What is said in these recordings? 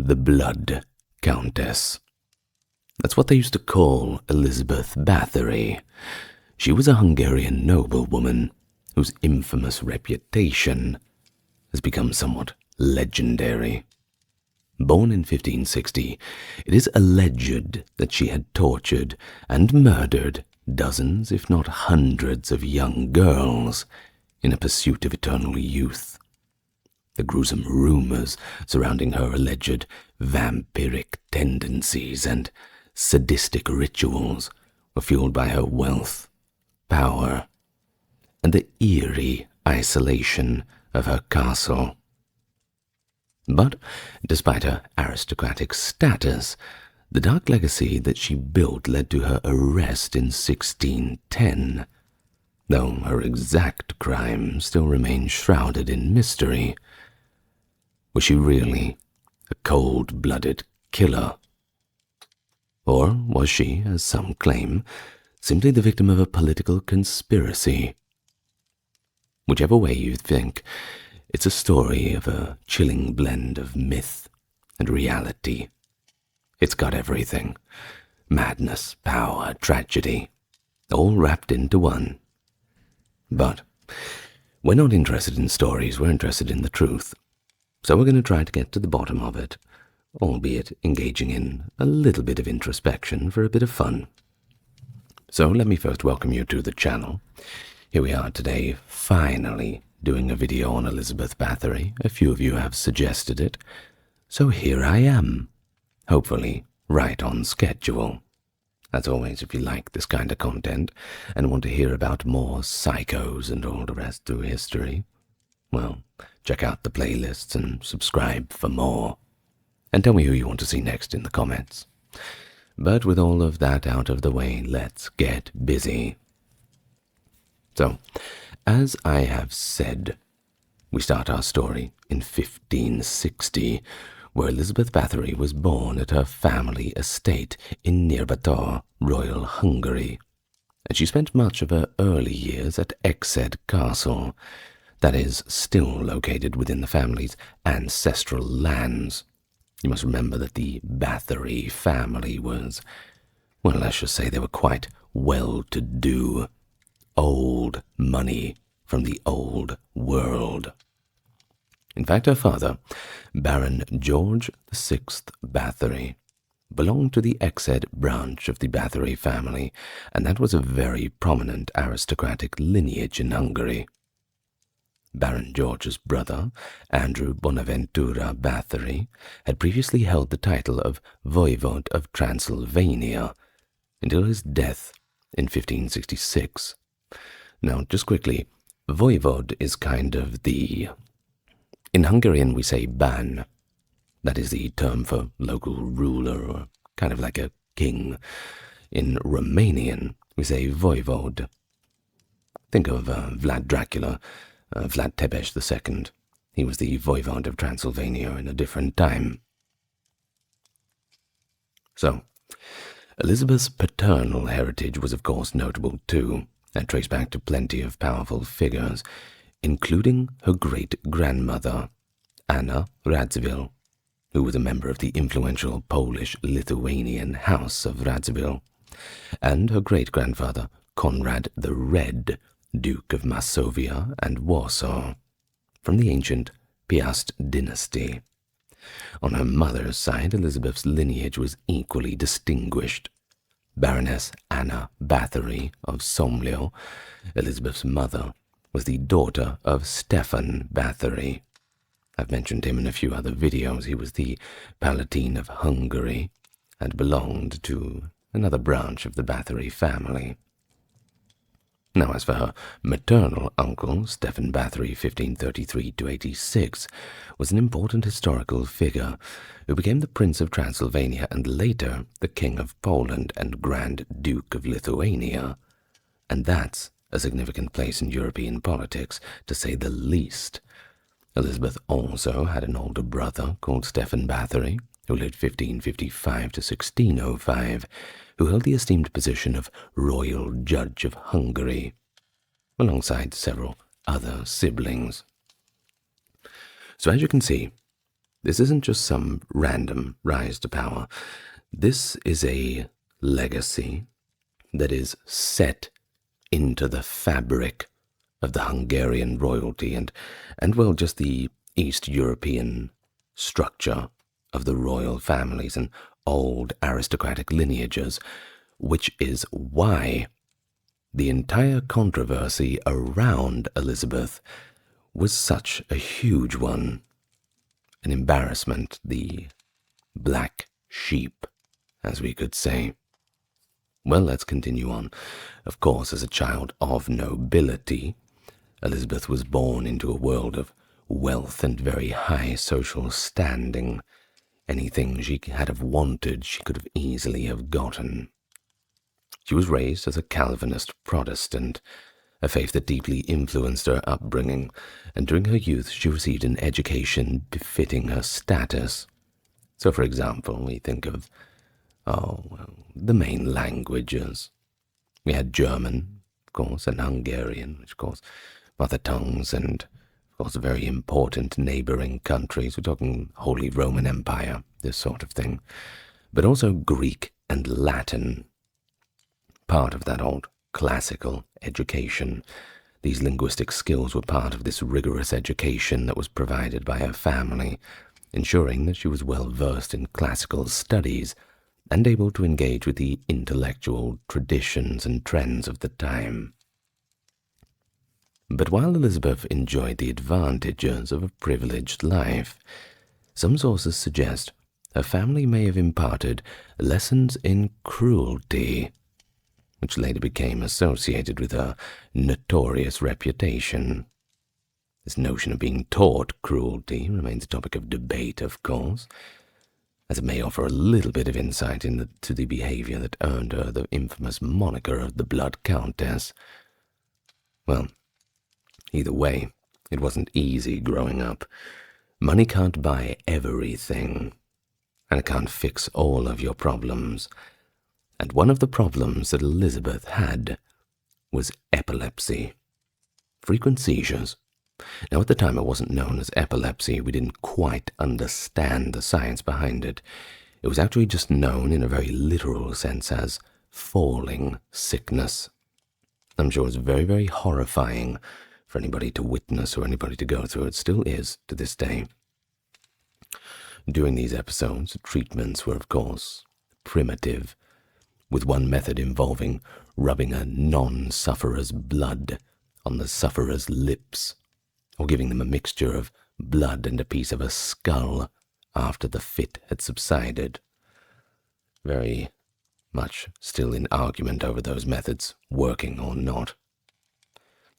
the Blood Countess. That's what they used to call Elizabeth Bathory. She was a Hungarian noblewoman whose infamous reputation has become somewhat legendary. Born in 1560, it is alleged that she had tortured and murdered dozens, if not hundreds, of young girls in a pursuit of eternal youth. The gruesome rumors surrounding her alleged vampiric tendencies and sadistic rituals were fueled by her wealth, power, and the eerie isolation of her castle. But despite her aristocratic status, the dark legacy that she built led to her arrest in 1610, though her exact crime still remains shrouded in mystery. Was she really a cold-blooded killer? Or was she, as some claim, simply the victim of a political conspiracy? Whichever way you think, it's a story of a chilling blend of myth and reality. It's got everything: madness, power, tragedy, all wrapped into one. But we're not interested in stories, we're interested in the truth. So we're going to try to get to the bottom of it, albeit engaging in a little bit of introspection for a bit of fun. So let me first welcome you to the channel. Here we are today, finally doing a video on Elizabeth Bathory. A few of you have suggested it, so here I am, hopefully right on schedule. As always, if you like this kind of content and want to hear about more psychos and all the rest through history, well, check out the playlists and subscribe for more. And tell me who you want to see next in the comments. But with all of that out of the way, let's get busy. So, as I have said, we start our story in 1560, where Elizabeth Bathory was born at her family estate in near Bathory, Royal Hungary, and she spent much of her early years at Aethelred Castle, that is, still located within the family's ancestral lands. You must remember that the Bathory family was, well, let's just say they were quite well-to-do, old money from the old world. In fact, her father, Baron George VI Bathory, belonged to the Aethelred branch of the Bathory family, and that was a very prominent aristocratic lineage in Hungary. Baron George's brother, Andrew Bonaventura Bathory, had previously held the title of Voivode of Transylvania until his death in 1566. Now, just quickly, Voivode is kind of the... In Hungarian we say ban. That is the term for local ruler, or kind of like a king. In Romanian we say voivode. Think of Vlad Dracula, Vlad Tepes II. He was the voivode of Transylvania in a different time. So, Elizabeth's paternal heritage was of course notable too, and traced back to plenty of powerful figures, including her great-grandmother, Anna Radziwill, who was a member of the influential Polish-Lithuanian House of Radziwill, and her great-grandfather, Conrad the Red, Duke of Masovia and Warsaw, from the ancient Piast dynasty. On her mother's side, Elizabeth's lineage was equally distinguished. Baroness Anna Bathory of Somlyo, Elizabeth's mother, was the daughter of Stefan Bathory. I've mentioned him in a few other videos. He was the Palatine of Hungary and belonged to another branch of the Bathory family. Now, as for her maternal uncle, Stefan Bathory, 1533-86, was an important historical figure who became the Prince of Transylvania and later the King of Poland and Grand Duke of Lithuania. And that's a significant place in European politics, to say the least. Elizabeth also had an older brother called Stefan Bathory, who lived 1555 to 1605, who held the esteemed position of Royal Judge of Hungary, alongside several other siblings. So as you can see, This isn't just some random rise to power. This is a legacy that is set into the fabric of the Hungarian royalty and well, just the East European structure of the royal families and old aristocratic lineages, which is why the entire controversy around Elizabeth was such a huge one. An embarrassment, the black sheep, as we could say. Well, let's continue on. Of course, as a child of nobility, Elizabeth was born into a world of wealth and very high social standing. Anything she had have wanted, she could have easily have gotten. She was raised as a Calvinist Protestant, a faith that deeply influenced her upbringing, and during her youth she received an education befitting her status. So, for example, we think of, the main languages. We had German, of course, and Hungarian, which, of course, mother tongues, and, of course, very important neighboring countries. We're talking Holy Roman Empire, this sort of thing. But also Greek and Latin, part of that old classical education. These linguistic skills were part of this rigorous education that was provided by her family, ensuring that she was well versed in classical studies and able to engage with the intellectual traditions and trends of the time. But while Elizabeth enjoyed the advantages of a privileged life, some sources suggest her family may have imparted lessons in cruelty, which later became associated with her notorious reputation. This notion of being taught cruelty remains a topic of debate, of course, as it may offer a little bit of insight into the behavior that earned her the infamous moniker of the Blood Countess. Well, either way, it wasn't easy growing up. Money can't buy everything, and it can't fix all of your problems. And one of the problems that Elizabeth had was epilepsy. Frequent seizures. Now, at the time, it wasn't known as epilepsy. We didn't quite understand the science behind it. It was actually just known in a very literal sense as falling sickness. I'm sure it's very, very horrifying for anybody to witness or anybody to go through. It still is to this day. During these episodes, treatments were, of course, primitive, with one method involving rubbing a non-sufferer's blood on the sufferer's lips, or giving them a mixture of blood and a piece of a skull after the fit had subsided. Very much still in argument over those methods, working or not.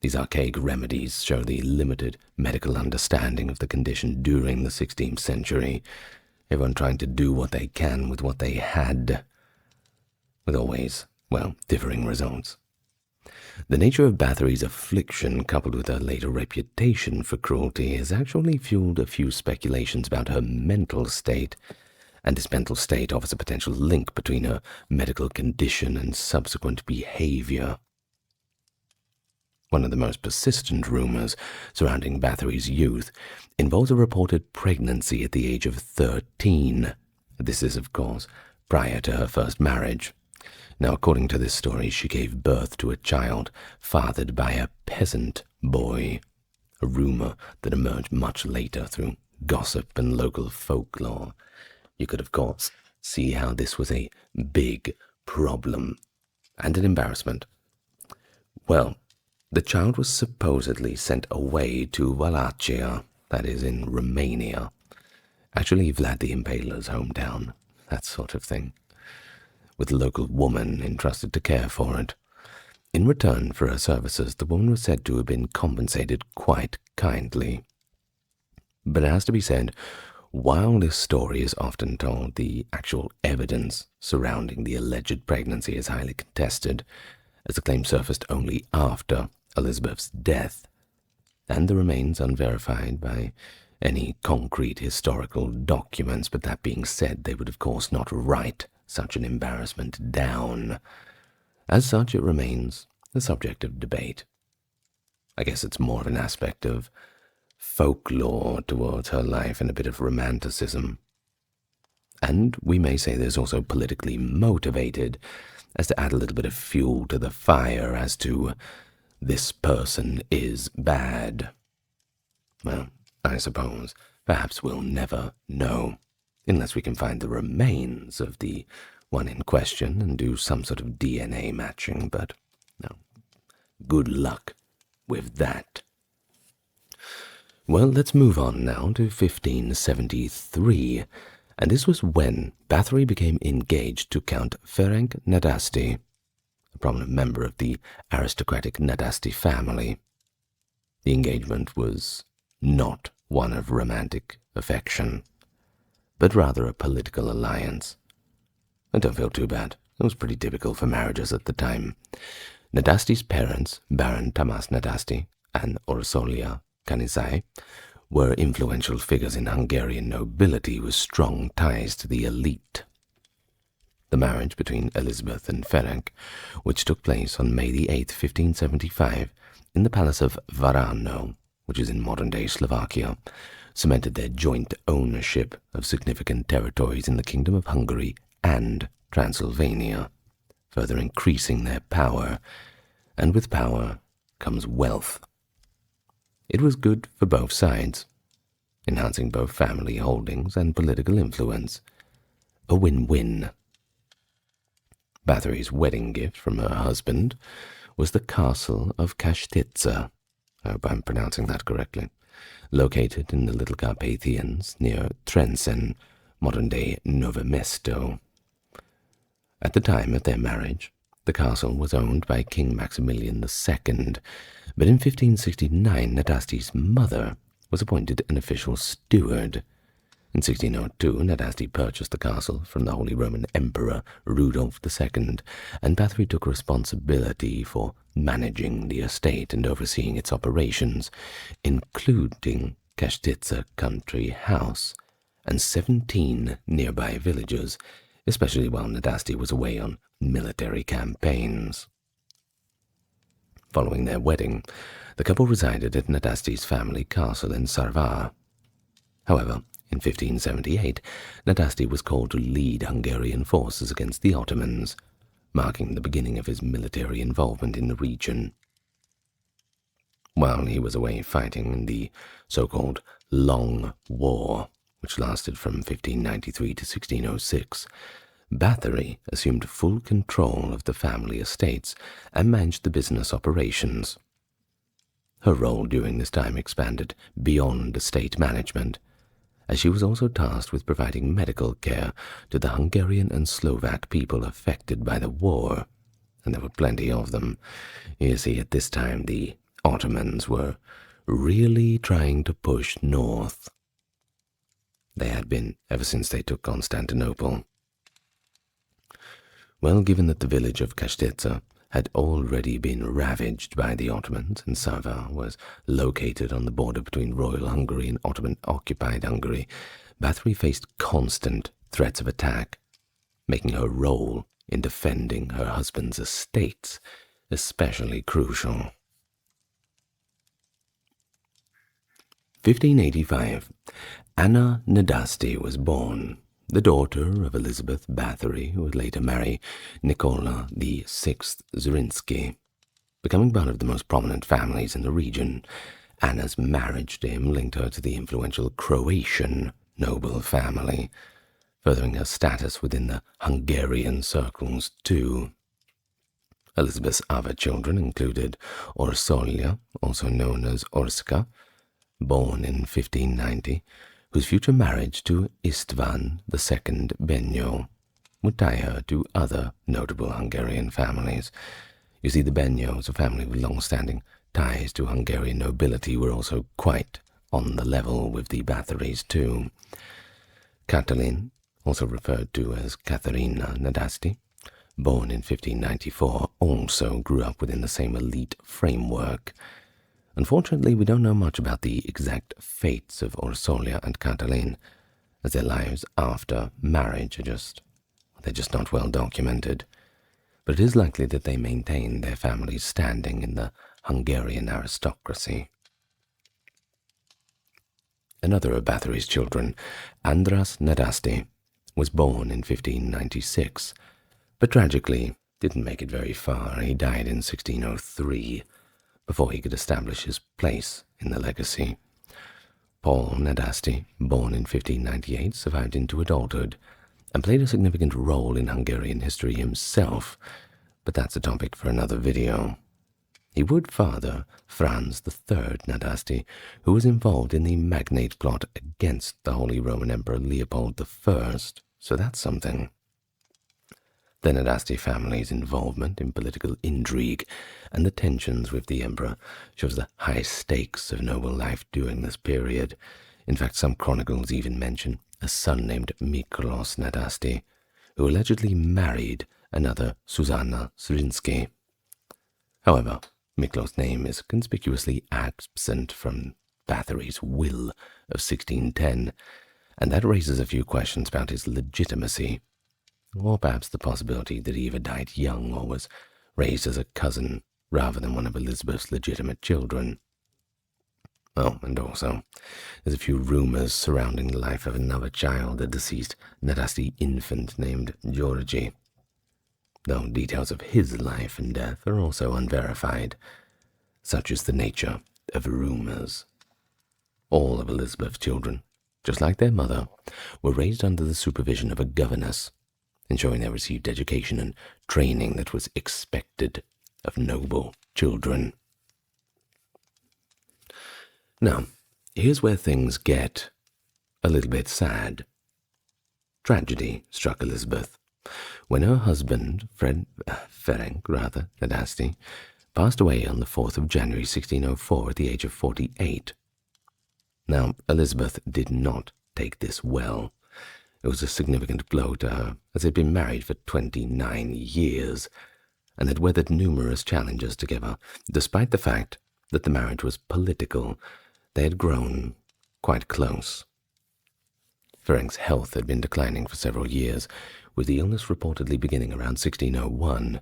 These archaic remedies show the limited medical understanding of the condition during the 16th century, everyone trying to do what they can with what they had, with always, well, differing results. The nature of Bathory's affliction, coupled with her later reputation for cruelty, has actually fueled a few speculations about her mental state, and this mental state offers a potential link between her medical condition and subsequent behavior. One of the most persistent rumors surrounding Bathory's youth involves a reported pregnancy at the age of 13. This is, of course, prior to her first marriage. Now, according to this story, she gave birth to a child fathered by a peasant boy, a rumor that emerged much later through gossip and local folklore. You could, of course, see how this was a big problem and an embarrassment. Well, the child was supposedly sent away to Wallachia, that is in Romania, actually Vlad the Impaler's hometown, that sort of thing, with a local woman entrusted to care for it. In return for her services, the woman was said to have been compensated quite kindly. But it has to be said, while this story is often told, the actual evidence surrounding the alleged pregnancy is highly contested, as the claim surfaced only after Elizabeth's death, and the remains unverified by any concrete historical documents. But that being said, they would of course not write such an embarrassment down. As such, it remains a subject of debate. I guess it's more of an aspect of folklore towards her life and a bit of romanticism. And we may say there's also politically motivated, as to add a little bit of fuel to the fire as to this person is bad. Well, I suppose perhaps we'll never know, unless we can find the remains of the one in question and do some sort of DNA matching, but no, good luck with that. Well, let's move on now to 1573, and this was when Bathory became engaged to Count Ferenc Nadasti, a prominent member of the aristocratic Nadasti family. The engagement was not one of romantic affection, but rather a political alliance. And don't feel too bad. It was pretty typical for marriages at the time. Nadasti's parents, Baron Tamas Nadasti and Orsolia Canizai, were influential figures in Hungarian nobility with strong ties to the elite. The marriage between Elizabeth and Ferenc, which took place on May the 8th, 1575, in the palace of Varano, which is in modern-day Slovakia, cemented their joint ownership of significant territories in the Kingdom of Hungary and Transylvania, further increasing their power, and with power comes wealth. It was good for both sides, enhancing both family holdings and political influence. A win-win. Bathory's wedding gift from her husband was the castle of Kastitsa, I hope I'm pronouncing that correctly, located in the Little Carpathians near Trenčín, modern-day Nové Mesto. At the time of their marriage, the castle was owned by King Maximilian II, but in 1569 Nadasti's mother was appointed an official steward. In 1602, Nadasti purchased the castle from the Holy Roman Emperor Rudolf II, and Bathory took responsibility for managing the estate and overseeing its operations, including Kastitsa country house and 17 nearby villages, especially while Nadasti was away on military campaigns. Following their wedding, the couple resided at Nadasti's family castle in Sarvar. However, in 1578, Nadasti was called to lead Hungarian forces against the Ottomans, marking the beginning of his military involvement in the region. While he was away fighting in the so-called Long War, which lasted from 1593 to 1606, Bathory assumed full control of the family estates and managed the business operations. Her role during this time expanded beyond estate management, as she was also tasked with providing medical care to the Hungarian and Slovak people affected by the war, and there were plenty of them. You see, at this time the Ottomans were really trying to push north. They had been ever since they took Constantinople. Well, given that the village of Kastitsa had already been ravaged by the Ottomans, and Sarvar was located on the border between Royal Hungary and Ottoman-occupied Hungary, Bathory faced constant threats of attack, making her role in defending her husband's estates especially crucial. 1585. Anna Nadasti was born, the daughter of Elizabeth Bathory, who would later marry Nicola VI Zrinski. Becoming one of the most prominent families in the region, Anna's marriage to him linked her to the influential Croatian noble family, furthering her status within the Hungarian circles too. Elizabeth's other children included Orsolia, also known as Orska, born in 1590, whose future marriage to István II Benyo would tie her to other notable Hungarian families. You see, the Benyos, a family with long-standing ties to Hungarian nobility, were also quite on the level with the Bathorys too. Katalin, also referred to as Katharina Nadasti, born in 1594, also grew up within the same elite framework. Unfortunately, we don't know much about the exact fates of Orsolia and Katalin, as their lives after marriage are just not well documented. But it is likely that they maintained their family's standing in the Hungarian aristocracy. Another of Bathory's children, Andras Nadasti, was born in 1596, but tragically didn't make it very far. He died in 1603, before he could establish his place in the legacy. Paul Nadasti, born in 1598, survived into adulthood and played a significant role in Hungarian history himself, but that's a topic for another video. He would father Franz III Nadasti, who was involved in the Magnate plot against the Holy Roman Emperor Leopold I, so that's something. The Nadasti family's involvement in political intrigue and the tensions with the emperor shows the high stakes of noble life during this period. In fact, some chronicles even mention a son named Miklos Nadasti, who allegedly married another Susanna Zrinski. However, Miklos' name is conspicuously absent from Bathory's will of 1610, and that raises a few questions about his legitimacy, or perhaps the possibility that he either died young or was raised as a cousin rather than one of Elizabeth's legitimate children. Oh, and also, there's a few rumors surrounding the life of another child, a deceased Nadasti infant named Georgi, though details of his life and death are also unverified. Such is the nature of rumors. All of Elizabeth's children, just like their mother, were raised under the supervision of a governess, ensuring they received education and training that was expected of noble children. Now, here's where things get a little bit sad. Tragedy struck Elizabeth when her husband, Ferenc Nadasti, passed away on the 4th of January 1604 at the age of 48. Now, Elizabeth did not take this well. It was a significant blow to her, as they'd been married for 29 years and had weathered numerous challenges together. Despite the fact that the marriage was political, they had grown quite close. Ferenc's health had been declining for several years, with the illness reportedly beginning around 1601.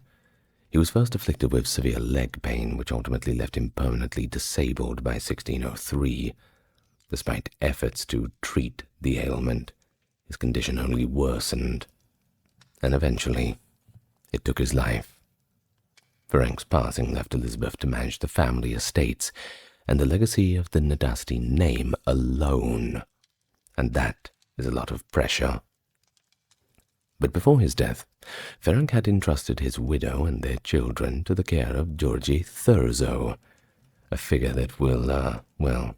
He was first afflicted with severe leg pain, which ultimately left him permanently disabled by 1603. Despite efforts to treat the ailment, his condition only worsened, and eventually it took his life. Ferenc's passing left Elizabeth to manage the family estates and the legacy of the Nadasti name alone, and that is a lot of pressure. But before his death, Ferenc had entrusted his widow and their children to the care of Georgi Thurzo, a figure that will,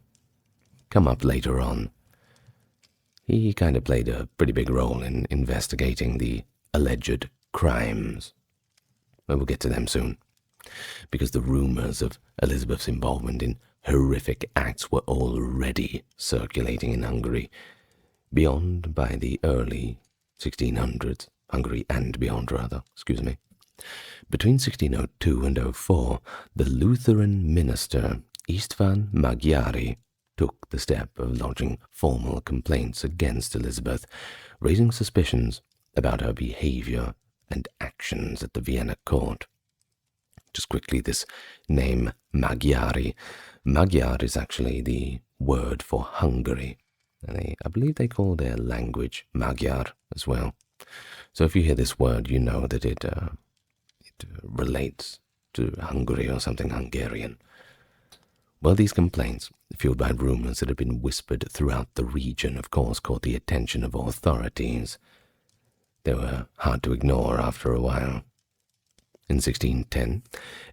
come up later on. He kind of played a pretty big role in investigating the alleged crimes. But we'll get to them soon, because the rumors of Elizabeth's involvement in horrific acts were already circulating in Hungary, beyond by the early 1600s, Hungary and beyond rather, Between 1602 and 04, the Lutheran minister István Magyari took the step of lodging formal complaints against Elizabeth, raising suspicions about her behavior and actions at the Vienna court. Just quickly, this name Magyari. Magyar is actually the word for Hungary. And I believe they call their language Magyar as well. So if you hear this word, you know that it relates to Hungary or something Hungarian. Well, these complaints, fueled by rumors that had been whispered throughout the region, of course, caught the attention of authorities. They were hard to ignore after a while. In 1610,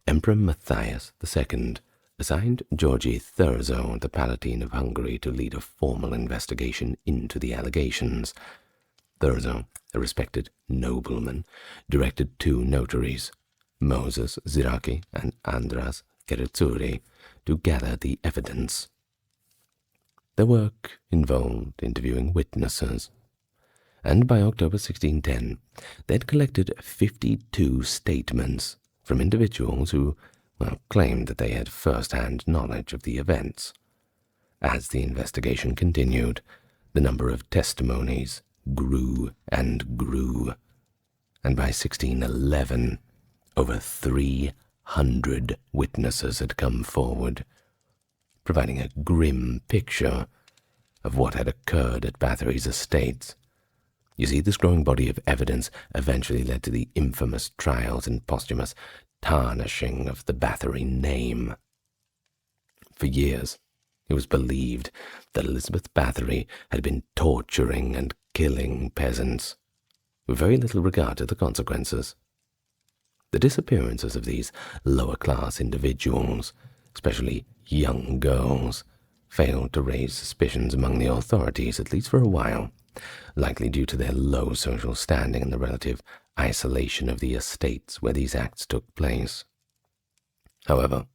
Emperor Matthias II assigned Georgi Thurzo, the Palatine of Hungary, to lead a formal investigation into the allegations. Thurzo, a respected nobleman, directed two notaries, Moses Ziraki and Andras Keretsuri, to gather the evidence. Their work involved interviewing witnesses, and by October 1610, they had collected 52 statements from individuals who claimed that they had first-hand knowledge of the events. As the investigation continued, the number of testimonies grew and grew, and by 1611, over 300 witnesses had come forward, providing a grim picture of what had occurred at Bathory's estates. You see, this growing body of evidence eventually led to the infamous trials and posthumous tarnishing of the Bathory name. For years, it was believed that Elizabeth Bathory had been torturing and killing peasants, with very little regard to the consequences. The disappearances of these lower-class individuals, especially young girls, failed to raise suspicions among the authorities, at least for a while, likely due to their low social standing and the relative isolation of the estates where these acts took place. However,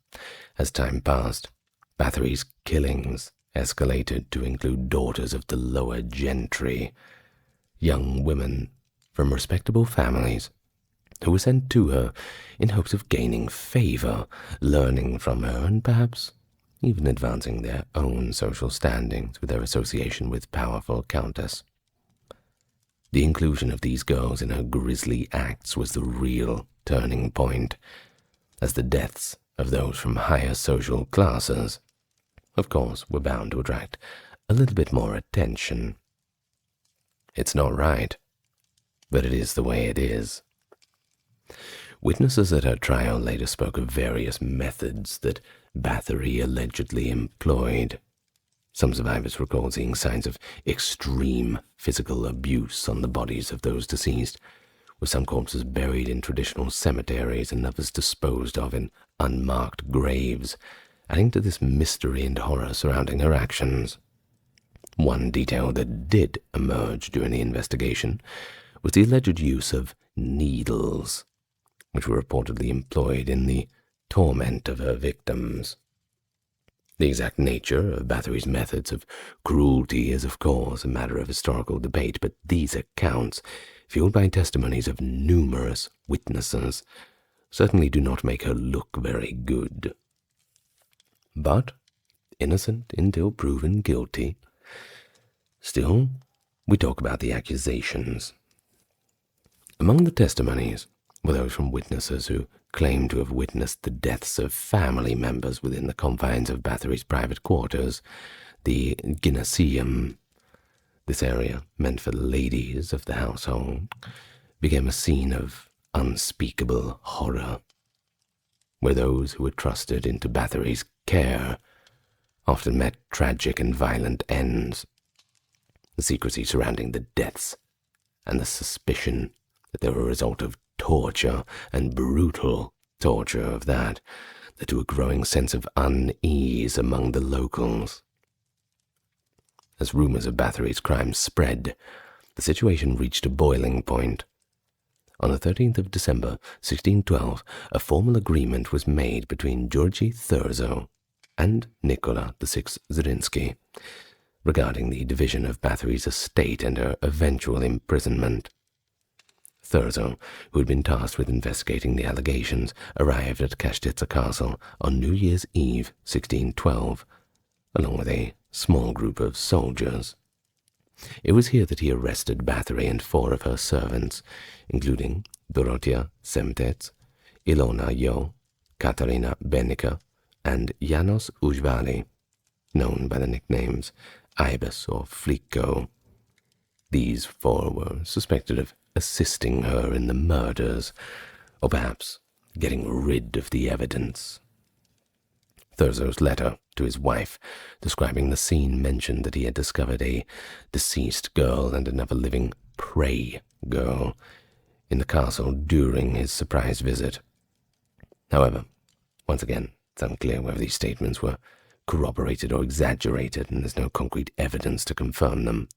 as time passed, Bathory's killings escalated to include daughters of the lower gentry, young women from respectable families who were sent to her in hopes of gaining favor, learning from her, and perhaps even advancing their own social standings with their association with powerful countess. The inclusion of these girls in her grisly acts was the real turning point, as the deaths of those from higher social classes, of course, were bound to attract a little bit more attention. It's not right, but it is the way it is. Witnesses at her trial later spoke of various methods that Bathory allegedly employed. Some survivors recalled seeing signs of extreme physical abuse on the bodies of those deceased, with some corpses buried in traditional cemeteries and others disposed of in unmarked graves, adding to this mystery and horror surrounding her actions. One detail that did emerge during the investigation was the alleged use of needles, which were reportedly employed in the torment of her victims. The exact nature of Bathory's methods of cruelty is, of course, a matter of historical debate, but these accounts, fueled by testimonies of numerous witnesses, certainly do not make her look very good. But, innocent until proven guilty, still, we talk about the accusations. Among the testimonies were those from witnesses who claimed to have witnessed the deaths of family members within the confines of Bathory's private quarters, the gymnasium. This area, meant for the ladies of the household, became a scene of unspeakable horror, where those who were trusted into Bathory's care often met tragic and violent ends. The secrecy surrounding the deaths and the suspicion that they were a result of torture and brutal torture of that led to a growing sense of unease among the locals. As rumors of Bathory's crimes spread, the situation reached a boiling point. On the 13th of December, 1612, a formal agreement was made between Georgi Thurzo and Nicola VI Zrinski regarding the division of Bathory's estate and her eventual imprisonment. Thurzo, who had been tasked with investigating the allegations, arrived at Kastitsa Castle on New Year's Eve, 1612, along with a small group of soldiers. It was here that he arrested Bathory and 4 of her servants, including Dorotia Semtets, Ilona Yo, Katarina Benica, and Janos Ujvali, known by the nicknames Ibis or Fliko. These 4 were suspected of assisting her in the murders, or perhaps getting rid of the evidence. Thurzo's letter to his wife, describing the scene, mentioned that he had discovered a deceased girl and another living prey girl in the castle during his surprise visit. However, once again, it's unclear whether these statements were corroborated or exaggerated, and there's no concrete evidence to confirm them.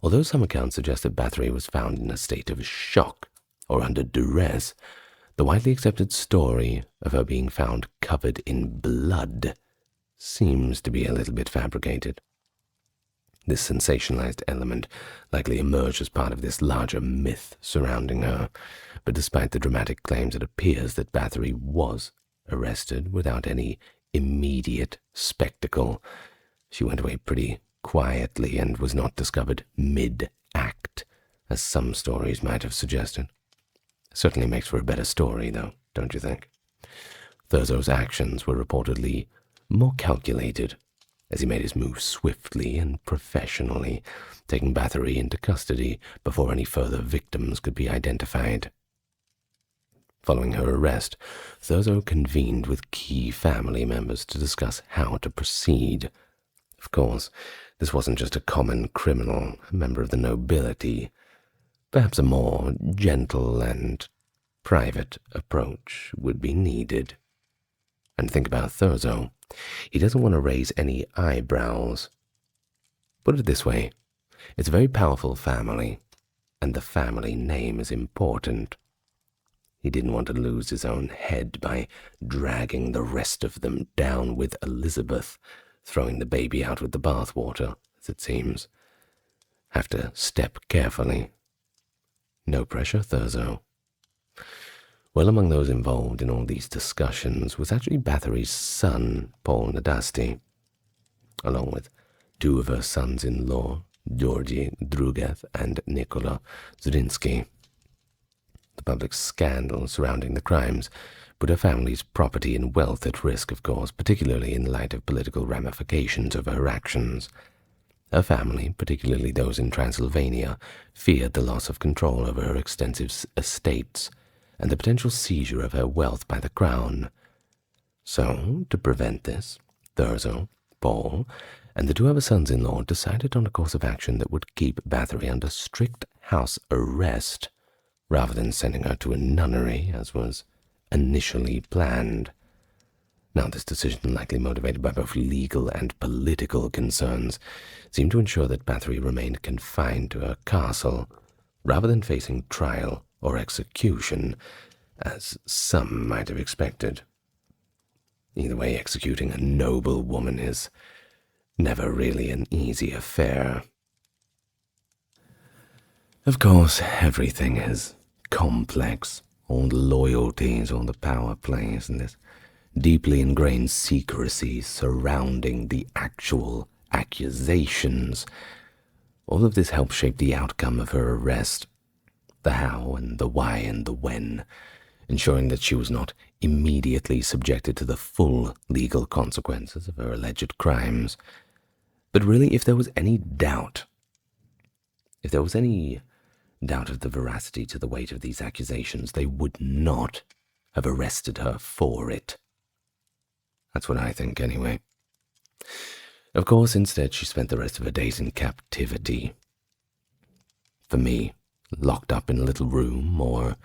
Although some accounts suggest that Bathory was found in a state of shock or under duress, the widely accepted story of her being found covered in blood seems to be a little bit fabricated. This sensationalized element likely emerged as part of this larger myth surrounding her, but despite the dramatic claims, it appears that Bathory was arrested without any immediate spectacle. She went away pretty quietly and was not discovered mid-act, as some stories might have suggested. Certainly makes for a better story, though, don't you think? Thurzo's actions were reportedly more calculated as he made his move swiftly and professionally, taking Bathory into custody before any further victims could be identified. Following her arrest, Thurzo convened with key family members to discuss how to proceed. Of course, this wasn't just a common criminal, a member of the nobility. Perhaps a more gentle and private approach would be needed. And think about Thurzo. He doesn't want to raise any eyebrows. Put it this way, it's a very powerful family, and the family name is important. He didn't want to lose his own head by dragging the rest of them down with Elizabeth, throwing the baby out with the bathwater, as it seems. Have to step carefully. No pressure, Thurzo. Well, among those involved in all these discussions was actually Bathory's son, Paul Nadasti, along with two of her sons-in-law, Georgi Drugev and Nicola Zrinski. The public scandal surrounding the crimes put her family's property and wealth at risk, of course, particularly in light of political ramifications of her actions. Her family, particularly those in Transylvania, feared the loss of control over her extensive estates and the potential seizure of her wealth by the crown. So, to prevent this, Thurzo, Paul, and the two other sons-in-law decided on a course of action that would keep Bathory under strict house arrest, rather than sending her to a nunnery, as was initially planned. Now, this decision, likely motivated by both legal and political concerns, seemed to ensure that Bathory remained confined to her castle, rather than facing trial or execution, as some might have expected. Either way, executing a noble woman is never really an easy affair. Of course, everything is complex, all the loyalties, all the power plays, and this deeply ingrained secrecy surrounding the actual accusations. All of this helped shape the outcome of her arrest, the how and the why and the when, ensuring that she was not immediately subjected to the full legal consequences of her alleged crimes. But really, if there was any doubt of the veracity to the weight of these accusations, they would not have arrested her for it. That's what I think, anyway. Of course, instead, she spent the rest of her days in captivity. For me, locked up in a little room, or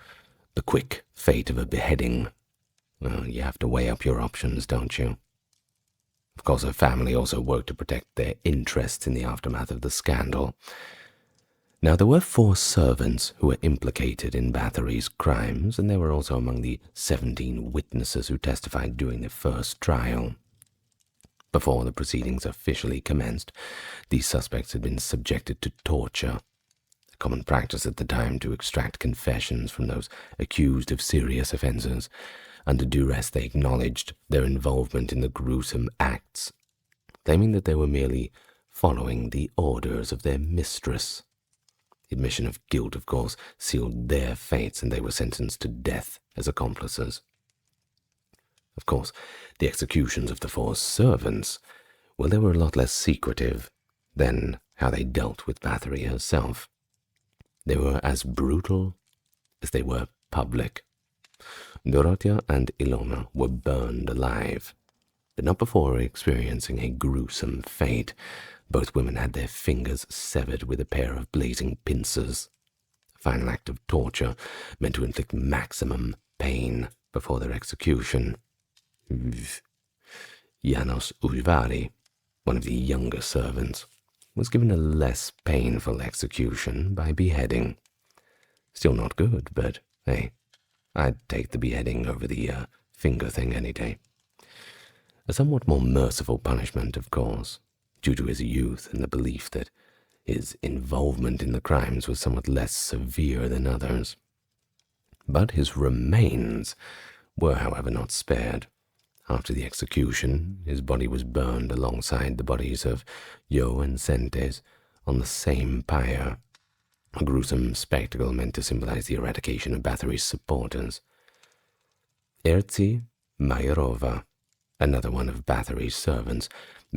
the quick fate of a beheading. Well, you have to weigh up your options, don't you? Of course, her family also worked to protect their interests in the aftermath of the scandal. Now, there were 4 servants who were implicated in Bathory's crimes, and they were also among the 17 witnesses who testified during the first trial. Before the proceedings officially commenced, these suspects had been subjected to torture, a common practice at the time to extract confessions from those accused of serious offences. Under duress, they acknowledged their involvement in the gruesome acts, claiming that they were merely following the orders of their mistress. The admission of guilt, of course, sealed their fates, and they were sentenced to death as accomplices. Of course, the executions of the 4 servants, well, they were a lot less secretive than how they dealt with Bathory herself. They were as brutal as they were public. Dorothea and Ilona were burned alive, but not before experiencing a gruesome fate. Both women had their fingers severed with a pair of blazing pincers, a final act of torture meant to inflict maximum pain before their execution. Janos Ujvari, one of the younger servants, was given a less painful execution by beheading. Still not good, but hey, I'd take the beheading over the finger thing any day. A somewhat more merciful punishment, of course, due to his youth and the belief that his involvement in the crimes was somewhat less severe than others. But his remains were, however, not spared. After the execution, his body was burned alongside the bodies of Jo and Sentes on the same pyre, a gruesome spectacle meant to symbolize the eradication of Bathory's supporters. Erzi Majerova, another one of Bathory's servants,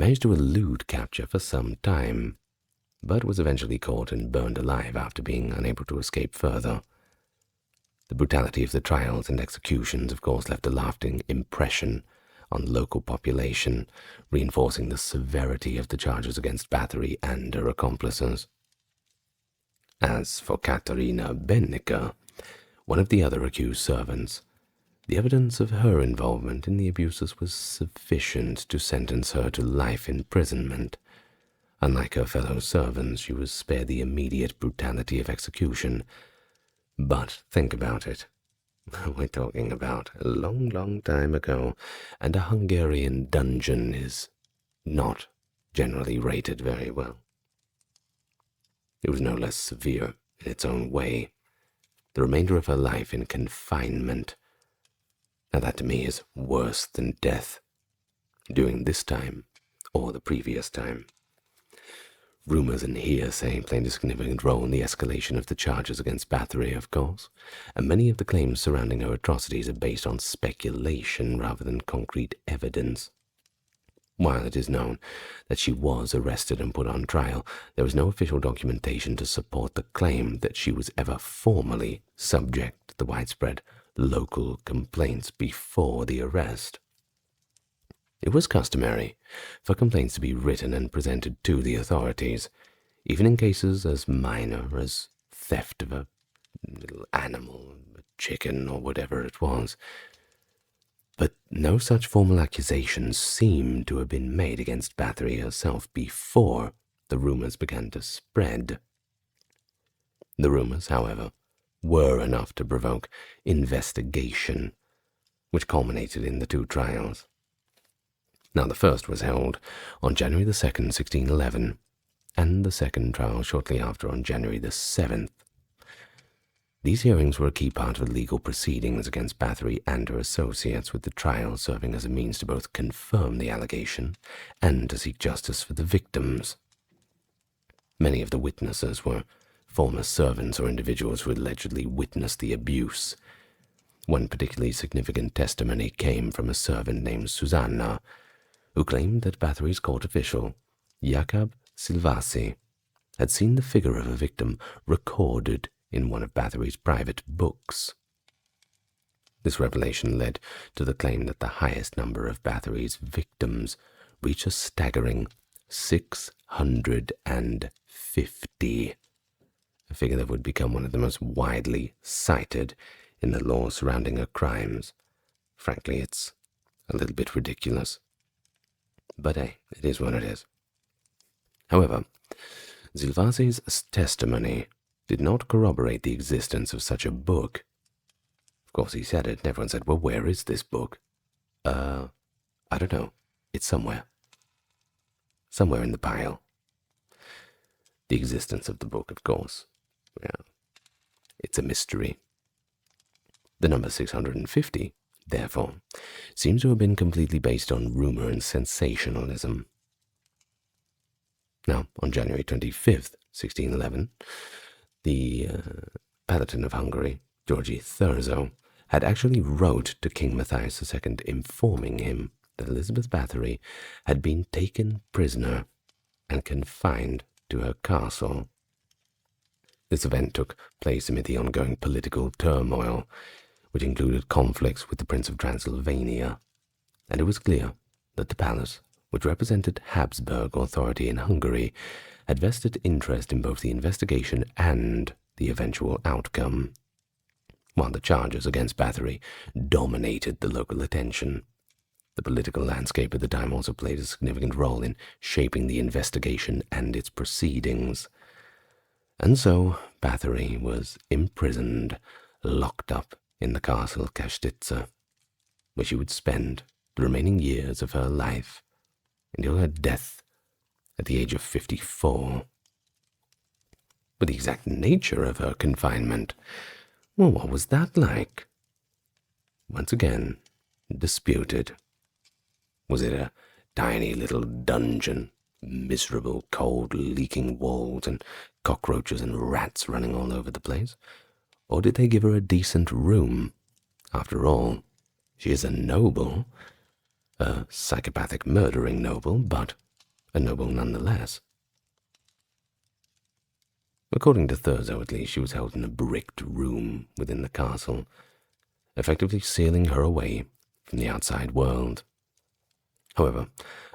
managed to elude capture for some time, but was eventually caught and burned alive after being unable to escape further. The brutality of the trials and executions, of course, left a lasting impression on the local population, reinforcing the severity of the charges against Bathory and her accomplices. As for Caterina Bennica, one of the other accused servants, the evidence of her involvement in the abuses was sufficient to sentence her to life imprisonment. Unlike her fellow servants, she was spared the immediate brutality of execution. But think about it. We're talking about a long, long time ago, and a Hungarian dungeon is not generally rated very well. It was no less severe in its own way. The remainder of her life in confinement. Now that to me is worse than death, during this time or the previous time. Rumors and hearsay played a significant role in the escalation of the charges against Bathory, of course, and many of the claims surrounding her atrocities are based on speculation rather than concrete evidence. While it is known that she was arrested and put on trial, there is no official documentation to support the claim that she was ever formally subject to the widespread local complaints before the arrest. It was customary for complaints to be written and presented to the authorities, even in cases as minor as theft of a little animal, a chicken, or whatever it was. But no such formal accusations seem to have been made against Bathory herself before the rumors began to spread. The rumors, however, were enough to provoke investigation, which culminated in the two trials. Now, the first was held on January the 2nd, 1611, and the second trial shortly after on January the 7th. These hearings were a key part of the legal proceedings against Bathory and her associates, with the trial serving as a means to both confirm the allegation and to seek justice for the victims. Many of the witnesses were former servants or individuals who had allegedly witnessed the abuse. One particularly significant testimony came from a servant named Susanna, who claimed that Bathory's court official, Jakab Silvasi, had seen the figure of a victim recorded in one of Bathory's private books. This revelation led to the claim that the highest number of Bathory's victims reached a staggering 650, a figure that would become one of the most widely cited in the law surrounding her crimes. Frankly, it's a little bit ridiculous. But hey, it is what it is. However, Silvasi's testimony did not corroborate the existence of such a book. Of course, he said it, and everyone said, well, where is this book? I don't know. It's somewhere. Somewhere in the pile. The existence of the book, of course. Well, it's a mystery. The number 650, therefore, seems to have been completely based on rumor and sensationalism. Now, on January 25th, 1611, the Palatine of Hungary, Georgi Thurzo, had actually wrote to King Matthias II informing him that Elizabeth Bathory had been taken prisoner and confined to her castle. This event took place amid the ongoing political turmoil, which included conflicts with the Prince of Transylvania, and it was clear that the palace, which represented Habsburg authority in Hungary, had vested interest in both the investigation and the eventual outcome. While the charges against Bathory dominated the local attention, the political landscape at the time also played a significant role in shaping the investigation and its proceedings. And so Bathory was imprisoned, locked up in the castle Kastitsa, where she would spend the remaining years of her life until her death at the age of 54. But the exact nature of her confinement, well, what was that like? Once again, disputed. Was it a tiny little dungeon, miserable, cold, leaking walls, and cockroaches and rats running all over the place? Or did they give her a decent room? After all, she is a noble, a psychopathic murdering noble, but a noble nonetheless. According to Thurzo, at least, she was held in a bricked room within the castle, effectively sealing her away from the outside world. However,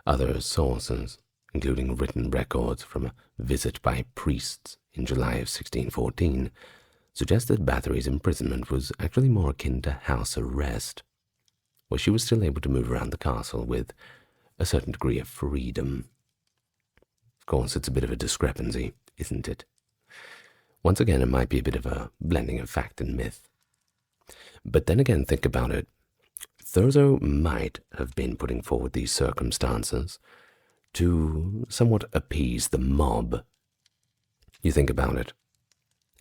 other sources, including written records from a visit by priests in July of 1614, suggest that Bathory's imprisonment was actually more akin to house arrest, where she was still able to move around the castle with a certain degree of freedom. Of course, it's a bit of a discrepancy, isn't it? Once again, it might be a bit of a blending of fact and myth. But then again, think about it. Thurzo might have been putting forward these circumstances to somewhat appease the mob. You think about it.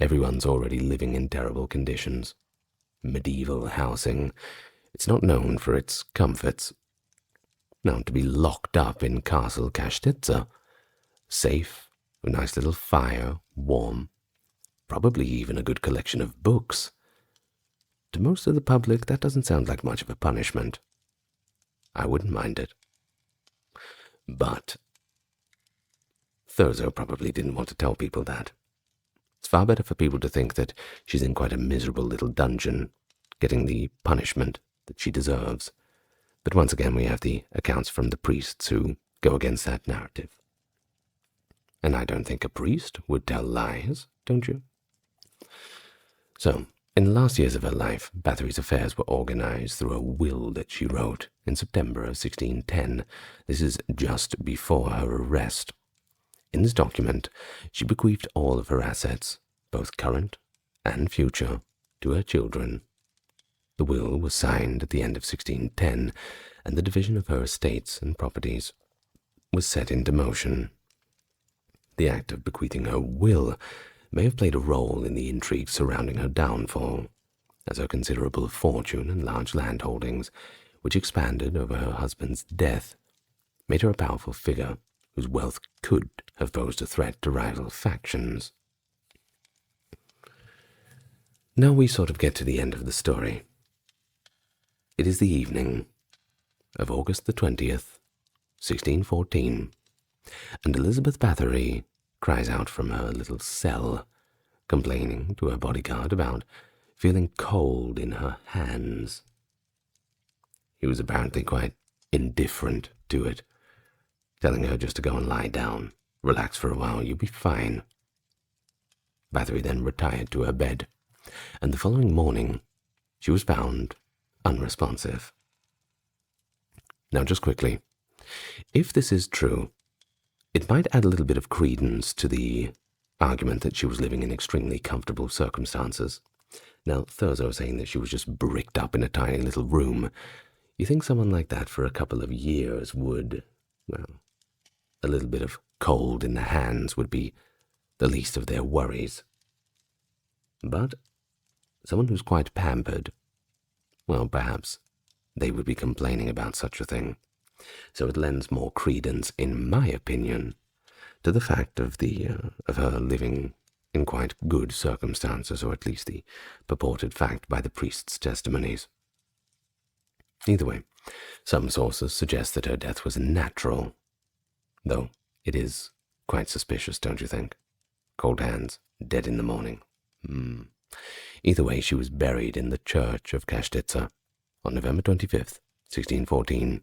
Everyone's already living in terrible conditions. Medieval housing. It's not known for its comforts. Now, to be locked up in Castle Castile, safe, a nice little fire, warm, probably even a good collection of books. To most of the public, that doesn't sound like much of a punishment. I wouldn't mind it. But Thurzo probably didn't want to tell people that. It's far better for people to think that she's in quite a miserable little dungeon, getting the punishment that she deserves. But once again, we have the accounts from the priests who go against that narrative. And I don't think a priest would tell lies, don't you? So, in the last years of her life, Bathory's affairs were organized through a will that she wrote in September of 1610. This is just before her arrest. In this document, she bequeathed all of her assets, both current and future, to her children. The will was signed at the end of 1610, and the division of her estates and properties was set into motion. The act of bequeathing her will may have played a role in the intrigue surrounding her downfall, as her considerable fortune and large landholdings, which expanded over her husband's death, made her a powerful figure whose wealth could have posed a threat to rival factions. Now we sort of get to the end of the story. It is the evening of August the 20th, 1614, and Elizabeth Bathory cries out from her little cell, complaining to her bodyguard about feeling cold in her hands. He was apparently quite indifferent to it, telling her just to go and lie down, relax for a while, you'll be fine. Bathory then retired to her bed, and the following morning she was found unresponsive. Now just quickly, if this is true, it might add a little bit of credence to the argument that she was living in extremely comfortable circumstances. Now, Thurzo was saying that she was just bricked up in a tiny little room. You think someone like that for a couple of years would, well, a little bit of cold in the hands would be the least of their worries. But someone who's quite pampered, well, perhaps they would be complaining about such a thing. So it lends more credence, in my opinion, to the fact of her living in quite good circumstances, or at least the purported fact by the priest's testimonies. Either way, some sources suggest that her death was natural, though it is quite suspicious, don't you think? Cold hands, dead in the morning. Either way, she was buried in the church of Castile on November 25th, 1614.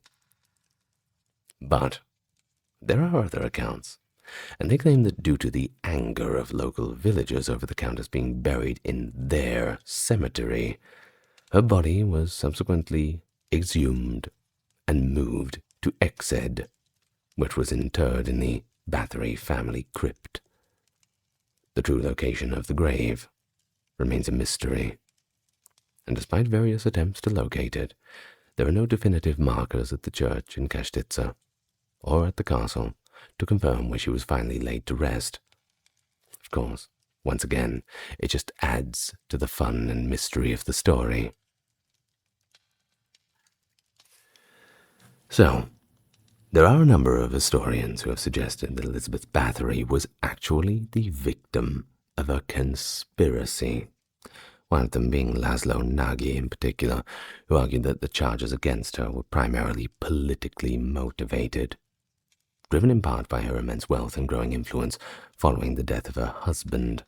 But there are other accounts, and they claim that due to the anger of local villagers over the Countess being buried in their cemetery, her body was subsequently exhumed and moved to Exed, which was interred in the Bathory family crypt. The true location of the grave remains a mystery, and despite various attempts to locate it, there are no definitive markers at the church in Castile or at the castle to confirm where she was finally laid to rest. Of course, once again, it just adds to the fun and mystery of the story. So, there are a number of historians who have suggested that Elizabeth Bathory was actually the victim of a conspiracy, one of them being Laszlo Nagy in particular, who argued that the charges against her were primarily politically motivated. driven in part by her immense wealth and growing influence following the death of her husband.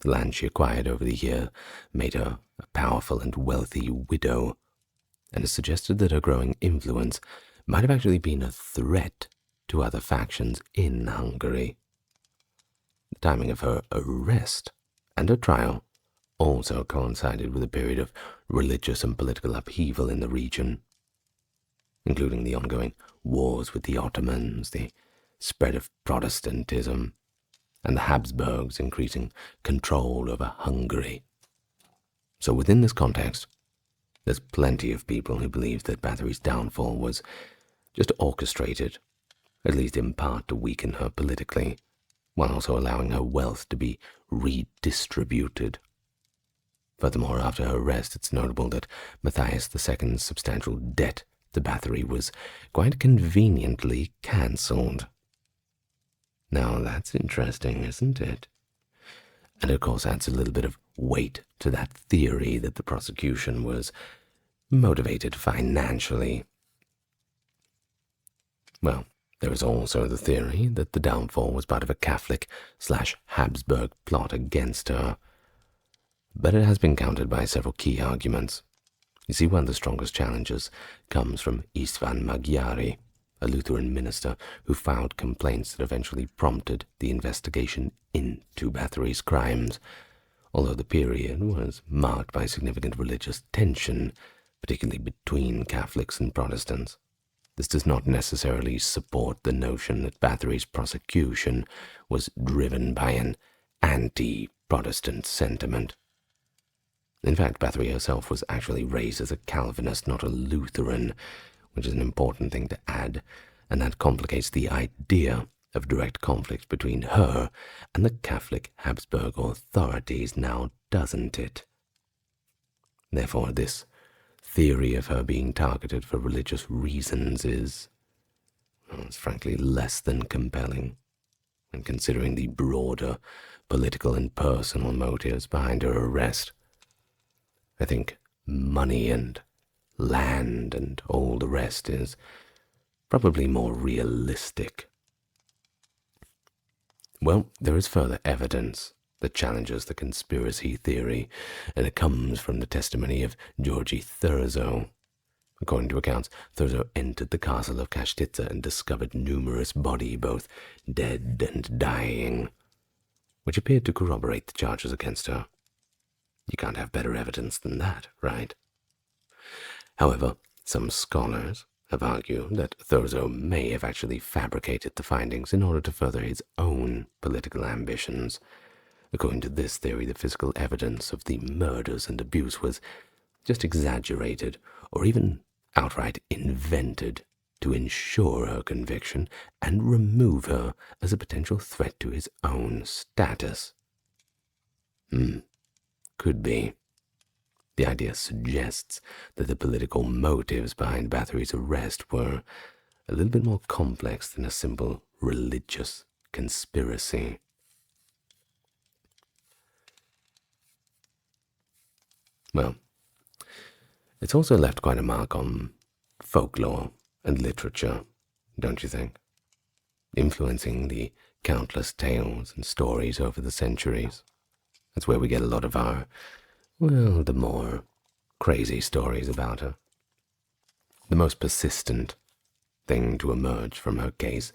The land she acquired over the year made her a powerful and wealthy widow, and it suggested that her growing influence might have actually been a threat to other factions in Hungary. The timing of her arrest and her trial also coincided with a period of religious and political upheaval in the region, including the ongoing wars with the Ottomans, the spread of Protestantism, and the Habsburgs' increasing control over Hungary. So within this context, there's plenty of people who believe that Bathory's downfall was just orchestrated, at least in part to weaken her politically, while also allowing her wealth to be redistributed. Furthermore, after her arrest, it's notable that Matthias II's substantial debt to Bathory was quite conveniently cancelled. Now that's interesting, isn't it? And of course adds a little bit of weight to that theory that the prosecution was motivated financially. Well, there is also the theory that the downfall was part of a Catholic/Habsburg plot against her, but it has been countered by several key arguments. You see, one of the strongest challenges comes from István Magyari, a Lutheran minister who filed complaints that eventually prompted the investigation into Bathory's crimes, although the period was marked by significant religious tension, particularly between Catholics and Protestants. This does not necessarily support the notion that Bathory's prosecution was driven by an anti-Protestant sentiment. In fact, Bathory herself was actually raised as a Calvinist, not a Lutheran, which is an important thing to add, and that complicates the idea of direct conflict between her and the Catholic Habsburg authorities now, doesn't it? Therefore, this theory of her being targeted for religious reasons is, well, it's frankly less than compelling, and considering the broader political and personal motives behind her arrest, I think money and land and all the rest is probably more realistic. Well, there is further evidence that challenges the conspiracy theory, and it comes from the testimony of Georgi Thurzo. According to accounts, Thurzo entered the castle of Kastitsa and discovered numerous bodies, both dead and dying, which appeared to corroborate the charges against her. You can't have better evidence than that, right? However, some scholars have argued that Thurzo may have actually fabricated the findings in order to further his own political ambitions. According to this theory, the physical evidence of the murders and abuse was just exaggerated or even outright invented to ensure her conviction and remove her as a potential threat to his own status. Could be. The idea suggests that the political motives behind Bathory's arrest were a little bit more complex than a simple religious conspiracy. Well, it's also left quite a mark on folklore and literature, don't you think? Influencing the countless tales and stories over the centuries. That's where we get a lot of our, well, the more crazy stories about her. The most persistent thing to emerge from her case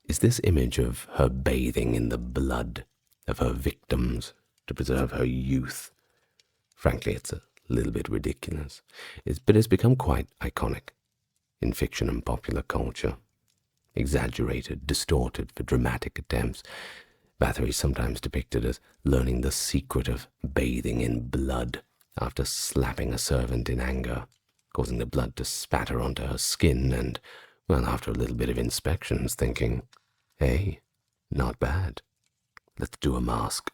is this image of her bathing in the blood of her victims to preserve her youth. Frankly, it's a little bit ridiculous, but it's become quite iconic in fiction and popular culture. Exaggerated, distorted for dramatic attempts, Bathory is sometimes depicted as learning the secret of bathing in blood after slapping a servant in anger, causing the blood to spatter onto her skin and, well, after a little bit of inspections, thinking, hey, not bad, let's do a mask.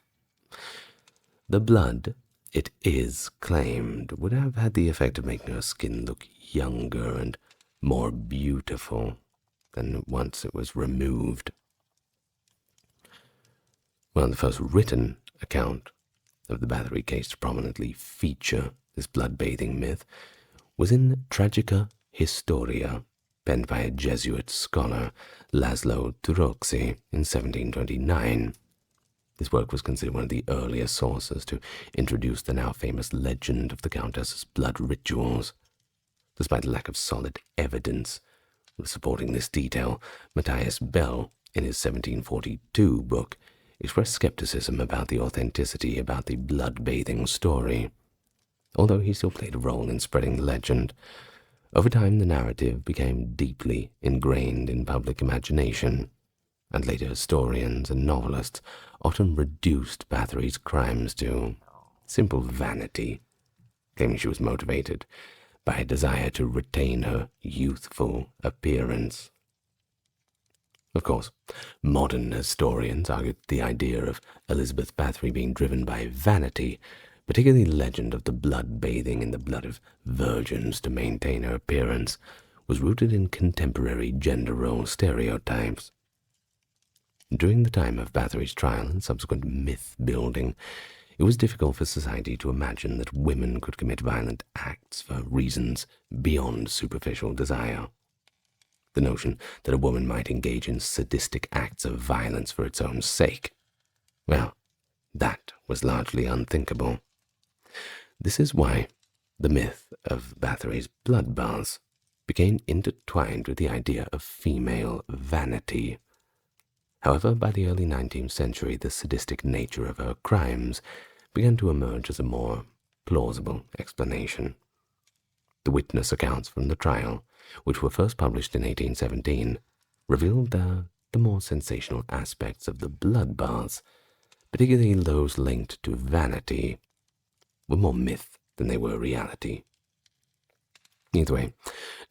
The blood, it is claimed, would have had the effect of making her skin look younger and more beautiful than once it was removed. Well, the first written account of the Bathory case to prominently feature this blood-bathing myth was in Tragica Historia penned by a Jesuit scholar, Laszlo Turoczi, in 1729. This work was considered one of the earliest sources to introduce the now famous legend of the Countess's blood rituals. Despite the lack of solid evidence supporting this detail, Matthias Bell, in his 1742 book, expressed skepticism about the authenticity about the blood-bathing story. Although he still played a role in spreading the legend, over time the narrative became deeply ingrained in public imagination, and later historians and novelists often reduced Bathory's crimes to simple vanity, claiming she was motivated by a desire to retain her youthful appearance. Of course, modern historians argued the idea of Elizabeth Bathory being driven by vanity, particularly the legend of the blood bathing in the blood of virgins to maintain her appearance, was rooted in contemporary gender role stereotypes. During the time of Bathory's trial and subsequent myth-building, it was difficult for society to imagine that women could commit violent acts for reasons beyond superficial desire. The notion that a woman might engage in sadistic acts of violence for its own sake, well, that was largely unthinkable. This is why the myth of Bathory's bloodbaths became intertwined with the idea of female vanity. However, by the early 19th century, the sadistic nature of her crimes began to emerge as a more plausible explanation. The witness accounts from the trial, which were first published in 1817, revealed the more sensational aspects of the bloodbaths, particularly those linked to vanity, were more myth than they were reality. Either way,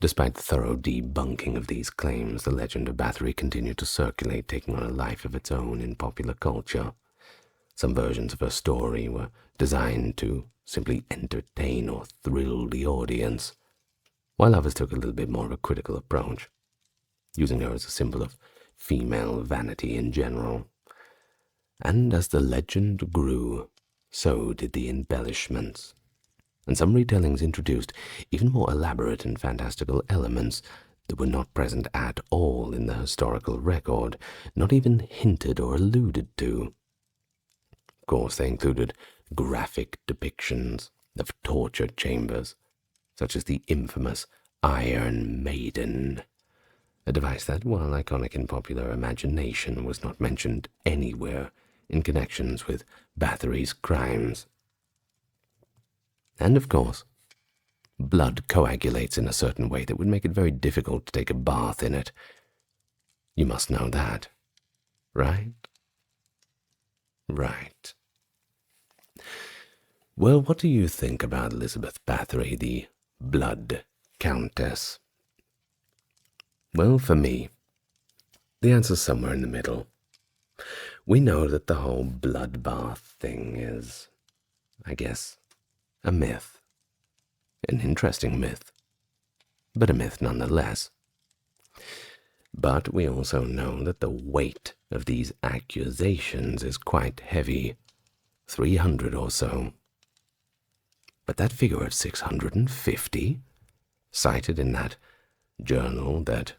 despite the thorough debunking of these claims, the legend of Bathory continued to circulate, taking on a life of its own in popular culture. Some versions of her story were designed to simply entertain or thrill the audience, while others took a little bit more of a critical approach, using her as a symbol of female vanity in general. And as the legend grew, so did the embellishments, and some retellings introduced even more elaborate and fantastical elements that were not present at all in the historical record, not even hinted or alluded to. Of course, they included graphic depictions of torture chambers, such as the infamous Iron Maiden, a device that, while iconic in popular imagination, was not mentioned anywhere in connections with Bathory's crimes. And of course, blood coagulates in a certain way that would make it very difficult to take a bath in it. You must know that, right? Right. Well, what do you think about Elizabeth Bathory, the Blood Countess? Well, for me, the answer's somewhere in the middle. We know that the whole bloodbath thing is, I guess, a myth. An interesting myth, but a myth nonetheless. But we also know that the weight of these accusations is quite heavy, 300 or so. But that figure of 650, cited in that journal that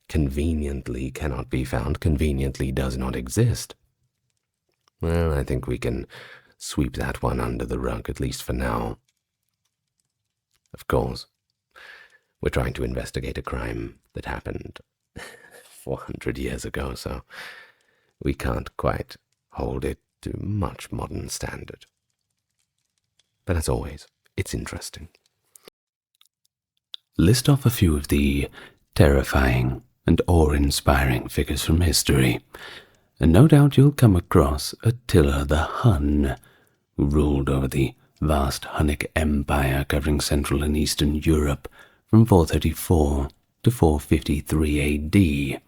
conveniently cannot be found, conveniently does not exist, well, I think we can sweep that one under the rug, at least for now. Of course, we're trying to investigate a crime that happened 400 years ago, so we can't quite hold it to much modern standard. But as always, it's interesting. List off a few of the terrifying and awe-inspiring figures from history, and no doubt you'll come across Attila the Hun, who ruled over the vast Hunnic Empire covering Central and Eastern Europe from 434 to 453 AD.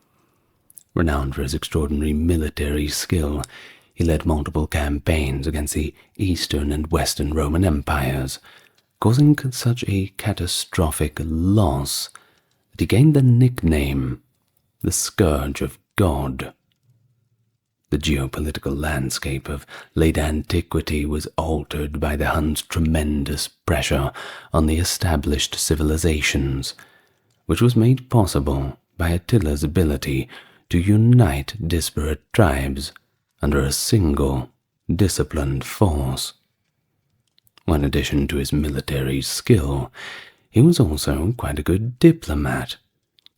Renowned for his extraordinary military skill, he led multiple campaigns against the Eastern and Western Roman empires, causing such a catastrophic loss that he gained the nickname the Scourge of God. The geopolitical landscape of late antiquity was altered by the Huns' tremendous pressure on the established civilizations, which was made possible by Attila's ability to unite disparate tribes under a single, disciplined force. In addition to his military skill, he was also quite a good diplomat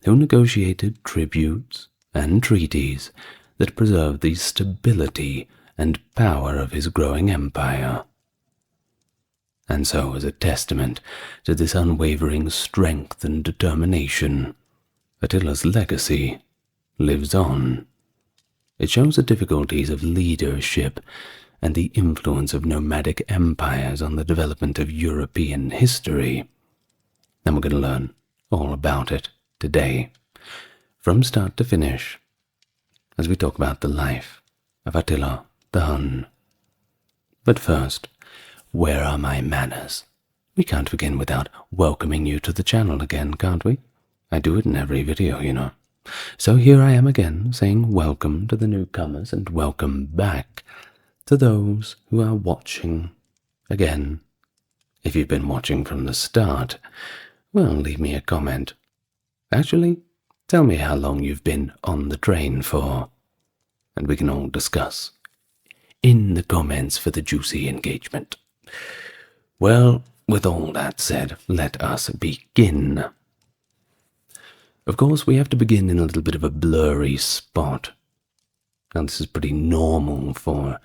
who negotiated tributes and treaties that preserved the stability and power of his growing empire. And so, as a testament to this unwavering strength and determination, Attila's legacy lives on. It shows the difficulties of leadership and the influence of nomadic empires on the development of European history. And we're going to learn all about it today, from start to finish, as we talk about the life of Attila the Hun. But first, where are my manners? We can't begin without welcoming you to the channel again, can't we? I do it in every video, you know. So here I am again, saying welcome to the newcomers and welcome back to those who are watching again. If you've been watching from the start, well, leave me a comment. Actually, tell me how long you've been on the train for, and we can all discuss in the comments for the juicy engagement. Well, with all that said, let us begin. Of course, we have to begin in a little bit of a blurry spot. Now, this is pretty normal for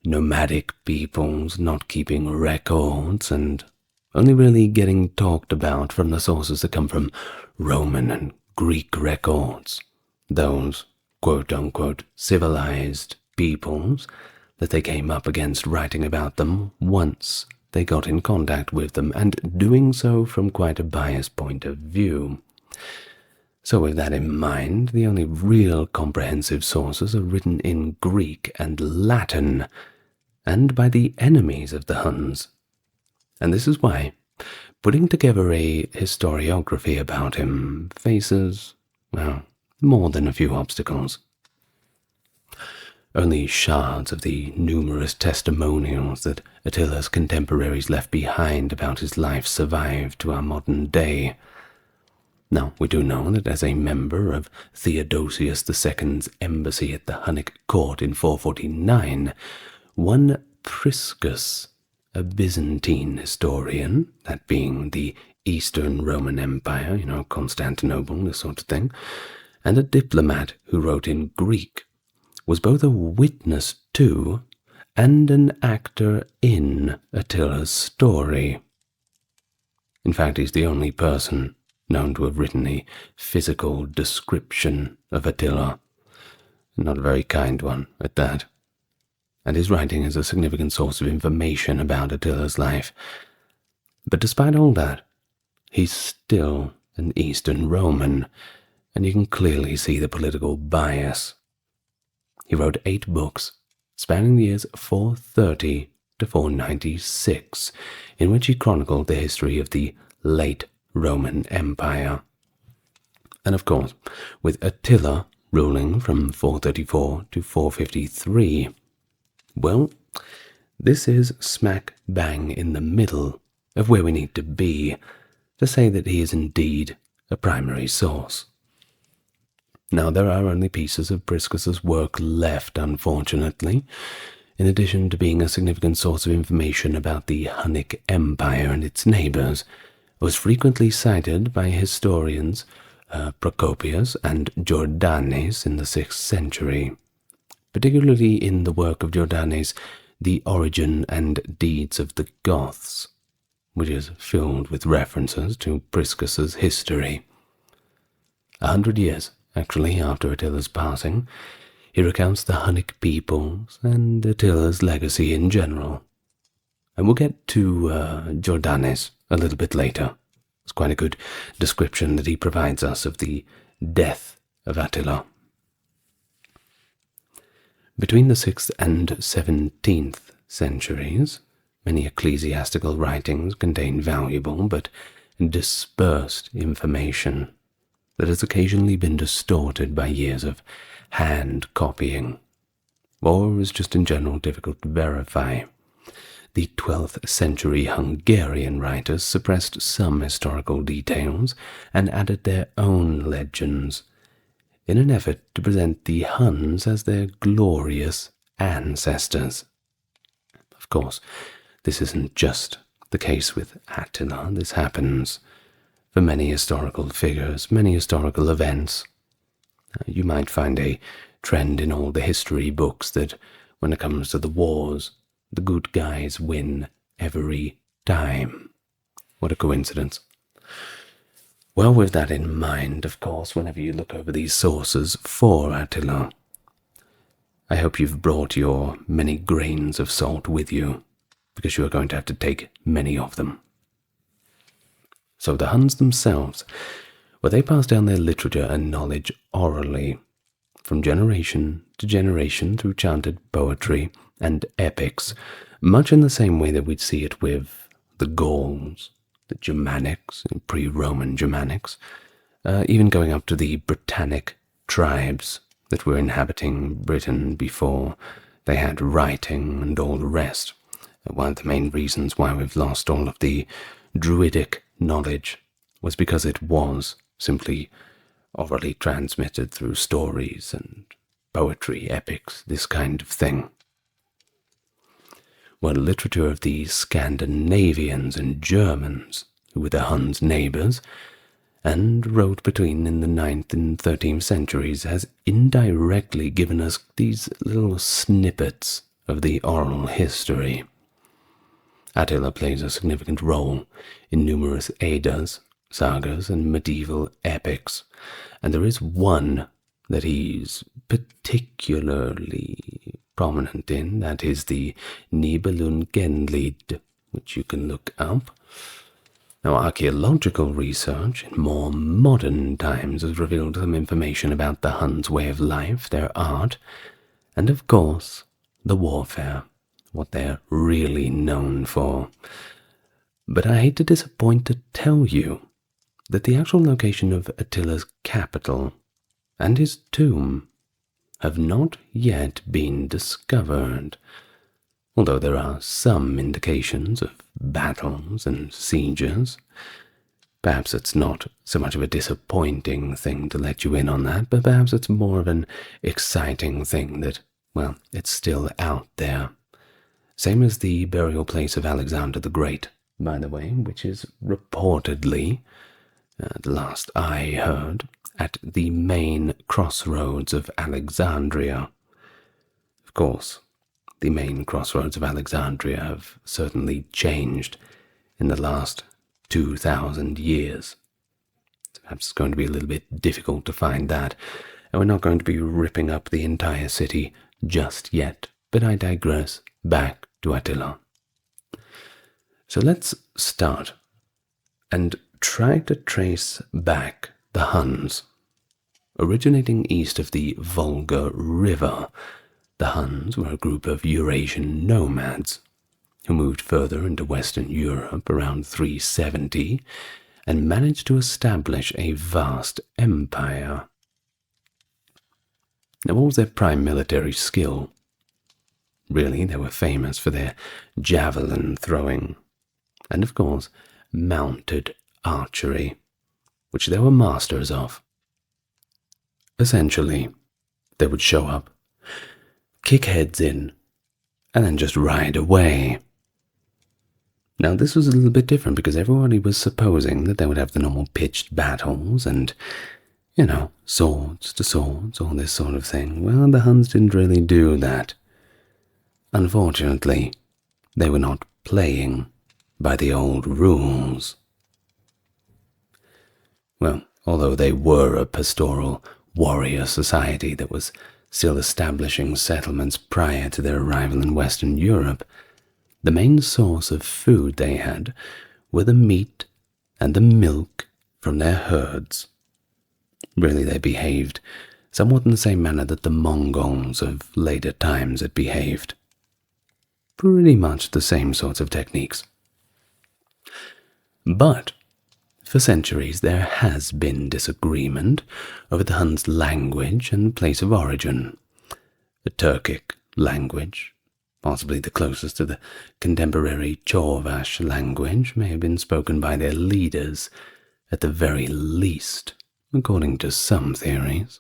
nomadic peoples not keeping records and only really getting talked about from the sources that come from Roman and Greek records, those quote-unquote civilized peoples that they came up against writing about them once they got in contact with them, and doing so from quite a biased point of view. So with that in mind, the only real comprehensive sources are written in Greek and Latin, and by the enemies of the Huns. And this is why putting together a historiography about him faces, well, more than a few obstacles. Only shards of the numerous testimonials that Attila's contemporaries left behind about his life survive to our modern day. Now, we do know that as a member of Theodosius II's embassy at the Hunnic court in 449, one Priscus, a Byzantine historian, that being the Eastern Roman Empire, you know, Constantinople, this sort of thing, and a diplomat who wrote in Greek, was both a witness to and an actor in Attila's story. In fact, he's the only person known to have written a physical description of Attila, not a very kind one at that. And his writing is a significant source of information about Attila's life. But despite all that, he's still an Eastern Roman, and you can clearly see the political bias. He wrote 8 books, spanning the years 430 to 496, in which he chronicled the history of the late Roman Empire. And of course, with Attila ruling from 434 to 453, well, this is smack bang in the middle of where we need to be to say that he is indeed a primary source. Now, there are only pieces of Priscus's work left, unfortunately, in addition to being a significant source of information about the Hunnic Empire and its neighbors. It was frequently cited by historians Procopius and Jordanes in the 6th century, particularly in the work of Jordanes, The Origin and Deeds of the Goths, which is filled with references to Priscus's history. 100 years, actually, after Attila's passing, he recounts the Hunnic peoples and Attila's legacy in general. And we'll get to Jordanes a little bit later. It's quite a good description that he provides us of the death of Attila. Between the 6th and 17th centuries, many ecclesiastical writings contain valuable but dispersed information that has occasionally been distorted by years of hand copying, or is just in general difficult to verify. the 12th century Hungarian writers suppressed some historical details and added their own legends in an effort to present the Huns as their glorious ancestors. Of course, this isn't just the case with Attila. This happens for many historical figures, many historical events. You might find a trend in all the history books that when it comes to the wars, the good guys win every time. What a coincidence. Well, with that in mind, of course, whenever you look over these sources for Attila, I hope you've brought your many grains of salt with you, because you are going to have to take many of them. So the Huns themselves, well, they passed down their literature and knowledge orally, from generation to generation through chanted poetry and epics, much in the same way that we'd see it with the Gauls, the Germanics, and pre-Roman Germanics, even going up to the Britannic tribes that were inhabiting Britain before they had writing and all the rest. One of the main reasons why we've lost all of the Druidic knowledge was because it was simply orally transmitted through stories and poetry, epics, this kind of thing. Well, literature of the Scandinavians and Germans, who were the Huns' neighbours, and wrote between in the 9th and 13th centuries, has indirectly given us these little snippets of the oral history. Attila plays a significant role in numerous Eddas, sagas, and medieval epics, and there is one that he's particularly prominent in, that is the Nibelungenlied, which you can look up. Now, archaeological research in more modern times has revealed some information about the Huns' way of life, their art, and of course, the warfare, what they're really known for. But I hate to disappoint to tell you that the actual location of Attila's capital and his tomb have not yet been discovered, although there are some indications of battles and sieges. Perhaps it's not so much of a disappointing thing to let you in on that, but perhaps it's more of an exciting thing that, well, it's still out there. Same as the burial place of Alexander the Great, by the way, which is reportedly, the last I heard, at the main crossroads of Alexandria. Of course, the main crossroads of Alexandria have certainly changed in the last 2,000 years. Perhaps it's going to be a little bit difficult to find that, and we're not going to be ripping up the entire city just yet, but I digress. Back to Attila. So let's start and try to trace back the Huns. Originating east of the Volga River, the Huns were a group of Eurasian nomads who moved further into Western Europe around 370 and managed to establish a vast empire. Now, what was their prime military skill? Really, they were famous for their javelin throwing, and of course, mounted archery, which they were masters of. Essentially, they would show up, kick heads in, and then just ride away. Now, this was a little bit different because everybody was supposing that they would have the normal pitched battles and, swords to swords, all this sort of thing. Well, the Huns didn't really do that. Unfortunately, they were not playing by the old rules. Well, although they were a pastoral warrior society that was still establishing settlements prior to their arrival in Western Europe, the main source of food they had were the meat and the milk from their herds. Really, they behaved somewhat in the same manner that the Mongols of later times had behaved. Pretty much the same sorts of techniques. But for centuries there has been disagreement over the Huns' language and place of origin. The Turkic language, Possibly the closest to the contemporary Chorvash language may have been spoken by their leaders, at the very least, according to some theories.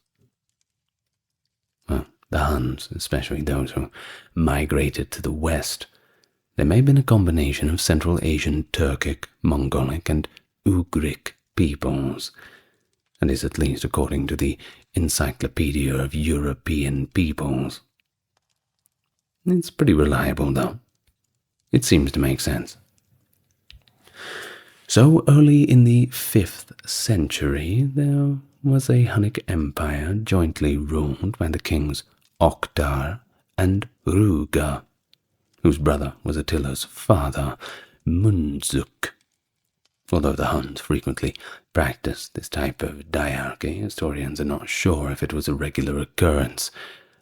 Well, the Huns, especially those who migrated to the west, there may have been a combination of Central Asian Turkic, Mongolic, and Ugric peoples, and is at least according to the Encyclopedia of European Peoples. It's pretty reliable, though. It seems to make sense. So early in the 5th century, there was a Hunnic empire jointly ruled by the kings Oktar and Ruga, whose brother was Attila's father, Mundzuk. Although the Huns frequently practiced this type of diarchy, historians are not sure if it was a regular occurrence,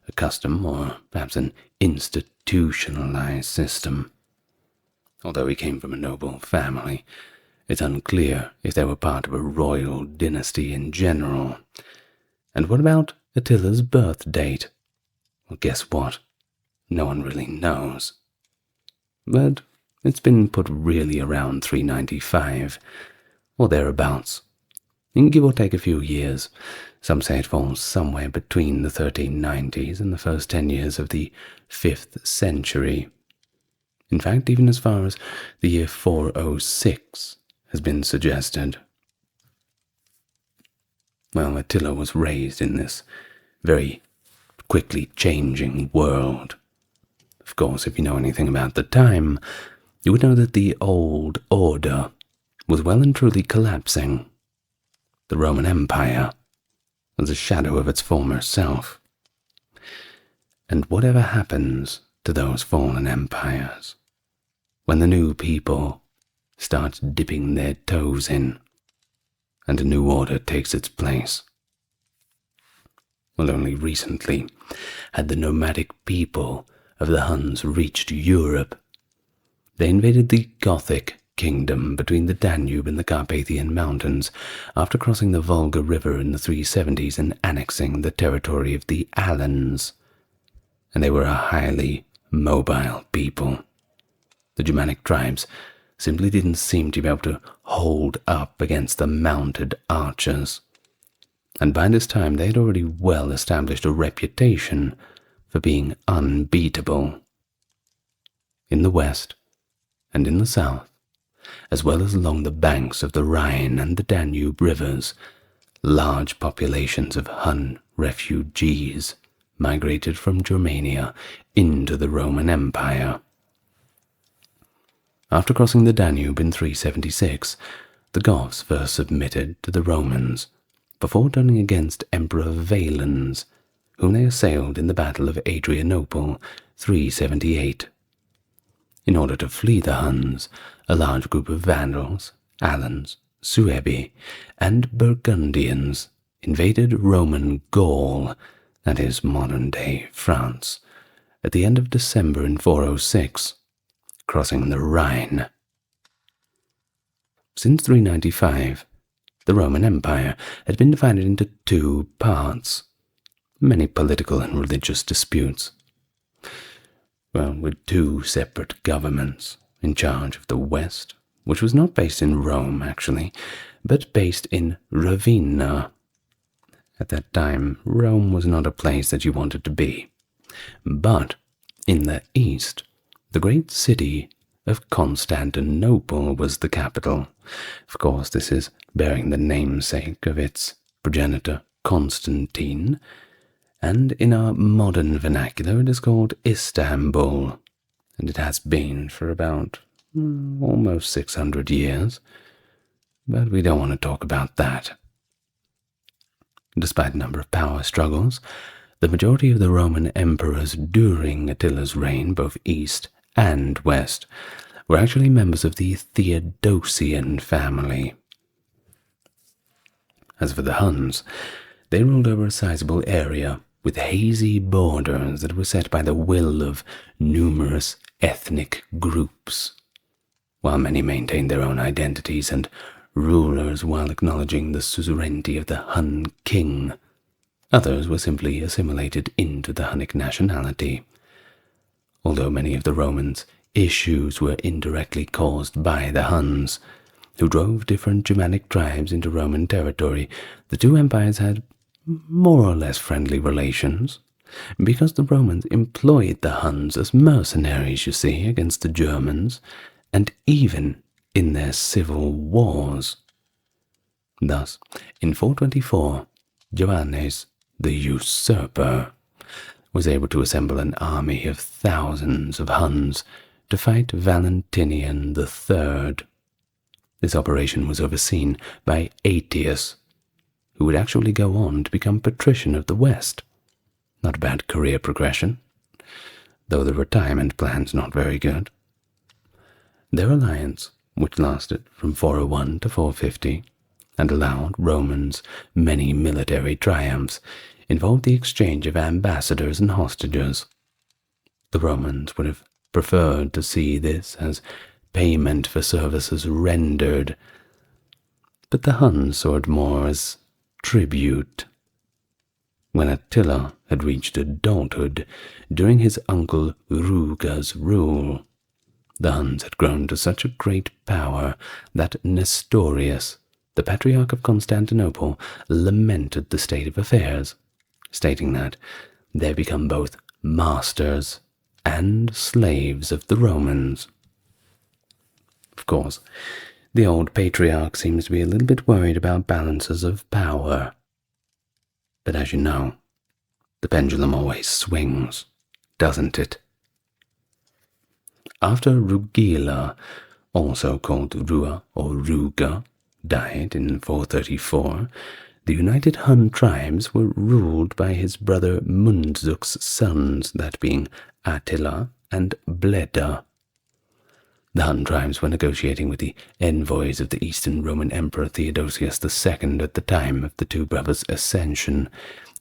a custom, or perhaps an institutionalized system. Although he came from a noble family, it's unclear if they were part of a royal dynasty in general. And what about Attila's birth date? Well, guess what? No one really knows. But it's been put really around 395, or thereabouts. Give or take a few years. Some say it falls somewhere between the 1390s and the first 10 years of the 5th century. In fact, even as far as the year 406 has been suggested. Well, Attila was raised in this very quickly changing world. Of course, if you know anything about the time, you would know that the old order was well and truly collapsing. The Roman Empire was a shadow of its former self. And whatever happens to those fallen empires, when the new people start dipping their toes in, and a new order takes its place. Well, only recently had the nomadic people of the Huns reached Europe. They invaded the Gothic kingdom between the Danube and the Carpathian Mountains after crossing the Volga River in the 370s and annexing the territory of the Alans. And they were a highly mobile people. The Germanic tribes simply didn't seem to be able to hold up against the mounted archers. And by this time they had already well established a reputation for being unbeatable. In the west and in the south, as well as along the banks of the Rhine and the Danube rivers, large populations of Hun refugees migrated from Germania into the Roman Empire. After crossing the Danube in 376, the Goths first submitted to the Romans, before turning against Emperor Valens, whom they assailed in the Battle of Adrianople, 378. In order to flee the Huns, a large group of Vandals, Alans, Suebi, and Burgundians invaded Roman Gaul, that is modern-day France, at the end of December in 406, crossing the Rhine. Since 395, the Roman Empire had been divided into two parts. Many political and religious disputes. Well, with two separate governments in charge of the West, which was not based in Rome, actually, but based in Ravenna. At that time, Rome was not a place that you wanted to be. But in the East, the great city of Constantinople was the capital. Of course, this is bearing the namesake of its progenitor, Constantine, and in our modern vernacular it is called Istanbul, and it has been for about almost 600 years, but we don't want to talk about that. Despite a number of power struggles, the majority of the Roman emperors during Attila's reign, both east and west, were actually members of the Theodosian family. As for the Huns, they ruled over a sizable area with hazy borders that were set by the will of numerous ethnic groups. While many maintained their own identities and rulers while acknowledging the suzerainty of the Hun king, others were simply assimilated into the Hunnic nationality. although many of the Romans' issues were indirectly caused by the Huns, who drove different Germanic tribes into Roman territory. The two empires had more or less friendly relations, because the Romans employed the Huns as mercenaries, you see, against the Germans, and even in their civil wars. Thus, in 424, Joannes the Usurper was able to assemble an army of thousands of Huns to fight Valentinian III. This operation was overseen by Aetius, who would actually go on to become patrician of the West. Not a bad career progression, though the retirement plan's not very good. Their alliance, which lasted from 401 to 450, and allowed Romans many military triumphs, involved the exchange of ambassadors and hostages. The Romans would have preferred to see this as payment for services rendered, but the Huns saw it more as tribute. When Attila had reached adulthood during his uncle Ruga's rule, the Huns had grown to such a great power that Nestorius, the Patriarch of Constantinople, lamented the state of affairs, stating that they had become both masters and slaves of the Romans. Of course, the old patriarch seems to be a little bit worried about balances of power. But as you know, the pendulum always swings, doesn't it? After Rugila, also called Rua or Ruga, died in 434, the united Hun tribes were ruled by his brother Mundzuk's sons, that being Attila and Bleda. The Hun tribes were negotiating with the envoys of the Eastern Roman Emperor Theodosius II at the time of the two brothers' ascension,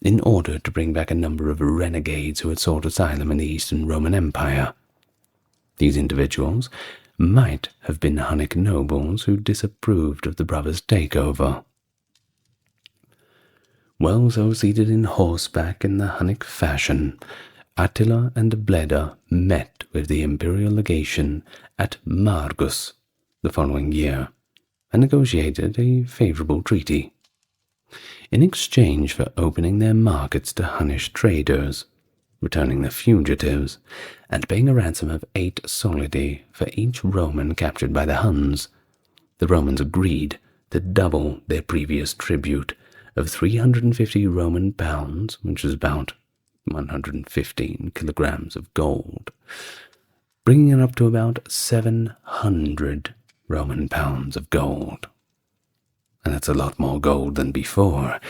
in order to bring back a number of renegades who had sought asylum in the Eastern Roman Empire. These individuals might have been Hunnic nobles who disapproved of the brothers' takeover. Well, so seated in horseback in the Hunnic fashion, Attila and Bleda met with the imperial legation at Margus the following year and negotiated a favorable treaty. In exchange for opening their markets to Hunnish traders, returning the fugitives, and paying a ransom of 8 solidi for each Roman captured by the Huns, the Romans agreed to double their previous tribute of 350 Roman pounds, which is about 115 kilograms of gold, bringing it up to about 700 Roman pounds of gold. And that's a lot more gold than before,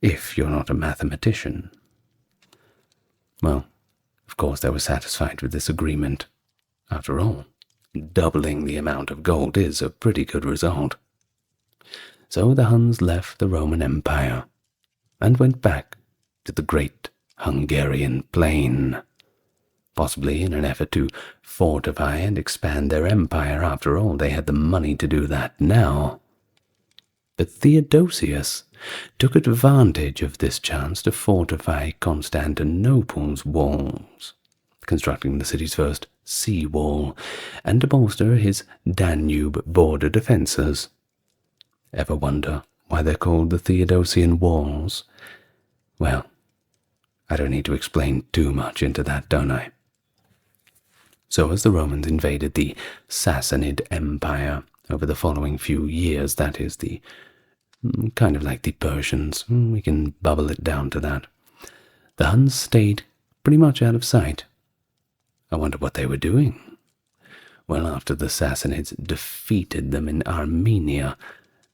if you're not a mathematician. Well, of course they were satisfied with this agreement. After all, doubling the amount of gold is a pretty good result. So the Huns left the Roman Empire and went back to the great Hungarian plain, possibly in an effort to fortify and expand their empire. After all, they had the money to do that now. But Theodosius took advantage of this chance to fortify Constantinople's walls, constructing the city's first sea wall, and to bolster his Danube border defences. Ever wonder why they're called the Theodosian Walls? Well, I don't need to explain too much into that, don't I? So as the Romans invaded the Sassanid Empire over the following few years, that is, the kind of like the Persians, we can bubble it down to that, the Huns stayed pretty much out of sight. I wonder what they were doing. Well, after the Sassanids defeated them in Armenia,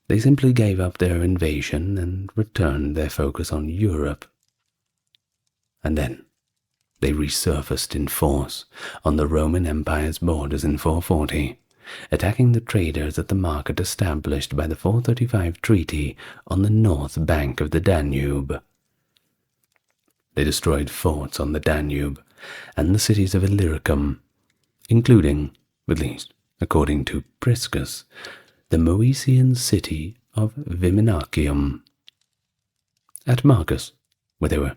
they simply gave up their invasion and returned their focus on Europe. And then they resurfaced in force on the Roman Empire's borders in 440, attacking the traders at the market established by the 435 treaty on the north bank of the Danube. They destroyed forts on the Danube and the cities of Illyricum, including, at least according to Priscus, the Moesian city of Viminacium. At Marcus, where they were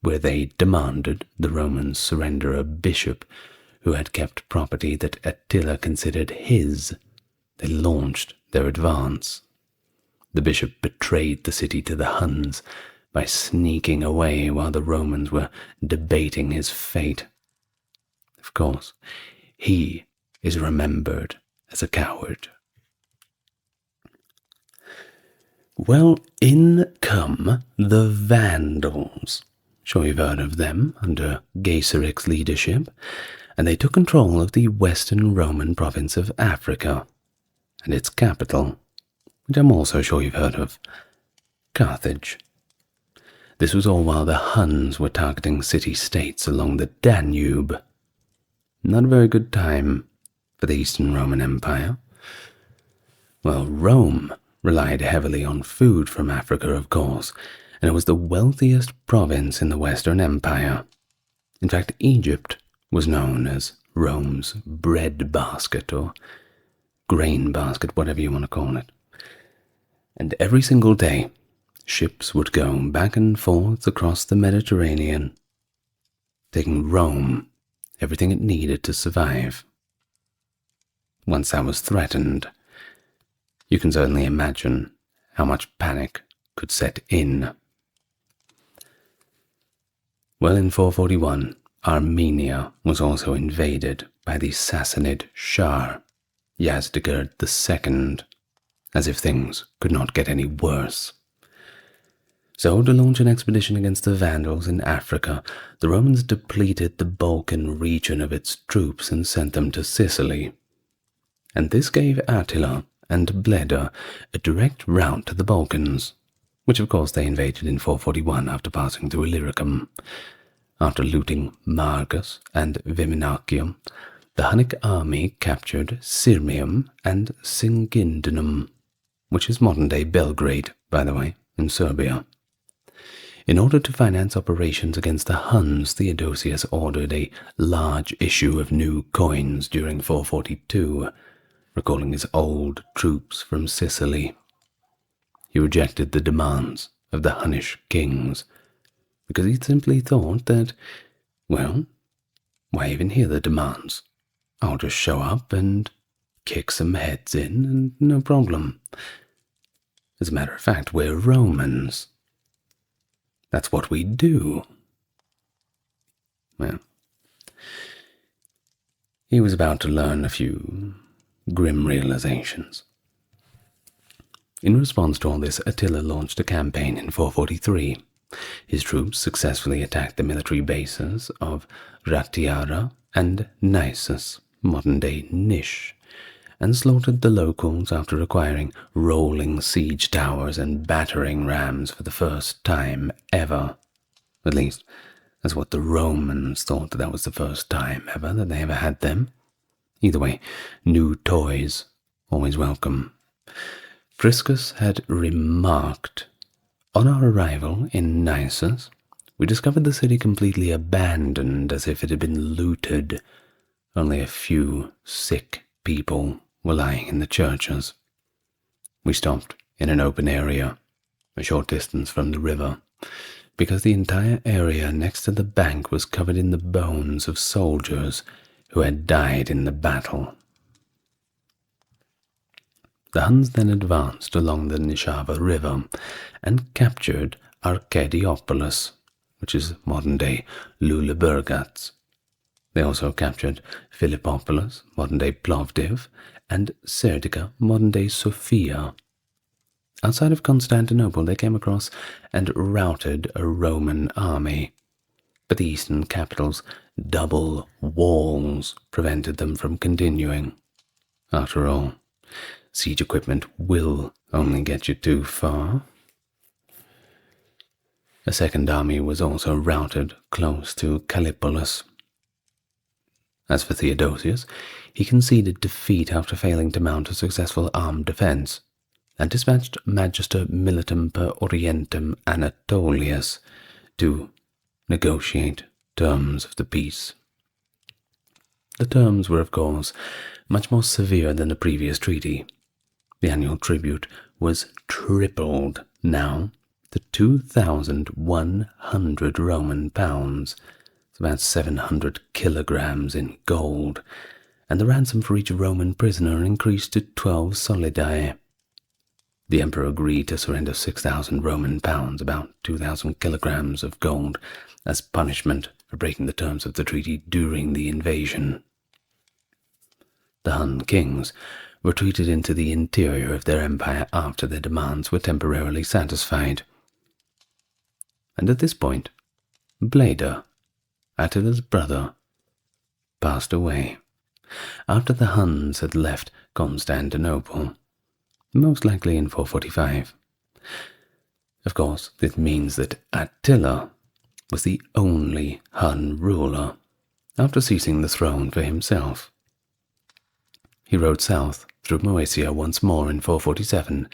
where they demanded the Romans surrender a bishop who had kept property that Attila considered his, they launched their advance. The bishop betrayed the city to the Huns by sneaking away while the Romans were debating his fate. Of course, he is remembered as a coward. Well, in come the Vandals. Sure you've heard of them, under Gaisaric's leadership, and they took control of the western Roman province of Africa, and its capital, which I'm also sure you've heard of, Carthage. This was all while the Huns were targeting city-states along the Danube. Not a very good time for the Eastern Roman Empire. Well, Rome relied heavily on food from Africa, of course, and it was the wealthiest province in the Western Empire. In fact, Egypt was known as Rome's bread basket, or grain basket, whatever you want to call it. And every single day, ships would go back and forth across the Mediterranean, taking Rome everything it needed to survive. Once that was threatened, you can certainly imagine how much panic could set in. Well, in 441, Armenia was also invaded by the Sassanid Shah, Yazdegerd II, as if things could not get any worse. So, to launch an expedition against the Vandals in Africa, the Romans depleted the Balkan region of its troops and sent them to Sicily. And this gave Attila and Bleda a direct route to the Balkans, which of course they invaded in 441 after passing through Illyricum. After looting Margus and Viminacium, the Hunnic army captured Sirmium and Singindunum, which is modern-day Belgrade, by the way, in Serbia. In order to finance operations against the Huns, Theodosius ordered a large issue of new coins during 442, recalling his old troops from Sicily. He rejected the demands of the Hunnish kings, because he simply thought that, well, why even hear the demands? I'll just show up and kick some heads in, and no problem. As a matter of fact, we're Romans. That's what we do. Well, he was about to learn a few grim realizations. In response to all this, Attila launched a campaign in 443. His troops successfully attacked the military bases of Ratiara and Nisus, modern-day Nish, and slaughtered the locals after acquiring rolling siege towers and battering rams for the first time ever. At least, that's what the Romans thought, that was the first time ever that they ever had them. Either way, new toys, always welcome. Priscus had remarked, "On our arrival in Nisus, we discovered the city completely abandoned, as if it had been looted. Only a few sick people were lying in the churches. We stopped in an open area, a short distance from the river, because the entire area next to the bank was covered in the bones of soldiers who had died in the battle." The Huns then advanced along the Nishava River and captured Arcadiopolis, which is modern-day Lulaburgats. They also captured Philippopolis, modern-day Plovdiv, and Serdica, modern-day Sofia. Outside of Constantinople, they came across and routed a Roman army, but the eastern capital's double walls prevented them from continuing. After all, siege equipment will only get you too far. A second army was also routed close to Callipolis. As for Theodosius, he conceded defeat after failing to mount a successful armed defense, and dispatched Magister Militum per Orientem Anatolius to negotiate terms of the peace. The terms were, of course, much more severe than the previous treaty. The annual tribute was tripled now to 2,100 Roman pounds. It's about 700 kilograms in gold, and the ransom for each Roman prisoner increased to 12 solidi. The emperor agreed to surrender 6,000 Roman pounds, about 2,000 kilograms of gold, as punishment for breaking the terms of the treaty during the invasion. The Hun kings retreated into the interior of their empire after their demands were temporarily satisfied. And at this point, Bleda, Attila's brother, passed away after the Huns had left Constantinople, most likely in 445. Of course, this means that Attila was the only Hun ruler after seizing the throne for himself. He rode south through Moesia once more in 447,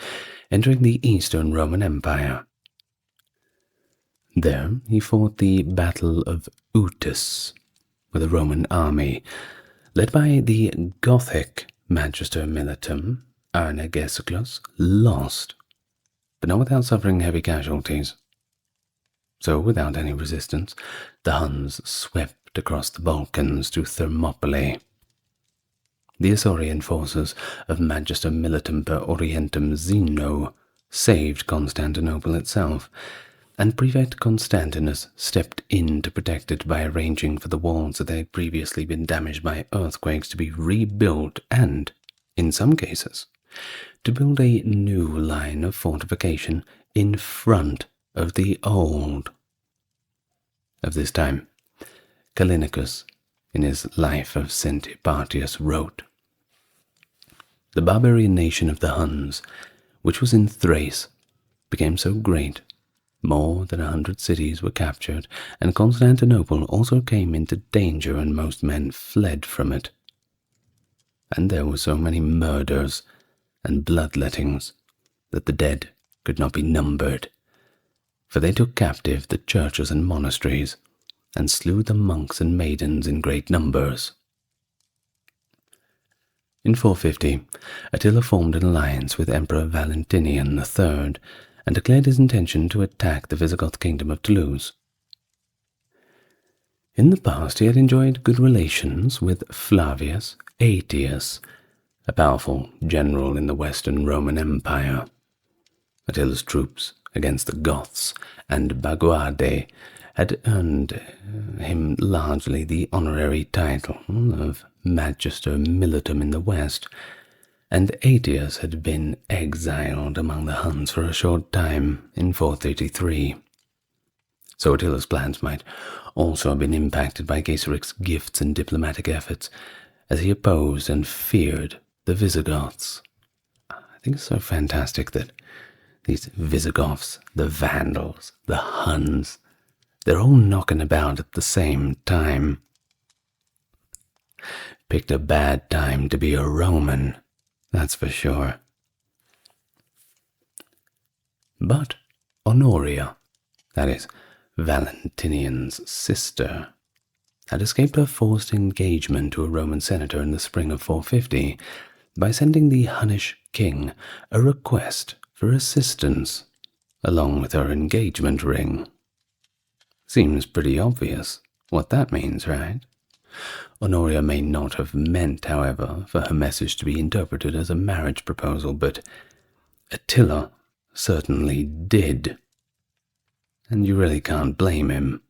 entering the Eastern Roman Empire. There he fought the Battle of Utus with a Roman army led by the Gothic Magister Militum Arnegesiclus, lost, but not without suffering heavy casualties. So, without any resistance, the Huns swept across the Balkans to Thermopylae. The Isaurian forces of Magister Militum per Orientem Zeno saved Constantinople itself, and Prefect Constantinus stepped in to protect it by arranging for the walls that had previously been damaged by earthquakes to be rebuilt and, in some cases, to build a new line of fortification in front of the old. Of this time, Callinicus, in his Life of St. Epartius, wrote, "The barbarian nation of the Huns, which was in Thrace, became so great, more than 100 cities were captured, and Constantinople also came into danger, and most men fled from it. And there were so many murders and bloodlettings that the dead could not be numbered, for they took captive the churches and monasteries, and slew the monks and maidens in great numbers." In 450, Attila formed an alliance with Emperor Valentinian III and declared his intention to attack the Visigoth kingdom of Toulouse. In the past, he had enjoyed good relations with Flavius Aetius, a powerful general in the Western Roman Empire. Attila's troops against the Goths and Baguade had earned him largely the honorary title of Magister Militum in the West, and Aetius had been exiled among the Huns for a short time in 433. So Attila's plans might also have been impacted by Gaisaric's gifts and diplomatic efforts, as he opposed and feared the Visigoths. I think it's so fantastic that these Visigoths, the Vandals, the Huns, they're all knocking about at the same time. Picked a bad time to be a Roman, that's for sure. But Honoria, that is, Valentinian's sister, had escaped her forced engagement to a Roman senator in the spring of 450 by sending the Hunnish king a request for assistance, along with her engagement ring. Seems pretty obvious what that means, right? Honoria may not have meant, however, for her message to be interpreted as a marriage proposal, but Attila certainly did. And you really can't blame him.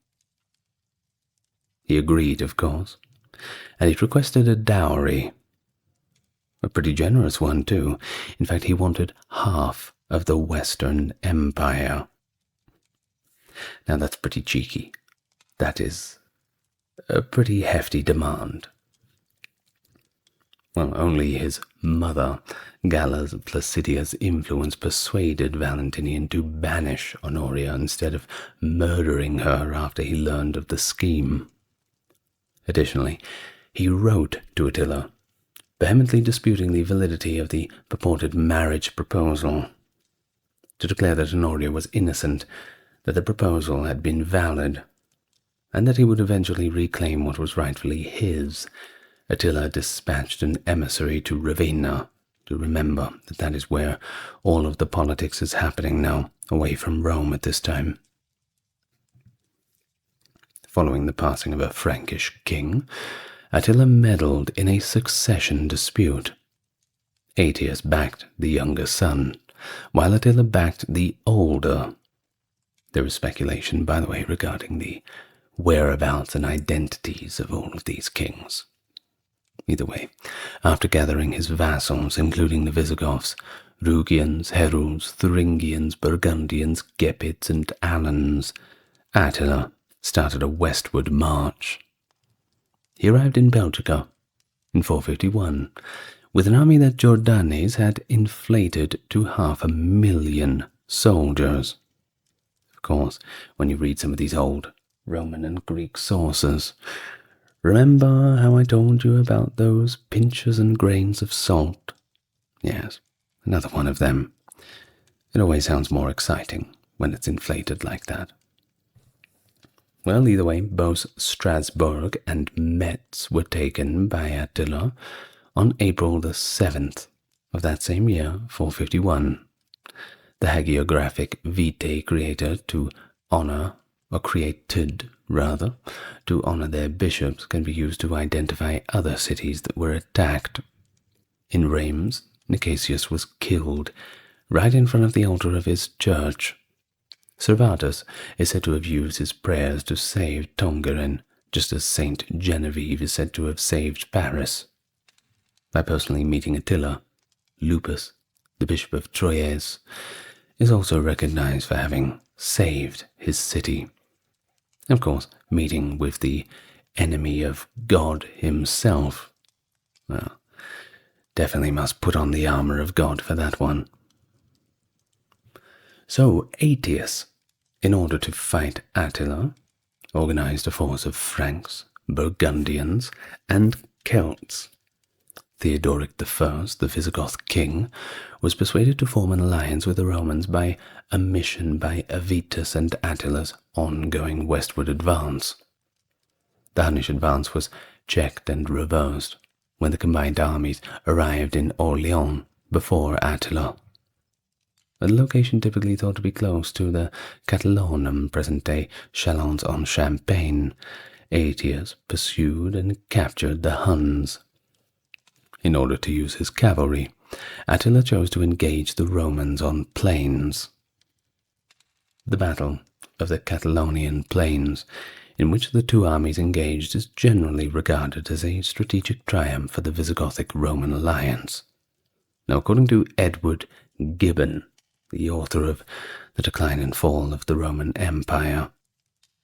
He agreed, of course, and he requested a dowry. A pretty generous one, too. In fact, he wanted half of the Western Empire. Now, that's pretty cheeky. That is a pretty hefty demand. Well, only his mother, Galla's Placidia's influence, persuaded Valentinian to banish Honoria instead of murdering her after he learned of the scheme. Additionally, he wrote to Attila, vehemently disputing the validity of the purported marriage proposal, to declare that Honoria was innocent, that the proposal had been valid, and that he would eventually reclaim what was rightfully his. Attila dispatched an emissary to Ravenna to remember that that is where all of the politics is happening now, away from Rome at this time. Following the passing of a Frankish king, Attila meddled in a succession dispute. Aetius backed the younger son, while Attila backed the older. There is speculation, by the way, regarding the whereabouts and identities of all of these kings. Either way, after gathering his vassals, including the Visigoths, Rugians, Heruls, Thuringians, Burgundians, Gepids, and Alans, Attila started a westward march. He arrived in Belgica in 451, with an army that Jordanes had inflated to 500,000 soldiers. Of course, when you read some of these old Roman and Greek sources, remember how I told you about those pinches and grains of salt? Yes, another one of them. It always sounds more exciting when it's inflated like that. Well, either way, both Strasbourg and Metz were taken by Attila on April the 7th of that same year, 451. The hagiographic vitae created to honor, or created rather, to honor their bishops can be used to identify other cities that were attacked. In Reims, Nicasius was killed right in front of the altar of his church. Servatus is said to have used his prayers to save Tongeren, just as Saint Genevieve is said to have saved Paris. By personally meeting Attila, Lupus, the Bishop of Troyes, is also recognized for having saved his city. Of course, meeting with the enemy of God himself. Well, definitely must put on the armor of God for that one. So Aetius, in order to fight Attila, organized a force of Franks, Burgundians, and Celts. Theodoric I, the Visigoth king, was persuaded to form an alliance with the Romans by a mission by Avitus and Attila's ongoing westward advance. The Hunnish advance was checked and reversed when the combined armies arrived in Orleans before Attila. A location typically thought to be close to the Catalaunum, present-day Châlons-en-Champagne, Aetius pursued and captured the Huns. In order to use his cavalry, Attila chose to engage the Romans on plains. The Battle of the Catalonian Plains, in which the two armies engaged, is generally regarded as a strategic triumph for the Visigothic-Roman alliance. Now, according to Edward Gibbon, the author of The Decline and Fall of the Roman Empire,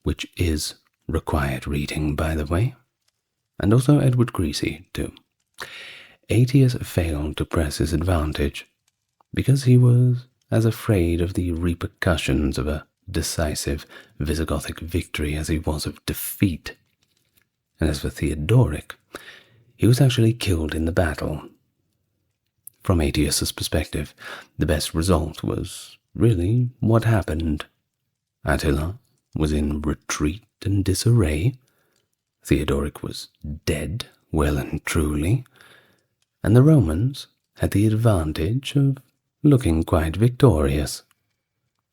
which is required reading, by the way, and also Edward Creasy, too, Aetius failed to press his advantage because he was as afraid of the repercussions of a decisive Visigothic victory as he was of defeat. And as for Theodoric, he was actually killed in the battle. From Aetius's perspective, the best result was really what happened. Attila was in retreat and disarray, Theodoric was dead, well and truly, and the Romans had the advantage of looking quite victorious.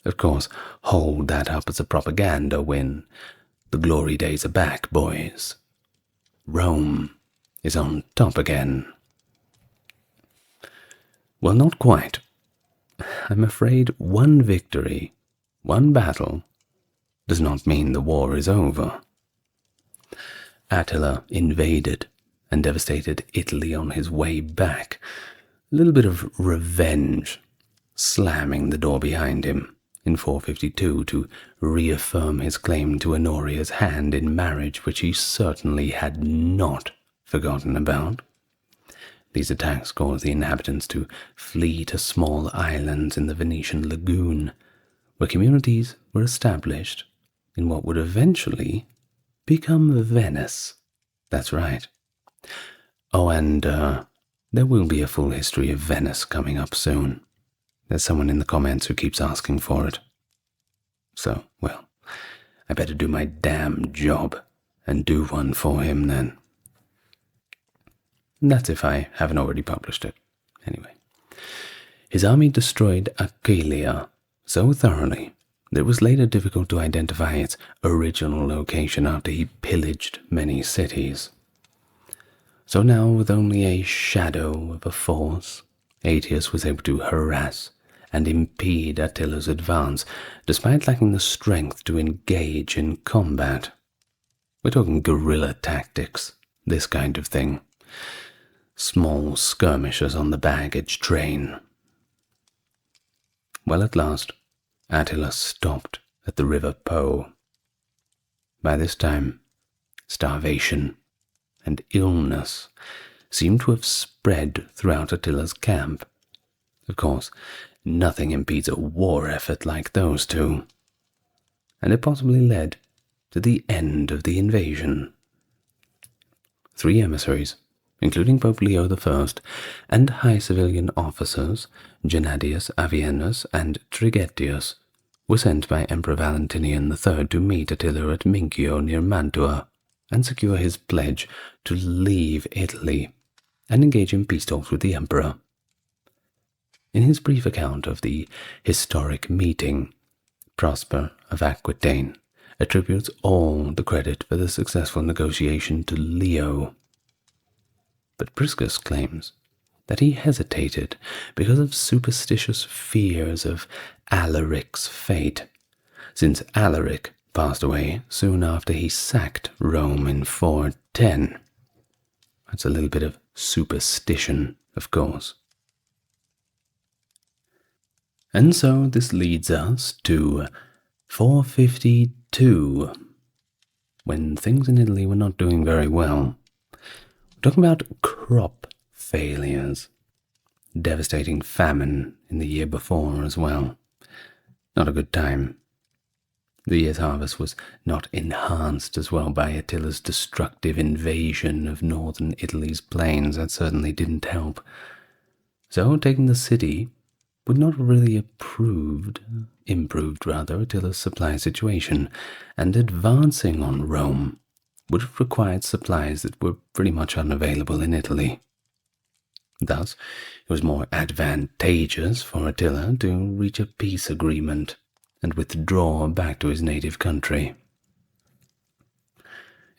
Of course, hold that up as a propaganda win. The glory days are back, boys. Rome is on top again. Well, not quite. I'm afraid one victory, one battle, does not mean the war is over. Attila invaded and devastated Italy on his way back. A little bit of revenge, slamming the door behind him in 452 to reaffirm his claim to Honoria's hand in marriage, which he certainly had not forgotten about. These attacks caused the inhabitants to flee to small islands in the Venetian lagoon, where communities were established in what would eventually become Venice. That's right. Oh, and there will be a full history of Venice coming up soon. There's someone in the comments who keeps asking for it. So, well, I better do my damn job and do one for him then. That's if I haven't already published it. Anyway. His army destroyed Aquileia so thoroughly that it was later difficult to identify its original location after he pillaged many cities. So now, with only a shadow of a force, Aetius was able to harass and impede Attila's advance, despite lacking the strength to engage in combat. We're talking guerrilla tactics, this kind of thing. Small skirmishes on the baggage train. Well, at last, Attila stopped at the River Po. By this time, starvation and illness seemed to have spread throughout Attila's camp. Of course, nothing impedes a war effort like those two, and it possibly led to the end of the invasion. 3 emissaries, including Pope Leo I, and high civilian officers, Gennadius Avienus and Trigetius, were sent by Emperor Valentinian III to meet Attila at Mincio near Mantua and secure his pledge to leave Italy and engage in peace talks with the emperor. In his brief account of the historic meeting, Prosper of Aquitaine attributes all the credit for the successful negotiation to Leo. But Priscus claims that he hesitated because of superstitious fears of Alaric's fate, since Alaric passed away soon after he sacked Rome in 410. That's a little bit of superstition, of course. And so this leads us to 452, when things in Italy were not doing very well. We're talking about crop failures, devastating famine in the year before as well. Not a good time. The year's harvest was not enhanced as well by Attila's destructive invasion of northern Italy's plains. That certainly didn't help. So taking the city would not really improved Attila's supply situation, and advancing on Rome would have required supplies that were pretty much unavailable in Italy. Thus, it was more advantageous for Attila to reach a peace agreement and withdraw back to his native country.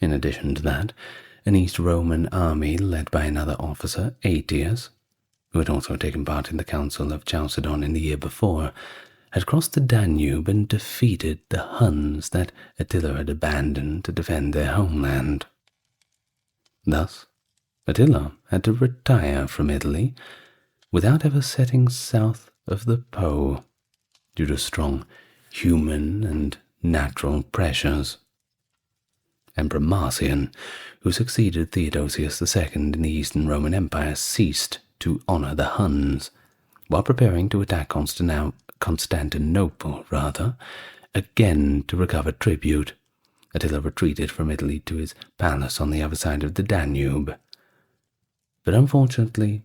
In addition to that, an East Roman army led by another officer, Aetius, who had also taken part in the Council of Chalcedon in the year before, had crossed the Danube and defeated the Huns that Attila had abandoned to defend their homeland. Thus, Attila had to retire from Italy without ever setting south of the Po due to strong human and natural pressures. Emperor Marcian, who succeeded Theodosius II in the Eastern Roman Empire, ceased to honor the Huns, while preparing to attack Constantinople, again to recover tribute. Attila retreated from Italy to his palace on the other side of the Danube. But unfortunately,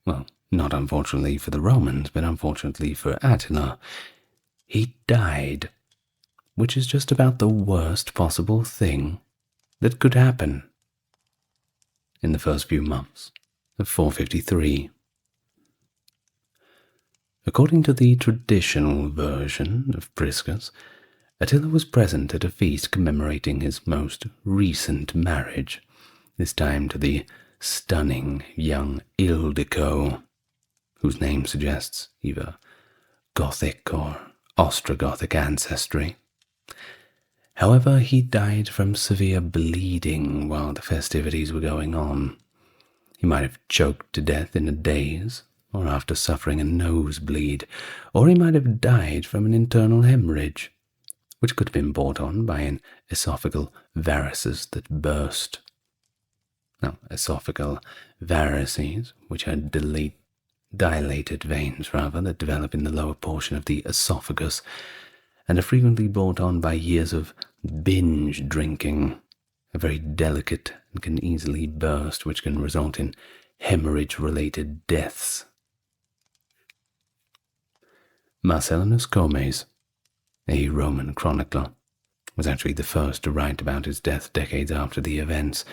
well, not unfortunately for the Romans, but unfortunately for Attila, he died, which is just about the worst possible thing that could happen in the first few months of 453. According to the traditional version of Priscus, Attila was present at a feast commemorating his most recent marriage, this time to the stunning young Ildico, whose name suggests either Gothic or Ostrogothic ancestry. However, he died from severe bleeding while the festivities were going on. He might have choked to death in a daze, or after suffering a nosebleed, or he might have died from an internal hemorrhage, which could have been brought on by an esophageal varices that burst. Now, esophageal varices, which are dilated veins that develop in the lower portion of the esophagus, and are frequently brought on by years of binge drinking, are very delicate and can easily burst, which can result in hemorrhage-related deaths. Marcellinus Comes, a Roman chronicler, was actually the first to write about his death decades after the events,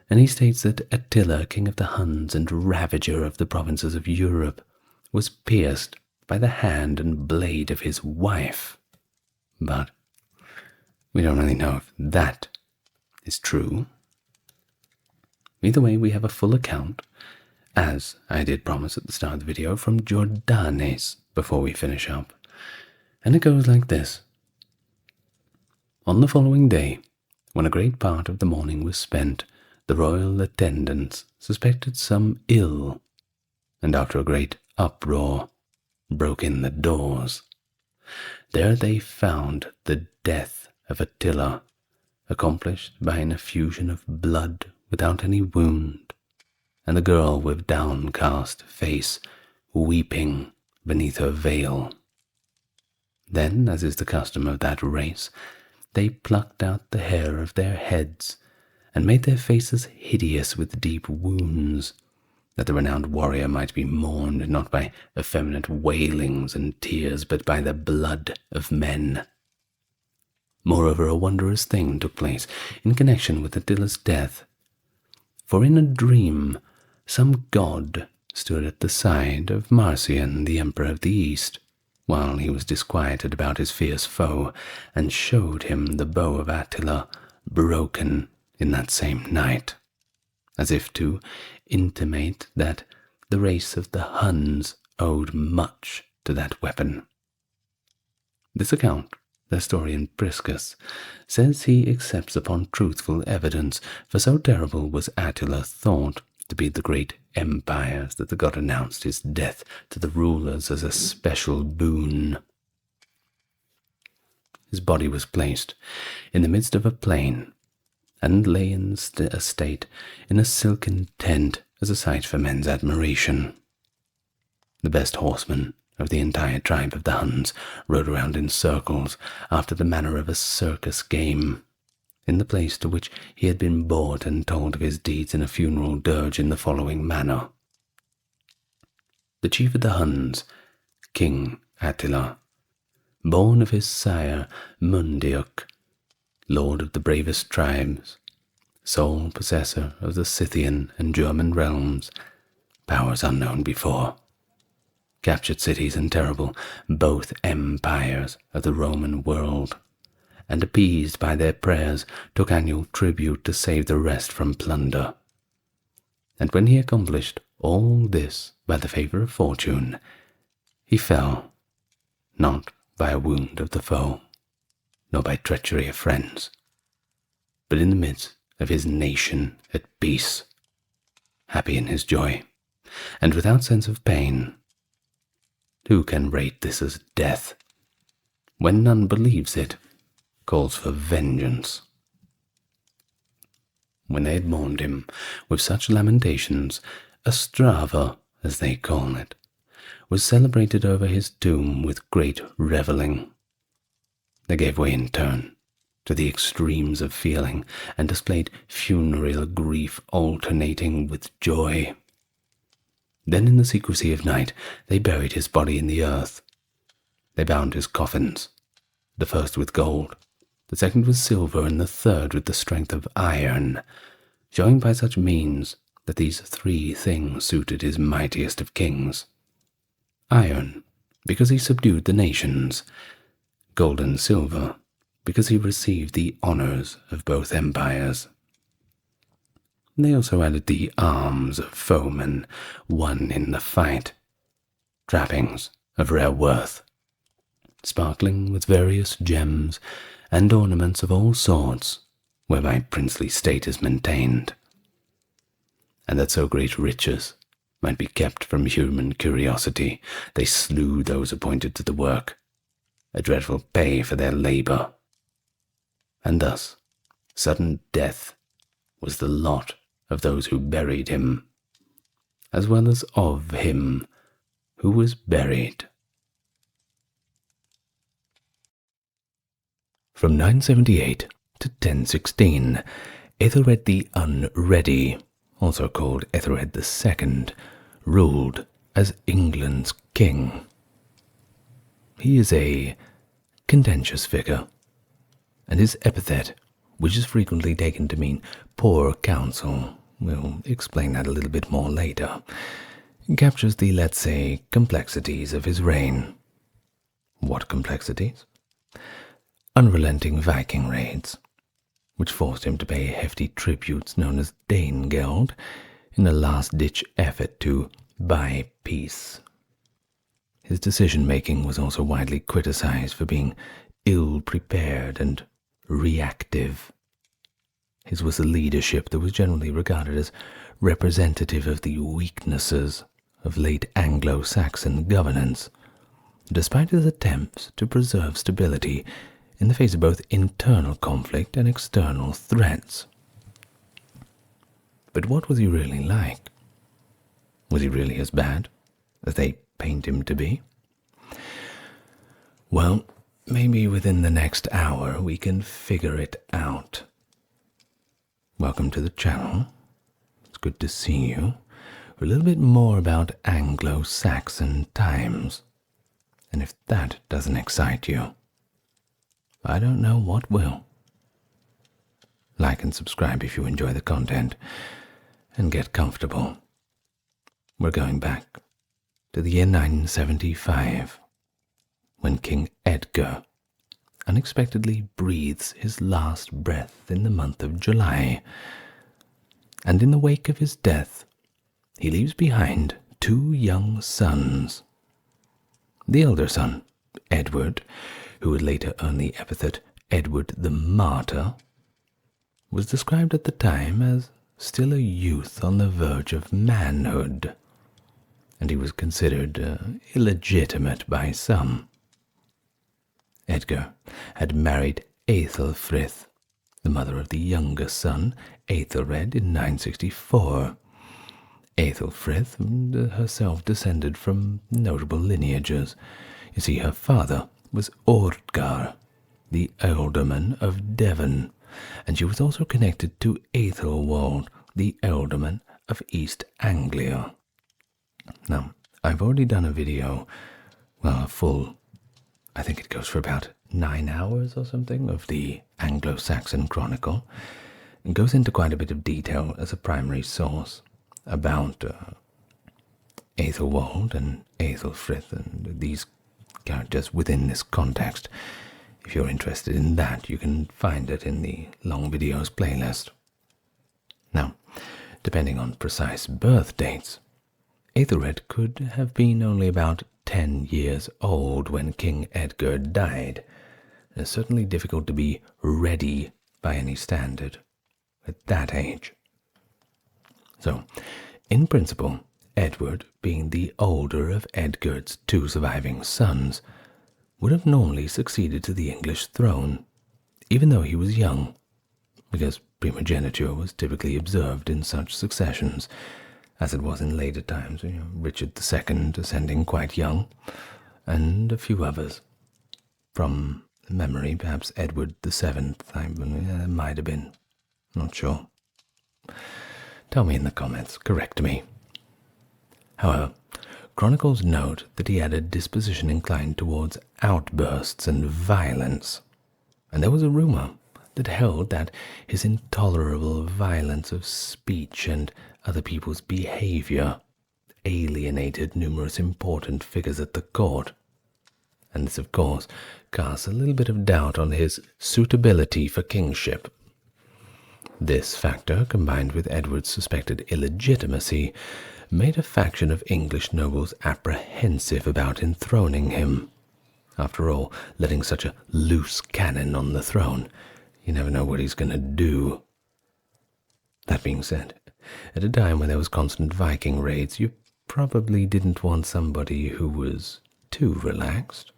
and he states that Attila, king of the Huns and ravager of the provinces of Europe, was pierced by the hand and blade of his wife. But we don't really know if that is true. Either way, we have a full account, as I did promise at the start of the video, from Jordanes before we finish up. And it goes like this. On the following day, when a great part of the morning was spent, the royal attendants suspected some ill, and after a great uproar, broke in the doors. There they found the death of Attila, accomplished by an effusion of blood without any wound, and the girl with downcast face weeping beneath her veil. Then, as is the custom of that race, they plucked out the hair of their heads and made their faces hideous with deep wounds, that the renowned warrior might be mourned not by effeminate wailings and tears, but by the blood of men. Moreover, a wondrous thing took place in connection with Attila's death, for in a dream some god stood at the side of Marcian, the emperor of the East, while he was disquieted about his fierce foe, and showed him the bow of Attila broken in that same night, as if to intimate that the race of the Huns owed much to that weapon. This account, the historian Priscus says he accepts upon truthful evidence, for so terrible was Attila thought to be the great empires that the god announced his death to the rulers as a special boon. His body was placed in the midst of a plain, and lay in a state in a silken tent as a sight for men's admiration. The best horsemen of the entire tribe of the Huns rode around in circles after the manner of a circus game, in the place to which he had been brought, and told of his deeds in a funeral dirge in the following manner. The chief of the Huns, King Attila, born of his sire Mundiuk, lord of the bravest tribes, sole possessor of the Scythian and German realms, powers unknown before, captured cities and terrible, both empires of the Roman world, and appeased by their prayers, took annual tribute to save the rest from plunder. And when he accomplished all this by the favor of fortune, he fell, not by a wound of the foe, nor by treachery of friends, but in the midst of his nation at peace, happy in his joy, and without sense of pain. Who can rate this as death, when none believes it calls for vengeance? When they had mourned him with such lamentations, a strava, as they call it, was celebrated over his tomb with great revelling. They gave way in turn to the extremes of feeling, and displayed funereal grief alternating with joy. Then in the secrecy of night they buried his body in the earth. They bound his coffins, the first with gold, the second with silver, and the third with the strength of iron, showing by such means that these three things suited his mightiest of kings. Iron, because he subdued the nations; gold and silver, because he received the honors of both empires. They also added the arms of foemen won in the fight, trappings of rare worth, sparkling with various gems and ornaments of all sorts, whereby princely state is maintained, and that so great riches might be kept from human curiosity, they slew those appointed to the work, a dreadful pay for their labor. And thus sudden death was the lot of those who buried him, as well as of him who was buried. From 978 to 1016, Aethelred the Unready, also called Aethelred II, ruled as England's king. He is a contentious figure, and his epithet, which is frequently taken to mean poor counsel, we'll explain that a little bit more later, captures the, let's say, complexities of his reign. What complexities? Unrelenting Viking raids, which forced him to pay hefty tributes known as Danegeld in a last-ditch effort to buy peace. His decision-making was also widely criticized for being ill-prepared and reactive. His was a leadership that was generally regarded as representative of the weaknesses of late Anglo-Saxon governance, despite his attempts to preserve stability in the face of both internal conflict and external threats. But what was he really like? Was he really as bad as they paint him to be? Well, maybe within the next hour we can figure it out. Welcome to the channel. It's good to see you. For a little bit more about Anglo-Saxon times. And if that doesn't excite you, I don't know what will. Like and subscribe if you enjoy the content, and get comfortable. We're going back to the year 975, when King Edgar unexpectedly breathes his last breath in the month of July, and in the wake of his death, he leaves behind 2 young sons. The elder son, Edward, who would later earn the epithet Edward the Martyr, was described at the time as still a youth on the verge of manhood, and he was considered illegitimate by some. Edgar had married Aethelfrith, the mother of the younger son, Aethelred, in 964. Aethelfrith herself descended from notable lineages. You see, her father was Ordgar, the ealdorman of Devon, and she was also connected to Aethelwald, the ealdorman of East Anglia. Now, I've already done a video, well, a full, I think it goes for about 9 hours or something, of the Anglo-Saxon Chronicle. It goes into quite a bit of detail as a primary source about Aethelwald and Aethelfrith and these characters within this context. If you're interested in that, you can find it in the long videos playlist. Now, depending on precise birth dates, Aethelred could have been only about 10 years old when King Edgar died. It's certainly difficult to be ready by any standard at that age. So, in principle, Edward, being the older of Edgar's 2 surviving sons, would have normally succeeded to the English throne, even though he was young, because primogeniture was typically observed in such successions, as it was in later times, Richard II ascending quite young, and a few others. From memory, perhaps Edward VII, might have been, not sure. Tell me in the comments, correct me. However, chronicles note that he had a disposition inclined towards outbursts and violence, and there was a rumor that held that his intolerable violence of speech and other people's behavior alienated numerous important figures at the court, and this, of course, casts a little bit of doubt on his suitability for kingship. This factor, combined with Edward's suspected illegitimacy, made a faction of English nobles apprehensive about enthroning him. After all, letting such a loose cannon on the throne, you never know what he's going to do. That being said, at a time when there was constant Viking raids, you probably didn't want somebody who was too relaxed.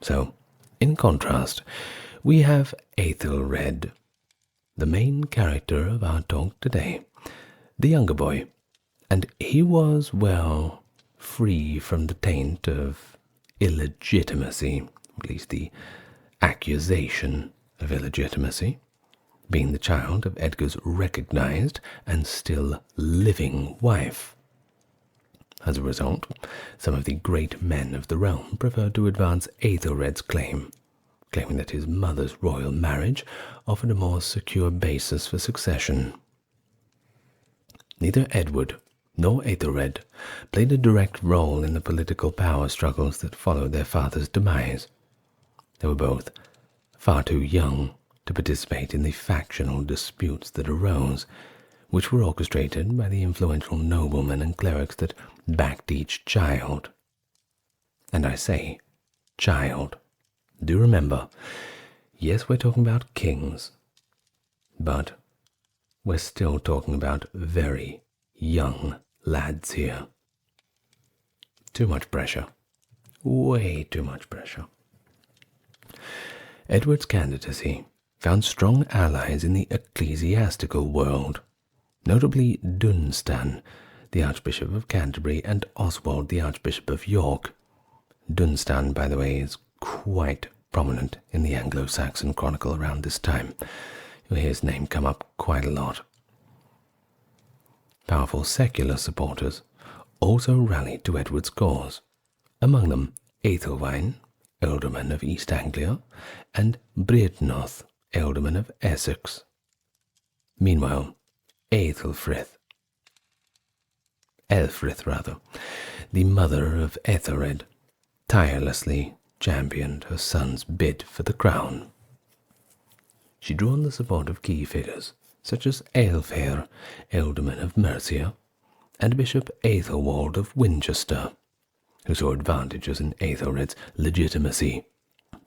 So, in contrast, we have Aethelred, the main character of our talk today, the younger boy, and he was, well, free from the taint of illegitimacy, at least the accusation of illegitimacy, being the child of Edgar's recognized and still living wife. As a result, some of the great men of the realm preferred to advance Aethelred's claim, claiming that his mother's royal marriage offered a more secure basis for succession. Neither Edward nor Aethelred played a direct role in the political power struggles that followed their father's demise. They were both far too young to participate in the factional disputes that arose, which were orchestrated by the influential noblemen and clerics that backed each child. And I say, child. Do remember, yes, we're talking about kings, but we're still talking about very young lads here. Too much pressure. Way too much pressure. Edward's candidacy found strong allies in the ecclesiastical world, notably Dunstan, the Archbishop of Canterbury, and Oswald, the Archbishop of York. Dunstan, by the way, is quite prominent in the Anglo-Saxon Chronicle around this time. You'll hear his name come up quite a lot. Powerful secular supporters also rallied to Edward's cause, among them Aethelwine, Ealdorman of East Anglia, and Brythnoth, Ealdorman of Essex. Meanwhile, Elfrith, the mother of Aethelred, tirelessly championed her son's bid for the crown. She drew on the support of key figures such as Aelfhere, Ealdorman of Mercia, and Bishop Aethelwald of Winchester, who saw advantages in Aethelred's legitimacy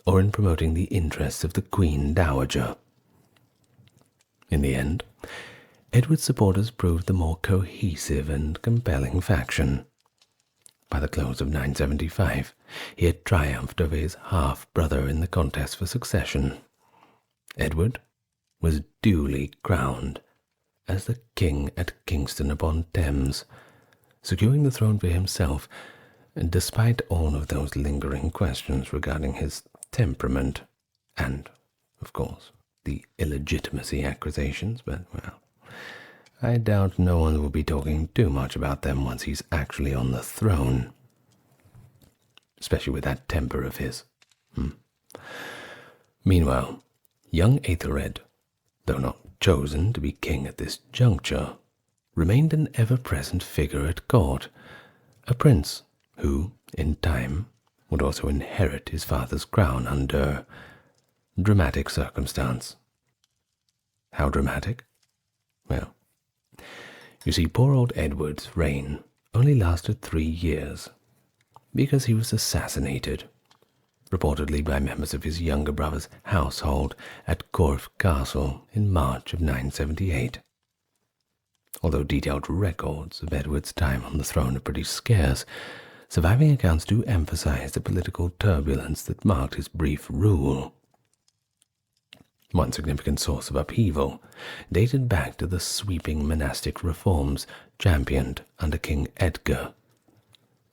or in promoting the interests of the Queen Dowager. In the end, Edward's supporters proved the more cohesive and compelling faction. By the close of 975, he had triumphed over his half-brother in the contest for succession. Edward was duly crowned as the king at Kingston upon Thames, securing the throne for himself, despite all of those lingering questions regarding his temperament and, of course, the illegitimacy accusations, but, well, I doubt no one will be talking too much about them once he's actually on the throne, especially with that temper of his. Meanwhile, young Aethelred, though not chosen to be king at this juncture, remained an ever-present figure at court, a prince who, in time, would also inherit his father's crown under dramatic circumstance. How dramatic? Well, you see, poor old Edward's reign only lasted 3 years, because he was assassinated, reportedly by members of his younger brother's household at Corfe Castle in March of 978. Although detailed records of Edward's time on the throne are pretty scarce, surviving accounts do emphasize the political turbulence that marked his brief rule. One significant source of upheaval dated back to the sweeping monastic reforms championed under King Edgar,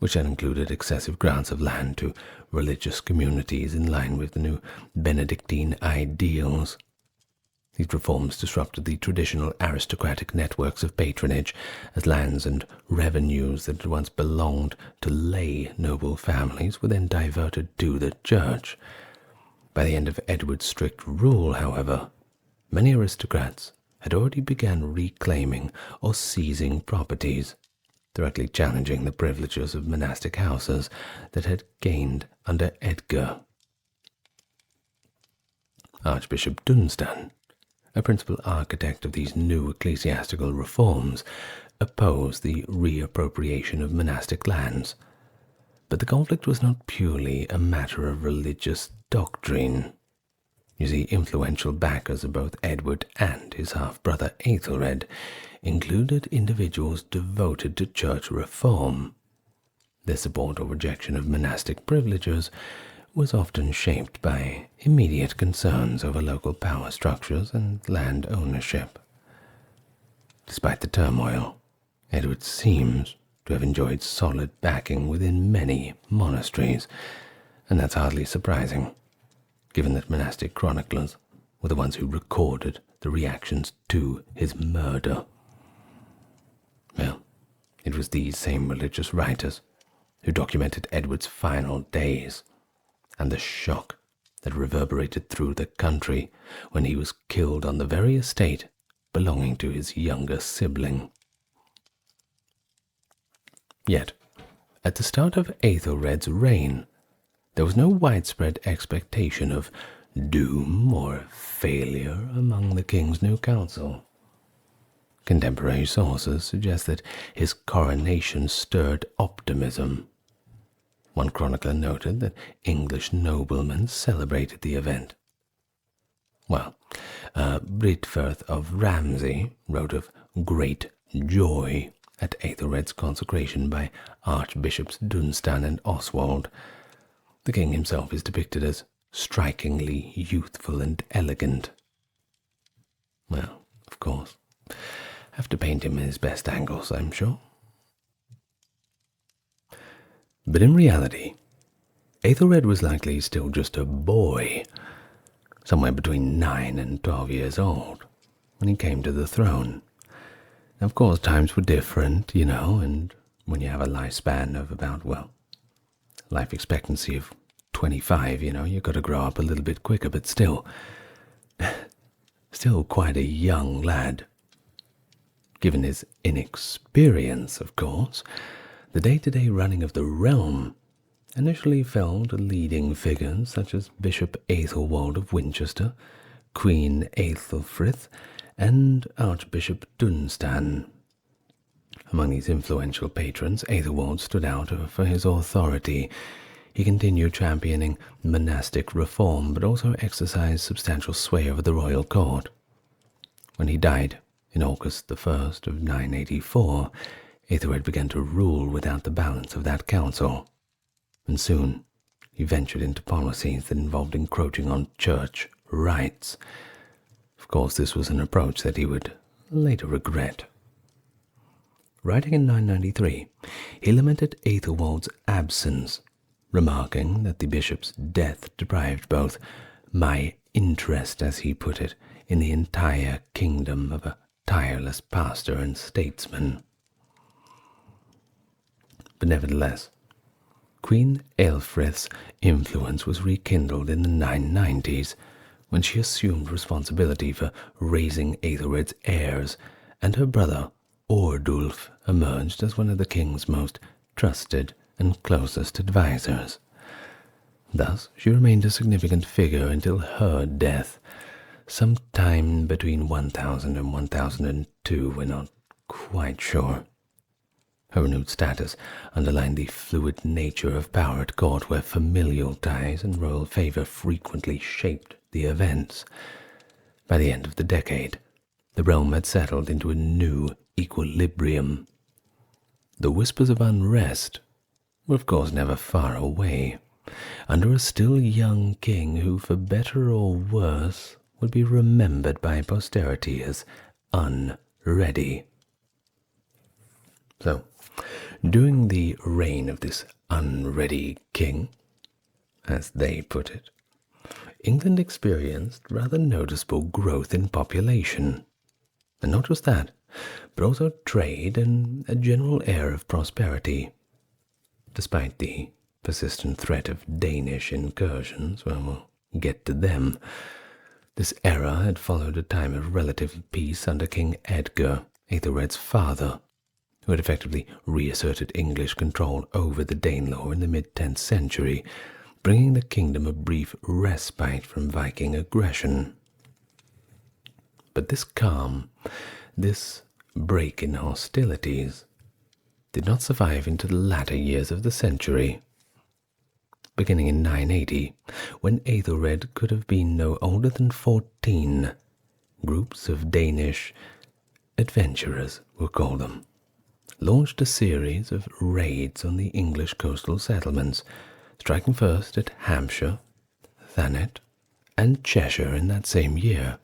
which had included excessive grants of land to religious communities in line with the new Benedictine ideals. These reforms disrupted the traditional aristocratic networks of patronage, as lands and revenues that had once belonged to lay noble families were then diverted to the church. By the end of Edward's strict rule, however, many aristocrats had already begun reclaiming or seizing properties, directly challenging the privileges of monastic houses that had gained under Edgar. Archbishop Dunstan, a principal architect of these new ecclesiastical reforms, opposed the reappropriation of monastic lands, but the conflict was not purely a matter of religious doctrine. You see, influential backers of both Edward and his half-brother Aethelred included individuals devoted to church reform. Their support or rejection of monastic privileges was often shaped by immediate concerns over local power structures and land ownership. Despite the turmoil, Edward seems to have enjoyed solid backing within many monasteries, and that's hardly surprising, given that monastic chroniclers were the ones who recorded the reactions to his murder. Well, it was these same religious writers who documented Edward's final days and the shock that reverberated through the country when he was killed on the very estate belonging to his younger sibling. Yet, at the start of Aethelred's reign, there was no widespread expectation of doom or failure among the king's new council. Contemporary sources suggest that his coronation stirred optimism. One chronicler noted that English noblemen celebrated the event. Well, Britfirth of Ramsey wrote of great joy at Aethelred's consecration by Archbishops Dunstan and Oswald. The king himself is depicted as strikingly youthful and elegant. Well, of course, have to paint him in his best angles, I'm sure. But in reality, Aethelred was likely still just a boy, somewhere between 9 and 12 years old, when he came to the throne. Of course, times were different, and when you have a lifespan of about, life expectancy of 25, you've got to grow up a little bit quicker, but still quite a young lad. Given his inexperience, of course, the day-to-day running of the realm initially fell to leading figures such as Bishop Aethelwald of Winchester, Queen Aethelfrith, and Archbishop Dunstan. Among these influential patrons, Aethelwald stood out for his authority. He continued championing monastic reform, but also exercised substantial sway over the royal court. When he died in August the 1st of 984, Aethelred began to rule without the balance of that council, and soon he ventured into policies that involved encroaching on church rights. Of course, this was an approach that he would later regret. Writing in 993, he lamented Aethelwald's absence, remarking that the bishop's death deprived both my interest, as he put it, in the entire kingdom of a tireless pastor and statesman. But nevertheless, Queen Aelfrith's influence was rekindled in the 990s, when she assumed responsibility for raising Aethelred's heirs, and her brother Ordulf emerged as one of the king's most trusted and closest advisors. Thus, she remained a significant figure until her death, sometime between 1000 and 1002, we're not quite sure. Her renewed status underlined the fluid nature of power at court, where familial ties and royal favor frequently shaped the events. By the end of the decade, the realm had settled into a new equilibrium. The whispers of unrest were of course never far away, under a still young king who, for better or worse, would be remembered by posterity as unready. So, during the reign of this unready king, as they put it, England experienced rather noticeable growth in population. And not just that, but also trade and a general air of prosperity. Despite the persistent threat of Danish incursions, we'll get to them. This era had followed a time of relative peace under King Edgar, Aethelred's father, who had effectively reasserted English control over the Danelaw in the mid-10th century, bringing the kingdom a brief respite from Viking aggression. But this calm, this break in hostilities, did not survive into the latter years of the century. Beginning in 980, when Aethelred could have been no older than 14, groups of Danish adventurers, we'll call them, launched a series of raids on the English coastal settlements, striking first at Hampshire, Thanet, and Cheshire in that same year,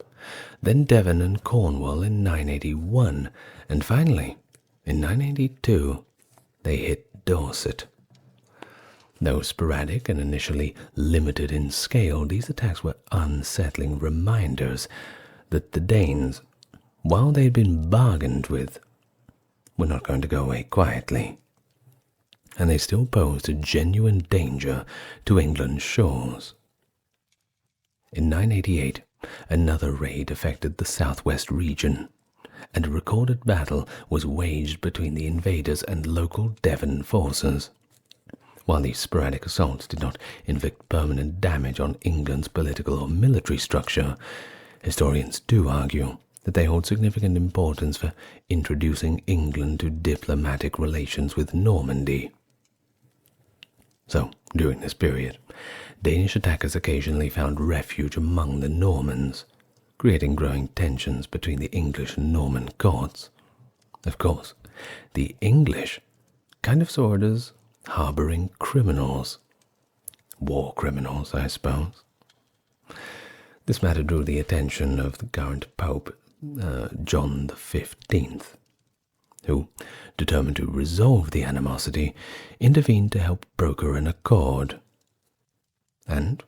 then Devon and Cornwall in 981, and finally, in 982, they hit Dorset. Though sporadic and initially limited in scale, these attacks were unsettling reminders that the Danes, while they'd been bargained with, were not going to go away quietly, and they still posed a genuine danger to England's shores. In 988, another raid affected the southwest region, and a recorded battle was waged between the invaders and local Devon forces. While these sporadic assaults did not inflict permanent damage on England's political or military structure, historians do argue that they hold significant importance for introducing England to diplomatic relations with Normandy. So, during this period, Danish attackers occasionally found refuge among the Normans, creating growing tensions between the English and Norman courts. Of course, the English kind of saw it as harboring criminals. War criminals, I suppose. This matter drew the attention of the current Pope, John the 15th, who, determined to resolve the animosity, intervened to help broker an accord. And,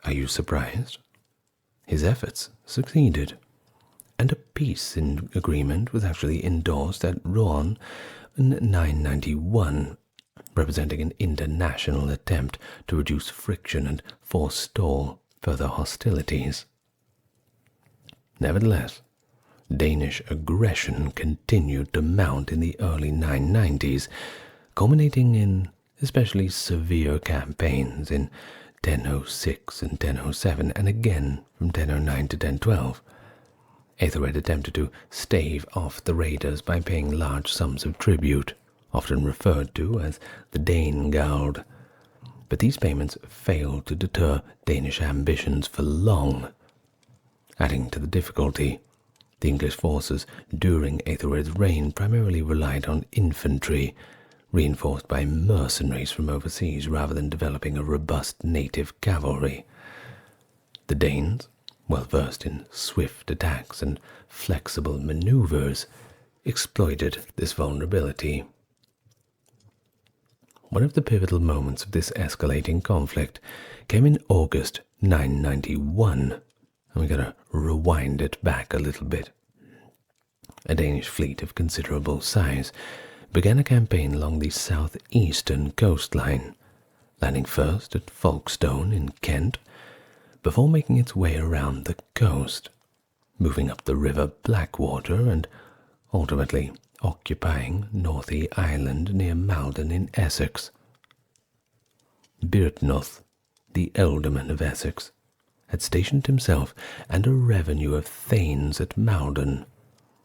are you surprised? His efforts succeeded, and a peace agreement was actually endorsed at Rouen in 991, representing an international attempt to reduce friction and forestall further hostilities. Nevertheless, Danish aggression continued to mount in the early 990s, culminating in especially severe campaigns in 1006 and 1007, and again from 1009 to 1012. Aethelred attempted to stave off the raiders by paying large sums of tribute, often referred to as the Danegeld, but these payments failed to deter Danish ambitions for long. Adding to the difficulty, the English forces during Aethelred's reign primarily relied on infantry, reinforced by mercenaries from overseas rather than developing a robust native cavalry. The Danes, well versed in swift attacks and flexible maneuvers, exploited this vulnerability. One of the pivotal moments of this escalating conflict came in August 991, and we gotta rewind it back a little bit. A Danish fleet of considerable size began a campaign along the southeastern coastline, landing first at Folkestone in Kent, before making its way around the coast, moving up the river Blackwater and ultimately occupying Northey Island near Malden in Essex. Byrhtnoth, the ealdorman of Essex, had stationed himself and a revenue of thanes at Malden,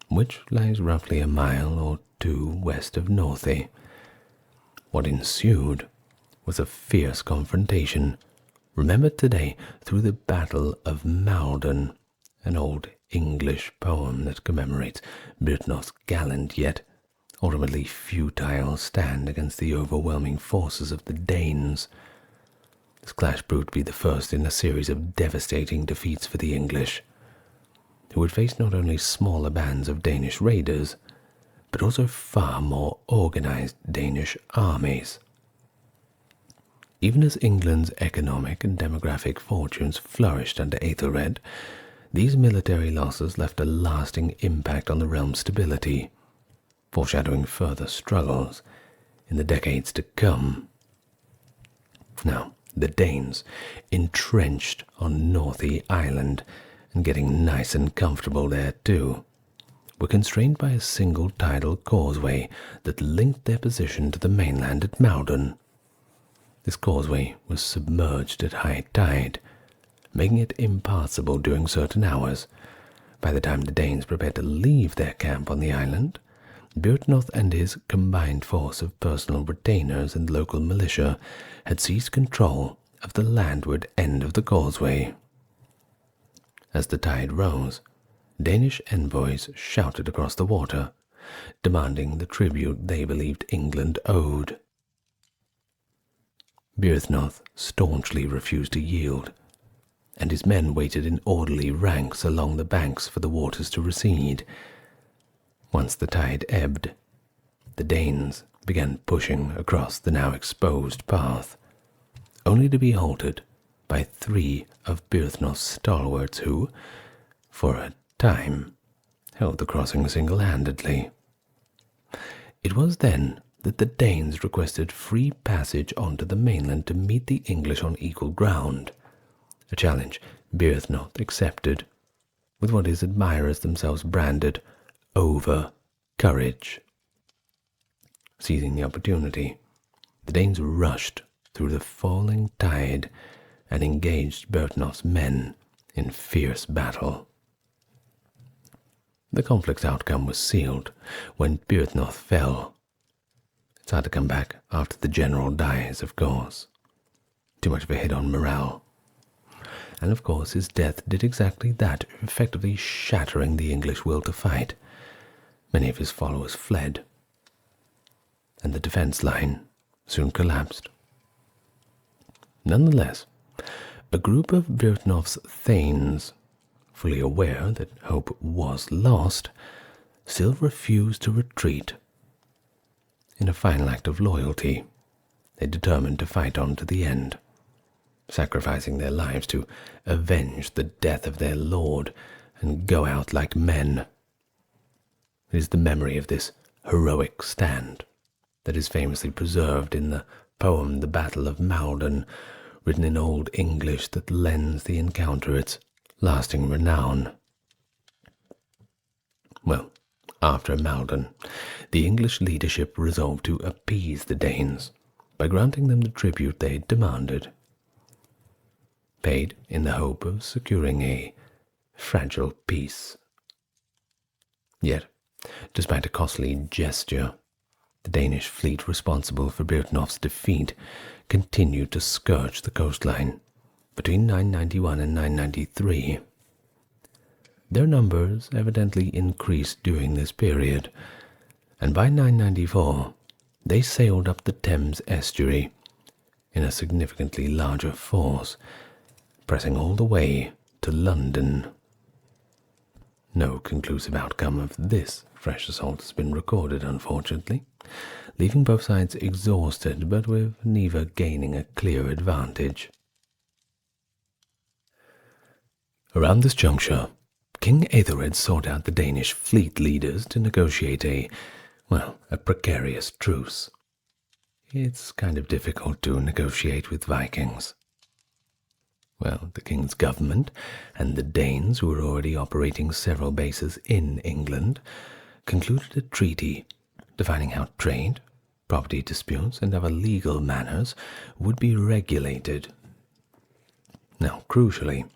which lies roughly a mile or two west of Northey. What ensued was a fierce confrontation, remembered today through the Battle of Malden, an old English poem that commemorates Byrhtnoth's gallant yet ultimately futile stand against the overwhelming forces of the Danes. This clash proved to be the first in a series of devastating defeats for the English, who would face not only smaller bands of Danish raiders, but also far more organized Danish armies. Even as England's economic and demographic fortunes flourished under Aethelred, these military losses left a lasting impact on the realm's stability, foreshadowing further struggles in the decades to come. Now, the Danes, entrenched on Northey Island and getting nice and comfortable there too, were constrained by a single tidal causeway that linked their position to the mainland at Malden. This causeway was submerged at high tide, making it impassable during certain hours. By the time the Danes prepared to leave their camp on the island, Byrhtnoth and his combined force of personal retainers and local militia had seized control of the landward end of the causeway. As the tide rose, Danish envoys shouted across the water, demanding the tribute they believed England owed. Byrhtnoth staunchly refused to yield, and his men waited in orderly ranks along the banks for the waters to recede. Once the tide ebbed, the Danes began pushing across the now exposed path, only to be halted by 3 of Byrhtnoth's stalwarts who, for a time, held the crossing single-handedly. It was then that the Danes requested free passage onto the mainland to meet the English on equal ground, a challenge Byrhtnoth accepted, with what his admirers themselves branded over courage. Seizing the opportunity, the Danes rushed through the falling tide and engaged Bertnoth's men in fierce battle. The conflict's outcome was sealed when Bertnoth fell. It's hard to come back after the general dies, of course. Too much of a hit on morale. And of course his death did exactly that, effectively shattering the English will to fight. Many of his followers fled, and the defense line soon collapsed. Nonetheless, a group of Bertnoth's thanes, fully aware that hope was lost, still refused to retreat. In a final act of loyalty, they determined to fight on to the end, sacrificing their lives to avenge the death of their lord and go out like men. It is the memory of this heroic stand that is famously preserved in the poem The Battle of Maldon, written in Old English, that lends the encounter its lasting renown. Well, after Maldon, the English leadership resolved to appease the Danes by granting them the tribute they demanded, paid in the hope of securing a fragile peace. Yet, despite a costly gesture, the Danish fleet responsible for Bertnoth's defeat continued to scourge the coastline between 991 and 993. Their numbers evidently increased during this period, and by 994 they sailed up the Thames estuary in a significantly larger force, pressing all the way to London. No conclusive outcome of this fresh assault has been recorded, unfortunately, leaving both sides exhausted but with neither gaining a clear advantage. Around this juncture, King Aethelred sought out the Danish fleet leaders to negotiate a precarious truce. It's kind of difficult to negotiate with Vikings. Well, the king's government and the Danes, who were already operating several bases in England, concluded a treaty defining how trade, property disputes, and other legal matters would be regulated. Now, crucially,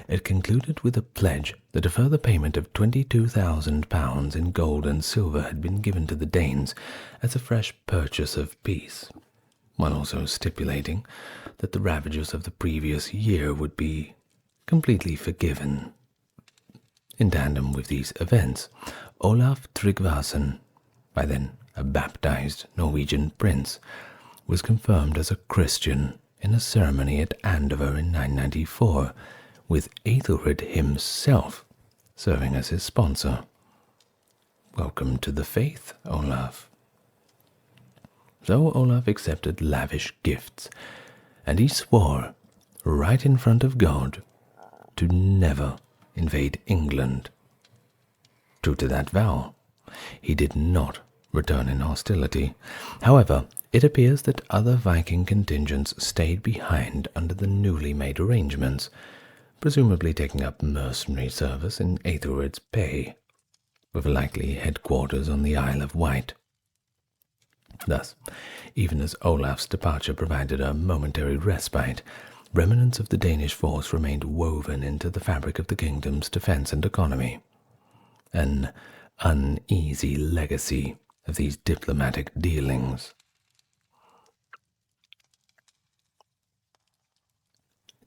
it concluded with a pledge that a further payment of £22,000 in gold and silver had been given to the Danes as a fresh purchase of peace, while also stipulating that the ravages of the previous year would be completely forgiven. In tandem with these events, Olaf Tryggvason, by then a baptized Norwegian prince, was confirmed as a Christian in a ceremony at Andover in 994, with Aethelred himself serving as his sponsor. Welcome to the faith, Olaf. So Olaf accepted lavish gifts, and he swore, right in front of God, to never invade England. True to that vow, he did not return in hostility. However, it appears that other Viking contingents stayed behind under the newly made arrangements, presumably taking up mercenary service in Aethelred's pay, with a likely headquarters on the Isle of Wight. Thus, even as Olaf's departure provided a momentary respite, remnants of the Danish force remained woven into the fabric of the kingdom's defense and economy, an uneasy legacy of these diplomatic dealings.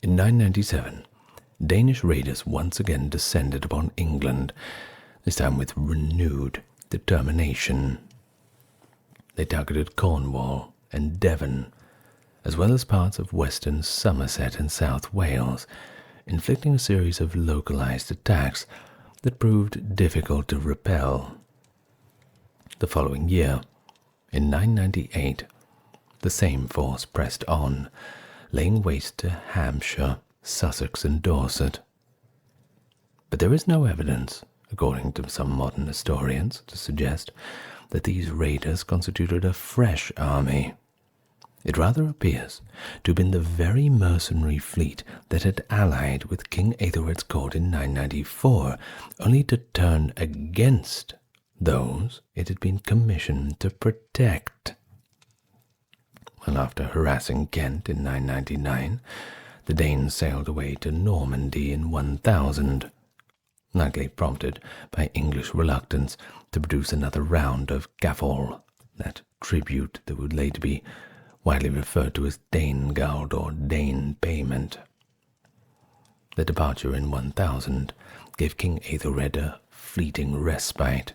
In 997, Danish raiders once again descended upon England, this time with renewed determination. They targeted Cornwall and Devon, as well as parts of western Somerset and South Wales, inflicting a series of localized attacks that proved difficult to repel. The following year, in 998, the same force pressed on, laying waste to Hampshire, Sussex, and Dorset. But there is no evidence, according to some modern historians, to suggest that these raiders constituted a fresh army. It rather appears to have been the very mercenary fleet that had allied with King Aethelred's court in 994, only to turn against those it had been commissioned to protect. Well, after harassing Kent in 999, the Danes sailed away to Normandy in 1000, likely prompted by English reluctance to produce another round of gaffol, that tribute that would later be widely referred to as Danegeld or Dane payment. The departure in 1000 gave King Aethelred a fleeting respite,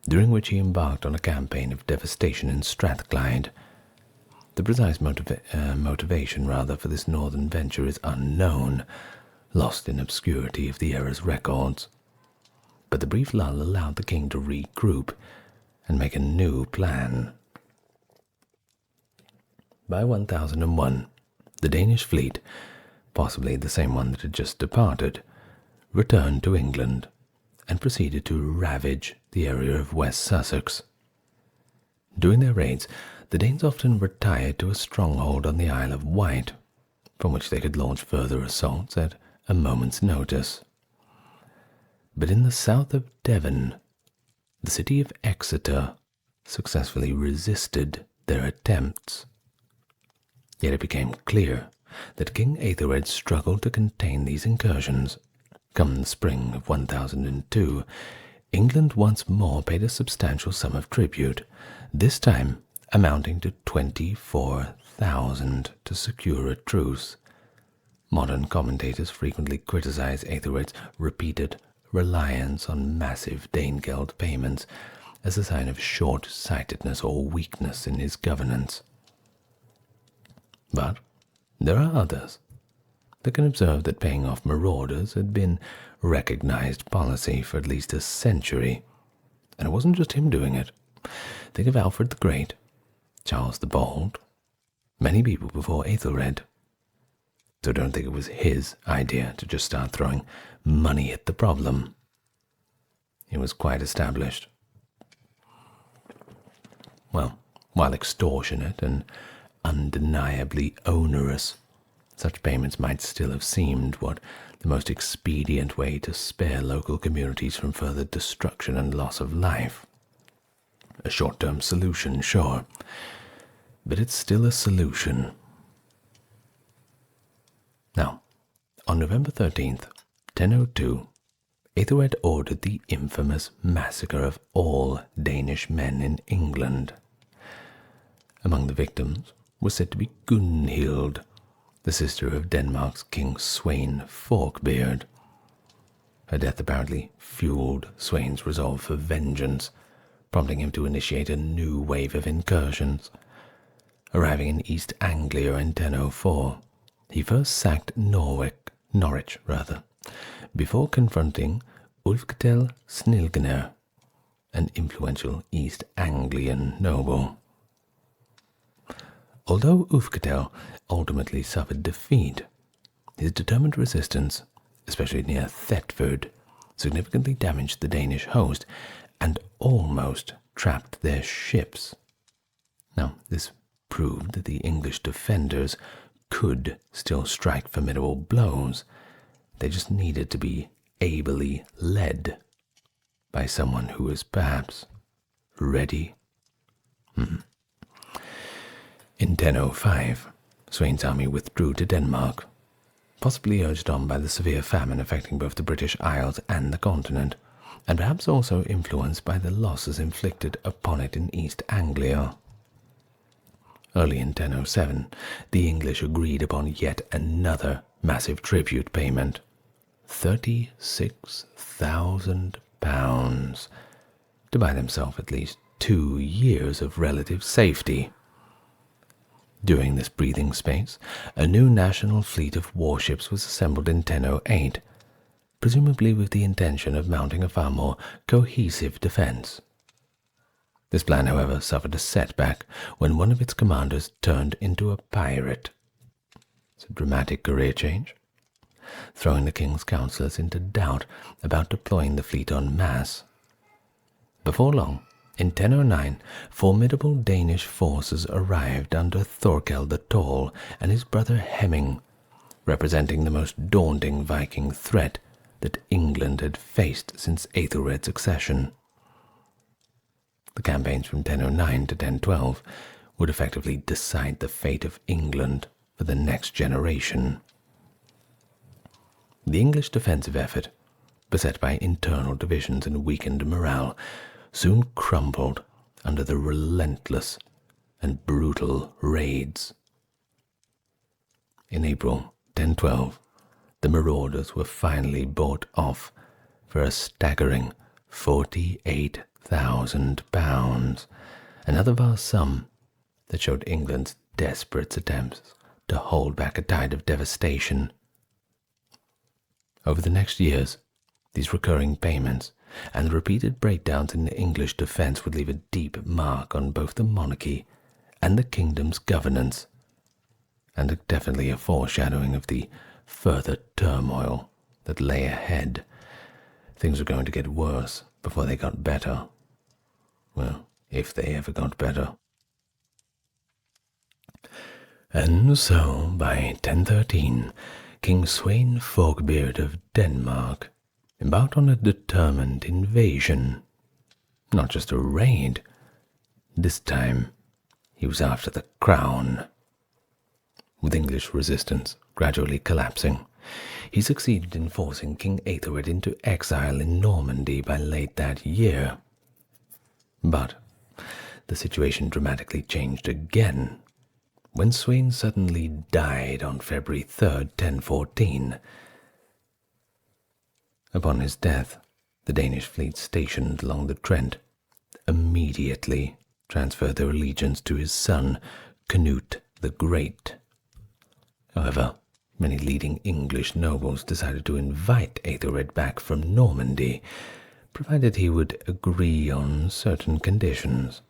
during which he embarked on a campaign of devastation in Strathclyde. The precise motivation for this northern venture is unknown, lost in obscurity of the era's records. But the brief lull allowed the king to regroup and make a new plan. By 1001, the Danish fleet, possibly the same one that had just departed, returned to England and proceeded to ravage the area of West Sussex. During their raids, the Danes often retired to a stronghold on the Isle of Wight, from which they could launch further assaults at a moment's notice. But in the south of Devon, the city of Exeter successfully resisted their attempts. Yet it became clear that King Aethelred struggled to contain these incursions. Come the spring of 1002, England once more paid a substantial sum of tribute, this time amounting to 24,000 to secure a truce. Modern commentators frequently criticize Aethelred's repeated reliance on massive Danegeld payments as a sign of short-sightedness or weakness in his governance. But there are others that can observe that paying off marauders had been recognized policy for at least a century, and it wasn't just him doing it. Think of Alfred the Great, Charles the Bold, many people before Aethelred. So don't think it was his idea to just start throwing money at the problem. It was quite established. Well, while extortionate and undeniably onerous, such payments might still have seemed what the most expedient way to spare local communities from further destruction and loss of life. A short-term solution, sure, but it's still a solution. Now, on November 13th, 1002, Aethelred ordered the infamous massacre of all Danish men in England. Among the victims was said to be Gunhild, the sister of Denmark's King Sweyn Forkbeard. Her death apparently fueled Sweyn's resolve for vengeance, prompting him to initiate a new wave of incursions. Arriving in East Anglia in 1004, he first sacked Norwich, before confronting Ulfketil Snilgener, an influential East Anglian noble. Although Ulfketil ultimately suffered defeat, his determined resistance, especially near Thetford, significantly damaged the Danish host and almost trapped their ships. Now, this proved that the English defenders could still strike formidable blows. They just needed to be ably led by someone who was perhaps ready. In 1005, Sweyn's army withdrew to Denmark, possibly urged on by the severe famine affecting both the British Isles and the continent, and perhaps also influenced by the losses inflicted upon it in East Anglia. Early in 1007, the English agreed upon yet another massive tribute payment, £36,000, to buy themselves at least 2 years of relative safety. During this breathing space, a new national fleet of warships was assembled in 1008, presumably with the intention of mounting a far more cohesive defense. This plan, however, suffered a setback when one of its commanders turned into a pirate. It's a dramatic career change, throwing the king's councillors into doubt about deploying the fleet en masse. Before long, in 1009, formidable Danish forces arrived under Thorkel the Tall and his brother Hemming, representing the most daunting Viking threat that England had faced since Aethelred's accession. The campaigns from 1009 to 1012 would effectively decide the fate of England for the next generation. The English defensive effort, beset by internal divisions and weakened morale, soon crumbled under the relentless and brutal raids. In April 1012, the marauders were finally bought off for a staggering £48,000, another vast sum that showed England's desperate attempts to hold back a tide of devastation. Over the next years, these recurring payments and the repeated breakdowns in the English defense would leave a deep mark on both the monarchy and the kingdom's governance, and definitely a foreshadowing of the further turmoil that lay ahead. Things were going to get worse before they got better. Well, if they ever got better. And so, by 1013, King Sweyn Forkbeard of Denmark embarked on a determined invasion. Not just a raid. This time, he was after the crown. With English resistance gradually collapsing, he succeeded in forcing King Aethelred into exile in Normandy by late that year. But the situation dramatically changed again when Sweyn suddenly died on February 3rd, 1014. Upon his death, the Danish fleet stationed along the Trent immediately transferred their allegiance to his son, Canute the Great. However, many leading English nobles decided to invite Aethelred back from Normandy, provided he would agree on certain conditions.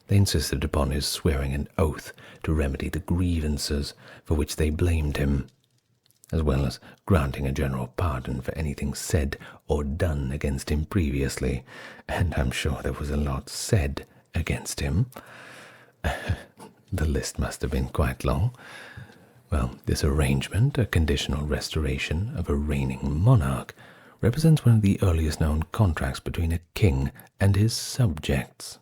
They insisted upon his swearing an oath to remedy the grievances for which they blamed him, as well as granting a general pardon for anything said or done against him previously, and I'm sure there was a lot said against him. The list must have been quite long. Well, this arrangement, a conditional restoration of a reigning monarch, represents one of the earliest known contracts between a king and his subjects.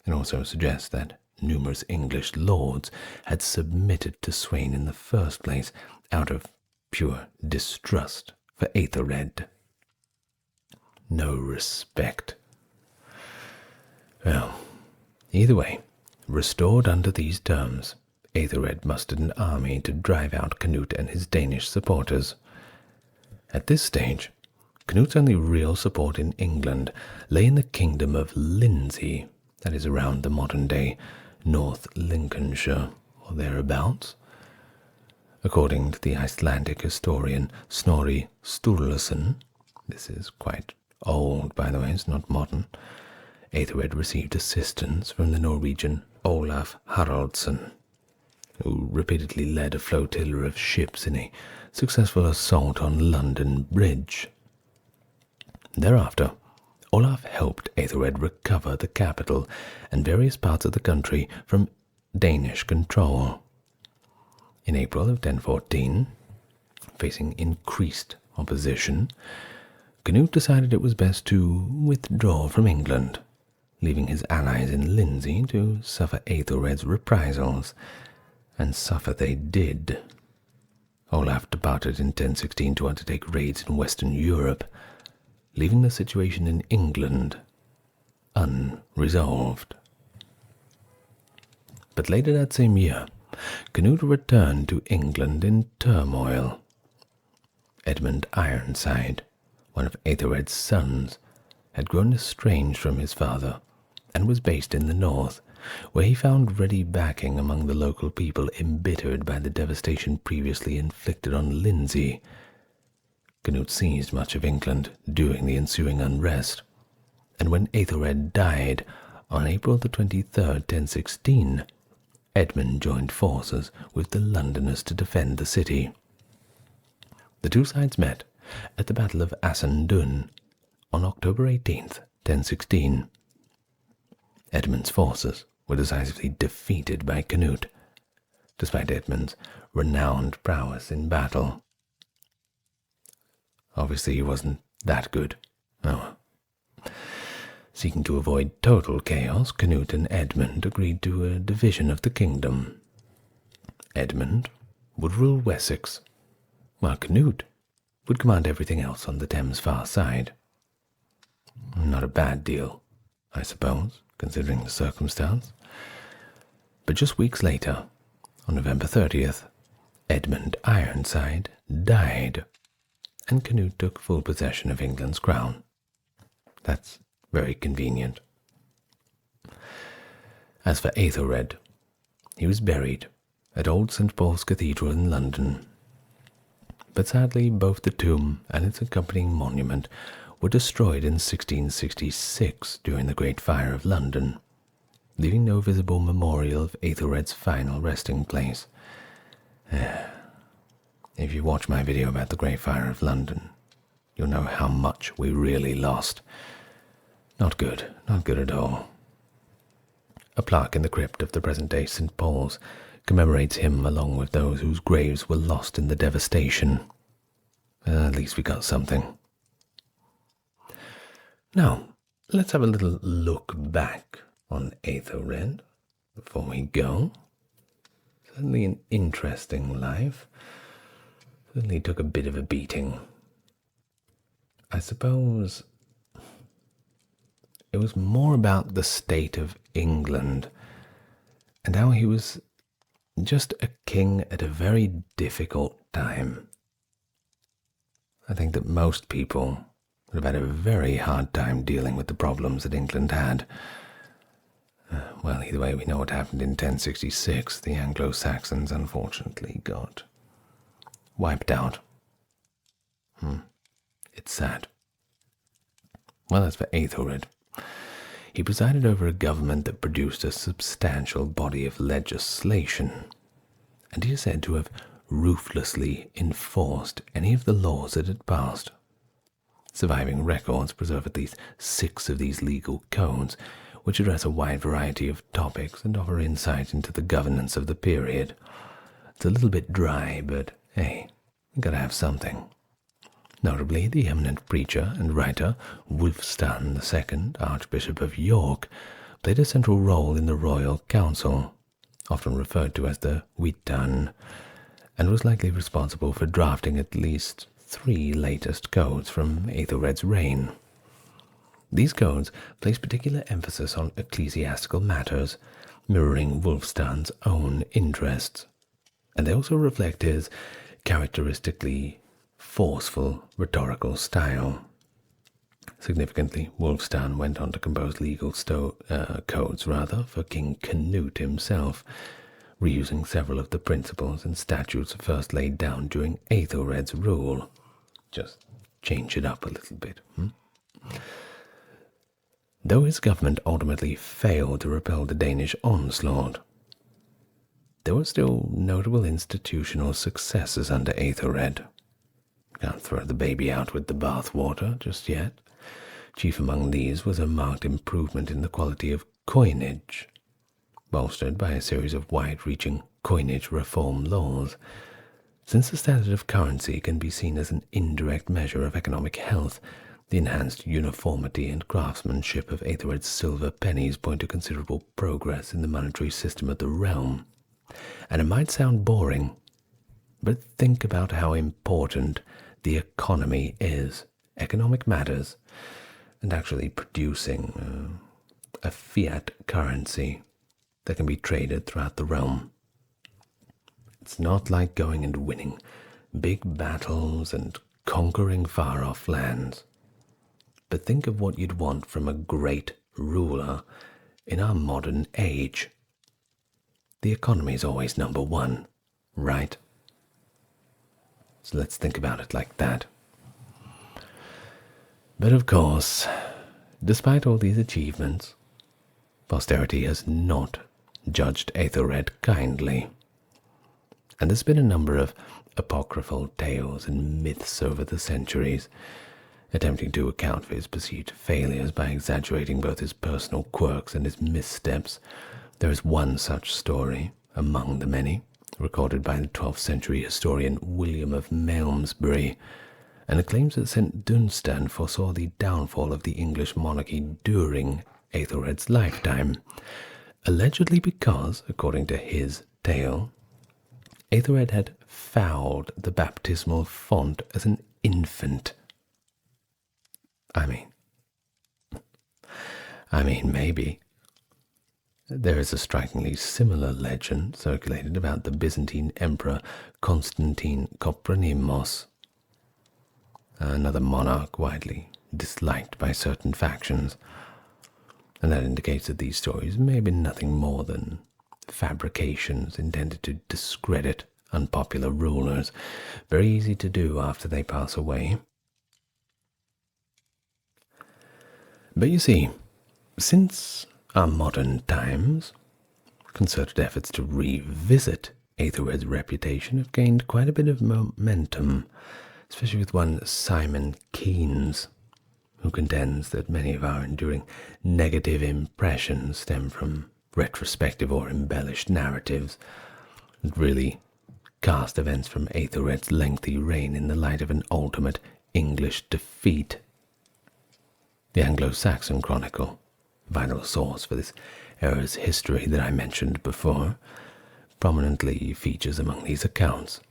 It also suggests that numerous English lords had submitted to Sweyn in the first place out of pure distrust for Aethelred. No respect. Well, either way, restored under these terms, Aethelred mustered an army to drive out Canute and his Danish supporters. At this stage, Canute's only real support in England lay in the kingdom of Lindsey, that is around the modern-day North Lincolnshire, or thereabouts. According to the Icelandic historian Snorri Sturluson, this is quite old, by the way, it's not modern, Aethelred received assistance from the Norwegian Olaf Haraldsson, who repeatedly led a flotilla of ships in a successful assault on London Bridge. Thereafter, Olaf helped Aethelred recover the capital and various parts of the country from Danish control. In April of 1014, facing increased opposition, Canute decided it was best to withdraw from England, leaving his allies in Lindsey to suffer Aethelred's reprisals, and suffer they did. Olaf departed in 1016 to undertake raids in Western Europe, leaving the situation in England unresolved. But later that same year, Canute returned to England in turmoil. Edmund Ironside, one of Aethelred's sons, had grown estranged from his father and was based in the north, where he found ready backing among the local people embittered by the devastation previously inflicted on Lindsey. Canute seized much of England during the ensuing unrest, and when Aethelred died on April the 23rd, 1016, Edmund joined forces with the Londoners to defend the city. The two sides met at the Battle of Assendun on October 18th, 1016. Edmund's forces were decisively defeated by Canute, despite Edmund's renowned prowess in battle. Obviously, he wasn't that good. Oh well. Seeking to avoid total chaos, Canute and Edmund agreed to a division of the kingdom. Edmund would rule Wessex, while Canute would command everything else on the Thames' far side. Not a bad deal, I suppose, considering the circumstance. But just weeks later, on November 30th, Edmund Ironside died, and Canute took full possession of England's crown. That's very convenient. As for Aethelred, he was buried at Old St. Paul's Cathedral in London. But sadly, both the tomb and its accompanying monument were destroyed in 1666 during the Great Fire of London, leaving no visible memorial of Aethelred's final resting place. If you watch my video about the Great Fire of London, you'll know how much we really lost. Not good at all. A plaque in the crypt of the present-day St. Paul's commemorates him along with those whose graves were lost in the devastation. At least we got something. Now, let's have a little look back on Aethelred before we go. Certainly an interesting life. Certainly took a bit of a beating. I suppose it was more about the state of England and how he was just a king at a very difficult time. I think that most people would have had a very hard time dealing with the problems that England had. Well, either way, we know what happened in 1066. The Anglo-Saxons unfortunately got wiped out. It's sad. Well, as for Aethelred, he presided over a government that produced a substantial body of legislation, and he is said to have ruthlessly enforced any of the laws that had passed. Surviving records preserve at least 6 of these legal codes, which address a wide variety of topics and offer insight into the governance of the period. It's a little bit dry, but hey, we gotta have something. Notably, the eminent preacher and writer Wulfstan II, Archbishop of York, played a central role in the royal council, often referred to as the Witan, and was likely responsible for drafting at least 3 latest codes from Aethelred's reign. These codes place particular emphasis on ecclesiastical matters, mirroring Wulfstan's own interests, and they also reflect his characteristically forceful rhetorical style. Significantly, Wulfstan went on to compose legal codes for King Canute himself, reusing several of the principles and statutes first laid down during Aethelred's rule. Just change it up a little bit. Though his government ultimately failed to repel the Danish onslaught, there were still notable institutional successes under Aethelred. Can't throw the baby out with the bathwater just yet. Chief among these was a marked improvement in the quality of coinage, bolstered by a series of wide-reaching coinage reform laws. Since the standard of currency can be seen as an indirect measure of economic health, the enhanced uniformity and craftsmanship of Aethelred's silver pennies point to considerable progress in the monetary system of the realm. And it might sound boring, but think about how important the economy is, economic matters, and actually producing a fiat currency that can be traded throughout the realm. It's not like going and winning big battles and conquering far-off lands. But think of what you'd want from a great ruler in our modern age. The economy is always number one, right? So let's think about it like that. But of course, despite all these achievements, posterity has not judged Aethelred kindly. And there's been a number of apocryphal tales and myths over the centuries, attempting to account for his perceived failures by exaggerating both his personal quirks and his missteps. There is one such story, among the many, recorded by the 12th century historian William of Malmesbury, and it claims that St. Dunstan foresaw the downfall of the English monarchy during Aethelred's lifetime, allegedly because, according to his tale, Aethelred had fouled the baptismal font as an infant. I mean, maybe. There is a strikingly similar legend circulated about the Byzantine Emperor Constantine Copronymus, another monarch widely disliked by certain factions, and that indicates that these stories may have been nothing more than fabrications intended to discredit unpopular rulers, very easy to do after they pass away. But you see, since our modern times, concerted efforts to revisit Aethelred's reputation have gained quite a bit of momentum, especially with one Simon Keynes, who contends that many of our enduring negative impressions stem from retrospective or embellished narratives that really cast events from Aethelred's lengthy reign in the light of an ultimate English defeat. The Anglo-Saxon Chronicle, vital source for this era's history that I mentioned before, prominently features among these accounts,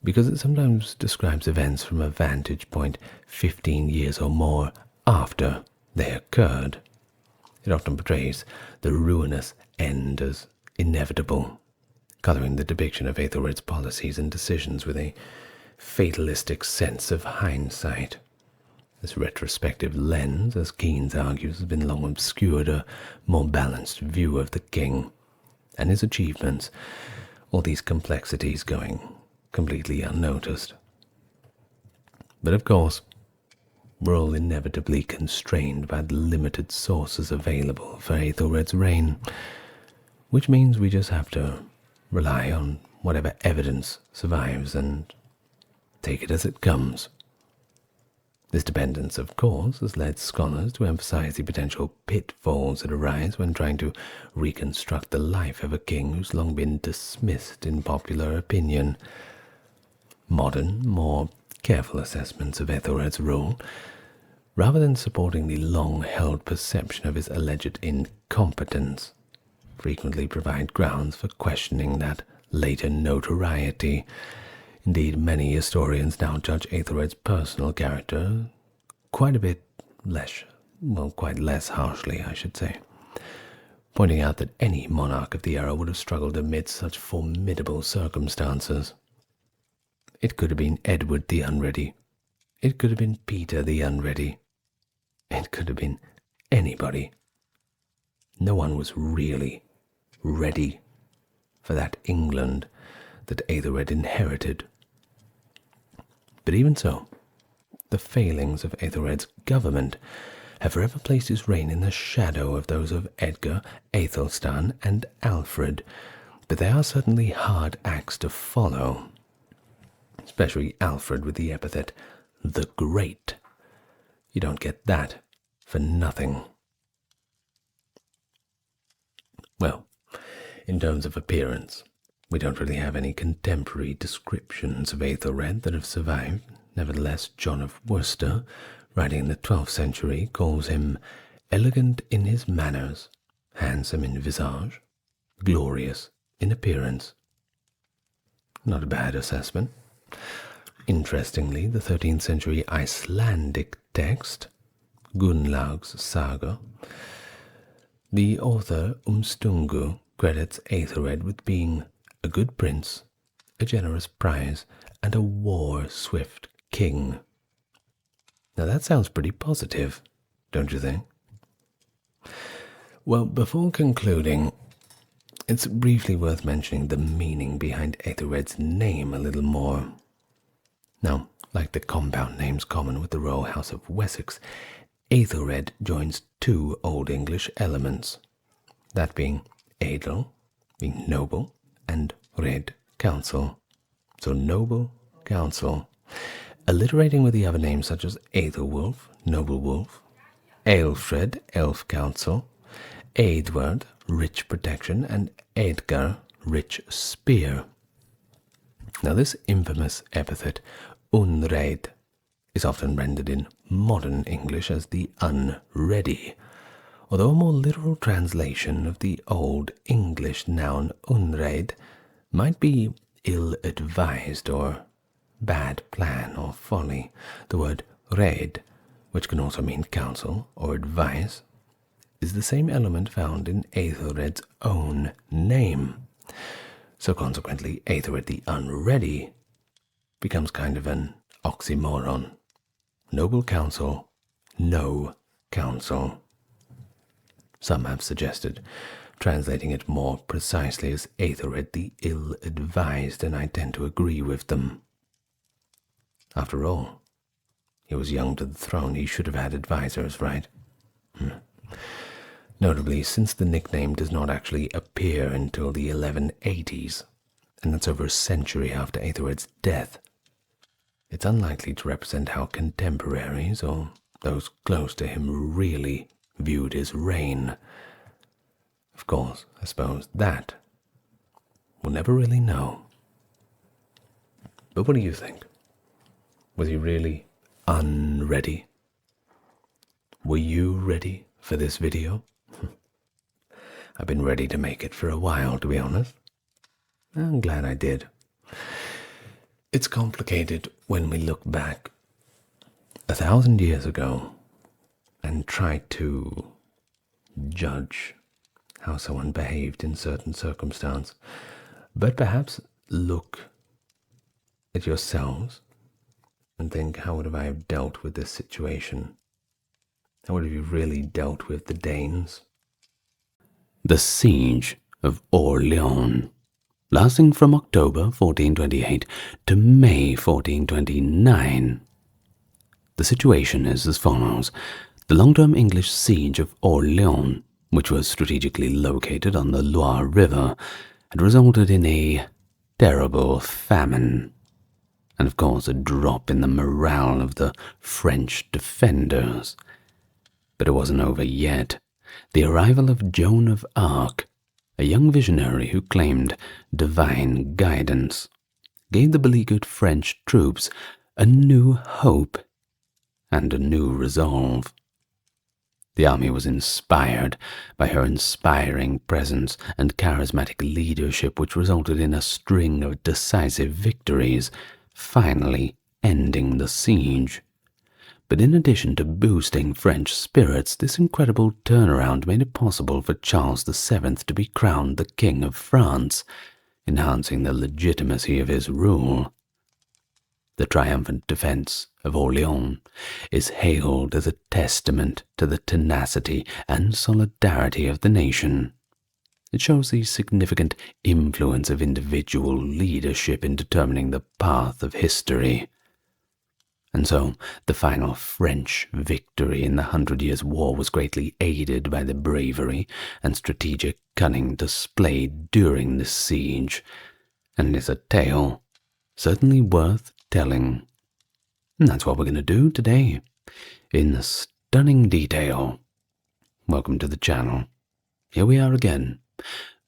because it sometimes describes events from a vantage point 15 years or more after they occurred. It often portrays the ruinous end as inevitable, colouring the depiction of Aethelred's policies and decisions with a fatalistic sense of hindsight. This retrospective lens, as Keynes argues, has been long obscured a more balanced view of the king and his achievements, all these complexities going completely unnoticed. But of course, we're all inevitably constrained by the limited sources available for Aethelred's reign, which means we just have to rely on whatever evidence survives and take it as it comes. This dependence, of course, has led scholars to emphasize the potential pitfalls that arise when trying to reconstruct the life of a king who's long been dismissed in popular opinion. Modern, more careful assessments of Aethelred's rule, rather than supporting the long-held perception of his alleged incompetence, frequently provide grounds for questioning that later notoriety. Indeed, many historians now judge Aethelred's personal character quite less harshly, I should say, pointing out that any monarch of the era would have struggled amidst such formidable circumstances. It could have been Edward the Unready. It could have been Peter the Unready. It could have been anybody. No one was really ready for that England that Aethelred inherited. But even so, the failings of Aethelred's government have forever placed his reign in the shadow of those of Edgar, Aethelstan, and Alfred, but they are certainly hard acts to follow, especially Alfred with the epithet the Great. You don't get that for nothing. Well, in terms of appearance, we don't really have any contemporary descriptions of Aethelred that have survived. Nevertheless, John of Worcester, writing in the 12th century, calls him elegant in his manners, handsome in visage, glorious in appearance. Not a bad assessment. Interestingly, the 13th century Icelandic text, Gunnlaug's Saga, the author Stungu credits Aethelred with being a good prince, a generous prize, and a war-swift king. Now that sounds pretty positive, don't you think? Well, before concluding, it's briefly worth mentioning the meaning behind Aethelred's name a little more. Now, like the compound names common with the royal house of Wessex, Aethelred joins two Old English elements, that being edel, being noble, and red, council. So noble, council, alliterating with the other names such as Aethelwulf, noble wolf, Aelfred, elf council, Eadward, rich protection, and Edgar, rich spear. Now this infamous epithet, unreid, is often rendered in modern English as the Unready, although a more literal translation of the Old English noun unred might be ill-advised or bad plan or folly. The word red, which can also mean counsel or advice, is the same element found in Aethelred's own name. So consequently, Aethelred the Unready becomes kind of an oxymoron. Noble counsel, no counsel. Some have suggested translating it more precisely as Aethelred the Ill-Advised, and I tend to agree with them. After all, he was young to the throne. He should have had advisors, right? Notably, since the nickname does not actually appear until the 1180s, and that's over a century after Aethelred's death, it's unlikely to represent how contemporaries or those close to him really viewed his reign. Of course, I suppose that we'll never really know. But what do you think? Was he really unready? Were you ready for this video? I've been ready to make it for a while, to be honest. I'm glad I did. It's complicated when we look back 1,000 years ago and try to judge how someone behaved in certain circumstance, but perhaps look at yourselves and think, how would I have dealt with this situation? How would you really dealt with the Danes? The Siege of Orleans, lasting from October 1428 to May 1429. The situation is as follows. The long-term English siege of Orleans, which was strategically located on the Loire River, had resulted in a terrible famine, and of course a drop in the morale of the French defenders. But it wasn't over yet. The arrival of Joan of Arc, a young visionary who claimed divine guidance, gave the beleaguered French troops a new hope and a new resolve. The army was inspired by her inspiring presence and charismatic leadership, which resulted in a string of decisive victories, finally ending the siege. But in addition to boosting French spirits, this incredible turnaround made it possible for Charles VII to be crowned the King of France, enhancing the legitimacy of his rule. The triumphant defense of Orleans is hailed as a testament to the tenacity and solidarity of the nation. It shows the significant influence of individual leadership in determining the path of history. And so, the final French victory in the 100 Years' War was greatly aided by the bravery and strategic cunning displayed during this siege, and is a tale certainly worth telling. And that's what we're going to do today, in stunning detail. Welcome to the channel. Here we are again,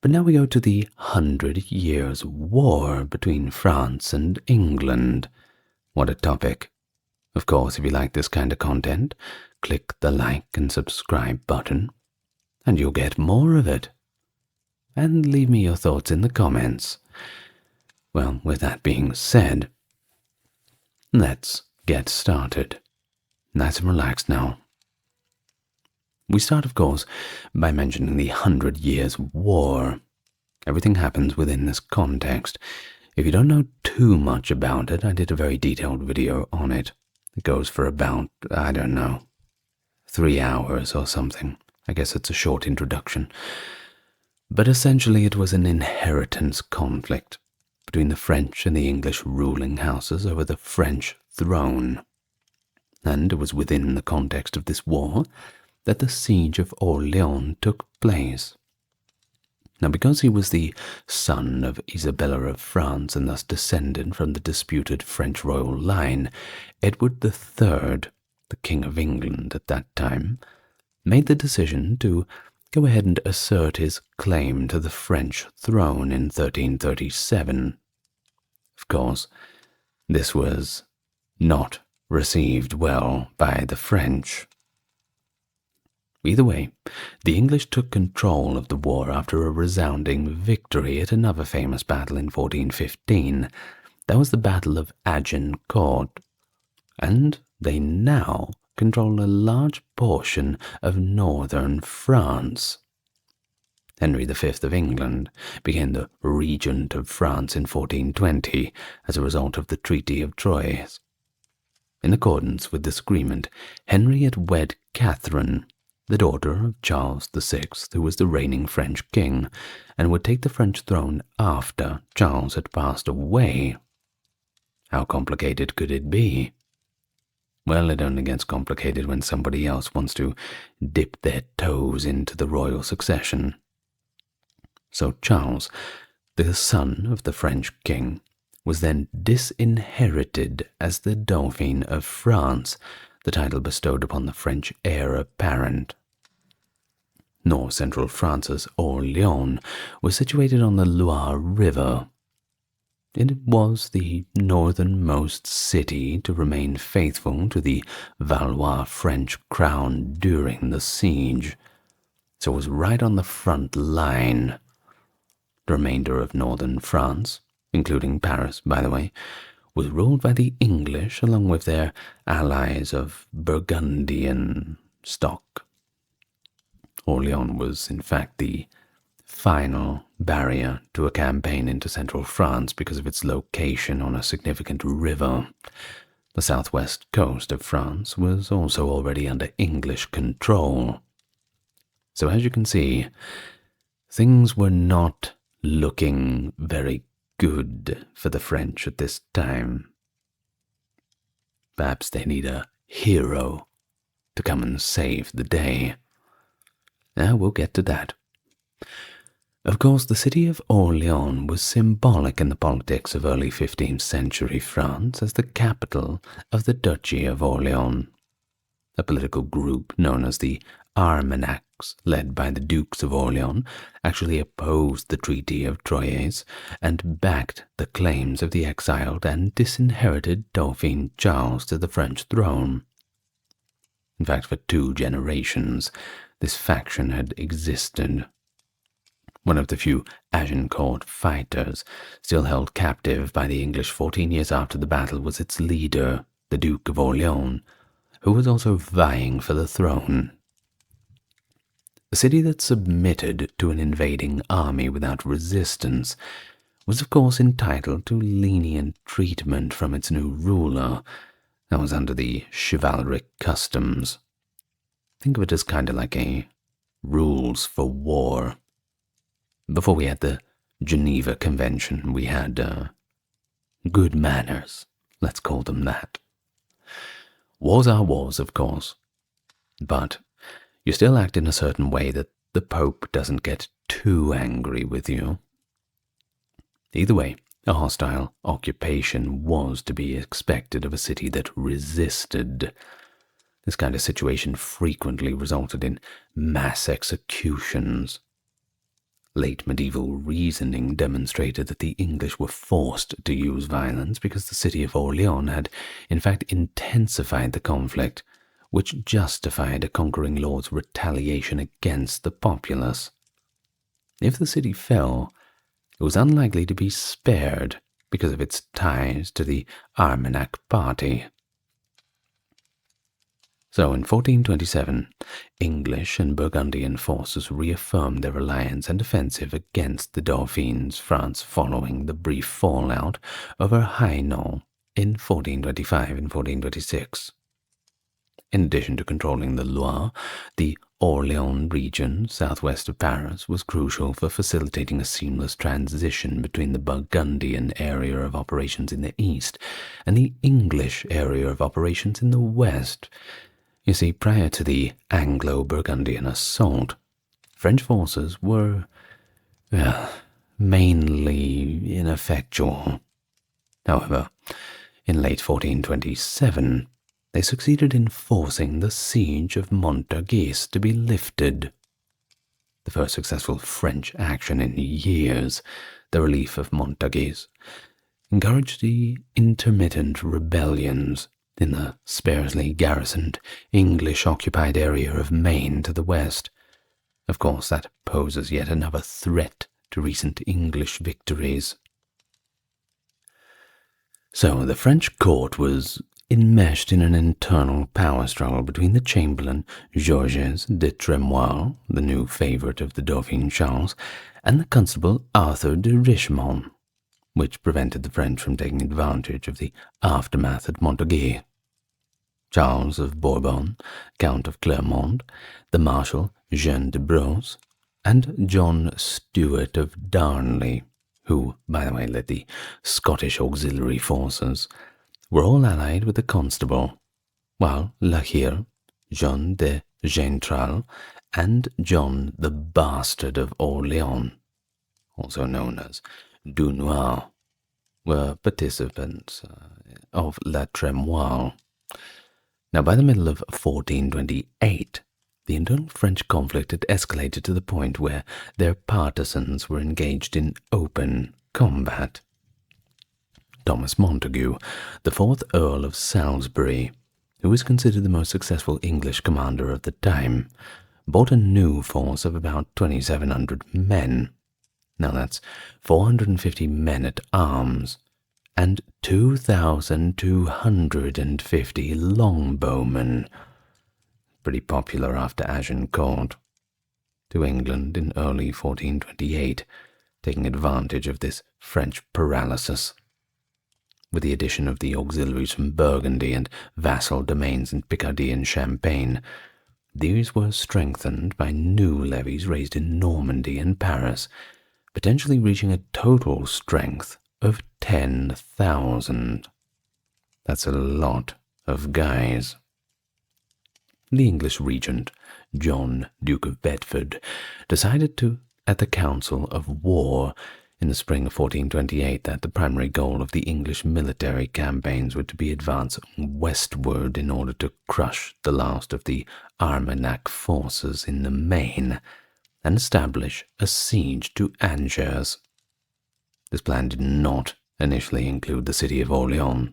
but now we go to the 100 Years' War between France and England. What a topic. Of course, if you like this kind of content, click the like and subscribe button, and you'll get more of it. And leave me your thoughts in the comments. Well, with that being said, let's get started. Nice and relaxed now. We start, of course, by mentioning the 100 Years' War. Everything happens within this context. If you don't know too much about it, I did a very detailed video on it. It goes for about, 3 hours or something. I guess it's a short introduction. But essentially it was an inheritance conflict between the French and the English ruling houses over the French throne. And it was within the context of this war that the siege of Orleans took place. Now, because he was the son of Isabela of France and thus descended from the disputed French royal line, Edward III, the King of England at that time, made the decision to go ahead and assert his claim to the French throne in 1337. Of course, this was not received well by the French. Either way, the English took control of the war after a resounding victory at another famous battle in 1415. That was the Battle of Agincourt, and they now control a large portion of northern France. Henry V of England became the regent of France in 1420 as a result of the Treaty of Troyes. In accordance with this agreement, Henry had wed Catherine, the daughter of Charles VI, who was the reigning French king, and would take the French throne after Charles had passed away. How complicated could it be? Well, it only gets complicated when somebody else wants to dip their toes into the royal succession. So Charles, the son of the French king, was then disinherited as the Dauphin of France, the title bestowed upon the French heir apparent. North central France's Orléans was situated on the Loire River. It was the northernmost city to remain faithful to the Valois French crown during the siege, so it was right on the front line. The remainder of northern France, including Paris, by the way, was ruled by the English along with their allies of Burgundian stock. Orléans was, in fact, the final barrier to a campaign into central France because of its location on a significant river. The southwest coast of France was also already under English control. So as you can see, things were not looking very good for the French at this time. Perhaps they need a hero to come and save the day. Now we'll get to that. Of course, the city of Orléans was symbolic in the politics of early 15th century France as the capital of the Duchy of Orléans. A political group known as the Armagnacs, led by the Dukes of Orléans, actually opposed the Treaty of Troyes and backed the claims of the exiled and disinherited Dauphin Charles to the French throne. In fact, for 2 generations, this faction had existed. One of the few Agincourt fighters still held captive by the English 14 years after the battle was its leader, the Duke of Orléans, who was also vying for the throne. A city that submitted to an invading army without resistance was of course entitled to lenient treatment from its new ruler. That was under the chivalric customs. Think of it as kind of like a rules for war. Before we had the Geneva Convention, we had good manners, let's call them that. Wars are wars, of course, but you still act in a certain way that the Pope doesn't get too angry with you. Either way, a hostile occupation was to be expected of a city that resisted. This kind of situation frequently resulted in mass executions. Late medieval reasoning demonstrated that the English were forced to use violence because the city of Orléans had, in fact, intensified the conflict, which justified a conquering lord's retaliation against the populace. If the city fell, it was unlikely to be spared because of its ties to the Armagnac party. So in 1427, English and Burgundian forces reaffirmed their alliance and offensive against the Dauphins, France following the brief fallout over Hainault in 1425 and 1426. In addition to controlling the Loire, the Orléans region, southwest of Paris, was crucial for facilitating a seamless transition between the Burgundian area of operations in the east and the English area of operations in the west. You see, prior to the Anglo-Burgundian assault, French forces were, mainly ineffectual. However, in late 1427, they succeeded in forcing the siege of Montargis to be lifted. The first successful French action in years, the relief of Montargis, encouraged the intermittent rebellions in the sparsely garrisoned English-occupied area of Maine to the west. Of course, that poses yet another threat to recent English victories. So the French court was enmeshed in an internal power struggle between the Chamberlain Georges de Tremoille, the new favourite of the Dauphin Charles, and the Constable Arthur de Richemont, which prevented the French from taking advantage of the aftermath at Montague. Charles of Bourbon, Count of Clermont, the Marshal Jean de Brosse, and John Stuart of Darnley, who, by the way, led the Scottish auxiliary forces, were all allied with the Constable, while La Hire, Jean de Gentral, and John the Bastard of Orleans, also known as Dunois, were participants of La Tremoille. Now, by the middle of 1428, the internal French conflict had escalated to the point where their partisans were engaged in open combat. Thomas Montague, the 4th Earl of Salisbury, who was considered the most successful English commander of the time, brought a new force of about 2,700 men. Now that's 450 men at arms, and 2,250 longbowmen, pretty popular after Agincourt, to England in early 1428, taking advantage of this French paralysis. With the addition of the auxiliaries from Burgundy and vassal domains in Picardy and Champagne, these were strengthened by new levies raised in Normandy and Paris, potentially reaching a total strength of 10,000. That's a lot of guys. The English regent, John, Duke of Bedford, decided at the Council of War in the spring of 1428 that the primary goal of the English military campaigns were to be advance westward in order to crush the last of the Armagnac forces in the Maine and establish a siege to Angers. This plan did not initially include the city of Orleans.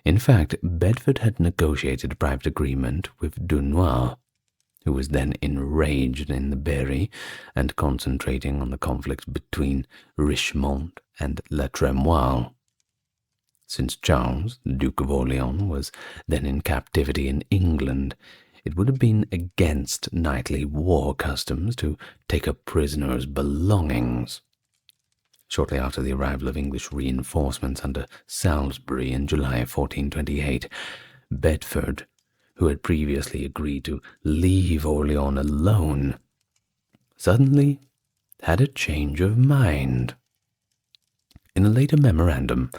In fact, Bedford had negotiated a private agreement with Dunois, who was then enraged in the Berry and concentrating on the conflict between Richemont and La Tremoille. Since Charles, the Duke of Orleans, was then in captivity in England, it would have been against knightly war customs to take up prisoners' belongings. Shortly after the arrival of English reinforcements under Salisbury in July of 1428, Bedford, who had previously agreed to leave Orleans alone, suddenly had a change of mind. In a later memorandum,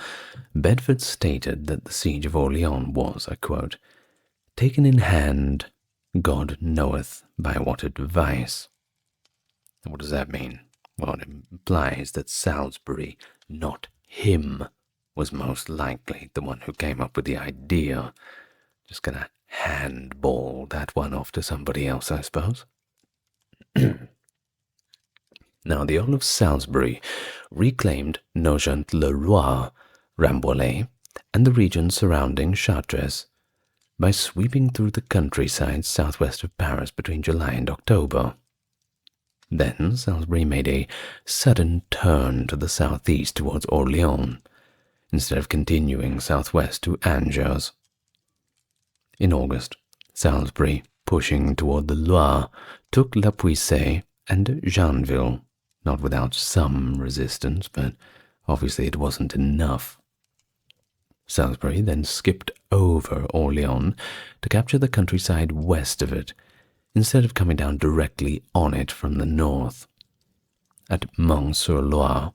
Bedford stated that the siege of Orleans was, I quote, taken in hand, God knoweth by what advice. What does that mean? Well, it implies that Salisbury, not him, was most likely the one who came up with the idea. Just gonna handball that one off to somebody else, I suppose. Now, the Earl of Salisbury reclaimed Nogent-le-Roi, Rambouillet, and the region surrounding Chartres by sweeping through the countryside southwest of Paris between July and October. Then Salisbury made a sudden turn to the southeast towards Orleans, instead of continuing southwest to Angers. In August, Salisbury, pushing toward the Loire, took La Puisée and Jeanville, not without some resistance, but obviously it wasn't enough. Salisbury then skipped over Orleans to capture the countryside west of it, instead of coming down directly on it from the north. At Mont-sur-Loire,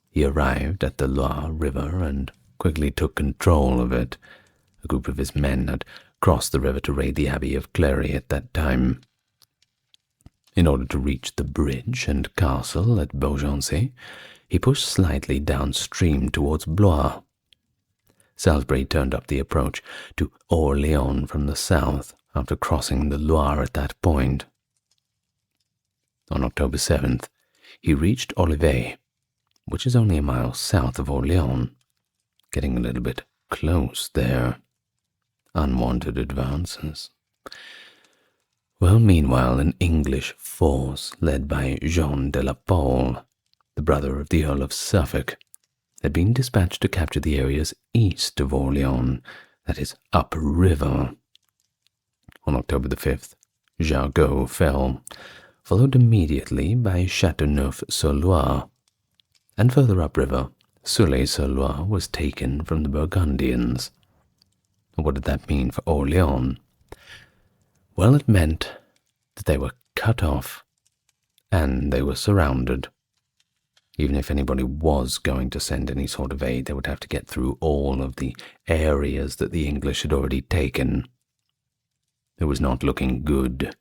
he arrived at the Loire River and quickly took control of it. A group of his men had crossed the river to raid the Abbey of Clery at that time. In order to reach the bridge and castle at Beaugency, he pushed slightly downstream towards Blois. Salisbury turned up the approach to Orleans from the south after crossing the Loire at that point. On October 7th, he reached Olivet, which is only a mile south of Orleans, getting a little bit close there. unwanted advances. Well, meanwhile, an English force led by Jean de la Pole, the brother of the Earl of Suffolk, had been dispatched to capture the areas east of Orleans, that is, upriver. On October the 5th, Jargeau fell, followed immediately by Châteauneuf-sur-Loire, and further upriver, Sully-sur-Loire was taken from the Burgundians. What did that mean for Orleans? Well, it meant that they were cut off, and they were surrounded. Even if anybody was going to send any sort of aid, they would have to get through all of the areas that the English had already taken. It was not looking good.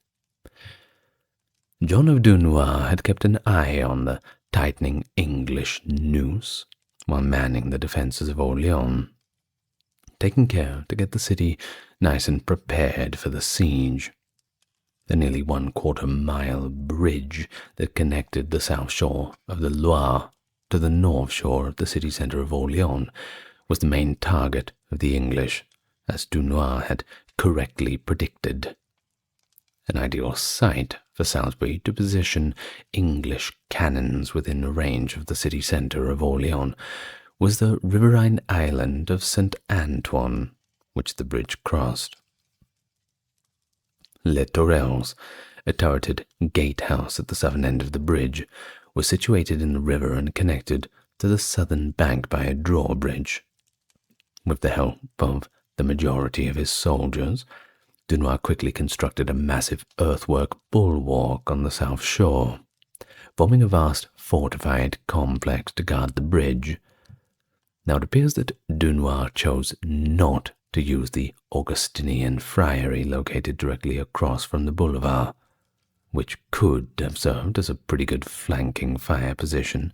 John of Dunois had kept an eye on the tightening English noose while manning the defences of Orleans, taking care to get the city nice and prepared for the siege. The nearly 1/4 mile bridge that connected the south shore of the Loire to the north shore of the city centre of Orleans was the main target of the English, as Dunois had correctly predicted. An ideal site for Salisbury to position English cannons within range of the city centre of Orleans was the riverine island of St. Antoine, which the bridge crossed. Les Tourelles, a turreted gatehouse at the southern end of the bridge, was situated in the river and connected to the southern bank by a drawbridge. With the help of the majority of his soldiers, Dunois quickly constructed a massive earthwork bulwark on the south shore, forming a vast fortified complex to guard the bridge. Now it appears that Dunois chose not to use the Augustinian friary located directly across from the boulevard, which could have served as a pretty good flanking fire position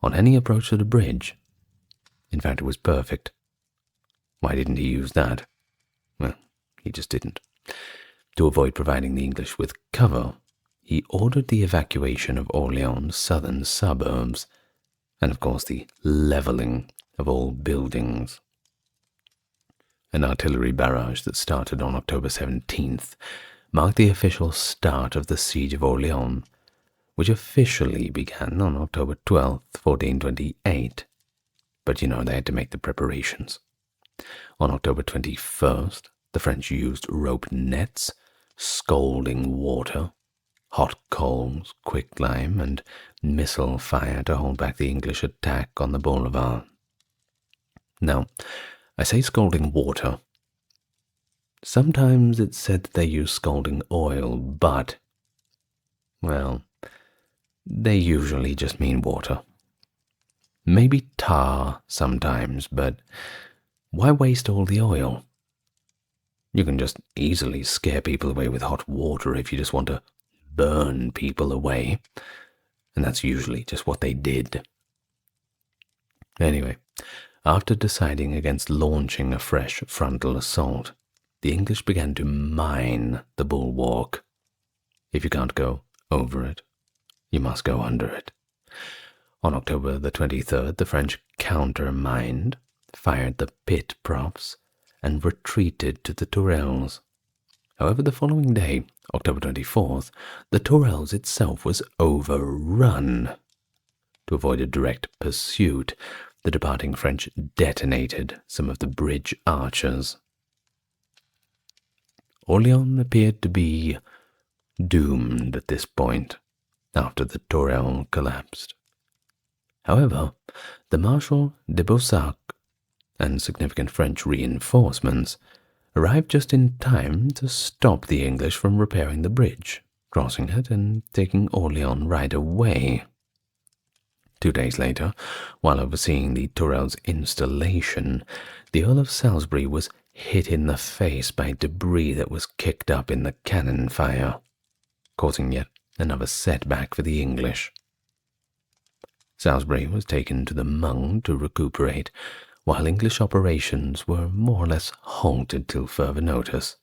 on any approach to the bridge. In fact, it was perfect. Why didn't he use that? Well, he just didn't. To avoid providing the English with cover, he ordered the evacuation of Orleans' southern suburbs, and of course the levelling of all buildings. An artillery barrage that started on October 17th marked the official start of the siege of Orleans, which officially began on October 12th, 1428. But they had to make the preparations. On October 21st, the French used rope nets, scalding water, hot coals, quicklime, and missile fire to hold back the English attack on the boulevard. Now, I say scalding water. Sometimes it's said that they use scalding oil, but, well, they usually just mean water. Maybe tar sometimes, but why waste all the oil? You can just easily scare people away with hot water if you just want to burn people away, and that's usually just what they did. Anyway, after deciding against launching a fresh frontal assault, the English began to mine the bulwark. If you can't go over it, you must go under it. On October the 23rd, the French countermined, fired the pit props, and retreated to the Tourelles. However, the following day, October 24th, the Tourelles itself was overrun. To avoid a direct pursuit, the departing French detonated some of the bridge archers. Orleans appeared to be doomed at this point, after the Tourelles collapsed. However, the Marshal de Boussac and significant French reinforcements arrived just in time to stop the English from repairing the bridge, crossing it, and taking Orleans right away. 2 days later, while overseeing the Tourelles' installation, the Earl of Salisbury was hit in the face by debris that was kicked up in the cannon fire, causing yet another setback for the English. Salisbury was taken to the Mung to recuperate, while English operations were more or less halted till further notice.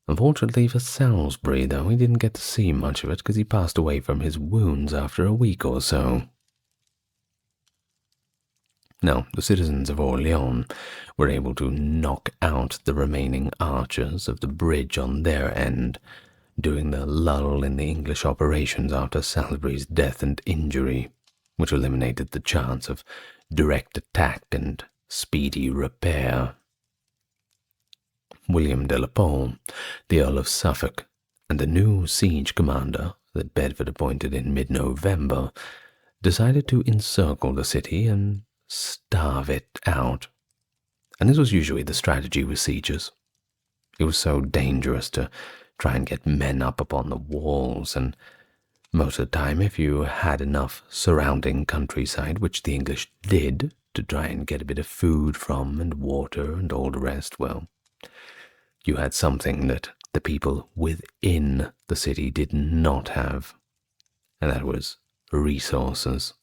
Unfortunately for Salisbury, though, he didn't get to see much of it because he passed away from his wounds after a week or so. Now, the citizens of Orleans were able to knock out the remaining archers of the bridge on their end, during the lull in the English operations after Salisbury's death and injury, which eliminated the chance of direct attack and speedy repair. William de la Pole, the Earl of Suffolk, and the new siege commander that Bedford appointed in mid-November, decided to encircle the city and starve it out. And this was usually the strategy with sieges. It was so dangerous to try and get men up upon the walls, and most of the time, if you had enough surrounding countryside, which the English did, to try and get a bit of food from and water and all the rest, well, you had something that the people within the city did not have, and that was resources.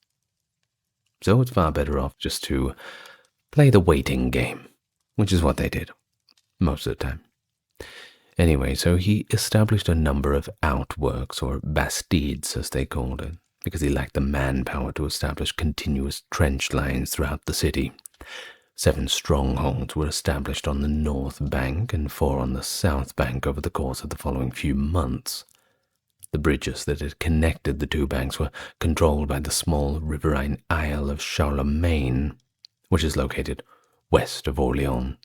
So it's far better off just to play the waiting game, which is what they did most of the time. Anyway, so he established a number of outworks, or bastides as they called it, because he lacked the manpower to establish continuous trench lines throughout the city. 7 strongholds were established on the north bank and 4 on the south bank over the course of the following few months. The bridges that had connected the 2 banks were controlled by the small riverine Isle of Charlemagne, which is located west of Orleans.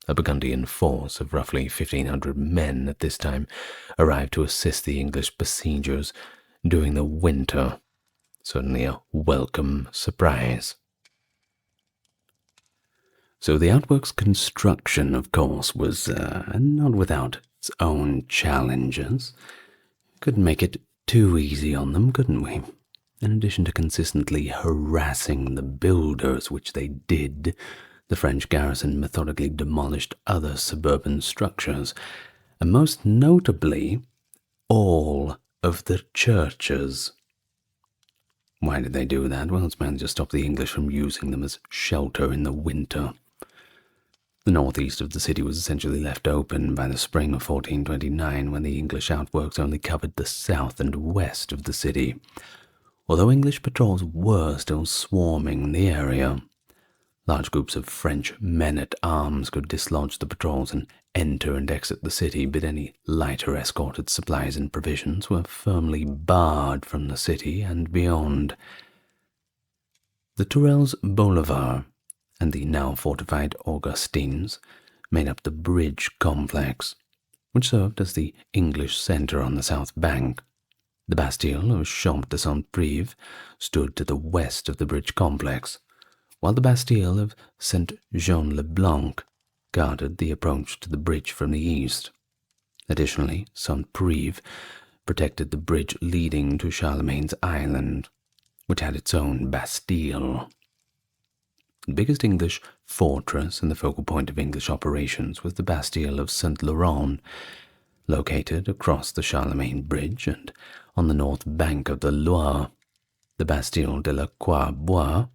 A Burgundian force of roughly 1,500 men at this time arrived to assist the English besiegers during the winter. Certainly a welcome surprise. So the outworks construction, of course, was not without its own challenges. Couldn't make it too easy on them, couldn't we? In addition to consistently harassing the builders, which they did, the French garrison methodically demolished other suburban structures, and most notably, all of the churches. Why did they do that? Well, it's meant to stop the English from using them as shelter in the winter. The northeast of the city was essentially left open by the spring of 1429, when the English outworks only covered the south and west of the city. Although English patrols were still swarming the area, large groups of French men-at-arms could dislodge the patrols and enter and exit the city, but any lighter escorted supplies and provisions were firmly barred from the city and beyond. The Tourelles Boulevard and the now fortified Augustins made up the bridge complex, which served as the English centre on the south bank. The Bastille of Champ de Saint-Prive stood to the west of the bridge complex, while the Bastille of Saint-Jean-le-Blanc guarded the approach to the bridge from the east. Additionally, Saint-Prive protected the bridge leading to Charlemagne's Island, which had its own Bastille. The biggest English fortress and the focal point of English operations was the Bastille of Saint-Laurent, located across the Charlemagne Bridge and on the north bank of the Loire. The Bastille de la Croix-Bois,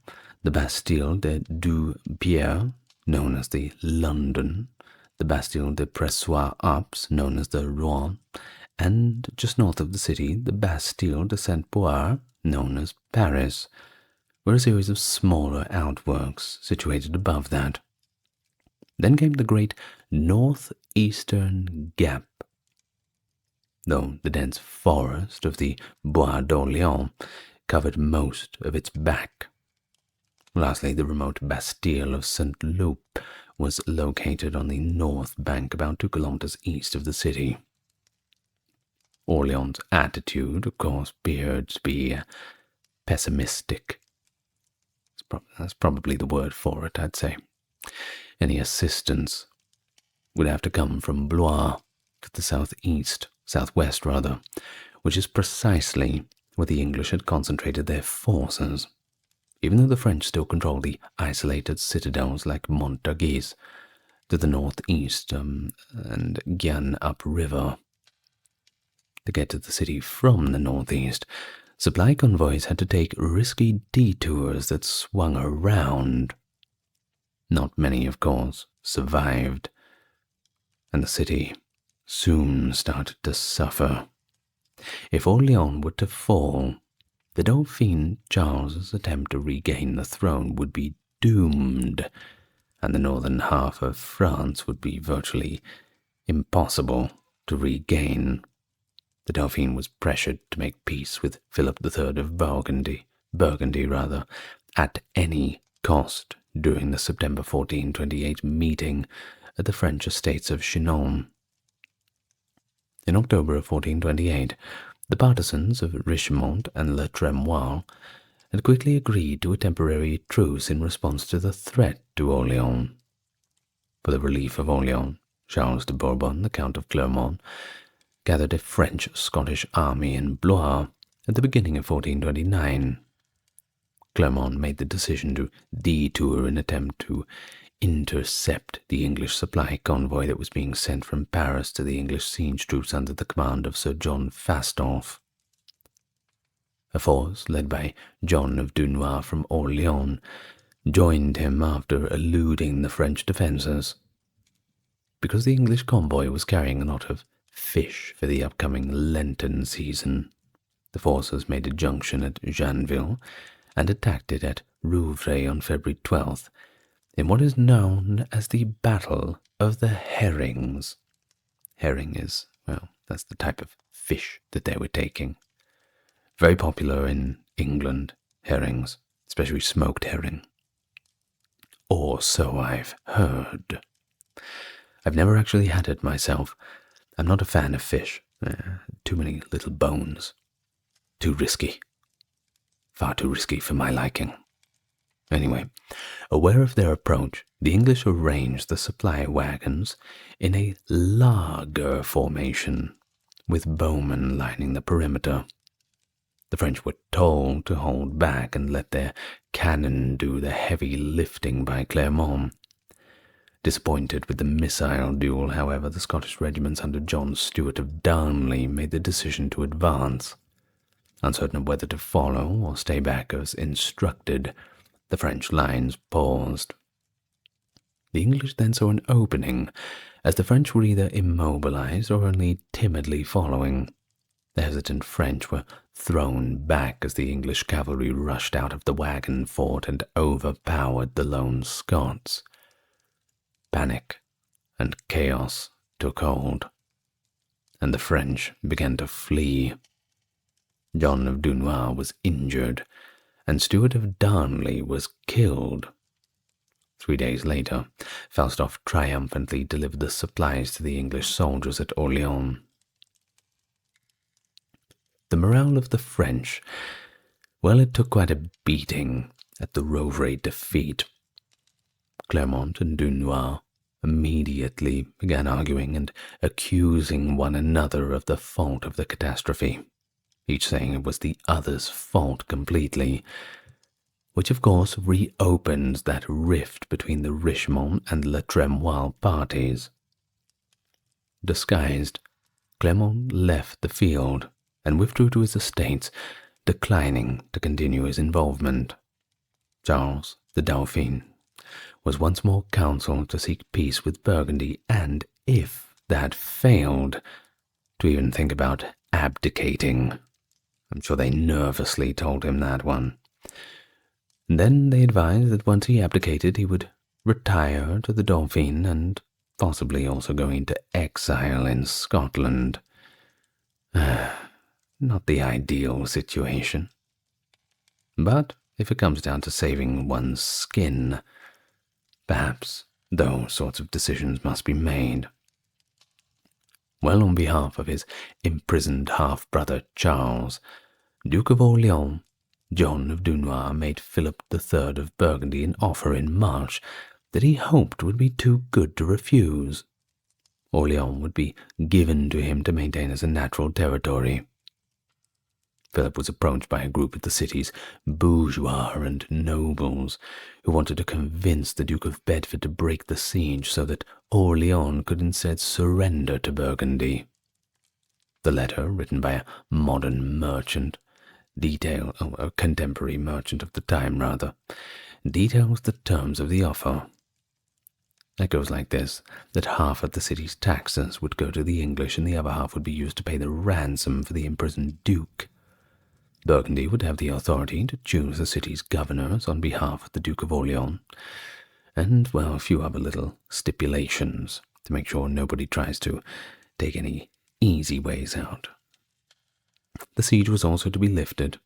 the Bastille de Deux-Pierres, known as the London, the Bastille de Pressoir-Alpes, known as the Rouen, and just north of the city, the Bastille de Saint-Poire, known as Paris, were a series of smaller outworks situated above that. Then came the great northeastern gap. Though the dense forest of the Bois d'Orléans covered most of its back. Lastly, the remote Bastille of Saint-Loup was located on the north bank about 2 kilometers east of the city. Orleans' attitude, of course, appeared to be pessimistic. That's probably the word for it, I'd say. Any assistance would have to come from Blois to the southwest, which is precisely where the English had concentrated their forces, even though the French still controlled the isolated citadels like Montargis to the northeast and Gien upriver. To get to the city from the northeast, supply convoys had to take risky detours that swung around. Not many, of course, survived, and the city soon started to suffer. If Orleans were to fall, the Dauphin Charles's attempt to regain the throne would be doomed, and the northern half of France would be virtually impossible to regain. The Dauphin was pressured to make peace with Philip III of Burgundy, at any cost during the September 1428 meeting at the French estates of Chinon. In October of 1428, the partisans of Richemont and Le Tremoille had quickly agreed to a temporary truce in response to the threat to Orleans. For the relief of Orleans, Charles de Bourbon, the Count of Clermont, gathered a French-Scottish army in Blois at the beginning of 1429. Clermont made the decision to detour in an attempt to intercept the English supply convoy that was being sent from Paris to the English siege troops under the command of Sir John Fastolf. A force led by John of Dunois from Orleans joined him after eluding the French defences. Because the English convoy was carrying a lot of fish for the upcoming Lenten season, the forces made a junction at Jeanville and attacked it at Rouvray on February 12th in what is known as the Battle of the Herrings. Herring is, well, that's the type of fish that they were taking. Very popular in England, herrings, especially smoked herring. Or so I've heard. I've never actually had it myself. I'm not a fan of fish. Too many little bones. Too risky. Far too risky for my liking. Anyway, aware of their approach, the English arranged the supply wagons in a lager formation, with bowmen lining the perimeter. The French were told to hold back and let their cannon do the heavy lifting by Clermont. Disappointed with the missile duel, however, the Scottish regiments under John Stewart of Darnley made the decision to advance. Uncertain of whether to follow or stay back as instructed, the French lines paused. The English then saw an opening, as the French were either immobilized or only timidly following. The hesitant French were thrown back as the English cavalry rushed out of the wagon fort and overpowered the lone Scots. Panic and chaos took hold, and the French began to flee. John of Dunois was injured, and Stewart of Darnley was killed. 3 days later, Falstaff triumphantly delivered the supplies to the English soldiers at Orleans. The morale of the French, well, it took quite a beating at the Rouvray defeat. Clermont and Dunois immediately began arguing and accusing one another of the fault of the catastrophe, each saying it was the other's fault completely, which of course reopened that rift between the Richemont and Le Tremoille parties. Disguised, Clermont left the field and withdrew to his estates, declining to continue his involvement. Charles, the Dauphin, was once more counseled to seek peace with Burgundy and, if that failed, to even think about abdicating. I'm sure they nervously told him that one. Then they advised that once he abdicated, he would retire to the Dauphin and possibly also go into exile in Scotland. Not the ideal situation. But if it comes down to saving one's skin, perhaps those sorts of decisions must be made. Well, on behalf of his imprisoned half-brother Charles, Duke of Orleans, John of Dunois made Philip III of Burgundy an offer in March that he hoped would be too good to refuse. Orleans would be given to him to maintain as a natural territory. Philip was approached by a group of the city's bourgeois and nobles who wanted to convince the Duke of Bedford to break the siege so that Orleans could instead surrender to Burgundy. The letter, written by a modern merchant, a contemporary merchant of the time rather, details the terms of the offer. It goes like this, that half of the city's taxes would go to the English and the other half would be used to pay the ransom for the imprisoned Duke. Burgundy would have the authority to choose the city's governors on behalf of the Duke of Orleans, and, well, a few other little stipulations to make sure nobody tries to take any easy ways out. The siege was also to be lifted,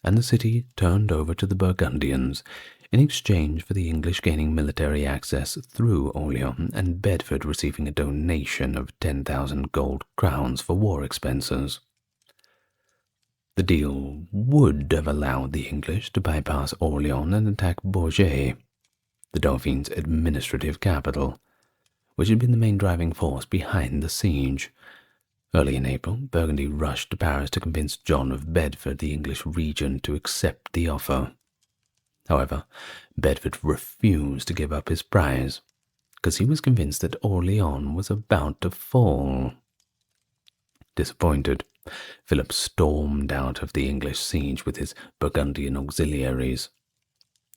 and the city turned over to the Burgundians in exchange for the English gaining military access through Orleans and Bedford receiving a donation of 10,000 gold crowns for war expenses. The deal would have allowed the English to bypass Orleans and attack Bourges, the Dauphine's administrative capital, which had been the main driving force behind the siege. Early in April, Burgundy rushed to Paris to convince John of Bedford, the English regent, to accept the offer. However, Bedford refused to give up his prize, because he was convinced that Orleans was about to fall. Disappointed, Philip stormed out of the English siege with his Burgundian auxiliaries.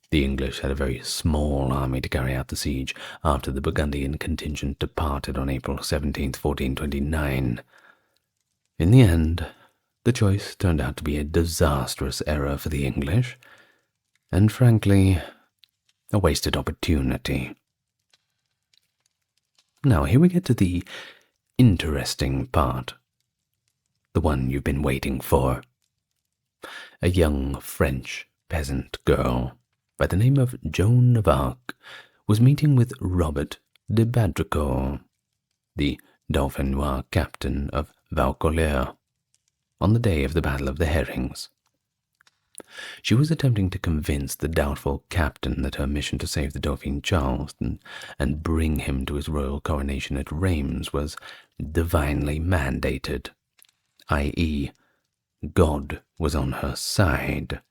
The English had a very small army to carry out the siege after the Burgundian contingent departed on April 17, 1429. In the end, the choice turned out to be a disastrous error for the English, and frankly, a wasted opportunity. Now, here we get to the interesting part. The one you've been waiting for. A young French peasant girl by the name of Joan of Arc was meeting with Robert de Baudricourt, the Dauphinois captain of Vaucouleurs, on the day of the Battle of the Herrings. She was attempting to convince the doubtful captain that her mission to save the Dauphin Charles and bring him to his royal coronation at Reims was divinely mandated, i.e., God was on her side.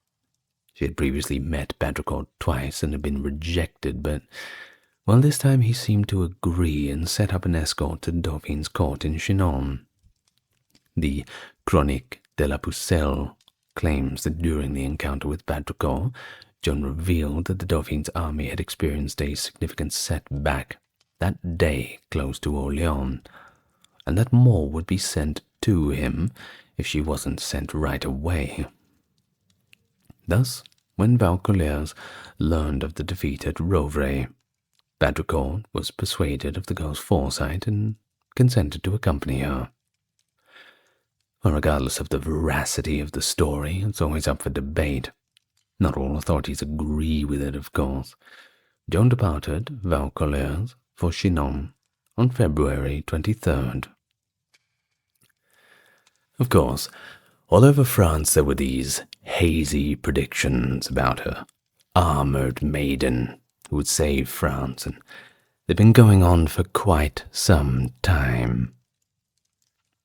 She had previously met Baudricourt twice and had been rejected, but, well, this time he seemed to agree and set up an escort to the Dauphin's court in Chinon. The Chronique de la Pucelle claims that during the encounter with Baudricourt, Joan revealed that the Dauphin's army had experienced a significant setback that day close to Orleans, and that more would be sent to him if she wasn't sent right away. Thus, when Vaucouleurs learned of the defeat at Rouvray, Baudricourt was persuaded of the girl's foresight and consented to accompany her. Well, regardless of the veracity of the story, it's always up for debate. Not all authorities agree with it, of course. Joan departed Vaucouleurs for Chinon on February 23rd. Of course, all over France there were these hazy predictions about her armored maiden who would save France, and they'd been going on for quite some time.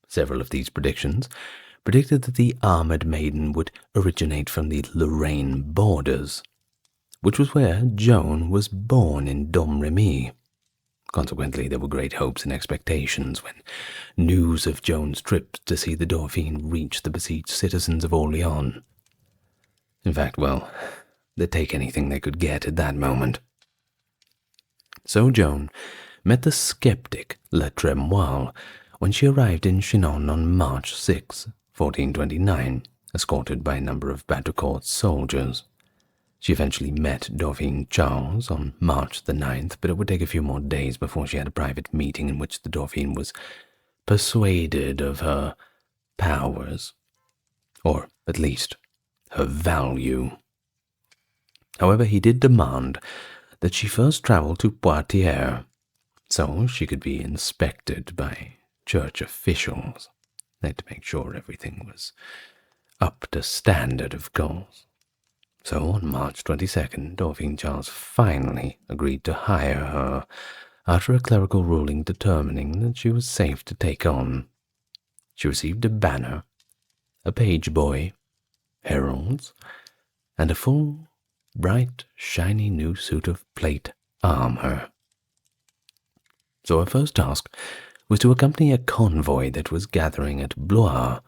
Several of these predictions predicted that the armored maiden would originate from the Lorraine borders, which was where Joan was born in Domremy. Consequently, there were great hopes and expectations when news of Joan's trip to see the Dauphin reached the besieged citizens of Orleans. In fact, well, they'd take anything they could get at that moment. So Joan met the skeptic Le Tremoille when she arrived in Chinon on March 6, 1429, escorted by a number of Baudricourt's soldiers. She eventually met Dauphin Charles on March the 9th, but it would take a few more days before she had a private meeting in which the Dauphin was persuaded of her powers, or at least her value. However, he did demand that she first travel to Poitiers, so she could be inspected by church officials. They had to make sure everything was up to standard, of course. So on March 22nd, Dauphin Charles finally agreed to hire her after a clerical ruling determining that she was safe to take on. She received a banner, a page boy, heralds, and a full, bright, shiny new suit of plate armor. So her first task was to accompany a convoy that was gathering at Blois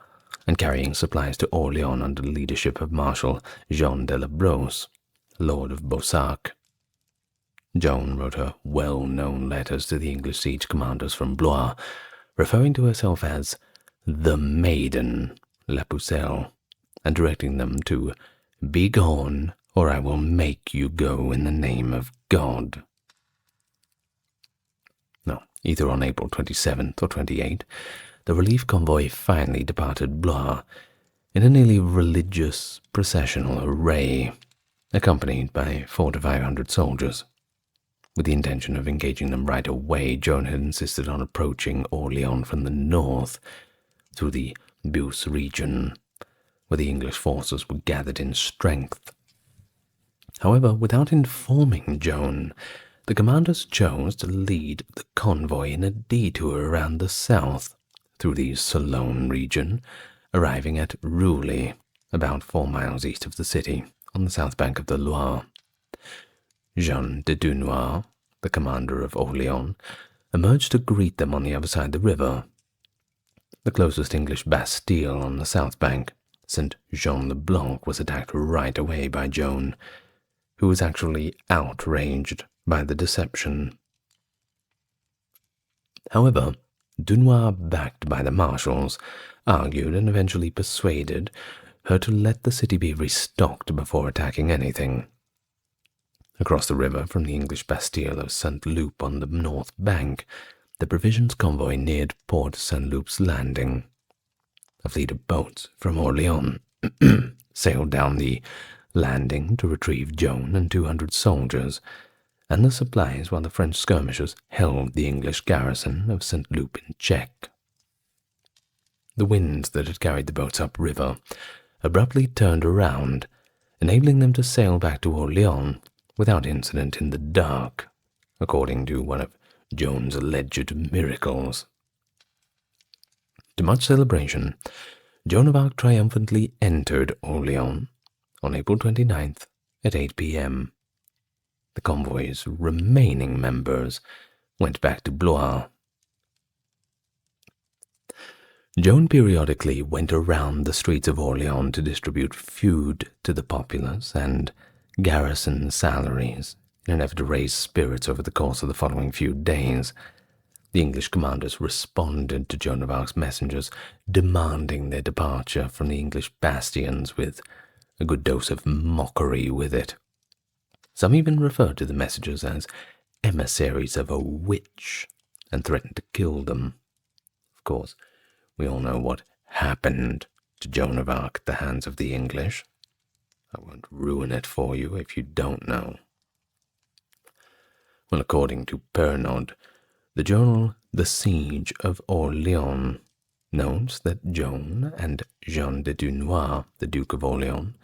and carrying supplies to Orleans under the leadership of Marshal Jean de la Brosse, Lord of Boussac. Joan wrote her well-known letters to the English siege commanders from Blois, referring to herself as the Maiden, La Pucelle, and directing them to "Be gone, or I will make you go in the name of God." Either on April 27th or 28th, the relief convoy finally departed Blois in a nearly religious processional array, accompanied by 400 to 500 soldiers. With the intention of engaging them right away, Joan had insisted on approaching Orleans from the north, through the Beauce region, where the English forces were gathered in strength. However, without informing Joan, the commanders chose to lead the convoy in a detour around the south, through the Sologne region, arriving at Rouly, about 4 miles east of the city, on the south bank of the Loire. Jean de Dunois, the commander of Orleans, emerged to greet them on the other side of the river. The closest English Bastille on the south bank, St. Jean le Blanc, was attacked right away by Joan, who was actually outraged by the deception. However, Dunois, backed by the marshals, argued and eventually persuaded her to let the city be restocked before attacking anything. Across the river from the English Bastille of St. Loup on the north bank, the provisions convoy neared Port St. Loup's landing. A fleet of boats from Orleans sailed down the landing to retrieve Joan and 200 soldiers and the supplies, while the French skirmishers held the English garrison of St. Loup in check. The winds that had carried the boats upriver abruptly turned around, enabling them to sail back to Orleans without incident in the dark, according to one of Joan's alleged miracles. To much celebration, Joan of Arc triumphantly entered Orleans on April 29th at 8 p.m. The convoy's remaining members went back to Blois. Joan periodically went around the streets of Orleans to distribute food to the populace and garrison salaries in an effort to raise spirits over the course of the following few days. The English commanders responded to Joan of Arc's messengers, demanding their departure from the English bastions with a good dose of mockery with it. Some even referred to the messengers as emissaries of a witch and threatened to kill them. Of course, we all know what happened to Joan of Arc at the hands of the English. I won't ruin it for you if you don't know. Well, according to Pernod, the journal The Siege of Orleans notes that Joan and Jean de Dunois, the Duke of Orleans,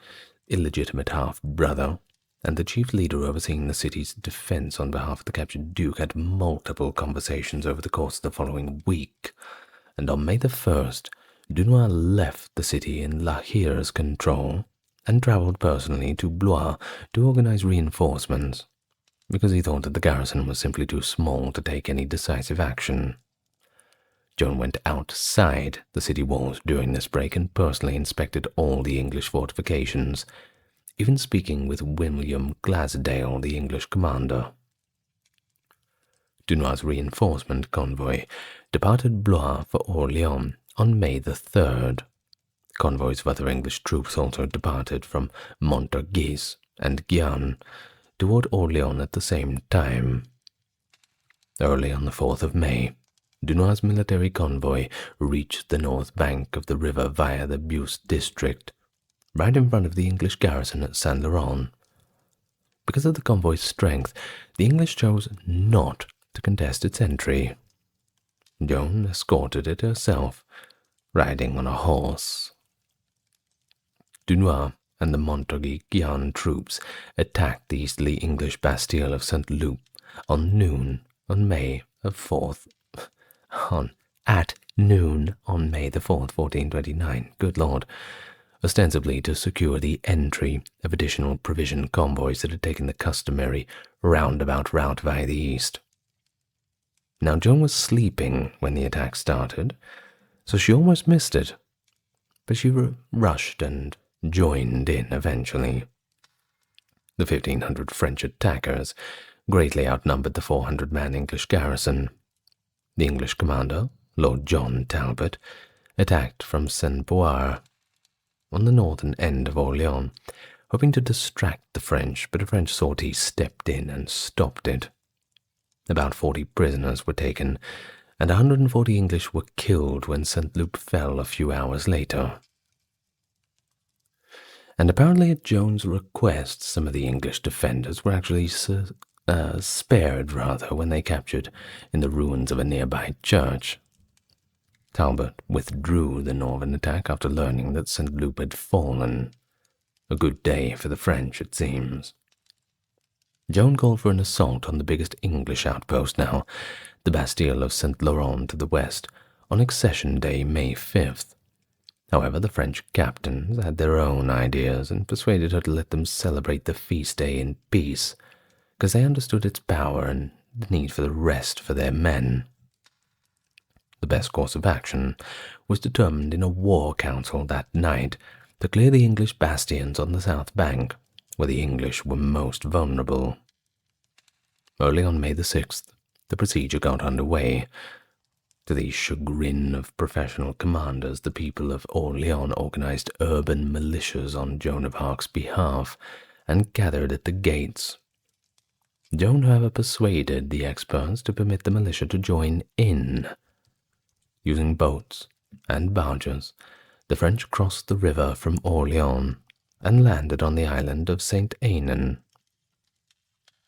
illegitimate half-brother, and the chief leader overseeing the city's defense on behalf of the captured Duke, had multiple conversations over the course of the following week, and on May the 1st, Dunois left the city in La Hire's control and travelled personally to Blois to organize reinforcements, because he thought that the garrison was simply too small to take any decisive action. Joan went outside the city walls during this break and personally inspected all the English fortifications, even speaking with William Glasdale, the English commander. Dunois' reinforcement convoy departed Blois for Orleans on May the 3rd. Convoys of other English troops also departed from Montargis and Gien toward Orleans at the same time. Early on the 4th of May, Dunois' military convoy reached the north bank of the river via the Beauce district, right in front of the English garrison at Saint-Laurent. Because of the convoy's strength, the English chose not to contest its entry. Joan escorted it herself, riding on a horse. Dunois and the Montargis-Gien troops attacked the easterly English Bastille of St. Loup on noon on May the 4th. At noon on May the 4th, 1429. Good Lord. Ostensibly to secure the entry of additional provision convoys that had taken the customary roundabout route via the east. Now, Joan was sleeping when the attack started, so she almost missed it, but she rushed and joined in eventually. The 1,500 French attackers greatly outnumbered the 400-man English garrison. The English commander, Lord John Talbot, attacked from Saint-Poire, on the northern end of Orleans, hoping to distract the French, but a French sortie stepped in and stopped it. About 40 prisoners were taken, and 140 English were killed when St. Loup fell a few hours later. And apparently at Joan's request, some of the English defenders were actually spared when they captured in the ruins of a nearby church. Talbot withdrew the northern attack after learning that St. Loup had fallen. A good day for the French, it seems. Joan called for an assault on the biggest English outpost now, the Bastille of St. Laurent to the west, on Accession Day, May 5th. However, the French captains had their own ideas and persuaded her to let them celebrate the feast day in peace, because they understood its power and the need for the rest for their men. The best course of action was determined in a war council that night to clear the English bastions on the south bank, where the English were most vulnerable. Early on May the 6th, the procedure got underway. To the chagrin of professional commanders, the people of Orléans organized urban militias on Joan of Arc's behalf and gathered at the gates. Joan, however, persuaded the experts to permit the militia to join in. Using boats and barges, the French crossed the river from Orléans and landed on the island of St. Ainan.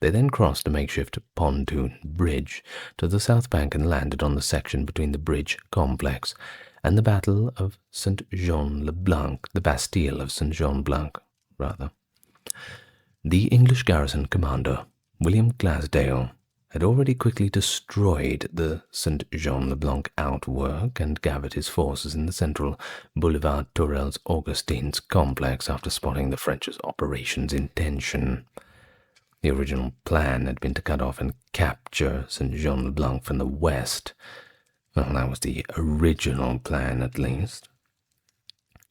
They then crossed a makeshift pontoon bridge to the south bank and landed on the section between the bridge complex and the Battle of Saint-Jean-le-Blanc, the Bastille of Saint-Jean-Blanc, rather. The English garrison commander, William Glasdale, had already quickly destroyed the Saint-Jean-le-Blanc outwork and gathered his forces in the central Boulevard Tourelles Augustins complex after spotting the French's operations intention. The original plan had been to cut off and capture Saint-Jean-le-Blanc from the west. Well, that was the original plan, at least.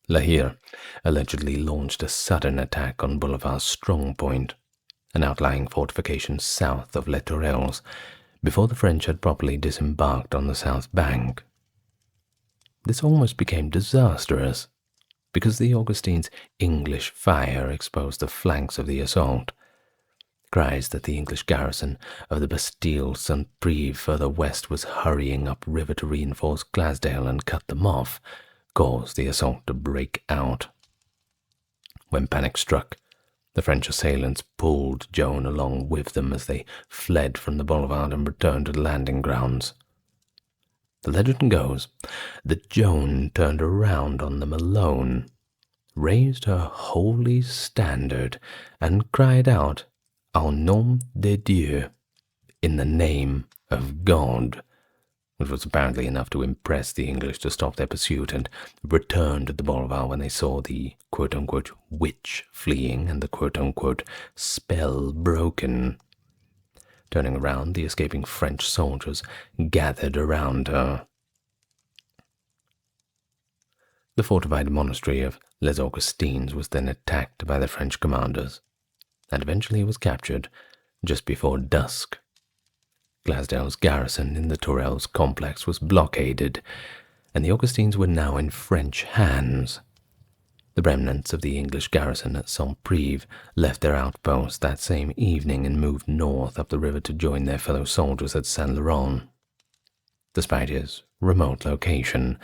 La Hire allegedly launched a sudden attack on Boulevard's strong point, an outlying fortification south of Les Tourelles, before the French had properly disembarked on the south bank. This almost became disastrous, because the Augustins' English fire exposed the flanks of the assault. Cries that the English garrison of the Bastille Saint-Prive further west was hurrying upriver to reinforce Glasdale and cut them off caused the assault to break out. When panic struck, the French assailants pulled Joan along with them as they fled from the boulevard and returned to the landing grounds. The legend goes that Joan turned around on them alone, raised her holy standard, and cried out, "Au nom de Dieu," in the name of God, which was apparently enough to impress the English to stop their pursuit and return to the boulevard when they saw the quote-unquote witch fleeing and the quote-unquote spell broken. Turning around, the escaping French soldiers gathered around her. The fortified monastery of Les Augustins was then attacked by the French commanders, and eventually was captured just before dusk. Glasdale's garrison in the Tourelles complex was blockaded, and the Augustins were now in French hands. The remnants of the English garrison at Saint-Prive left their outpost that same evening and moved north up the river to join their fellow soldiers at Saint-Laurent. Despite his remote location,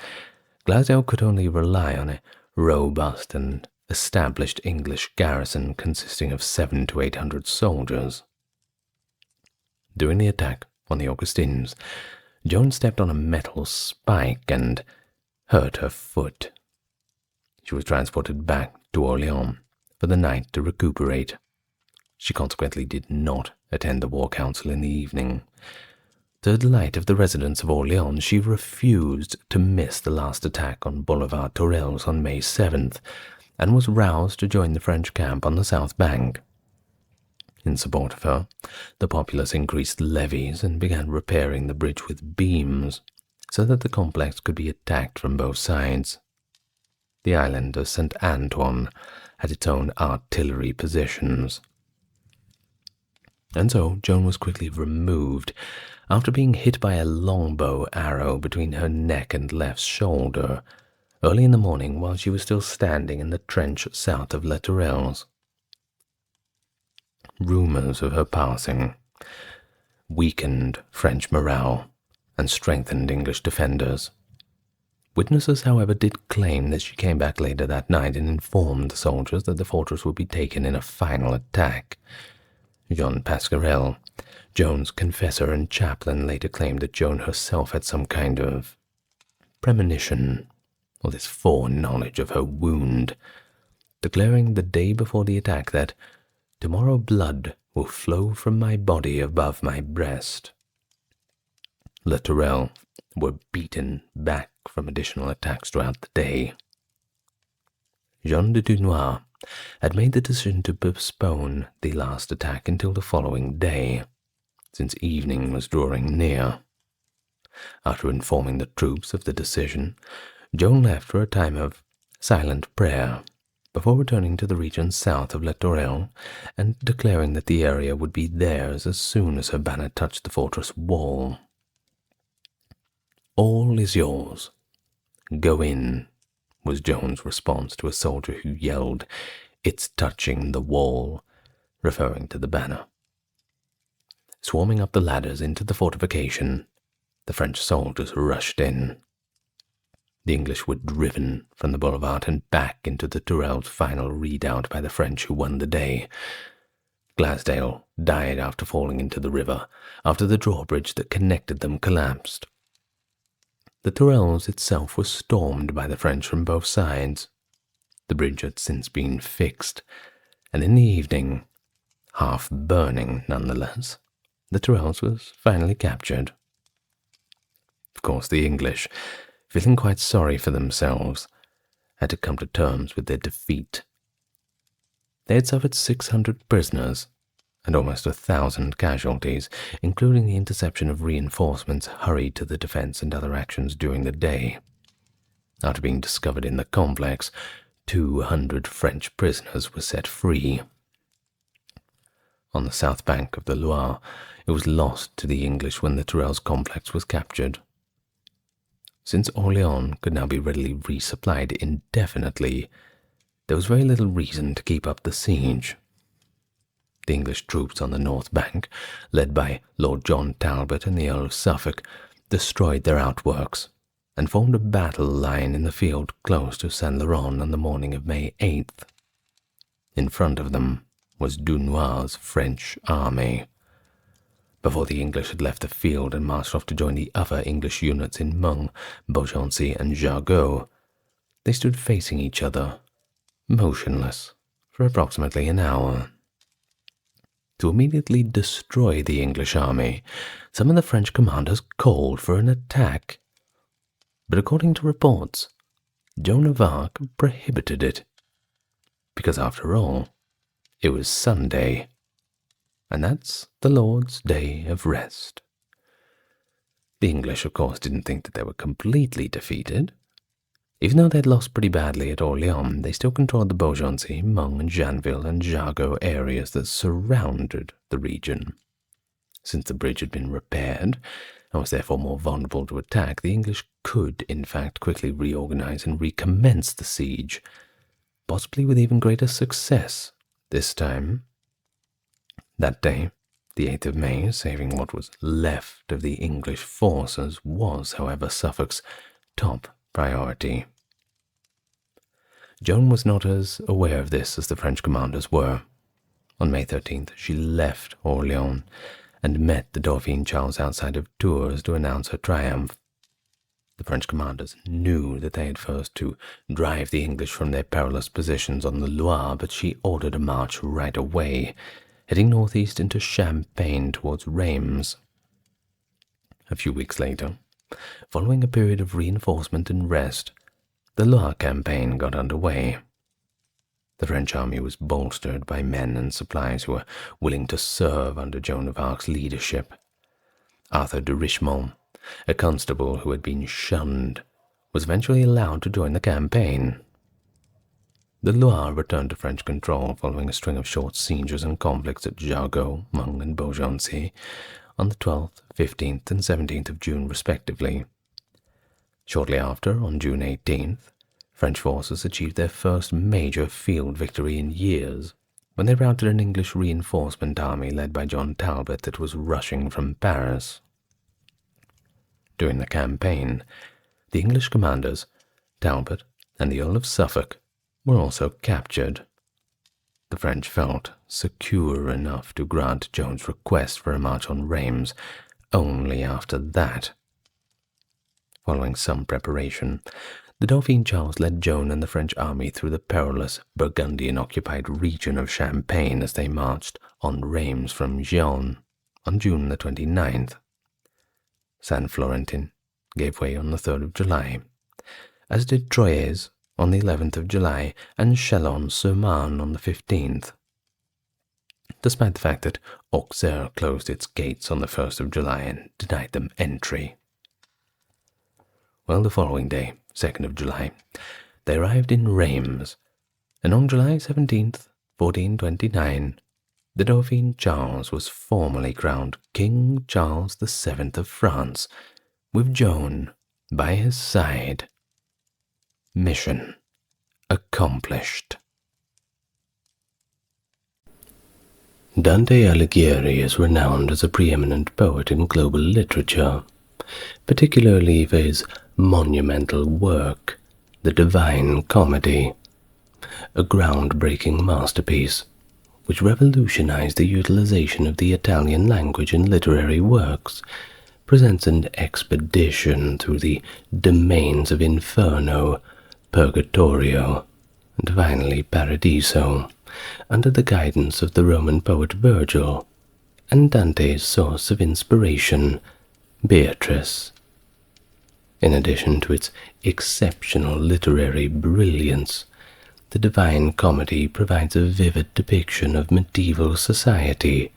Glasdale could only rely on a robust and established English garrison consisting of 700 to 800 soldiers. During the attack on the Augustins, Joan stepped on a metal spike and hurt her foot. She was transported back to Orléans for the night to recuperate. She consequently did not attend the war council in the evening. To the delight of the residents of Orléans, she refused to miss the last attack on Boulevard Tourelles on May 7th, and was roused to join the French camp on the south bank. In support of her, the populace increased levies and began repairing the bridge with beams, so that the complex could be attacked from both sides. The island of Saint Antoine had its own artillery positions. And so Joan was quickly removed after being hit by a longbow arrow between her neck and left shoulder, early in the morning while she was still standing in the trench south of Les Tourelles. Rumors of her passing weakened French morale and strengthened English defenders. Witnesses, however, did claim that she came back later that night and informed the soldiers that the fortress would be taken in a final attack. Jean Pasquerel, Joan's confessor and chaplain, later claimed that Joan herself had some kind of premonition, or this foreknowledge of her wound, declaring the day before the attack that tomorrow blood will flow from my body above my breast. Le Tourelle were beaten back from additional attacks throughout the day. Jean de Dunois had made the decision to postpone the last attack until the following day, since evening was drawing near. After informing the troops of the decision, Joan left for a time of silent prayer before returning to the region south of Le Tourelle and declaring that the area would be theirs as soon as her banner touched the fortress wall. "All is yours. Go in," was Joan's response to a soldier who yelled, "It's touching the wall," referring to the banner. Swarming up the ladders into the fortification, the French soldiers rushed in. The English were driven from the boulevard and back into the Tourelle's final redoubt by the French, who won the day. Glasdale died after falling into the river, after the drawbridge that connected them collapsed. The Tourelles itself was stormed by the French from both sides. The bridge had since been fixed, and in the evening, half burning nonetheless, the Tourelles was finally captured. Of course, the English, feeling quite sorry for themselves, had to come to terms with their defeat. They had suffered 600 prisoners and almost 1,000 casualties, including the interception of reinforcements hurried to the defense and other actions during the day. After being discovered in the complex, 200 French prisoners were set free. On the south bank of the Loire, it was lost to the English when the Tourelles complex was captured. Since Orléans could now be readily resupplied indefinitely, there was very little reason to keep up the siege. The English troops on the north bank, led by Lord John Talbot and the Earl of Suffolk, destroyed their outworks and formed a battle line in the field close to Saint-Laurent on the morning of May 8th. In front of them was Dunois' French army. Before the English had left the field and marched off to join the other English units in Meung, Beaugency, and Jargeau, they stood facing each other, motionless, for approximately an hour. To immediately destroy the English army, some of the French commanders called for an attack. But according to reports, Joan of Arc prohibited it, because after all, it was Sunday, and that's the Lord's day of rest. The English, of course, didn't think that they were completely defeated. Even though they'd lost pretty badly at Orléans, they still controlled the Beaugency, Meung, and Janville, and Jargeau areas that surrounded the region. Since the bridge had been repaired, and was therefore more vulnerable to attack, the English could, in fact, quickly reorganize and recommence the siege, possibly with even greater success this time. That day, the 8th of May, saving what was left of the English forces, was, however, Suffolk's top priority. Joan was not as aware of this as the French commanders were. On May 13th, she left Orléans and met the Dauphin Charles outside of Tours to announce her triumph. The French commanders knew that they had first to drive the English from their perilous positions on the Loire, but she ordered a march right away, heading northeast into Champagne towards Reims. A few weeks later, following a period of reinforcement and rest, the Loire campaign got underway. The French army was bolstered by men and supplies who were willing to serve under Joan of Arc's leadership. Arthur de Richemont, a constable who had been shunned, was eventually allowed to join the campaign. The Loire returned to French control following a string of short sieges and conflicts at Jargeau, Meung, and Beaugency on the 12th, 15th, and 17th of June, respectively. Shortly after, on June 18th, French forces achieved their first major field victory in years when they routed an English reinforcement army led by John Talbot that was rushing from Paris. During the campaign, the English commanders, Talbot and the Earl of Suffolk, were also captured. The French felt secure enough to grant Joan's request for a march on Reims only after that. Following some preparation, the Dauphin Charles led Joan and the French army through the perilous Burgundian-occupied region of Champagne as they marched on Reims from Gien on June the 29th. Saint-Florentin gave way on the 3rd of July, as did Troyes on the 11th of July and Chalon-sur-Marne on the 15th, despite the fact that Auxerre closed its gates on the 1st of July and denied them entry. Well, the following day, 2nd of July, they arrived in Reims, and on July 17th, 1429, the Dauphin Charles was formally crowned King Charles VII of France, with Joan by his side. Mission accomplished. Dante Alighieri is renowned as a preeminent poet in global literature, particularly for his monumental work, The Divine Comedy, a groundbreaking masterpiece which revolutionized the utilization of the Italian language in literary works, presents an expedition through the domains of Inferno, Purgatorio, and finally Paradiso, under the guidance of the Roman poet Virgil, and Dante's source of inspiration, Beatrice. In addition to its exceptional literary brilliance, The Divine Comedy provides a vivid depiction of medieval society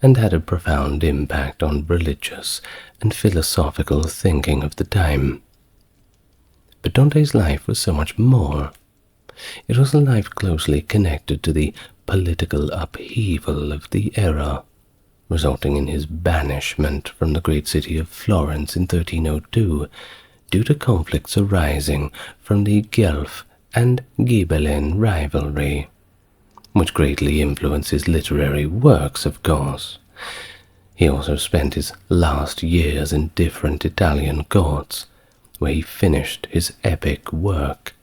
and had a profound impact on religious and philosophical thinking of the time. But Dante's life was so much more. It was a life closely connected to the political upheaval of the era, resulting in his banishment from the great city of Florence in 1302 due to conflicts arising from the Guelph and Ghibelline rivalry, which greatly influenced his literary works, of course. He also spent his last years in different Italian courts, where he finished his epic work,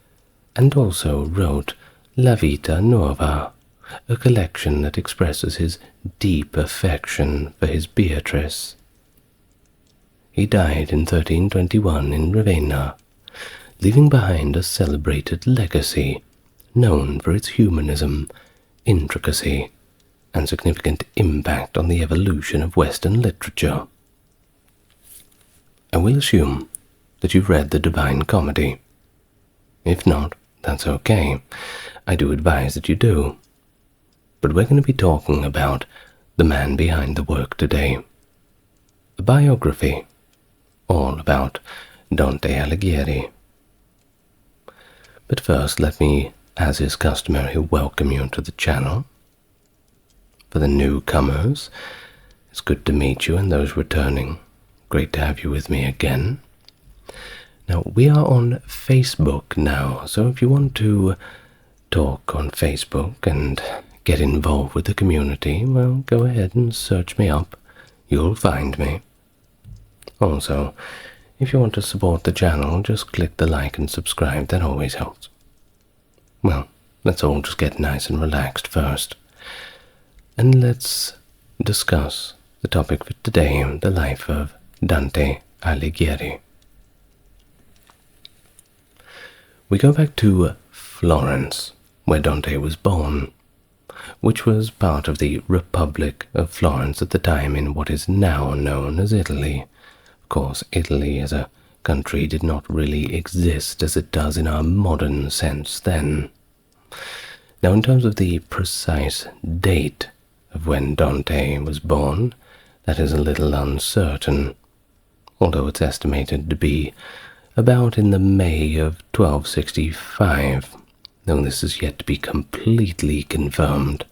and also wrote La Vita Nuova, a collection that expresses his deep affection for his Beatrice. He died in 1321 in Ravenna, leaving behind a celebrated legacy known for its humanism, intricacy, and significant impact on the evolution of Western literature. I will assume that you've read The Divine Comedy. If not, that's okay. I do advise that you do. But we're going to be talking about the man behind the work today. A biography, all about Dante Alighieri. But first, let me, as is customary, welcome you to the channel. For the newcomers, it's good to meet you, and those returning, great to have you with me again. Now, we are on Facebook now, so if you want to talk on Facebook and get involved with the community, well, go ahead and search me up. You'll find me. Also, if you want to support the channel, just click the like and subscribe. That always helps. Well, let's all just get nice and relaxed first. And let's discuss the topic for today, the life of Dante Alighieri. We go back to Florence, where Dante was born, which was part of the Republic of Florence at the time in what is now known as Italy. Of course, Italy as a country did not really exist as it does in our modern sense then. Now, in terms of the precise date of when Dante was born, that is a little uncertain, although it's estimated to be about in the May of 1265, though this is yet to be completely confirmed.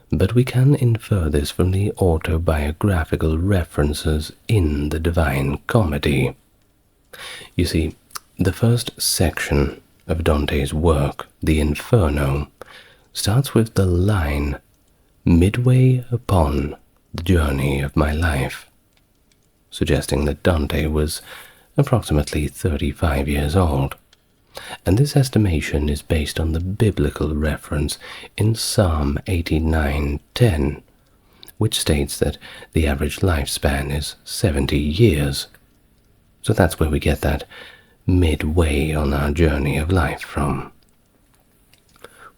But we can infer this from the autobiographical references in the Divine Comedy. You see, the first section of Dante's work, the Inferno, starts with the line, midway upon the journey of my life, suggesting that Dante was approximately 35 years old, and this estimation is based on the biblical reference in Psalm 89:10, which states that the average lifespan is 70 years. So that's where we get that midway on our journey of life from.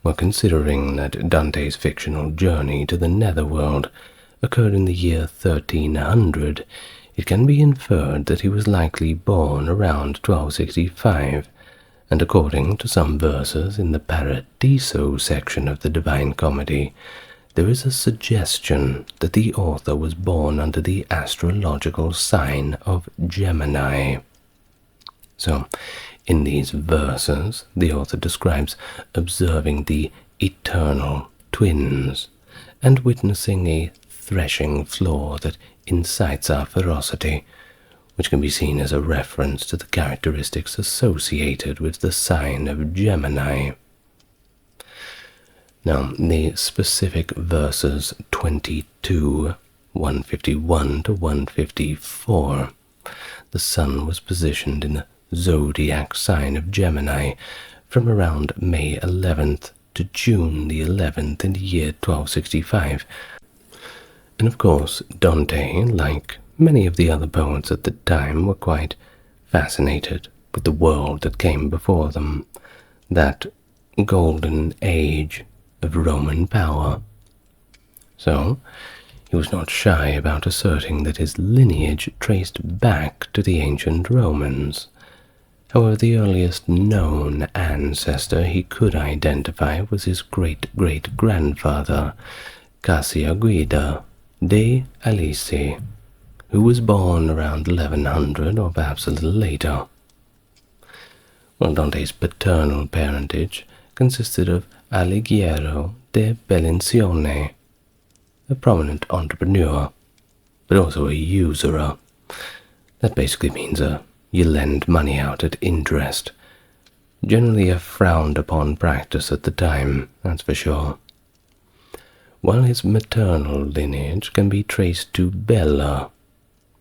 Well, considering that Dante's fictional journey to the netherworld occurred in the year 1300, it can be inferred that he was likely born around 1265, and according to some verses in the Paradiso section of the Divine Comedy, there is a suggestion that the author was born under the astrological sign of Gemini. So, in these verses, the author describes observing the eternal twins and witnessing a threshing floor that incites our ferocity, which can be seen as a reference to the characteristics associated with the sign of Gemini. Now, the specific verses 22, 151 to 154, the sun was positioned in the zodiac sign of Gemini from around May 11th to June the 11th in the year 1265. And of course, Dante, like many of the other poets at the time, were quite fascinated with the world that came before them, that golden age of Roman power. So, he was not shy about asserting that his lineage traced back to the ancient Romans. However, the earliest known ancestor he could identify was his great-great-grandfather, Cassiaguida de Alice, who was born around 1100 or perhaps a little later. Well, Dante's paternal parentage consisted of Alighiero de Bellinzione, a prominent entrepreneur, but also a usurer. That basically means you lend money out at interest. Generally a frowned-upon practice at the time, that's for sure. While his maternal lineage can be traced to Bella,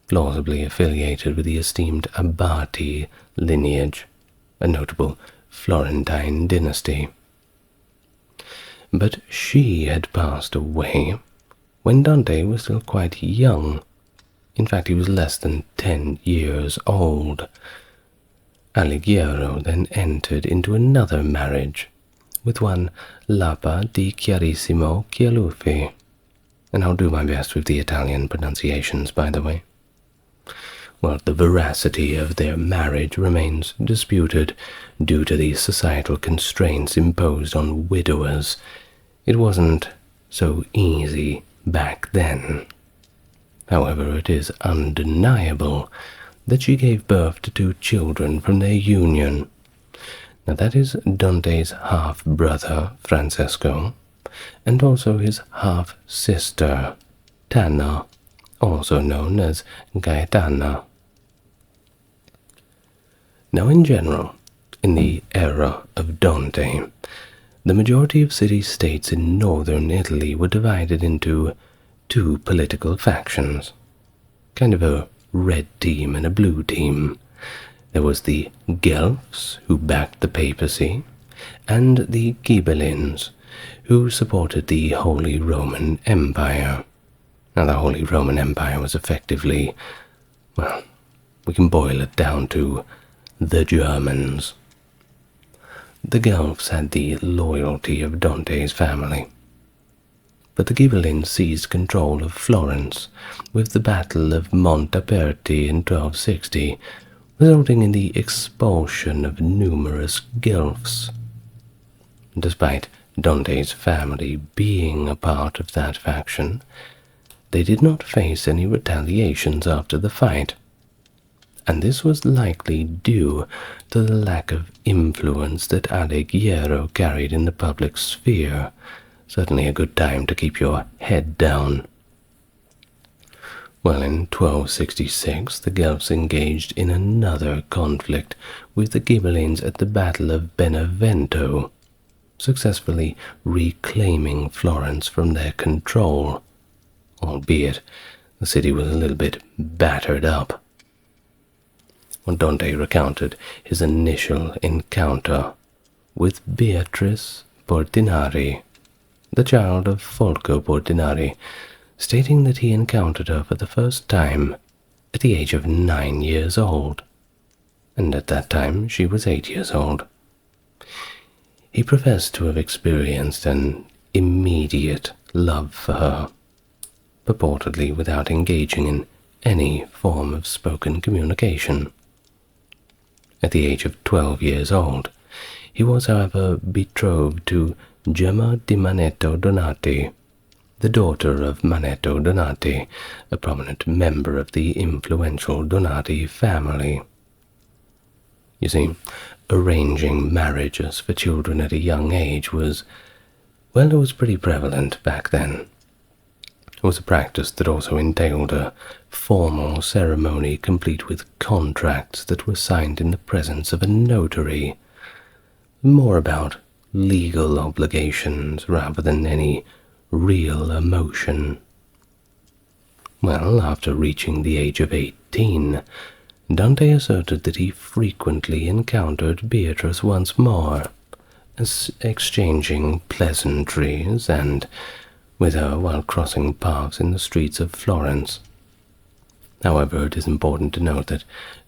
plausibly affiliated with the esteemed Abati lineage, a notable Florentine dynasty. But she had passed away when Dante was still quite young. In fact, he was less than 10 years old. Alighiero then entered into another marriage with one Lapa di Chiarissimo Chialuffi, and I'll do my best with the Italian pronunciations, by the way. Well, the veracity of their marriage remains disputed due to the societal constraints imposed on widowers. It wasn't so easy back then. However, it is undeniable that she gave birth to 2 children from their union. Now that is Dante's half-brother, Francesco, and also his half-sister, Tana, also known as Gaetana. Now in general, in the era of Dante, the majority of city-states in northern Italy were divided into 2 political factions, kind of a red team and a blue team. There was the Guelphs, who backed the papacy, and the Ghibellines, who supported the Holy Roman Empire. Now, the Holy Roman Empire was effectively, well, we can boil it down to the Germans. The Guelphs had the loyalty of Dante's family, but the Ghibellines seized control of Florence with the Battle of Montaperti in 1260, resulting in the expulsion of numerous Guelphs. Despite Dante's family being a part of that faction, they did not face any retaliations after the fight, and this was likely due to the lack of influence that Alighiero carried in the public sphere. Certainly a good time to keep your head down. Well, in 1266, the Guelphs engaged in another conflict with the Ghibellines at the Battle of Benevento. successfully reclaiming Florence from their control, albeit the city was a little bit battered up. When Dante recounted his initial encounter with Beatrice Portinari, the child of Folco Portinari, stating that he encountered her for the first time at the age of 9 years old, and at that time she was 8 years old. He professed to have experienced an immediate love for her, purportedly without engaging in any form of spoken communication. At the age of 12 years old, he was, however, betrothed to Gemma di Manetto Donati, the daughter of Manetto Donati, a prominent member of the influential Donati family. You see, arranging marriages for children at a young age was pretty prevalent back then. It was a practice that also entailed a formal ceremony complete with contracts that were signed in the presence of a notary, more about legal obligations rather than any real emotion. Well, after reaching the age of 18, Dante asserted that he frequently encountered Beatrice once more, exchanging pleasantries and with her while crossing paths in the streets of Florence. However, it is important to note that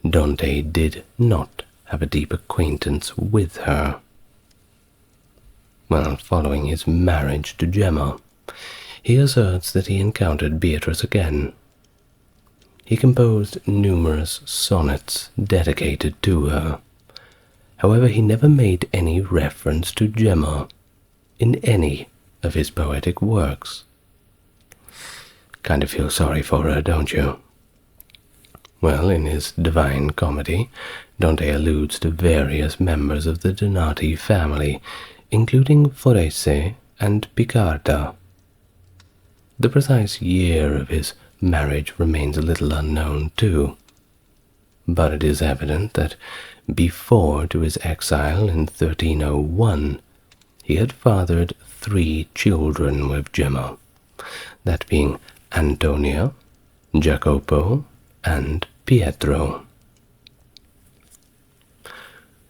Dante did not have a deep acquaintance with her. Well, following his marriage to Gemma, he asserts that he encountered Beatrice again. He composed numerous sonnets dedicated to her. However, he never made any reference to Gemma in any of his poetic works. Kind of feel sorry for her, don't you? Well, in his Divine Comedy, Dante alludes to various members of the Donati family, including Forese and Picarda. The precise year of his marriage remains a little unknown too, but it is evident that before to his exile in 1301, he had fathered 3 children with Gemma, that being Antonia, Jacopo, and Pietro.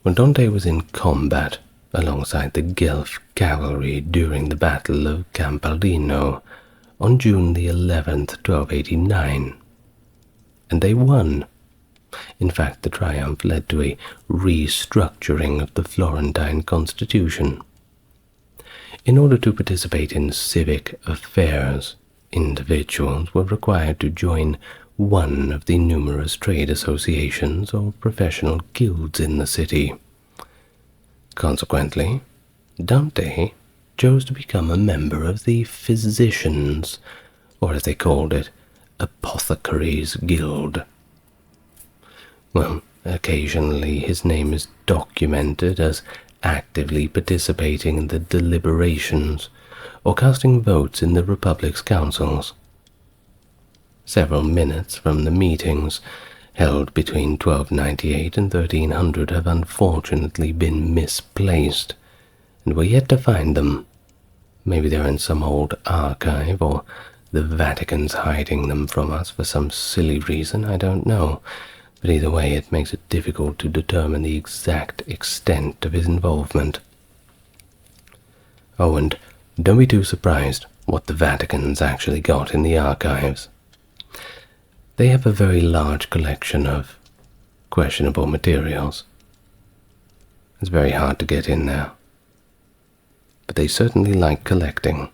When Dante was in combat alongside the Guelph cavalry during the Battle of Campaldino on June the 11th, 1289, and they won. In fact, the triumph led to a restructuring of the Florentine constitution. In order to participate in civic affairs, individuals were required to join one of the numerous trade associations or professional guilds in the city. Consequently, Dante chose to become a member of the Physicians, or as they called it, Apothecaries Guild. Well, occasionally his name is documented as actively participating in the deliberations or casting votes in the Republic's councils. Several minutes from the meetings held between 1298 and 1300 have unfortunately been misplaced, and we're yet to find them. Maybe they're in some old archive, or the Vatican's hiding them from us for some silly reason, I don't know. But either way, it makes it difficult to determine the exact extent of his involvement. Oh, and don't be too surprised what the Vatican's actually got in the archives. They have a very large collection of questionable materials. It's very hard to get in there. But they certainly like collecting.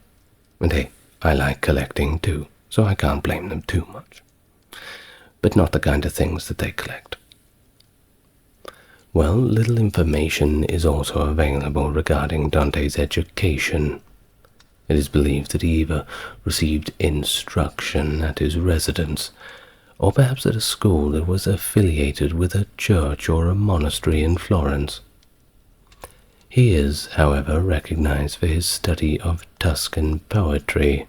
And hey, I like collecting too, so I can't blame them too much. But not the kind of things that they collect. Well, little information is also available regarding Dante's education. It is believed that he either received instruction at his residence, or perhaps at a school that was affiliated with a church or a monastery in Florence. He is, however, recognized for his study of Tuscan poetry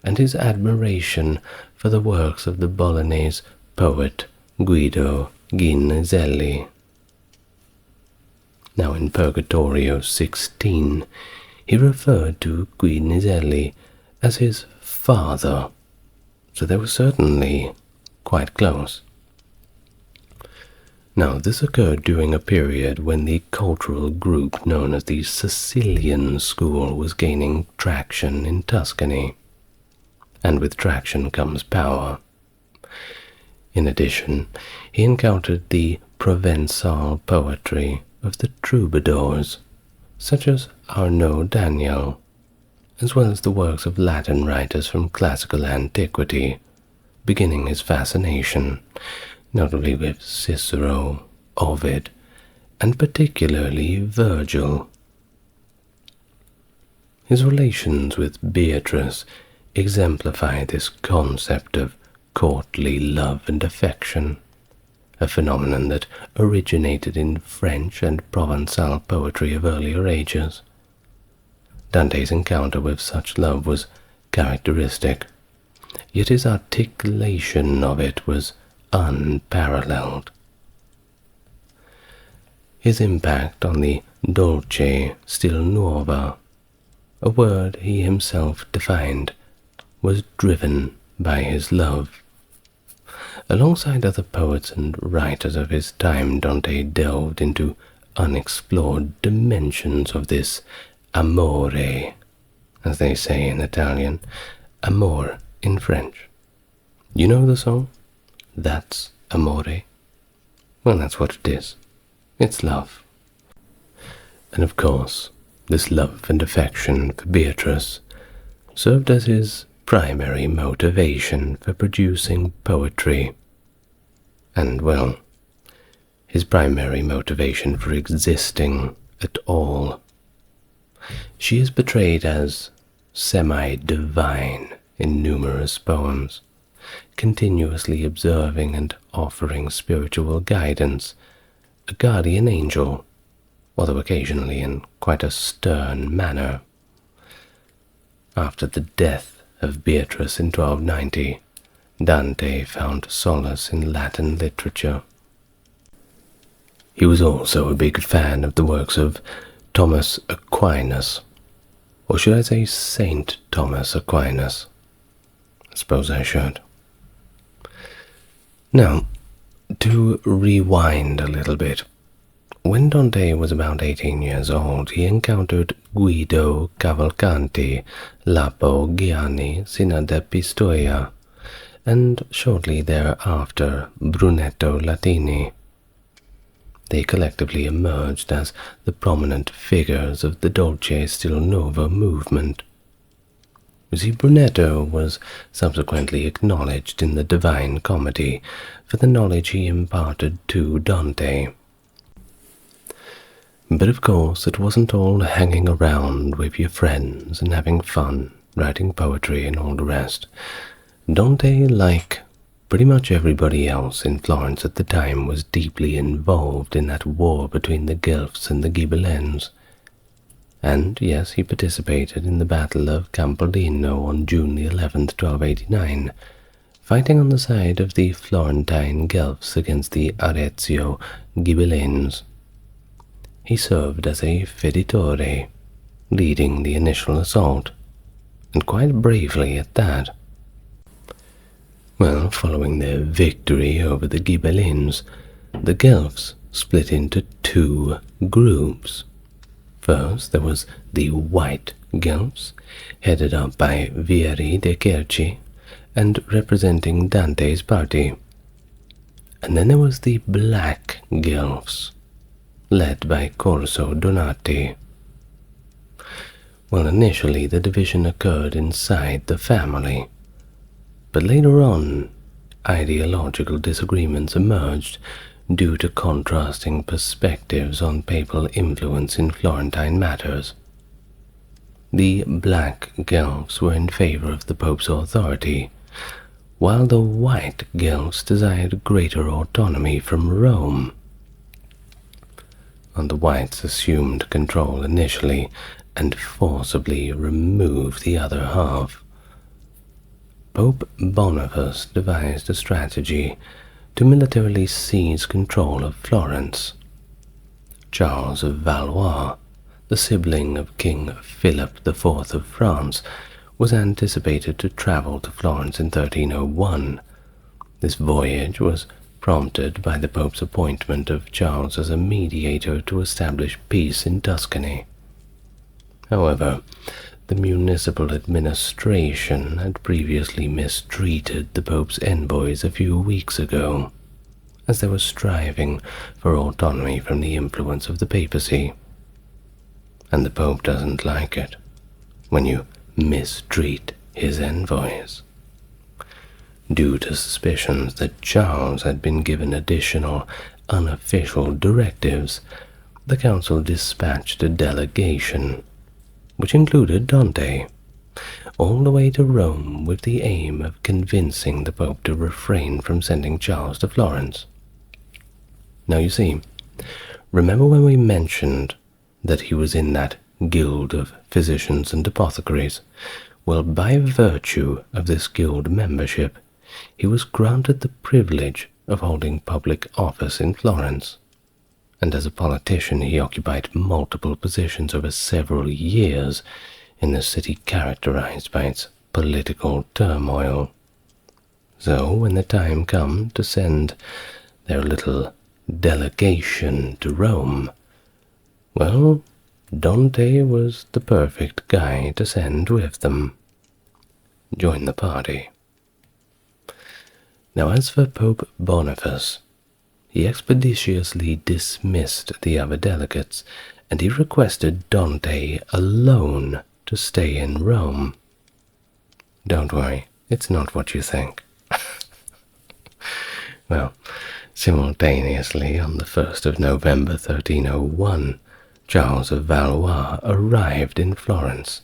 and his admiration for the works of the Bolognese poet Guido Ghinzelli. Now in Purgatorio 16, he referred to Guinizelli as his father, so they were certainly quite close. Now, this occurred during a period when the cultural group known as the Sicilian School was gaining traction in Tuscany, and with traction comes power. In addition, he encountered the Provençal poetry of the troubadours, such as Arnaud Daniel, as well as the works of Latin writers from classical antiquity, beginning his fascination, notably with Cicero, Ovid, and particularly Virgil. His relations with Beatrice exemplify this concept of courtly love and affection, a phenomenon that originated in French and Provençal poetry of earlier ages. Dante's encounter with such love was characteristic, yet his articulation of it was unparalleled. His impact on the dolce stil nuova, a word he himself defined, was driven by his love. Alongside other poets and writers of his time, Dante delved into unexplored dimensions of this amore, as they say in Italian, amor in French. You know the song? That's amore. Well, that's what it is. It's love. And of course, this love and affection for Beatrice served as his primary motivation for producing poetry, and, well, his primary motivation for existing at all. She is portrayed as semi-divine in numerous poems, continuously observing and offering spiritual guidance, a guardian angel, although occasionally in quite a stern manner. After the death of Beatrice in 1290, Dante found solace in Latin literature. He was also a big fan of the works of Thomas Aquinas, or should I say Saint Thomas Aquinas? I suppose I should. Now, to rewind a little bit, when Dante was about 18 years old, he encountered Guido Cavalcanti, Lapo Gianni Sina da Pistoia, and shortly thereafter Brunetto Latini. They collectively emerged as the prominent figures of the Dolce Stil Nuovo movement. You see, Brunetto was subsequently acknowledged in the Divine Comedy for the knowledge he imparted to Dante. But of course, it wasn't all hanging around with your friends and having fun, writing poetry and all the rest. Dante, like pretty much everybody else in Florence at the time, was deeply involved in that war between the Guelphs and the Ghibellines. And yes, he participated in the Battle of Campaldino on June the 11th, 1289, fighting on the side of the Florentine Guelphs against the Arezzo Ghibellines. He served as a feditore, leading the initial assault, and quite bravely at that. Well, following their victory over the Ghibellines, the Guelphs split into two groups. First, there was the White Guelphs, headed up by Vieri de' Cerchi, and representing Dante's party. And then there was the Black Guelphs, led by Corso Donati. Well, initially the division occurred inside the family, but later on, ideological disagreements emerged due to contrasting perspectives on papal influence in Florentine matters. The Black Guelphs were in favor of the Pope's authority, while the White Guelphs desired greater autonomy from Rome. And the Whites assumed control initially and forcibly removed the other half. Pope Boniface devised a strategy to militarily seize control of Florence. Charles of Valois, the sibling of King Philip IV of France, was anticipated to travel to Florence in 1301. This voyage was prompted by the Pope's appointment of Charles as a mediator to establish peace in Tuscany. However, the municipal administration had previously mistreated the Pope's envoys a few weeks ago, as they were striving for autonomy from the influence of the papacy. And the Pope doesn't like it when you mistreat his envoys. Due to suspicions that Charles had been given additional unofficial directives, the council dispatched a delegation, which included Dante, all the way to Rome with the aim of convincing the Pope to refrain from sending Charles to Florence. Now you see, remember when we mentioned that he was in that guild of physicians and apothecaries? Well, by virtue of this guild membership, he was granted the privilege of holding public office in Florence, and as a politician he occupied multiple positions over several years in a city characterized by its political turmoil. So when the time came to send their little delegation to Rome, well, Dante was the perfect guy to send with them. Join the party. Now as for Pope Boniface, he expeditiously dismissed the other delegates, and he requested Dante alone to stay in Rome. Don't worry, it's not what you think. Well, simultaneously on the 1st of November 1301, Charles of Valois arrived in Florence,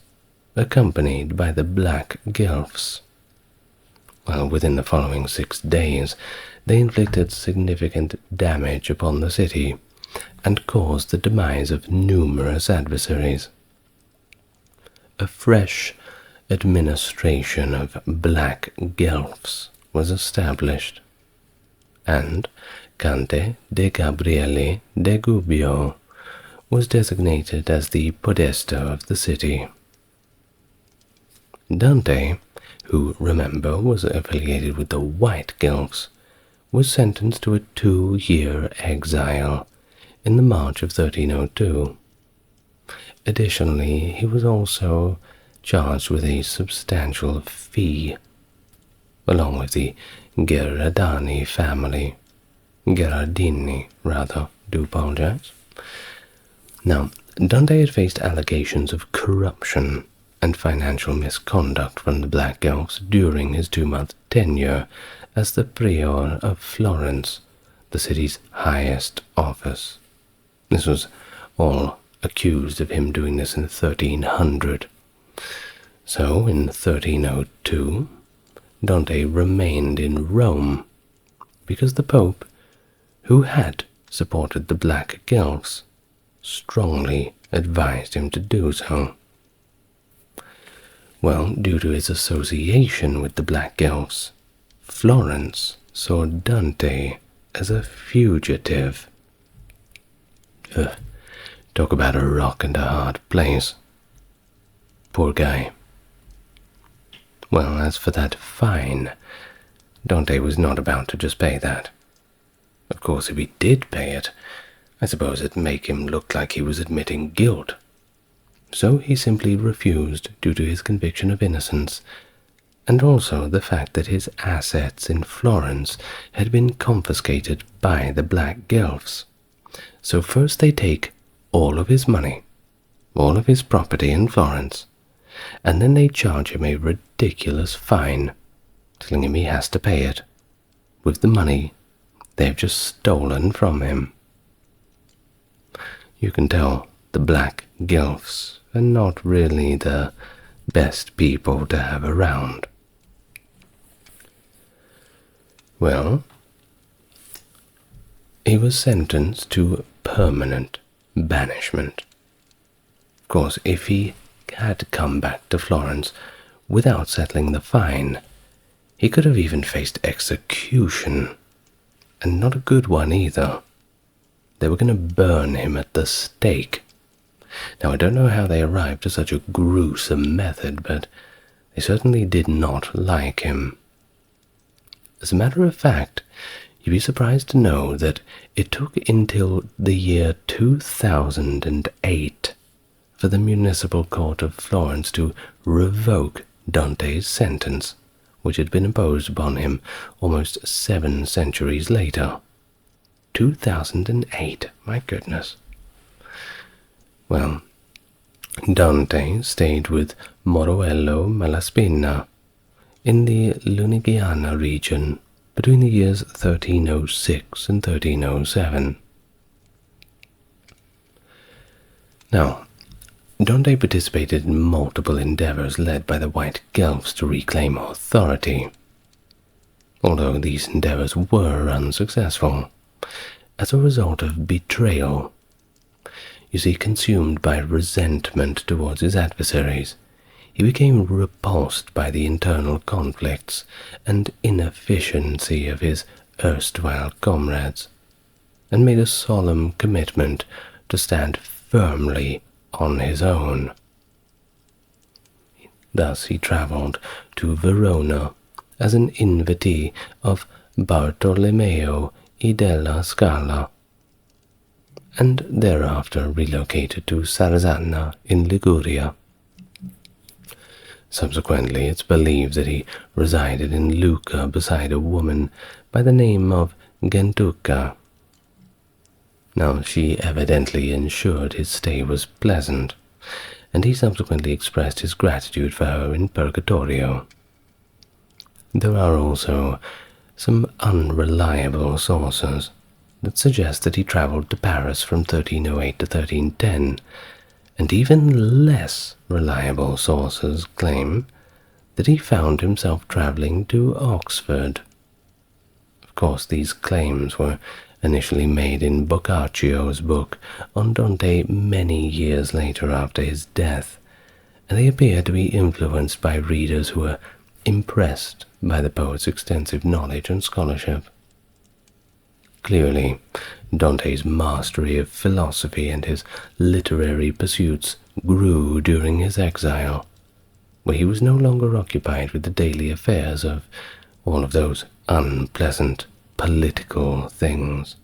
accompanied by the Black Guelphs. Well, within the following 6 days, they inflicted significant damage upon the city and caused the demise of numerous adversaries. A fresh administration of Black Guelphs was established, and Cante de Gabriele de Gubbio was designated as the podesta of the city. Dante, who, remember, was affiliated with the White Guelphs, was sentenced to a 2-year exile in the March of 1302. Additionally, he was also charged with a substantial fee, along with the Gherardini family. Gherardini, rather, do apologize. Now, Dante had faced allegations of corruption and financial misconduct from the Black Guelphs during his 2-month tenure as the prior of Florence, the city's highest office. This was all accused of him doing this in 1300. So, in 1302, Dante remained in Rome because the Pope, who had supported the Black Guelphs, strongly advised him to do so. Well, due to his association with the Black Guelphs, Florence saw Dante as a fugitive. Talk about a rock and a hard place. Poor guy. Well, as for that fine, Dante was not about to just pay that. Of course, if he did pay it, I suppose it'd make him look like he was admitting guilt. So he simply refused due to his conviction of innocence, and also the fact that his assets in Florence had been confiscated by the Black Guelphs. So first they take all of his money, all of his property in Florence, and then they charge him a ridiculous fine, telling him he has to pay it with the money they've just stolen from him. You can tell the Black Guelphs are not really the best people to have around. Well, he was sentenced to permanent banishment. Of course, if he had come back to Florence without settling the fine, he could have even faced execution, and not a good one either. they were going to burn him at the stake. Now, I don't know how they arrived at such a gruesome method, but they certainly did not like him. As a matter of fact, you'd be surprised to know that it took until the year 2008 for the municipal court of Florence to revoke Dante's sentence, which had been imposed upon him almost 7 centuries later. 2008, my goodness. Well, Dante stayed with Moroello Malaspina in the Lunigiana region between the years 1306 and 1307. Now, Dante participated in multiple endeavors led by the White Guelphs to reclaim authority, although these endeavors were unsuccessful as a result of betrayal. You see, consumed by resentment towards his adversaries, he became repulsed by the internal conflicts and inefficiency of his erstwhile comrades, and made a solemn commitment to stand firmly on his own. Thus he travelled to Verona as an invitee of Bartolomeo I della Scala, and thereafter relocated to Sarzana in Liguria. Subsequently, it's believed that he resided in Lucca beside a woman by the name of Gentuca. Now, she evidently ensured his stay was pleasant, and he subsequently expressed his gratitude for her in Purgatorio. There are also some unreliable sources that suggest that he travelled to Paris from 1308 to 1310, and even less reliable sources claim that he found himself travelling to Oxford. Of course, these claims were initially made in Boccaccio's book on Dante many years later after his death, and they appear to be influenced by readers who were impressed by the poet's extensive knowledge and scholarship. Clearly, Dante's mastery of philosophy and his literary pursuits grew during his exile, where he was no longer occupied with the daily affairs of all of those unpleasant political things.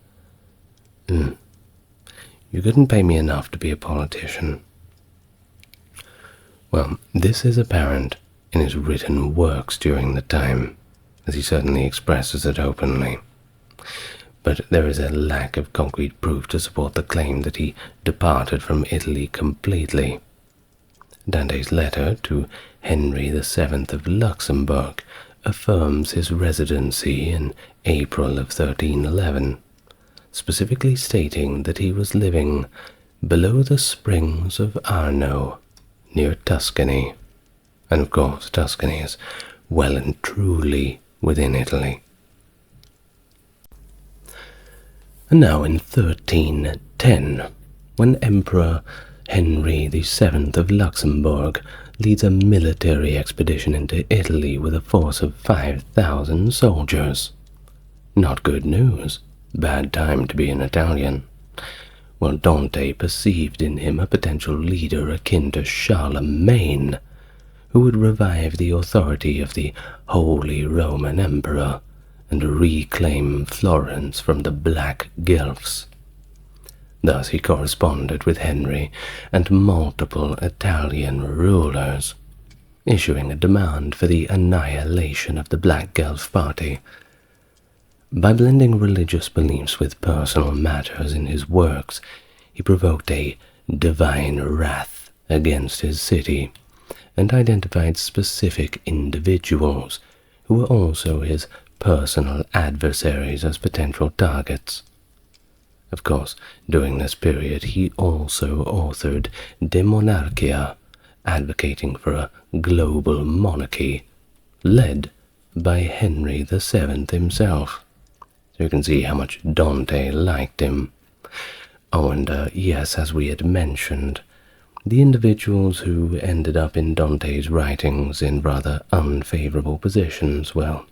You couldn't pay me enough to be a politician. Well, this is apparent in his written works during the time, as he certainly expresses it openly. But there is a lack of concrete proof to support the claim that he departed from Italy completely. Dante's letter to Henry VII of Luxembourg affirms his residency in April of 1311, specifically stating that he was living below the springs of Arno, near Tuscany. And of course, Tuscany is well and truly within Italy. And now in 1310, when Emperor Henry VII of Luxembourg leads a military expedition into Italy with a force of 5,000 soldiers. Not good news, bad time to be an Italian. Well, Dante perceived in him a potential leader akin to Charlemagne, who would revive the authority of the Holy Roman Emperor and reclaim Florence from the Black Guelphs. Thus he corresponded with Henry and multiple Italian rulers, issuing a demand for the annihilation of the Black Guelph party. By blending religious beliefs with personal matters in his works, he provoked a divine wrath against his city, and identified specific individuals who were also his personal adversaries as potential targets. Of course, during this period he also authored De Monarchia, advocating for a global monarchy, led by Henry VII himself. So you can see how much Dante liked him. Oh, and yes, as we had mentioned, the individuals who ended up in Dante's writings in rather unfavorable positions, well,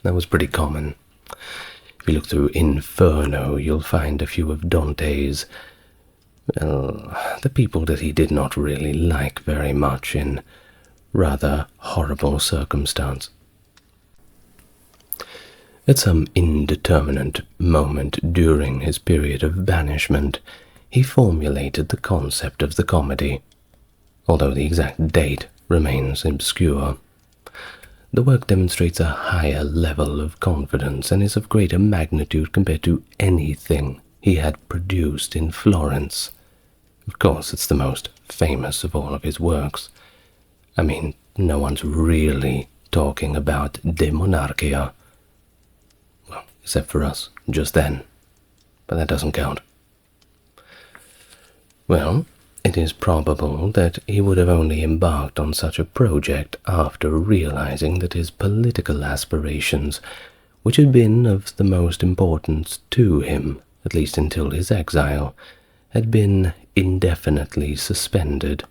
that was pretty common. If you look through Inferno, you'll find a few of Dante's, well, the people that he did not really like very much in rather horrible circumstance. At some indeterminate moment during his period of banishment, he formulated the concept of the comedy, although the exact date remains obscure. The work demonstrates a higher level of confidence and is of greater magnitude compared to anything he had produced in Florence. Of course, it's the most famous of all of his works. I mean, no one's really talking about De Monarchia. Well, except for us, just then. But that doesn't count. Well, it is probable that he would have only embarked on such a project after realizing that his political aspirations, which had been of the most importance to him, at least until his exile, had been indefinitely suspended.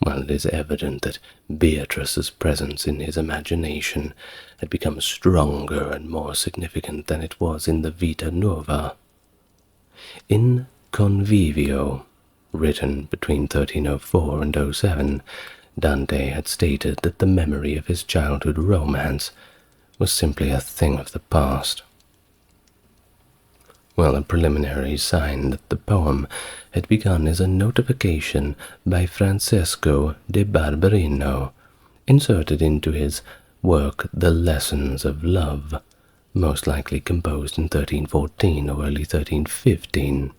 While it is evident that Beatrice's presence in his imagination had become stronger and more significant than it was in the Vita Nuova. In Convivio, written between 1304 and 07, Dante had stated that the memory of his childhood romance was simply a thing of the past. Well, a preliminary sign that the poem had begun is a notification by Francesco de Barberino, inserted into his work The Lessons of Love, most likely composed in 1314 or early 1315.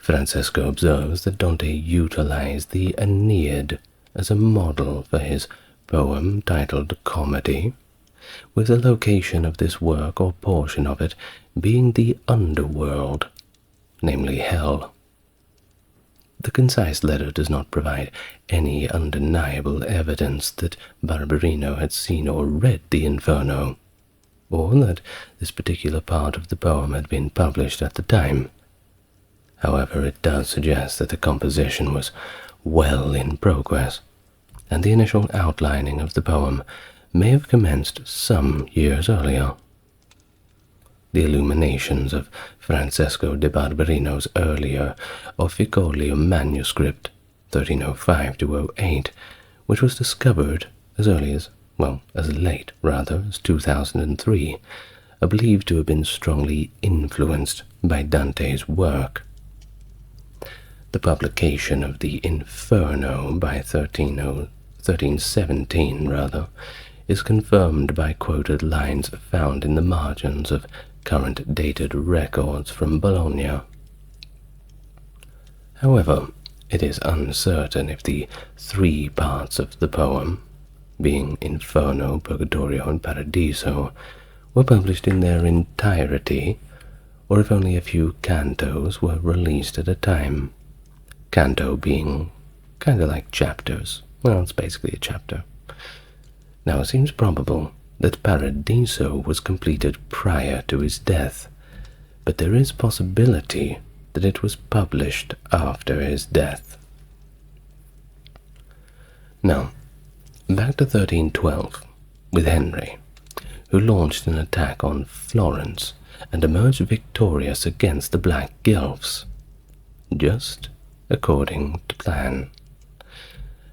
Francesco observes that Dante utilized the Aeneid as a model for his poem titled Comedy, with the location of this work or portion of it being the underworld, namely hell. The concise letter does not provide any undeniable evidence that Barberino had seen or read the Inferno, or that this particular part of the poem had been published at the time. However, it does suggest that the composition was well in progress, and the initial outlining of the poem may have commenced some years earlier. The illuminations of Francesco de Barberino's earlier Officolium manuscript, 1305–08, which was discovered as early as, well, as late, rather, as 2003, are believed to have been strongly influenced by Dante's work. The publication of the Inferno by 1317 is confirmed by quoted lines found in the margins of current dated records from Bologna. However, it is uncertain if the three parts of the poem, being Inferno, Purgatorio, and Paradiso, were published in their entirety, or if only a few cantos were released at a time. Canto being kind of like chapters. Well, it's basically a chapter. Now, it seems probable that Paradiso was completed prior to his death, but there is possibility that it was published after his death. Now, back to 1312, with Henry, who launched an attack on Florence and emerged victorious against the Black Guelphs, just according to plan.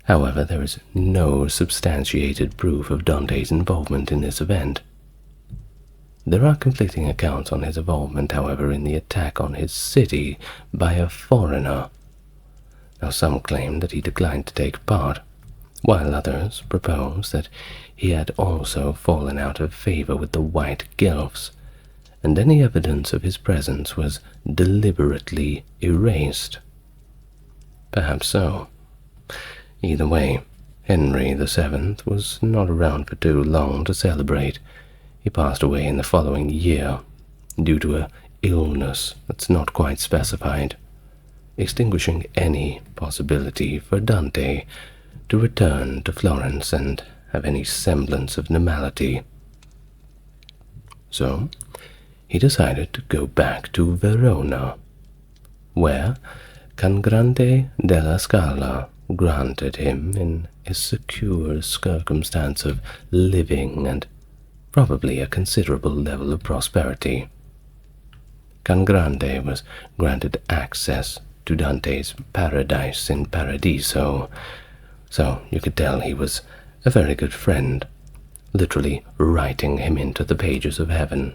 However, there is no substantiated proof of Dante's involvement in this event. There are conflicting accounts on his involvement, however, in the attack on his city by a foreigner. Now, some claim that he declined to take part, while others propose that he had also fallen out of favor with the White Guelphs, and any evidence of his presence was deliberately erased. Perhaps so. Either way, Henry VII was not around for too long to celebrate. He passed away in the following year, due to an illness that's not quite specified, extinguishing any possibility for Dante to return to Florence and have any semblance of normality. So, he decided to go back to Verona, where Congruent della Scala granted him in a secure circumstance of living and probably a considerable level of prosperity. Cangrande was granted access to Dante's paradise in Paradiso, so you could tell he was a very good friend, literally writing him into the pages of heaven.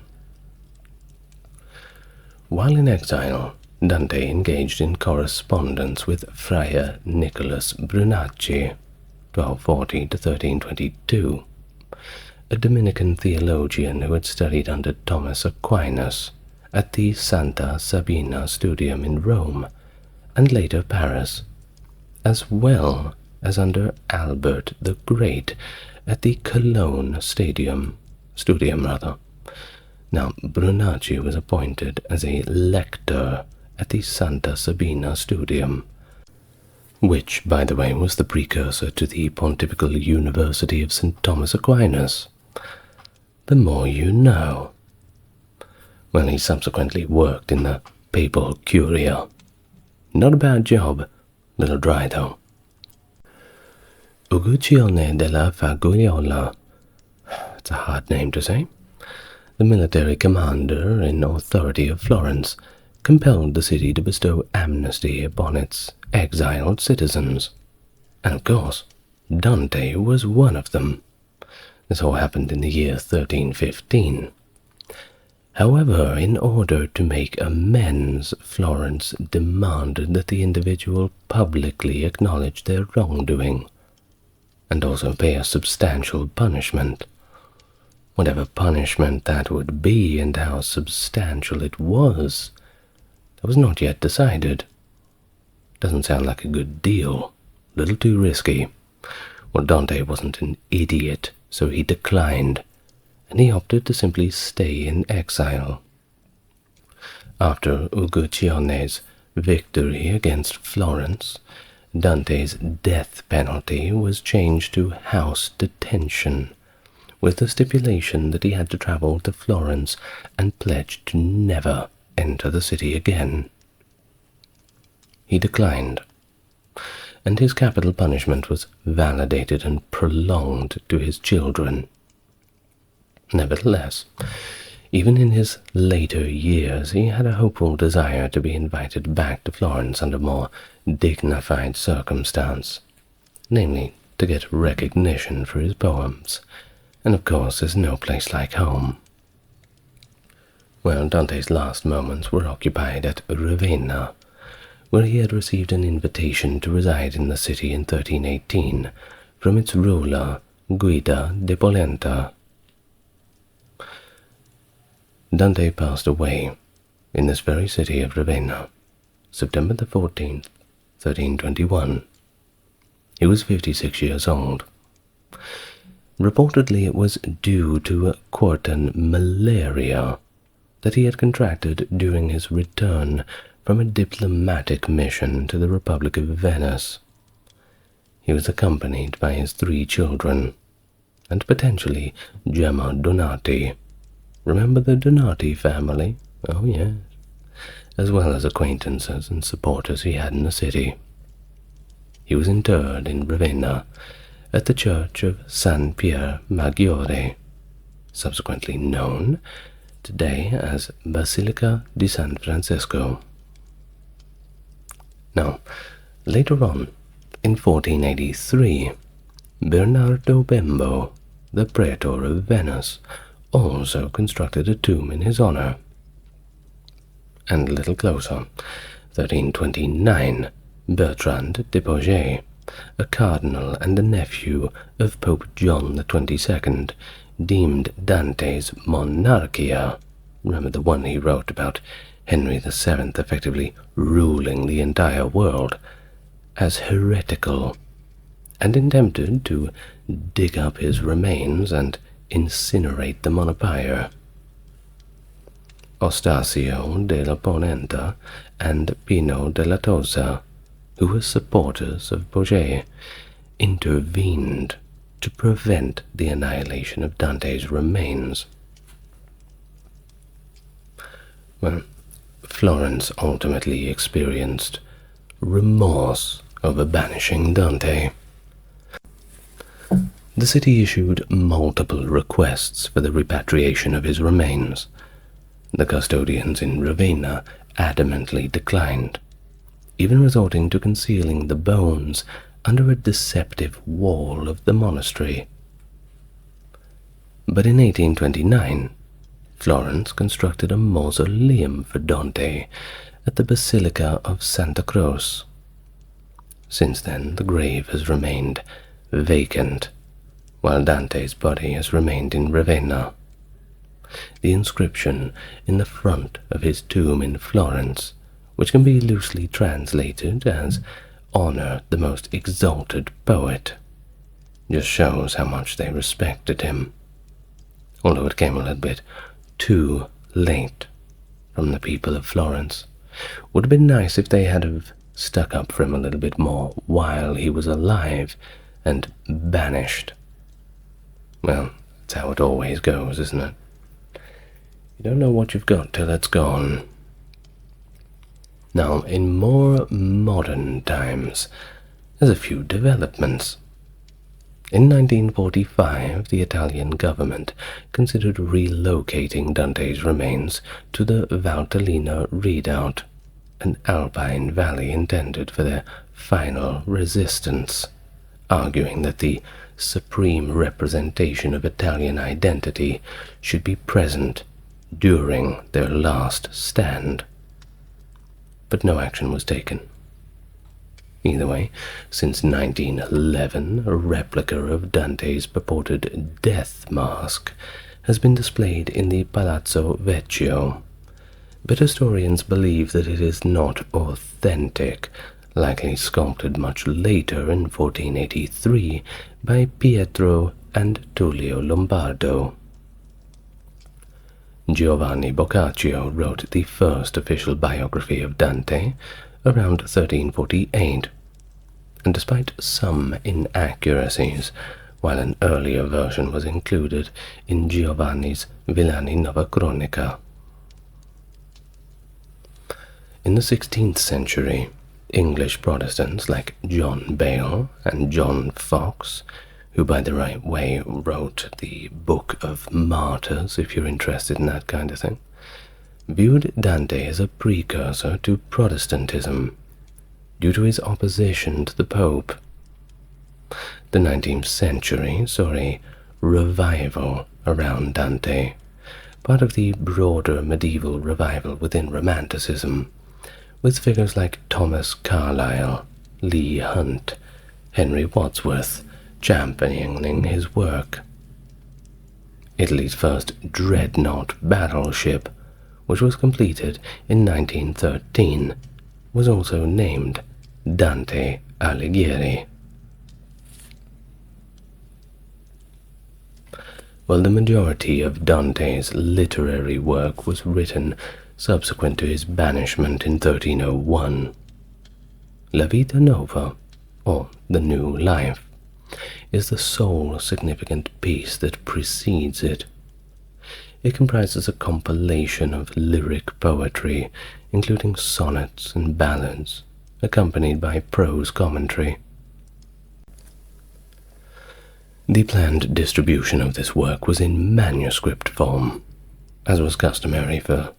While in exile, Dante engaged in correspondence with Friar Nicholas Brunacci, 1240 to 1322, a Dominican theologian who had studied under Thomas Aquinas at the Santa Sabina Studium in Rome and later Paris, as well as under Albert the Great at the Cologne Studium. Now, Brunacci was appointed as a lector at the Santa Sabina Studium, which, by the way, was the precursor to the Pontifical University of St. Thomas Aquinas. The more you know. Well, he subsequently worked in the papal curia. Not a bad job, little dry though. Uguccione della Fagiuola, it's a hard name to say. The military commander in authority of Florence compelled the city to bestow amnesty upon its exiled citizens. And of course, Dante was one of them. This all happened in the year 1315. However, in order to make amends, Florence demanded that the individual publicly acknowledge their wrongdoing, and also pay a substantial punishment. Whatever punishment that would be and how substantial it was, that was not yet decided. Doesn't sound like a good deal. Little too risky. Well, Dante wasn't an idiot, so he declined, and he opted to simply stay in exile. After Uguccione's victory against Florence, Dante's death penalty was changed to house detention, with the stipulation that he had to travel to Florence and pledge to never enter the city again. He declined, and his capital punishment was validated and prolonged to his children. Nevertheless, even in his later years, he had a hopeful desire to be invited back to Florence under more dignified circumstance, namely to get recognition for his poems, and of course there's no place like home. Well, Dante's last moments were occupied at Ravenna, where he had received an invitation to reside in the city in 1318 from its ruler, Guida de Polenta. Dante passed away in this very city of Ravenna, September the 14th, 1321. He was 56 years old. Reportedly it was due to quartan malaria that he had contracted during his return from a diplomatic mission to the Republic of Venice. He was accompanied by his 3 children, and potentially Gemma Donati. Remember the Donati family? Oh yes. As well as acquaintances and supporters he had in the city. He was interred in Ravenna at the church of San Pier Maggiore, subsequently known today as Basilica di San Francesco. Now, later on, in 1483, Bernardo Bembo, the Praetor of Venice, also constructed a tomb in his honor. And a little closer, 1329, Bertrand de Bourget, a cardinal and a nephew of Pope John XXII, deemed Dante's Monarchia, remember the one he wrote about Henry VII effectively ruling the entire world, as heretical, and attempted to dig up his remains and incinerate them on a pyre. Ostasio della Ponenta and Pino della Tosa, who were supporters of Bourget, intervened to prevent the annihilation of Dante's remains. Well, Florence ultimately experienced remorse over banishing Dante. The city issued multiple requests for the repatriation of his remains. The custodians in Ravenna adamantly declined, even resorting to concealing the bones under a deceptive wall of the monastery. But in 1829, Florence constructed a mausoleum for Dante at the Basilica of Santa Croce. Since then, the grave has remained vacant, while Dante's body has remained in Ravenna. The inscription in the front of his tomb in Florence, which can be loosely translated as "Honor the most exalted poet," just shows how much they respected him, although it came a little bit too late from the people of Florence. Would have been nice if they had have stuck up for him a little bit more while he was alive and banished. Well, that's how it always goes, isn't it? You don't know what you've got till it's gone. Now, in more modern times, there's a few developments. In 1945, the Italian government considered relocating Dante's remains to the Valtellina redoubt, an alpine valley intended for their final resistance, arguing that the supreme representation of Italian identity should be present during their last stand. But no action was taken. Either way, since 1911, a replica of Dante's purported death mask has been displayed in the Palazzo Vecchio, but historians believe that it is not authentic, likely sculpted much later in 1483 by Pietro and Tullio Lombardo. Giovanni Boccaccio wrote the first official biography of Dante around 1348, and despite some inaccuracies, while an earlier version was included in Giovanni's Villani Nova Cronica. In the 16th century, English Protestants like John Bale and John Fox, who by the right way wrote the Book of Martyrs, if you're interested in that kind of thing, viewed Dante as a precursor to Protestantism due to his opposition to the Pope. The 19th century saw a revival around Dante, part of the broader medieval revival within Romanticism, with figures like Thomas Carlyle, Leigh Hunt, Henry Wadsworth championing his work. Italy's first dreadnought battleship, which was completed in 1913, was also named Dante Alighieri. While the majority of Dante's literary work was written subsequent to his banishment in 1301, La Vita Nova, or The New Life, is the sole significant piece that precedes it. It comprises a compilation of lyric poetry, including sonnets and ballads, accompanied by prose commentary. The planned distribution of this work was in manuscript form, as was customary for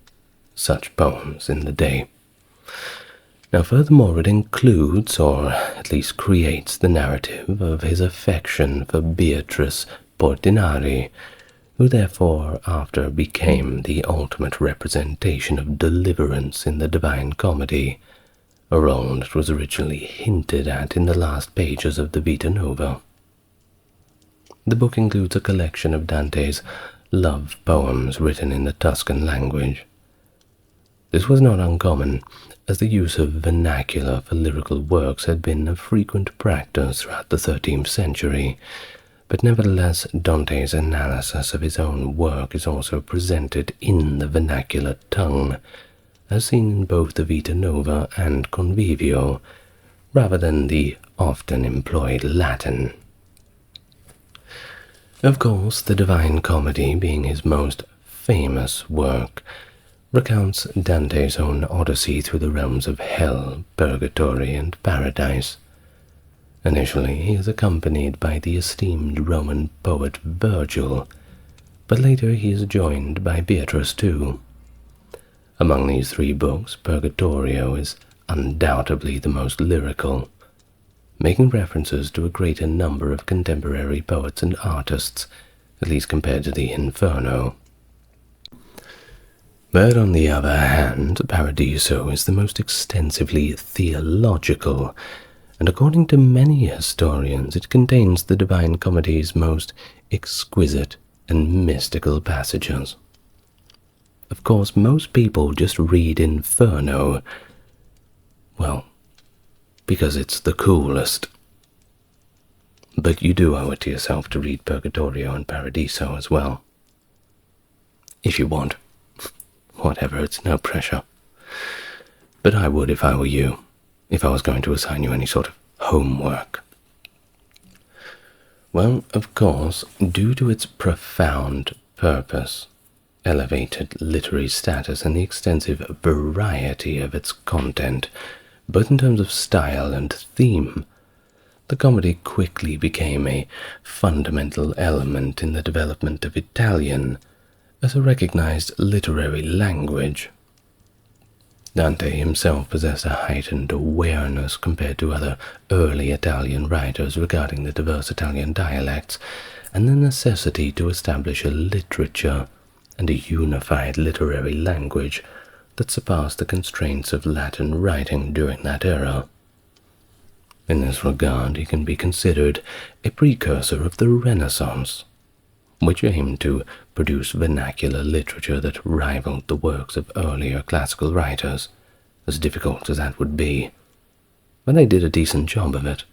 such poems in the day. Now, furthermore, it includes, or at least creates, the narrative of his affection for Beatrice Portinari, who therefore after became the ultimate representation of deliverance in the Divine Comedy, a role that was originally hinted at in the last pages of the Vita Nova. The book includes a collection of Dante's love poems written in the Tuscan language. This was not uncommon, as the use of vernacular for lyrical works had been a frequent practice throughout the 13th century, but nevertheless Dante's analysis of his own work is also presented in the vernacular tongue, as seen in both the Vita Nova and Convivio, rather than the often employed Latin. Of course, the Divine Comedy, being his most famous work, recounts Dante's own odyssey through the realms of hell, purgatory, and paradise, Initially, he is accompanied by the esteemed Roman poet Virgil, but later he is joined by Beatrice too. Among these three books, Purgatorio is undoubtedly the most lyrical, making references to a greater number of contemporary poets and artists, at least compared to the Inferno. But on the other hand, Paradiso is the most extensively theological, and according to many historians, it contains the Divine Comedy's most exquisite and mystical passages. Of course, most people just read Inferno, well, because it's the coolest. But you do owe it to yourself to read Purgatorio and Paradiso as well. If you want. Whatever, it's no pressure. But I would if I were you, if I was going to assign you any sort of homework. Well, of course, due to its profound purpose, elevated literary status, and the extensive variety of its content, both in terms of style and theme, the comedy quickly became a fundamental element in the development of Italian as a recognized literary language. Dante himself possessed a heightened awareness compared to other early Italian writers regarding the diverse Italian dialects and the necessity to establish a literature and a unified literary language that surpassed the constraints of Latin writing during that era. In this regard, he can be considered a precursor of the Renaissance, which aimed to produce vernacular literature that rivaled the works of earlier classical writers, as difficult as that would be. But they did a decent job of it.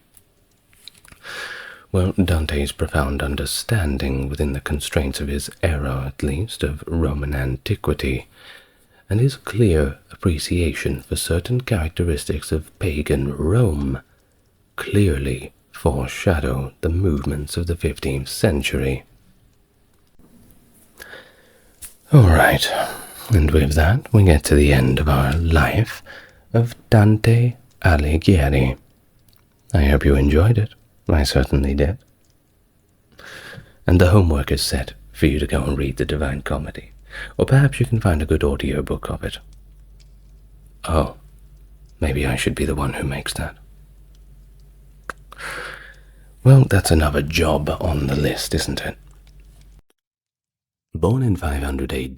Well, Dante's profound understanding, within the constraints of his era at least, of Roman antiquity, and his clear appreciation for certain characteristics of pagan Rome, clearly foreshadow the movements of the 15th century. Alright, and with that we get to the end of our life of Dante Alighieri. I hope you enjoyed it. I certainly did. And the homework is set for you to go and read the Divine Comedy, or perhaps you can find a good audiobook of it. Oh, maybe I should be the one who makes that. Well, that's another job on the list, isn't it? Born in 500 AD,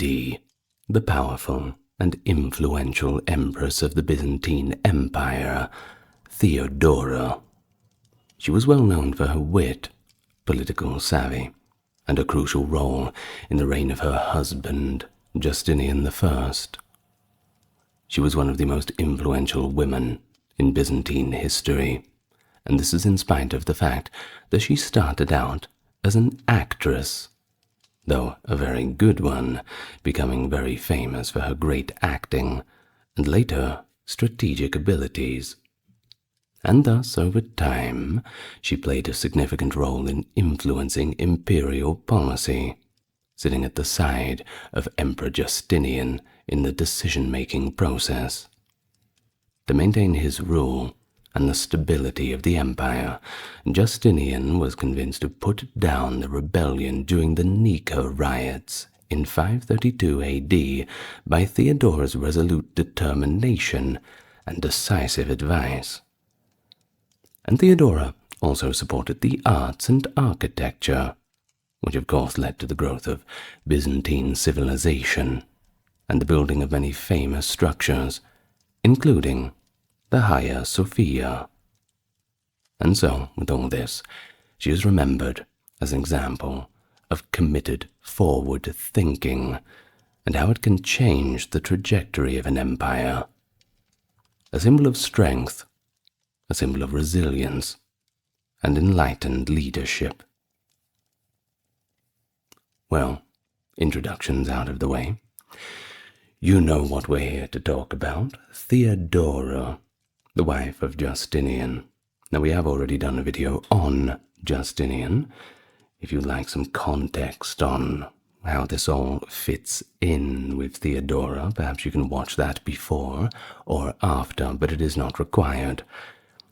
the powerful and influential empress of the Byzantine Empire, Theodora. She was well known for her wit, political savvy, and a crucial role in the reign of her husband, Justinian I. She was one of the most influential women in Byzantine history, and this is in spite of the fact that she started out as an actress, though a very good one, becoming very famous for her great acting and later strategic abilities. And thus, over time, she played a significant role in influencing imperial policy, sitting at the side of Emperor Justinian in the decision-making process. To maintain his rule and the stability of the empire, Justinian was convinced to put down the rebellion during the Nika riots in 532 AD by Theodora's resolute determination and decisive advice. And Theodora also supported the arts and architecture, which of course led to the growth of Byzantine civilization and the building of many famous structures, including the Hagia Sophia. And so, with all this, she is remembered as an example of committed forward thinking and how it can change the trajectory of an empire. A symbol of strength, a symbol of resilience, and enlightened leadership. Well, introductions out of the way. You know what we're here to talk about. Theodora, the wife of Justinian. Now, we have already done a video on Justinian. If you'd like some context on how this all fits in with Theodora, perhaps you can watch that before or after, but it is not required.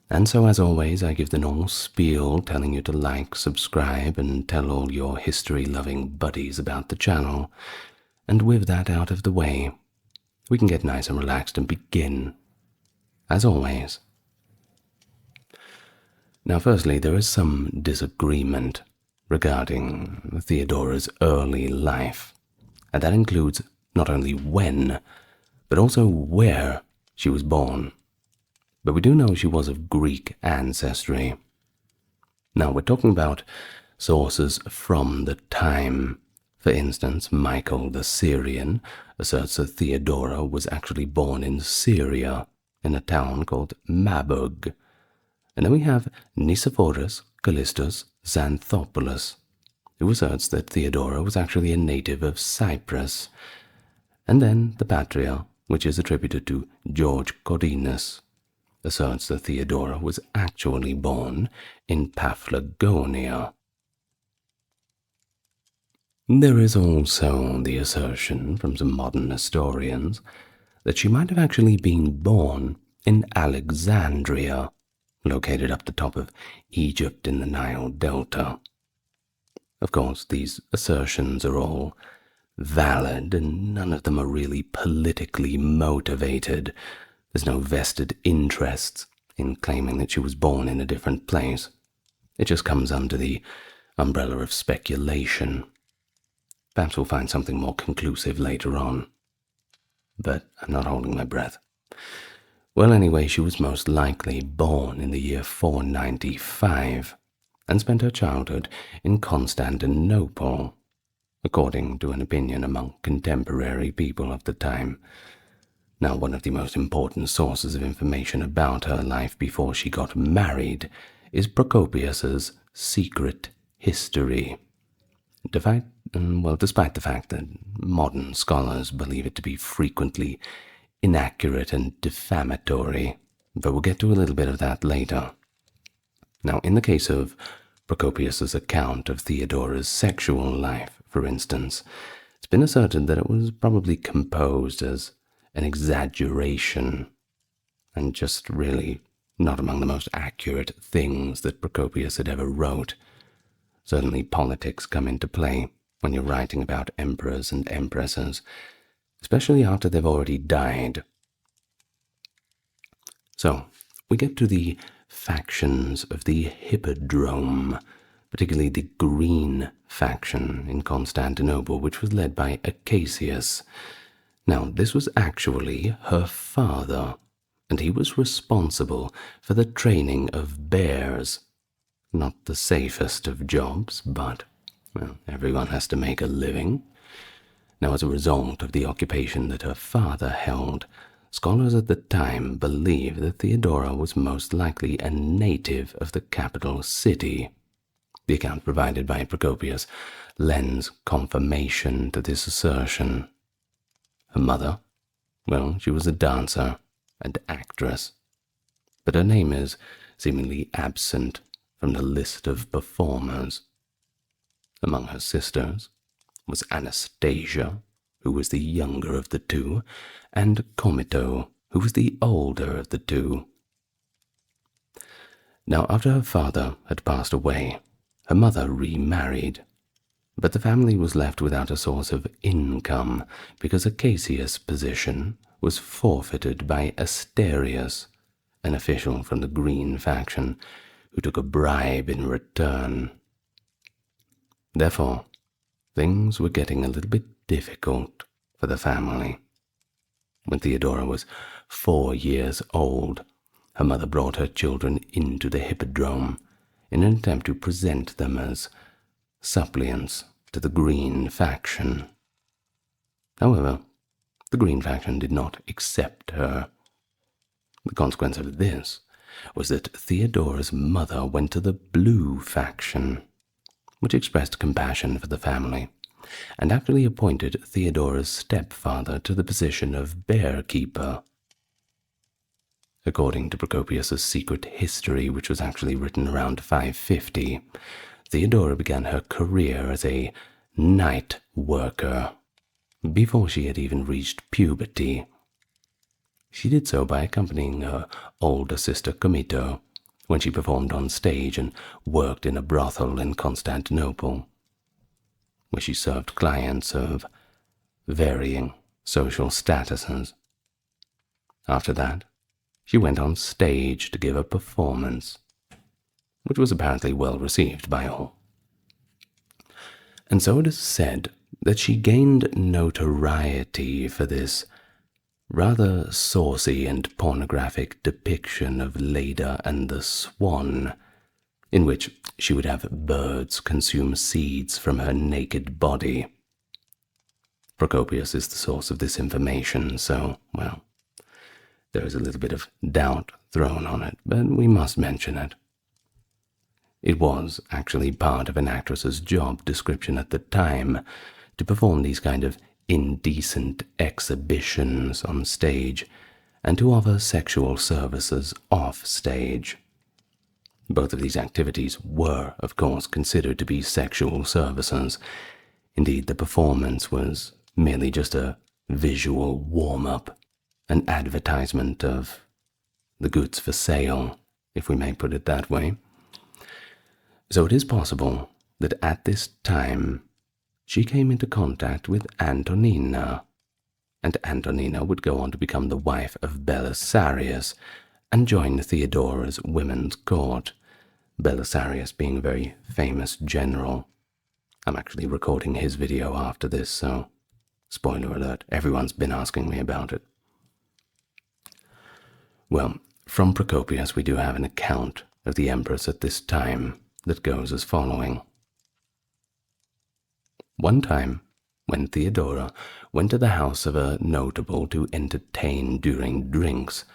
And so, as always, I give the normal spiel telling you to like, subscribe, and tell all your history-loving buddies about the channel. And with that out of the way, we can get nice and relaxed and begin, as always. Now, firstly, there is some disagreement regarding Theodora's early life, and that includes not only when, but also where she was born. But we do know she was of Greek ancestry. Now, we're talking about sources from the time. For instance, Michael the Syrian asserts that Theodora was actually born in Syria, in a town called Mabug. And then we have Nicephorus Callistus Xanthopoulos, who asserts that Theodora was actually a native of Cyprus. And then the Patria, which is attributed to George Codinus, asserts that Theodora was actually born in Paphlagonia. There is also the assertion from some modern historians that she might have actually been born in Alexandria, located up the top of Egypt in the Nile Delta. Of course, these assertions are all valid, and none of them are really politically motivated. There's no vested interest in claiming that she was born in a different place. It just comes under the umbrella of speculation. Perhaps we'll find something more conclusive later on. But I'm not holding my breath. Well, anyway, she was most likely born in the year 495 and spent her childhood in Constantinople, according to an opinion among contemporary people of the time. Now, one of the most important sources of information about her life before she got married is Procopius's Secret History. Despite the fact that modern scholars believe it to be frequently inaccurate and defamatory, but we'll get to a little bit of that later. Now, in the case of Procopius's account of Theodora's sexual life, for instance, it's been asserted that it was probably composed as an exaggeration, and just really not among the most accurate things that Procopius had ever wrote. Certainly politics come into play when you're writing about emperors and empresses, especially after they've already died. So, we get to the factions of the Hippodrome, particularly the Green faction in Constantinople, which was led by Acacius. Now, this was actually her father, and he was responsible for the training of bears. Not the safest of jobs, but, well, everyone has to make a living. Now, as a result of the occupation that her father held, scholars at the time believe that Theodora was most likely a native of the capital city. The account provided by Procopius lends confirmation to this assertion. Her mother? Well, she was a dancer and actress, but her name is seemingly absent from the list of performers. Among her sisters was Anastasia, who was the younger of the two, and Comito, who was the older of the two. Now, after her father had passed away, her mother remarried, but the family was left without a source of income because Acacius' position was forfeited by Asturias, an official from the Green faction, who took a bribe in return. Therefore, things were getting a little bit difficult for the family. When Theodora was 4 years old, her mother brought her children into the Hippodrome in an attempt to present them as suppliants to the Green faction. However, the Green faction did not accept her. The consequence of this was that Theodora's mother went to the Blue faction, which expressed compassion for the family, and actually appointed Theodora's stepfather to the position of bear-keeper. According to Procopius's Secret History, which was actually written around 550, Theodora began her career as a night worker before she had even reached puberty. She did so by accompanying her older sister Comito when she performed on stage and worked in a brothel in Constantinople, where she served clients of varying social statuses. After that, she went on stage to give a performance, which was apparently well received by all. And so it is said that she gained notoriety for this rather saucy and pornographic depiction of Leda and the Swan, in which she would have birds consume seeds from her naked body. Procopius is the source of this information, so, well, there is a little bit of doubt thrown on it, but we must mention it. It was actually part of an actress's job description at the time to perform these kind of indecent exhibitions on stage and to offer sexual services off stage. Both of these activities were, of course, considered to be sexual services. Indeed, the performance was merely just a visual warm-up, an advertisement of the goods for sale, if we may put it that way. So it is possible that at this time she came into contact with Antonina, and Antonina would go on to become the wife of Belisarius and join Theodora's women's court, Belisarius being a very famous general. I'm actually recording his video after this, so spoiler alert, everyone's been asking me about it. Well, from Procopius we do have an account of the empress at this time that goes as following. One time, when Theodora went to the house of a notable to entertain during drinks,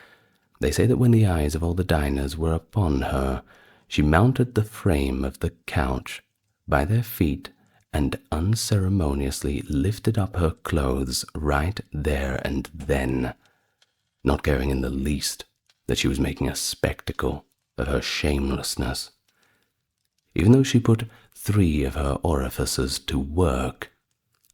they say that when the eyes of all the diners were upon her, she mounted the frame of the couch by their feet and unceremoniously lifted up her clothes right there and then, not caring in the least that she was making a spectacle of her shamelessness. Even though she put 3 of her orifices to work,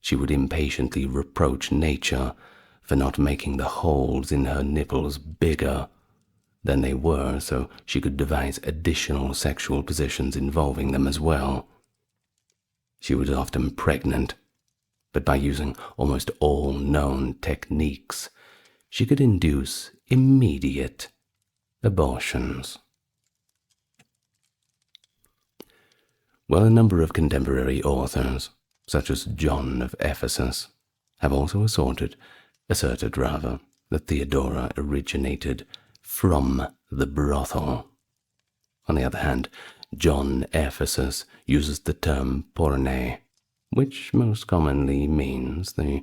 she would impatiently reproach nature for not making the holes in her nipples bigger than they were so she could devise additional sexual positions involving them as well. She was often pregnant, but by using almost all known techniques, she could induce immediate abortions. Well, a number of contemporary authors, such as John of Ephesus, have also asserted that Theodora originated from the brothel. On the other hand, John Ephesus uses the term porne, which most commonly means the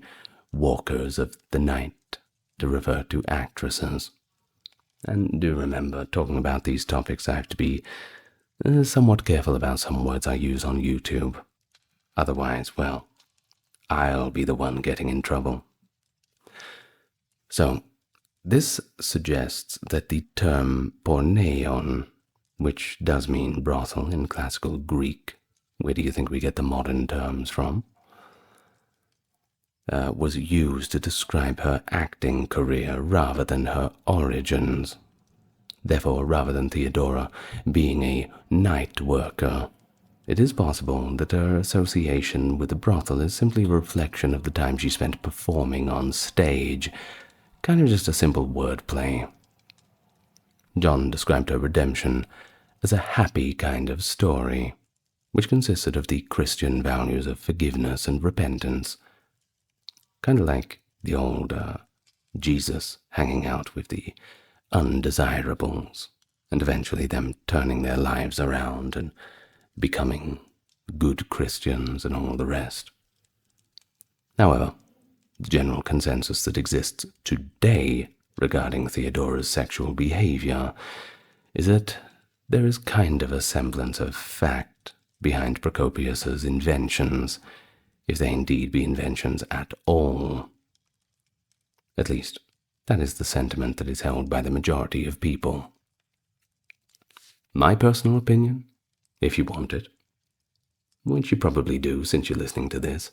walkers of the night, to refer to actresses. And do remember, talking about these topics, I have to be somewhat careful about some words I use on YouTube. Otherwise, well, I'll be the one getting in trouble. So, this suggests that the term porneon, which does mean brothel in classical Greek, where do you think we get the modern terms from, was used to describe her acting career rather than her origins. Therefore, rather than Theodora being a night worker, it is possible that her association with the brothel is simply a reflection of the time she spent performing on stage, kind of just a simple wordplay. John described her redemption as a happy kind of story, which consisted of the Christian values of forgiveness and repentance, kind of like the old Jesus hanging out with the undesirables, and eventually them turning their lives around and becoming good Christians and all the rest. However, the general consensus that exists today regarding Theodora's sexual behavior is that there is kind of a semblance of fact behind Procopius's inventions, if they indeed be inventions at all. At least, that is the sentiment that is held by the majority of people. My personal opinion, if you want it, which you probably do since you're listening to this,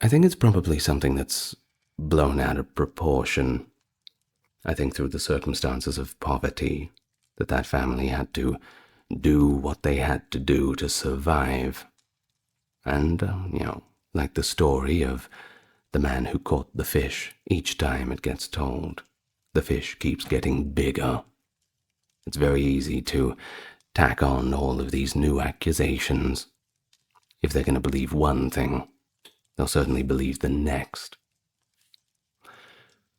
I think it's probably something that's blown out of proportion. I think through the circumstances of poverty that family had to do what they had to do to survive. And, like the story of the man who caught the fish, each time it gets told, the fish keeps getting bigger. It's very easy to tack on all of these new accusations. If they're going to believe one thing, they'll certainly believe the next.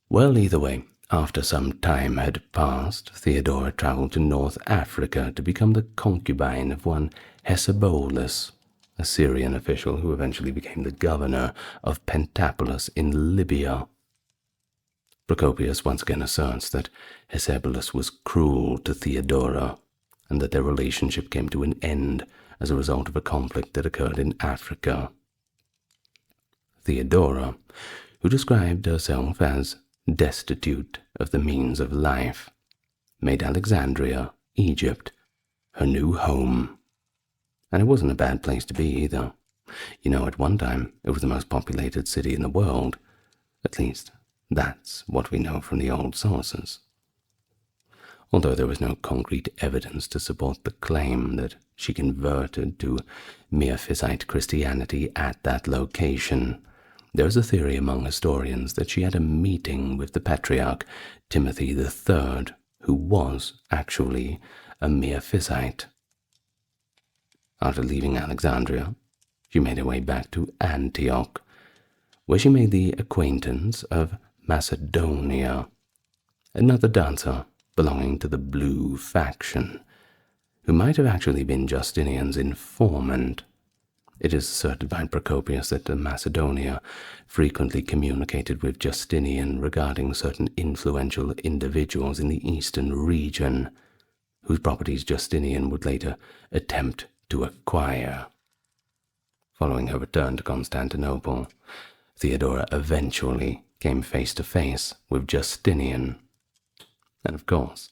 Well, either way, after some time had passed, Theodora traveled to North Africa to become the concubine of one Hesebolas, a Syrian official who eventually became the governor of Pentapolis in Libya. Procopius once again asserts that Hesebolas was cruel to Theodora, and that their relationship came to an end as a result of a conflict that occurred in Africa. Theodora, who described herself as destitute of the means of life, made Alexandria, Egypt, her new home. And it wasn't a bad place to be either. At one time, it was the most populated city in the world. At least, that's what we know from the old sources. Although there was no concrete evidence to support the claim that she converted to Miaphysite Christianity at that location, there is a theory among historians that she had a meeting with the Patriarch Timothy III, who was actually a Miaphysite. After leaving Alexandria, she made her way back to Antioch, where she made the acquaintance of Macedonia, another dancer belonging to the Blue faction, who might have actually been Justinian's informant. It is asserted by Procopius that Macedonia frequently communicated with Justinian regarding certain influential individuals in the eastern region, whose properties Justinian would later attempt to acquire. Following her return to Constantinople, Theodora eventually came face to face with Justinian. And of course,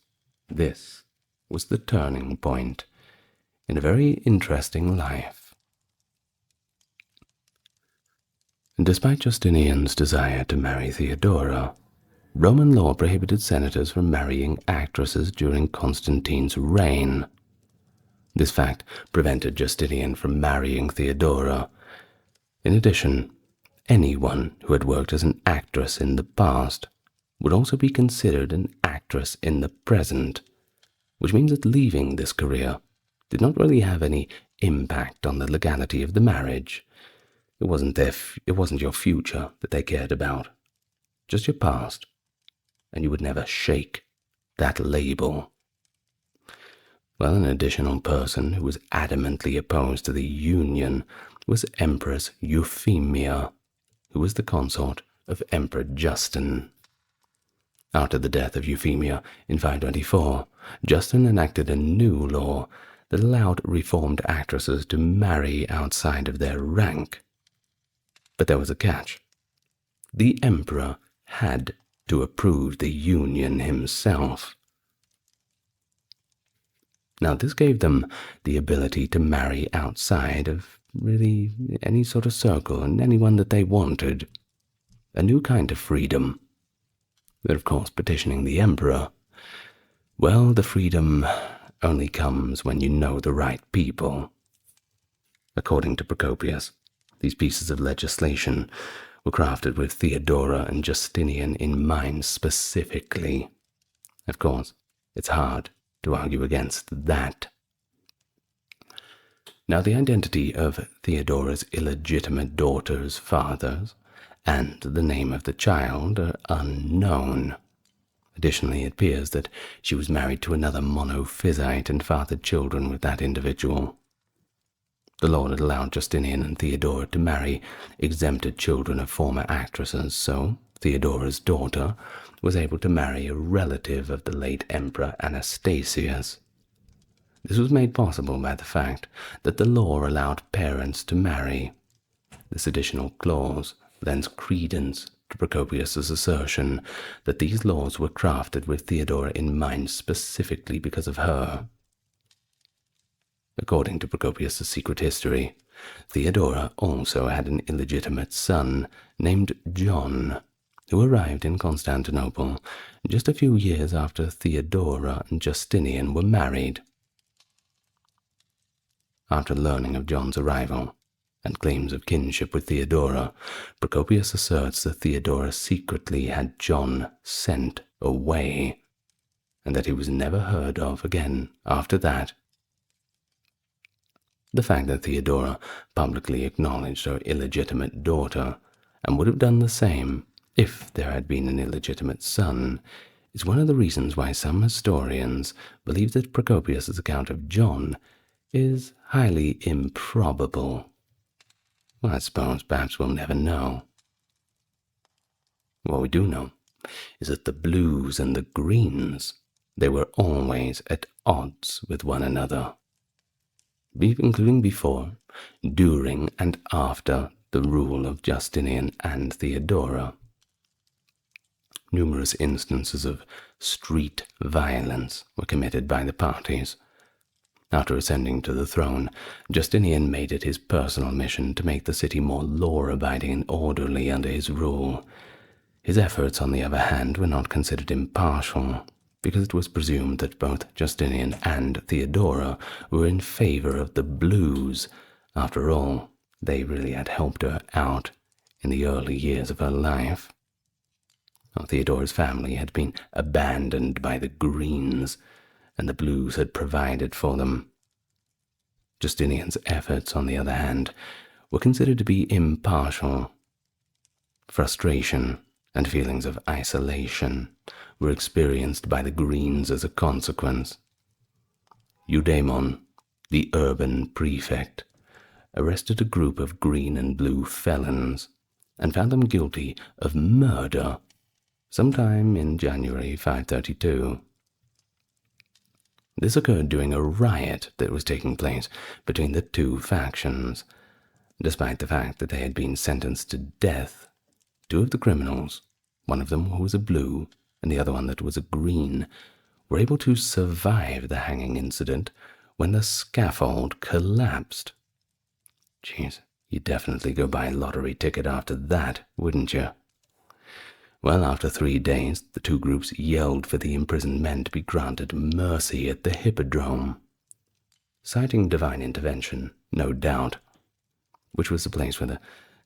this was the turning point in a very interesting life. Despite Justinian's desire to marry Theodora, Roman law prohibited senators from marrying actresses during Constantine's reign. This fact prevented Justinian from marrying Theodora. In addition, anyone who had worked as an actress in the past would also be considered an actress in the present, which means that leaving this career did not really have any impact on the legality of the marriage. It wasn't your future that they cared about, just your past, and you would never shake that label. Well, an additional person who was adamantly opposed to the union was Empress Euphemia, who was the consort of Emperor Justin. After the death of Euphemia in 524, Justin enacted a new law that allowed reformed actresses to marry outside of their rank. But there was a catch. The emperor had to approve the union himself. Now, this gave them the ability to marry outside of really any sort of circle and anyone that they wanted. A new kind of freedom. But of course, petitioning the emperor, well, the freedom only comes when you know the right people. According to Procopius, these pieces of legislation were crafted with Theodora and Justinian in mind specifically. Of course, it's hard to argue against that. Now, the identity of Theodora's illegitimate daughter's fathers and the name of the child are unknown. Additionally, it appears that she was married to another monophysite and fathered children with that individual. The law had allowed Justinian and Theodora to marry exempted children of former actresses, so Theodora's daughter was able to marry a relative of the late Emperor Anastasius. This was made possible by the fact that the law allowed parents to marry. This additional clause lends credence to Procopius's assertion that these laws were crafted with Theodora in mind specifically because of her. According to Procopius's secret history, Theodora also had an illegitimate son named John, who arrived in Constantinople just a few years after Theodora and Justinian were married. After learning of John's arrival and claims of kinship with Theodora, Procopius asserts that Theodora secretly had John sent away, and that he was never heard of again after that. The fact that Theodora publicly acknowledged her illegitimate daughter, and would have done the same if there had been an illegitimate son, is one of the reasons why some historians believe that Procopius's account of John is highly improbable. Well, I suppose perhaps we'll never know. What we do know is that the blues and the greens, they were always at odds with one another, including before, during, and after the rule of Justinian and Theodora. Numerous instances of street violence were committed by the parties. After ascending to the throne, Justinian made it his personal mission to make the city more law-abiding and orderly under his rule. His efforts, on the other hand, were not considered impartial, because it was presumed that both Justinian and Theodora were in favor of the blues. After all, they really had helped her out in the early years of her life. Theodora's family had been abandoned by the greens, and the blues had provided for them. Justinian's efforts, on the other hand, were considered to be impartial. Frustration and feelings of isolation were experienced by the greens as a consequence. Eudaemon, the urban prefect, arrested a group of green and blue felons and found them guilty of murder sometime in January 532. This occurred during a riot that was taking place between the two factions. Despite the fact that they had been sentenced to death, two of the criminals, one of them who was a blue and the other one that was a green, were able to survive the hanging incident when the scaffold collapsed. Jeez, you'd definitely go buy a lottery ticket after that, wouldn't you? Well, after 3 days, the two groups yelled for the imprisoned men to be granted mercy at the Hippodrome, citing divine intervention, no doubt, which was the place where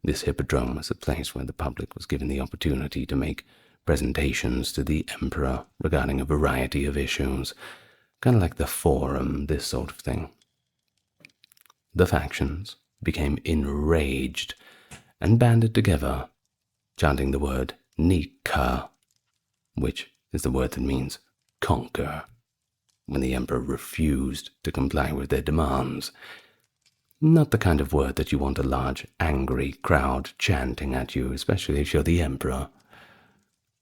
this Hippodrome was the place where the public was given the opportunity to make presentations to the emperor regarding a variety of issues, kind of like the Forum, this sort of thing. The factions became enraged and banded together, chanting the word Nika, which is the word that means conquer, when the emperor refused to comply with their demands. Not the kind of word that you want a large, angry crowd chanting at you, especially if you're the emperor.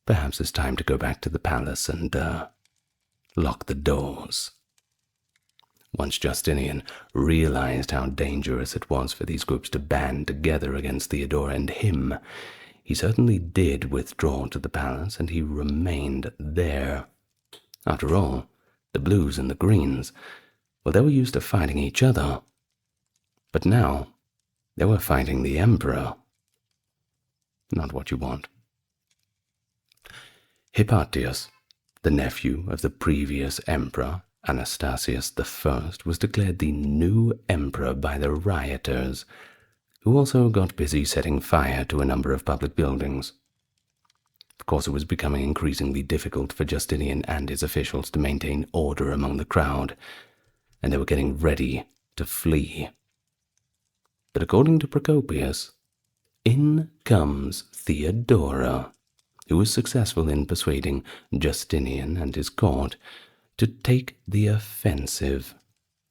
Perhaps it's time to go back to the palace and lock the doors. Once Justinian realized how dangerous it was for these groups to band together against Theodora and him, he certainly did withdraw to the palace, and he remained there. After all, the blues and the greens, well, they were used to fighting each other. But now, they were fighting the emperor. Not what you want. Hypatius, the nephew of the previous emperor, Anastasius I, was declared the new emperor by the rioters, who also got busy setting fire to a number of public buildings. Of course, it was becoming increasingly difficult for Justinian and his officials to maintain order among the crowd, and they were getting ready to flee. But according to Procopius, in comes Theodora, who was successful in persuading Justinian and his court to take the offensive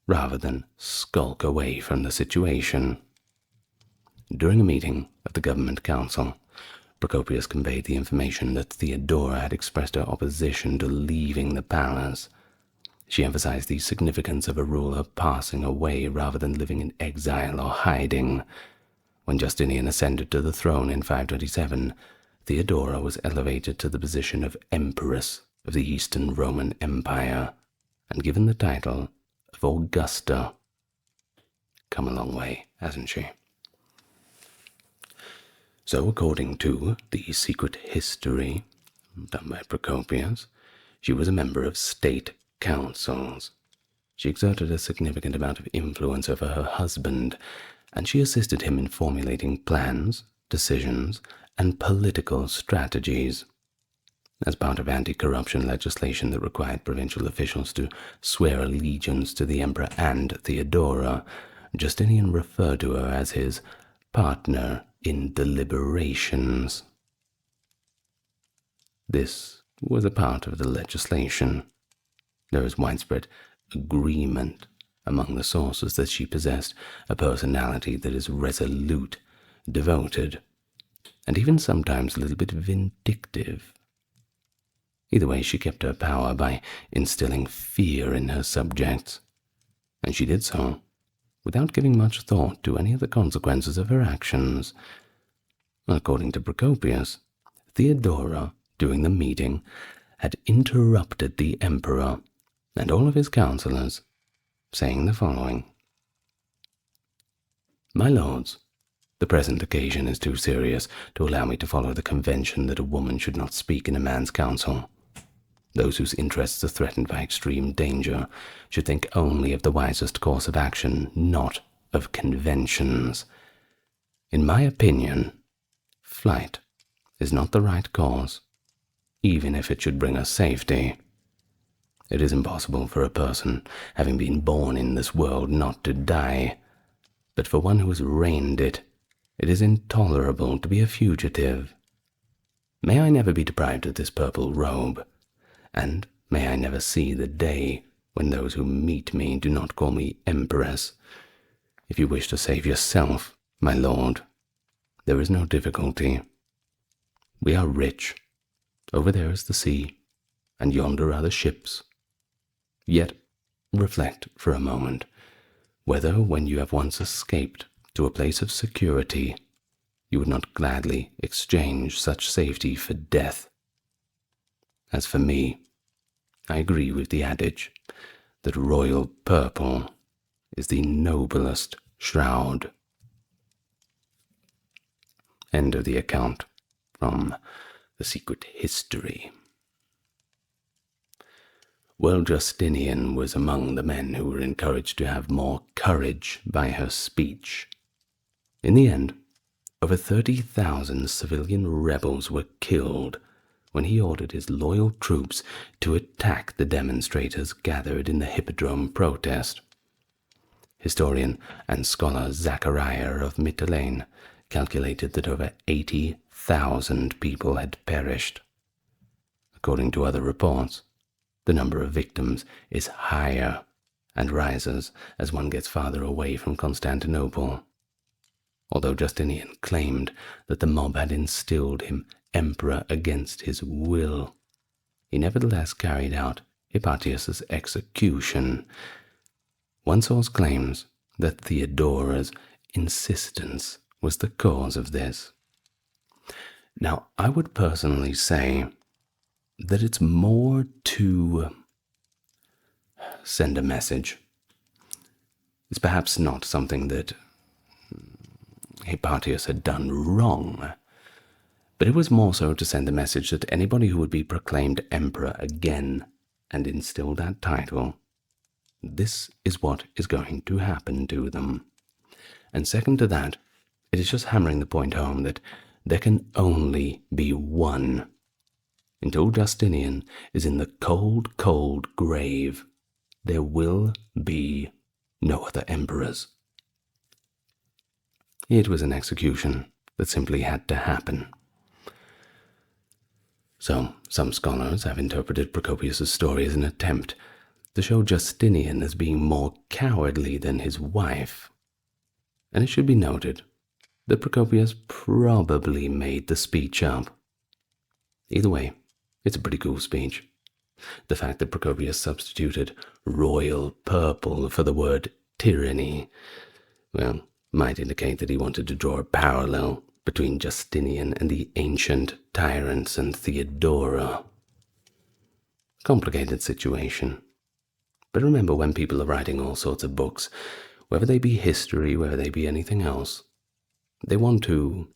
rather than skulk away from the situation. During a meeting of the government council, Procopius conveyed the information that Theodora had expressed her opposition to leaving the palace. She emphasized the significance of a ruler passing away rather than living in exile or hiding. When Justinian ascended to the throne in 527, Theodora was elevated to the position of Empress of the Eastern Roman Empire and given the title of Augusta. Come a long way, hasn't she? So according to the secret history done by Procopius, she was a member of state councils. She exerted a significant amount of influence over her husband, and she assisted him in formulating plans, decisions, and political strategies. As part of anti-corruption legislation that required provincial officials to swear allegiance to the emperor and Theodora, Justinian referred to her as his partner in deliberations. This was a part of the legislation. There is widespread agreement among the sources that she possessed a personality that is resolute, devoted, and even sometimes a little bit vindictive. Either way, she kept her power by instilling fear in her subjects, and she did so without giving much thought to any of the consequences of her actions. According to Procopius, Theodora, during the meeting, had interrupted the emperor and all of his counselors, saying the following: "My lords, the present occasion is too serious to allow me to follow the convention that a woman should not speak in a man's council. Those whose interests are threatened by extreme danger should think only of the wisest course of action, not of conventions. In my opinion, flight is not the right course, even if it should bring us safety. It is impossible for a person, having been born in this world, not to die, but for one who has reigned it, it is intolerable to be a fugitive. May I never be deprived of this purple robe, and may I never see the day when those who meet me do not call me Empress. If you wish to save yourself, my lord, there is no difficulty. We are rich. Over there is the sea, and yonder are the ships. Yet reflect for a moment whether, when you have once escaped to a place of security, you would not gladly exchange such safety for death. As for me, I agree with the adage that royal purple is the noblest shroud." End of the account from The Secret History. Well, Justinian was among the men who were encouraged to have more courage by her speech. In the end, over 30,000 civilian rebels were killed when he ordered his loyal troops to attack the demonstrators gathered in the Hippodrome protest. Historian and scholar Zachariah of Mytilene calculated that over 80,000 people had perished. According to other reports, the number of victims is higher and rises as one gets farther away from Constantinople. Although Justinian claimed that the mob had instilled him emperor against his will, he nevertheless carried out Hypatius's execution. One source claims that Theodora's insistence was the cause of this. Now, I would personally say that it's more to send a message. It's perhaps not something that Hypatius had done wrong, but it was more so to send a message that anybody who would be proclaimed emperor again and instill that title, this is what is going to happen to them. And second to that, it is just hammering the point home that there can only be one. Until Justinian is in the cold, cold grave, there will be no other emperors. It was an execution that simply had to happen. So, some scholars have interpreted Procopius's story as an attempt to show Justinian as being more cowardly than his wife. And it should be noted that Procopius probably made the speech up. Either way, it's a pretty cool speech. The fact that Procopius substituted royal purple for the word tyranny, well, might indicate that he wanted to draw a parallel between Justinian and the ancient tyrants and Theodora. Complicated situation. But remember, when people are writing all sorts of books, whether they be history, whether they be anything else, they want to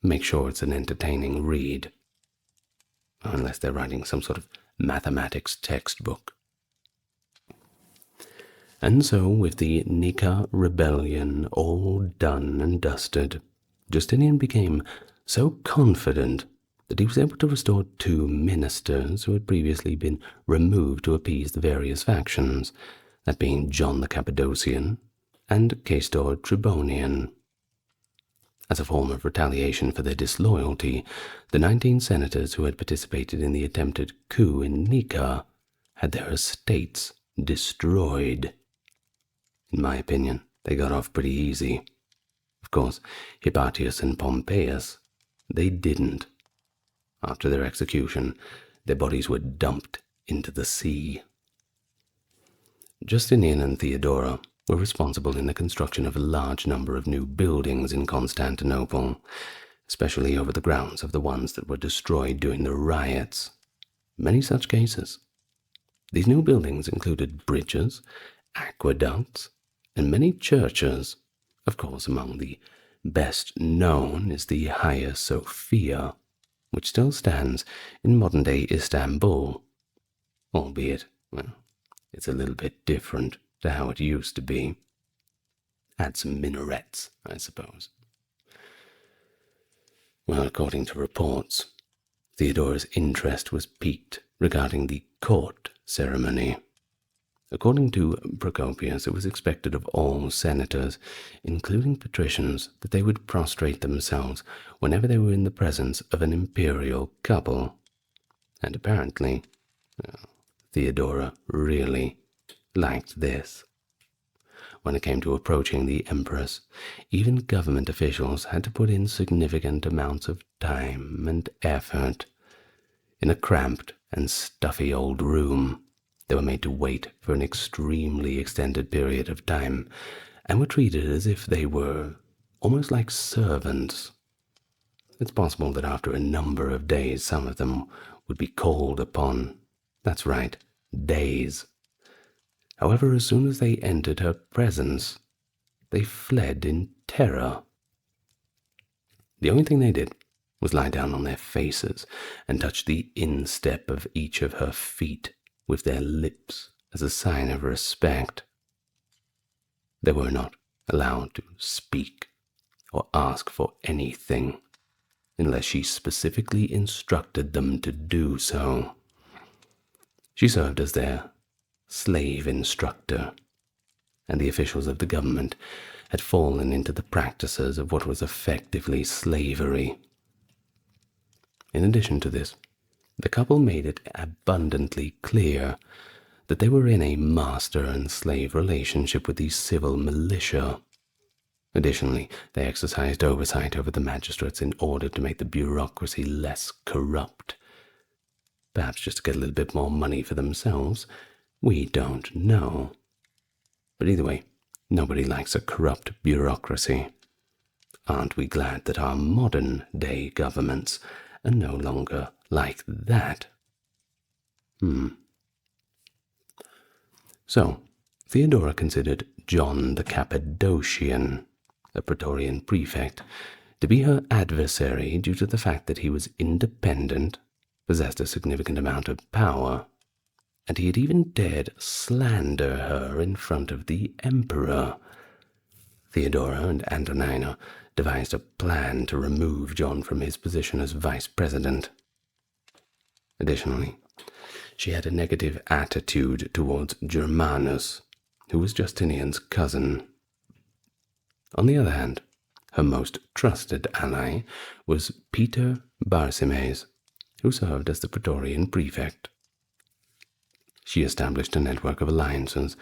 make sure it's an entertaining read. Unless they're writing some sort of mathematics textbook. And so, with the Nika rebellion all done and dusted, Justinian became so confident that he was able to restore 2 ministers who had previously been removed to appease the various factions, that being John the Cappadocian and JSTOR Tribonian. As a form of retaliation for their disloyalty, the 19 senators who had participated in the attempted coup in Nika had their estates destroyed. In my opinion, they got off pretty easy. Of course, Hypatius and Pompeius, they didn't. After their execution, their bodies were dumped into the sea. Justinian and Theodora were responsible in the construction of a large number of new buildings in Constantinople, especially over the grounds of the ones that were destroyed during the riots. Many such cases. These new buildings included bridges, aqueducts, and many churches. Of course, among the best known is the Hagia Sophia, which still stands in modern-day Istanbul, albeit, well, it's a little bit different to how it used to be. Had some minarets, I suppose. Well, according to reports, Theodora's interest was piqued regarding the court ceremony. According to Procopius, it was expected of all senators, including patricians, that they would prostrate themselves whenever they were in the presence of an imperial couple. And apparently, Theodora really liked this. When it came to approaching the empress, even government officials had to put in significant amounts of time and effort. In a cramped and stuffy old room, they were made to wait for an extremely extended period of time, and were treated as if they were almost like servants. It's possible that after a number of days, some of them would be called upon. That's right, days. However, as soon as they entered her presence, they fled in terror. The only thing they did was lie down on their faces and touch the instep of each of her feet with their lips as a sign of respect. They were not allowed to speak or ask for anything unless she specifically instructed them to do so. She served as their slave instructor, and the officials of the government had fallen into the practices of what was effectively slavery. In addition to this, the couple made it abundantly clear that they were in a master and slave relationship with the civil militia. Additionally, they exercised oversight over the magistrates in order to make the bureaucracy less corrupt. Perhaps just to get a little bit more money for themselves, we don't know. But either way, nobody likes a corrupt bureaucracy. Aren't we glad that our modern-day governments are no longer like that? So, Theodora considered John the Cappadocian, the Praetorian prefect, to be her adversary due to the fact that he was independent, possessed a significant amount of power, and he had even dared slander her in front of the emperor. Theodora and Antonina devised a plan to remove John from his position as vice president. Additionally, she had a negative attitude towards Germanus, who was Justinian's cousin. On the other hand, her most trusted ally was Peter Barsimes, who served as the Praetorian prefect. She established a network of alliances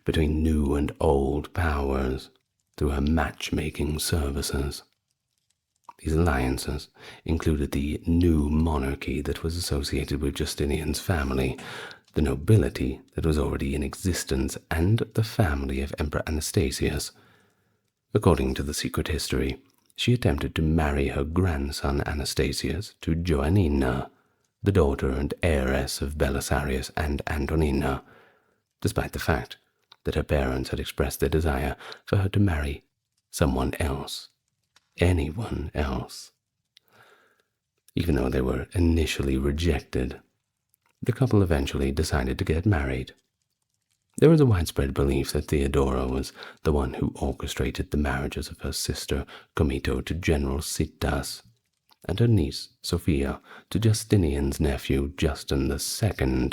between new and old powers through her matchmaking services. These alliances included the new monarchy that was associated with Justinian's family, the nobility that was already in existence, and the family of Emperor Anastasius. According to the secret history, she attempted to marry her grandson Anastasius to Joannina, the daughter and heiress of Belisarius and Antonina, despite the fact that her parents had expressed their desire for her to marry someone else, anyone else. Even though they were initially rejected, the couple eventually decided to get married. There was a widespread belief that Theodora was the one who orchestrated the marriages of her sister Comito to General Citas, and her niece Sophia to Justinian's nephew Justin II,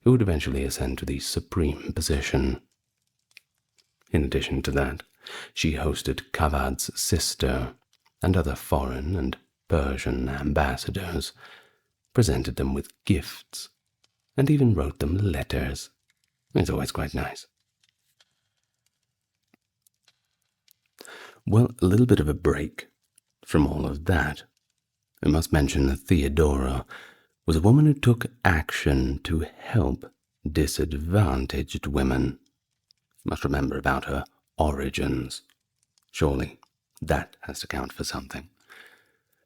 who would eventually ascend to the supreme position. In addition to that, she hosted Kavad's sister and other foreign and Persian ambassadors, presented them with gifts, and even wrote them letters. It's always quite nice. Well, a little bit of a break from all of that. I must mention that Theodora was a woman who took action to help disadvantaged women. You must remember about her origins. Surely that has to count for something.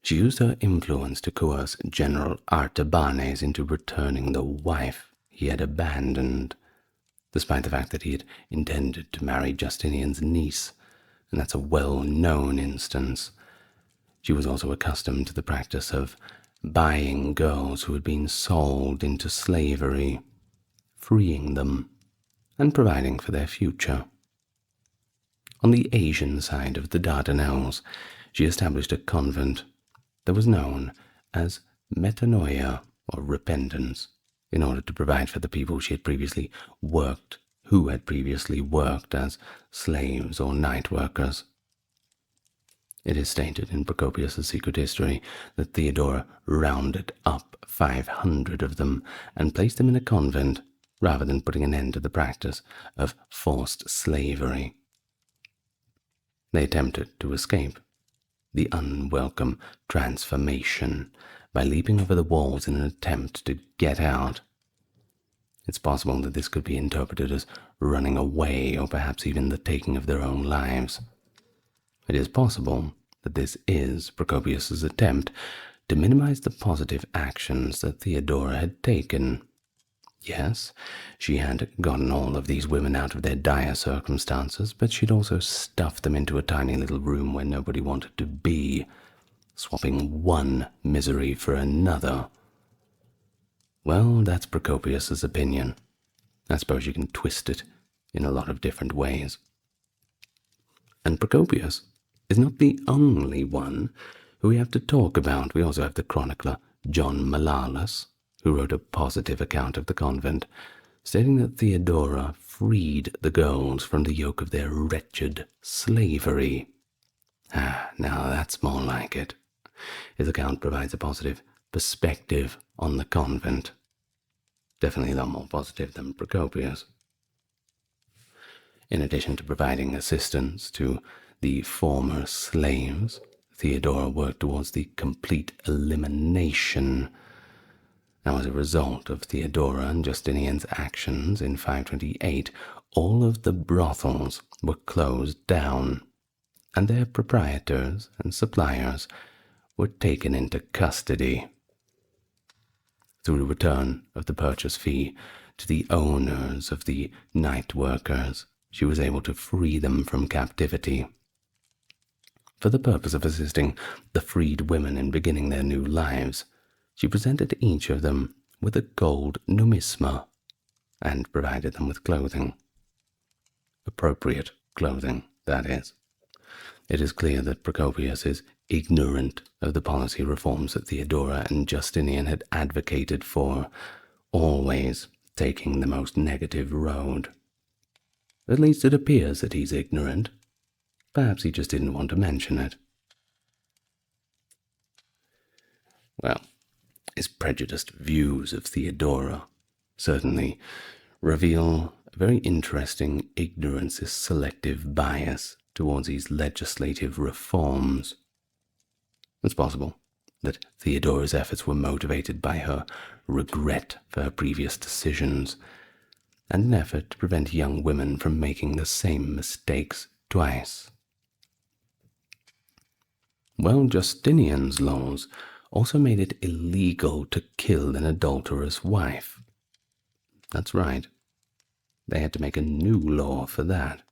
She used her influence to coerce General Artabanes into returning the wife he had abandoned, despite the fact that he had intended to marry Justinian's niece, and that's a well-known instance. She was also accustomed to the practice of buying girls who had been sold into slavery, freeing them, and providing for their future. On the Asian side of the Dardanelles, she established a convent that was known as metanoia, or repentance, in order to provide for the people who had previously worked as slaves or night workers. It is stated in Procopius's Secret History that Theodora rounded up 500 of them and placed them in a convent rather than putting an end to the practice of forced slavery. They attempted to escape the unwelcome transformation by leaping over the walls in an attempt to get out. It's possible that this could be interpreted as running away or perhaps even the taking of their own lives. It is possible that this is Procopius's attempt to minimize the positive actions that Theodora had taken. Yes, she had gotten all of these women out of their dire circumstances, but she'd also stuffed them into a tiny little room where nobody wanted to be, swapping one misery for another. Well, that's Procopius's opinion. I suppose you can twist it in a lot of different ways. And Procopius is not the only one who we have to talk about. We also have the chronicler John Malalas, who wrote a positive account of the convent, stating that Theodora freed the girls from the yoke of their wretched slavery. Now that's more like it. His account provides a positive perspective on the convent. Definitely a lot more positive than Procopius. In addition to providing assistance to the former slaves, Theodora worked towards the complete elimination. Now, as a result of Theodora and Justinian's actions in 528, all of the brothels were closed down, and their proprietors and suppliers were taken into custody. Through the return of the purchase fee to the owners of the night workers, she was able to free them from captivity. For the purpose of assisting the freed women in beginning their new lives, she presented each of them with a gold numisma and provided them with clothing. Appropriate clothing, that is. It is clear that Procopius is ignorant of the policy reforms that Theodora and Justinian had advocated for, always taking the most negative road. At least it appears that he's ignorant. Perhaps he just didn't want to mention it. Well, his prejudiced views of Theodora certainly reveal a very interesting ignorance-selective bias towards these legislative reforms. It's possible that Theodora's efforts were motivated by her regret for her previous decisions and an effort to prevent young women from making the same mistakes twice. Well, Justinian's laws also made it illegal to kill an adulterous wife. That's right. They had to make a new law for that.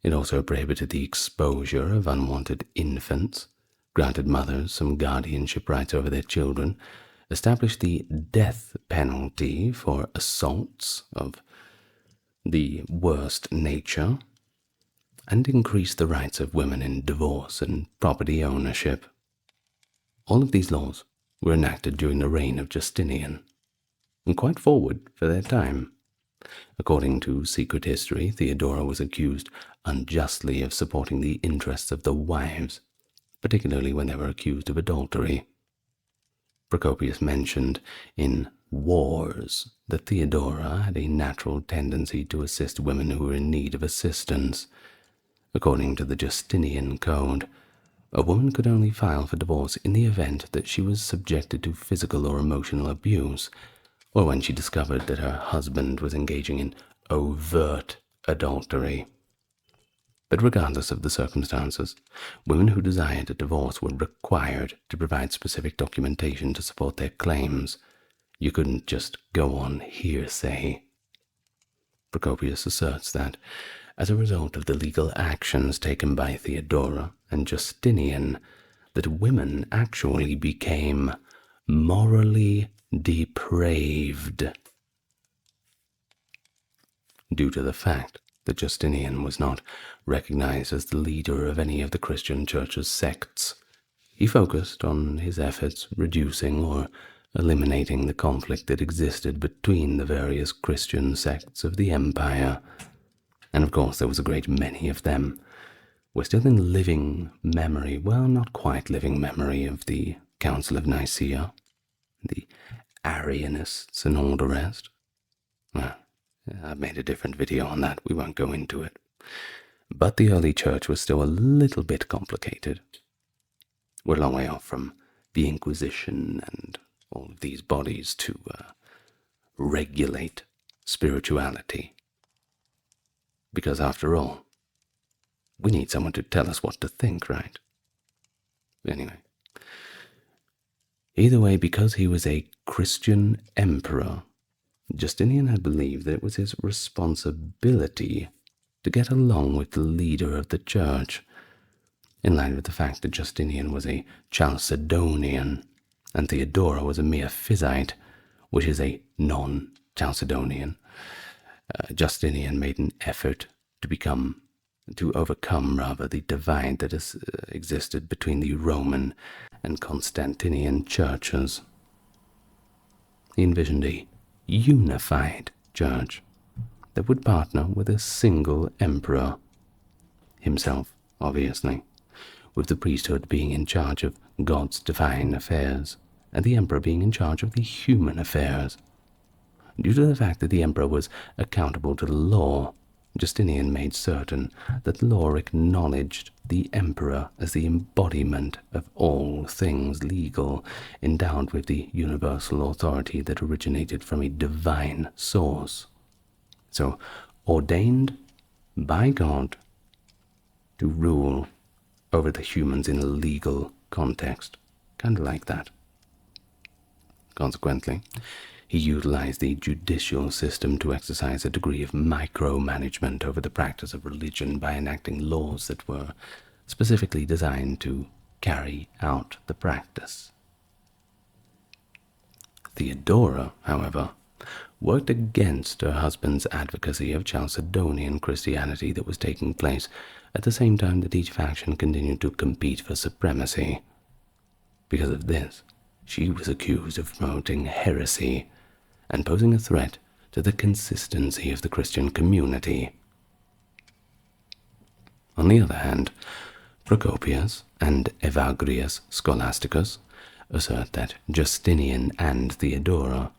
It also prohibited the exposure of unwanted infants granted mothers some guardianship rights over their children, established the death penalty for assaults of the worst nature, and increased the rights of women in divorce and property ownership. All of these laws were enacted during the reign of Justinian, and quite forward for their time. According to secret history, Theodora was accused unjustly of supporting the interests of the wives, particularly when they were accused of adultery. Procopius mentioned in Wars that Theodora had a natural tendency to assist women who were in need of assistance. According to the Justinian Code, a woman could only file for divorce in the event that she was subjected to physical or emotional abuse, or when she discovered that her husband was engaging in overt adultery. But regardless of the circumstances, women who desired a divorce were required to provide specific documentation to support their claims. You couldn't just go on hearsay. Procopius asserts that, as a result of the legal actions taken by Theodora and Justinian, that women actually became morally depraved due to the fact that Justinian was not recognized as the leader of any of the Christian church's sects. He focused on his efforts reducing or eliminating the conflict that existed between the various Christian sects of the empire. And of course there was a great many of them. We're still in living memory, well, not quite living memory, of the Council of Nicaea, the Arianists and all the rest. Well, I've made a different video on that, we won't go into it. But the early church was still a little bit complicated. We're a long way off from the Inquisition and all of these bodies to regulate spirituality. Because after all, we need someone to tell us what to think, right? Anyway. Either way, because he was a Christian emperor, Justinian had believed that it was his responsibility to get along with the leader of the church, in line with the fact that Justinian was a Chalcedonian and Theodora was a mere Physite, which is a non-Chalcedonian. Justinian made an effort to overcome the divide that existed between the Roman and Constantinian churches. He envisioned a unified church that would partner with a single emperor, himself, obviously, with the priesthood being in charge of God's divine affairs, and the emperor being in charge of the human affairs. Due to the fact that the emperor was accountable to the law, Justinian made certain that the law acknowledged the emperor as the embodiment of all things legal, endowed with the universal authority that originated from a divine source. So, ordained by God to rule over the humans in a legal context, kind of like that. Consequently, he utilized the judicial system to exercise a degree of micromanagement over the practice of religion by enacting laws that were specifically designed to carry out the practice. Theodora, however, worked against her husband's advocacy of Chalcedonian Christianity that was taking place at the same time that each faction continued to compete for supremacy. Because of this, she was accused of promoting heresy and posing a threat to the consistency of the Christian community. On the other hand, Procopius and Evagrius Scholasticus assert that Justinian and Theodora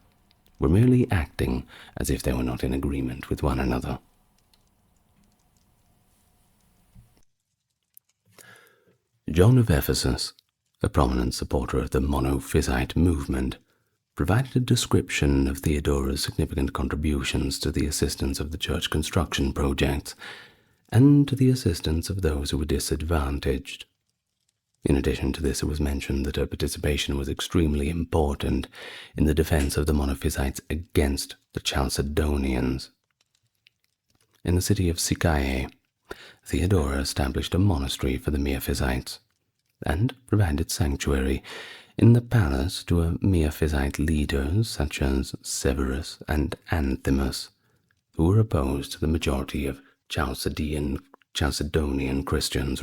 were merely acting as if they were not in agreement with one another. John of Ephesus, a prominent supporter of the Monophysite movement, provided a description of Theodora's significant contributions to the assistance of the church construction projects and to the assistance of those who were disadvantaged. In addition to this, it was mentioned that her participation was extremely important in the defense of the Monophysites against the Chalcedonians. In the city of Sychae, Theodora established a monastery for the Miaphysites, and provided sanctuary in the palace to Miaphysite leaders such as Severus and Anthimus, who were opposed to the majority of Chalcedonian Christians.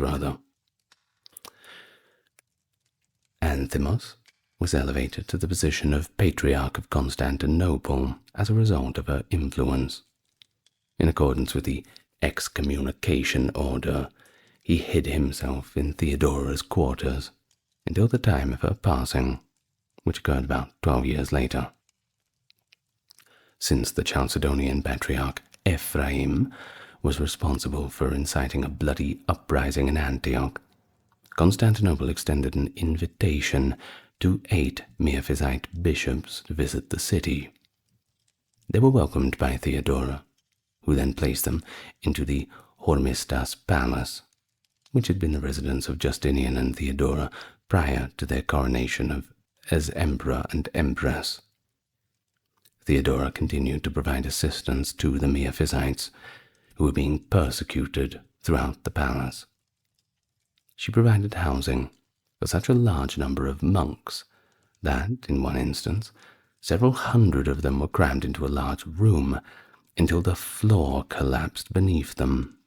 Anthimus was elevated to the position of Patriarch of Constantinople as a result of her influence. In accordance with the excommunication order, he hid himself in Theodora's quarters until the time of her passing, which occurred about 12 years later. Since the Chalcedonian Patriarch Ephraim was responsible for inciting a bloody uprising in Antioch, Constantinople extended an invitation to 8 Miaphysite bishops to visit the city. They were welcomed by Theodora, who then placed them into the Hormisdas Palace, which had been the residence of Justinian and Theodora prior to their coronation as emperor and empress. Theodora continued to provide assistance to the Miaphysites, who were being persecuted throughout the palace. She provided housing for such a large number of monks that, in one instance, several hundred of them were crammed into a large room until the floor collapsed beneath them.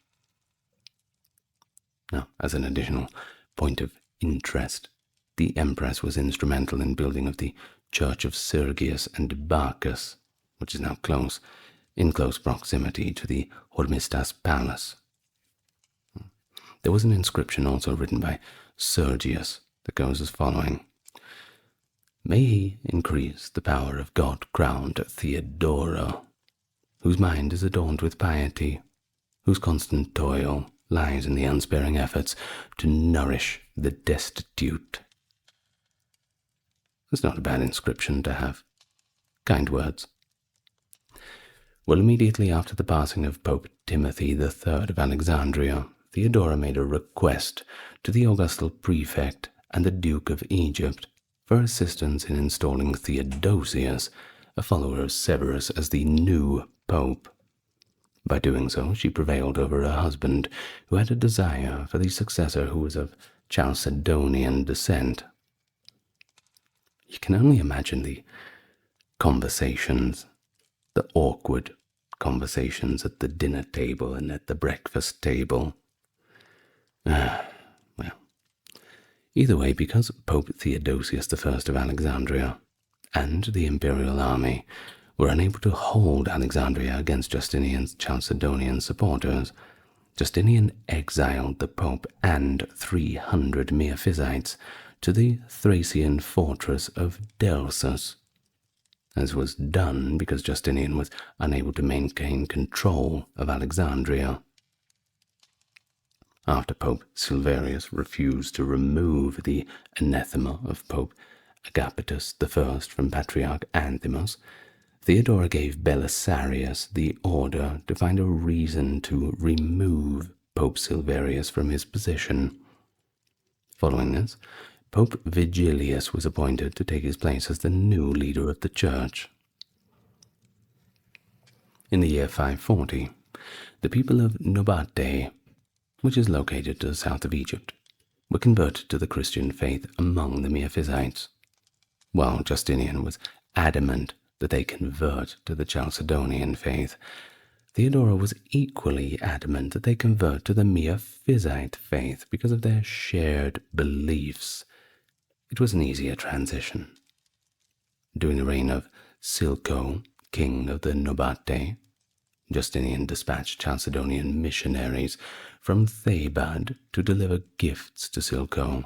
Now, as an additional point of interest, the empress was instrumental in building of the Church of Sergius and Bacchus, which is now in close proximity to the Hormisdas Palace. There was an inscription also written by Sergius that goes as following: "May he increase the power of God-crowned Theodora, whose mind is adorned with piety, whose constant toil lies in the unsparing efforts to nourish the destitute." It's not a bad inscription to have. Kind words. Well, immediately after the passing of Pope Timothy III of Alexandria, Theodora made a request to the Augustal prefect and the Duke of Egypt for assistance in installing Theodosius, a follower of Severus, as the new pope. By doing so, she prevailed over her husband, who had a desire for the successor who was of Chalcedonian descent. You can only imagine the conversations, the awkward conversations at the dinner table and at the breakfast table. Well, either way, because Pope Theodosius I of Alexandria and the imperial army were unable to hold Alexandria against Justinian's Chalcedonian supporters, Justinian exiled the Pope and 300 Miaphysites to the Thracian fortress of Delsus, as was done because Justinian was unable to maintain control of Alexandria. After Pope Silverius refused to remove the anathema of Pope Agapetus I from Patriarch Anthimus, Theodora gave Belisarius the order to find a reason to remove Pope Silverius from his position. Following this, Pope Vigilius was appointed to take his place as the new leader of the church. In the year 540, the people of Nobate, which is located to the south of Egypt, were converted to the Christian faith among the Miaphysites, while Justinian was adamant that they convert to the Chalcedonian faith. Theodora was equally adamant that they convert to the Miaphysite faith because of their shared beliefs. It was an easier transition. During the reign of Silco, king of the Nobate, Justinian dispatched Chalcedonian missionaries from Thebad to deliver gifts to Silco.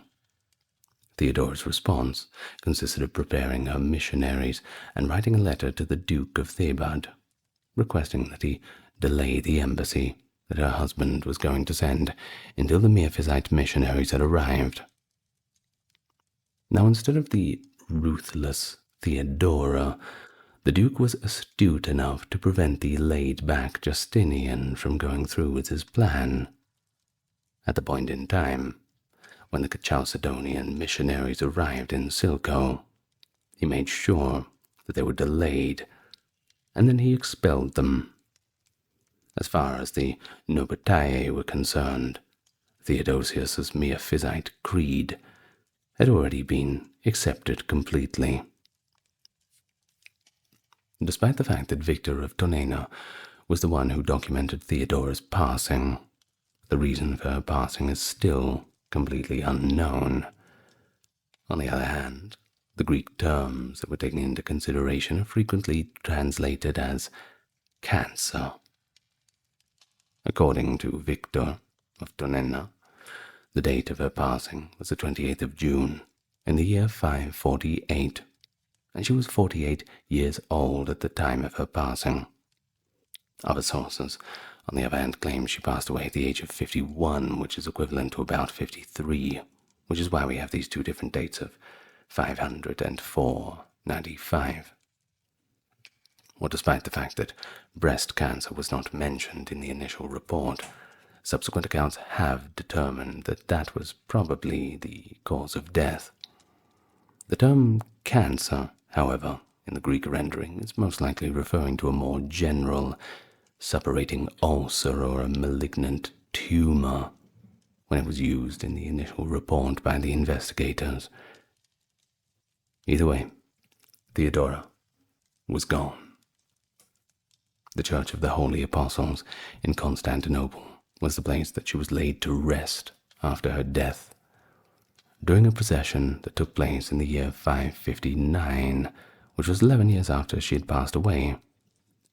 Theodora's response consisted of preparing her missionaries and writing a letter to the Duke of Thebad, requesting that he delay the embassy that her husband was going to send until the Miaphysite missionaries had arrived. Now, instead of the ruthless Theodora, the Duke was astute enough to prevent the laid-back Justinian from going through with his plan. At the point in time when the Chalcedonian missionaries arrived in Silco, he made sure that they were delayed, and then he expelled them. As far as the Nobatae were concerned, Theodosius's Miaphysite creed had already been accepted completely. Despite the fact that Victor of Tonnena was the one who documented Theodora's passing, the reason for her passing is still completely unknown. On the other hand, the Greek terms that were taken into consideration are frequently translated as cancer. According to Victor of Tonnena, the date of her passing was the 28th of June in the year 548, and she was 48 years old at the time of her passing. Other sources, on the other hand, claim she passed away at the age of 51, which is equivalent to about 53, which is why we have these two different dates of 500 and 495. Well, despite the fact that breast cancer was not mentioned in the initial report, subsequent accounts have determined that that was probably the cause of death. The term cancer, however, in the Greek rendering is most likely referring to a more general suppurating ulcer or a malignant tumor when it was used in the initial report by the investigators. Either way, Theodora was gone. The Church of the Holy Apostles in Constantinople was the place that she was laid to rest after her death. During a procession that took place in the year 559, which was 11 years after she had passed away,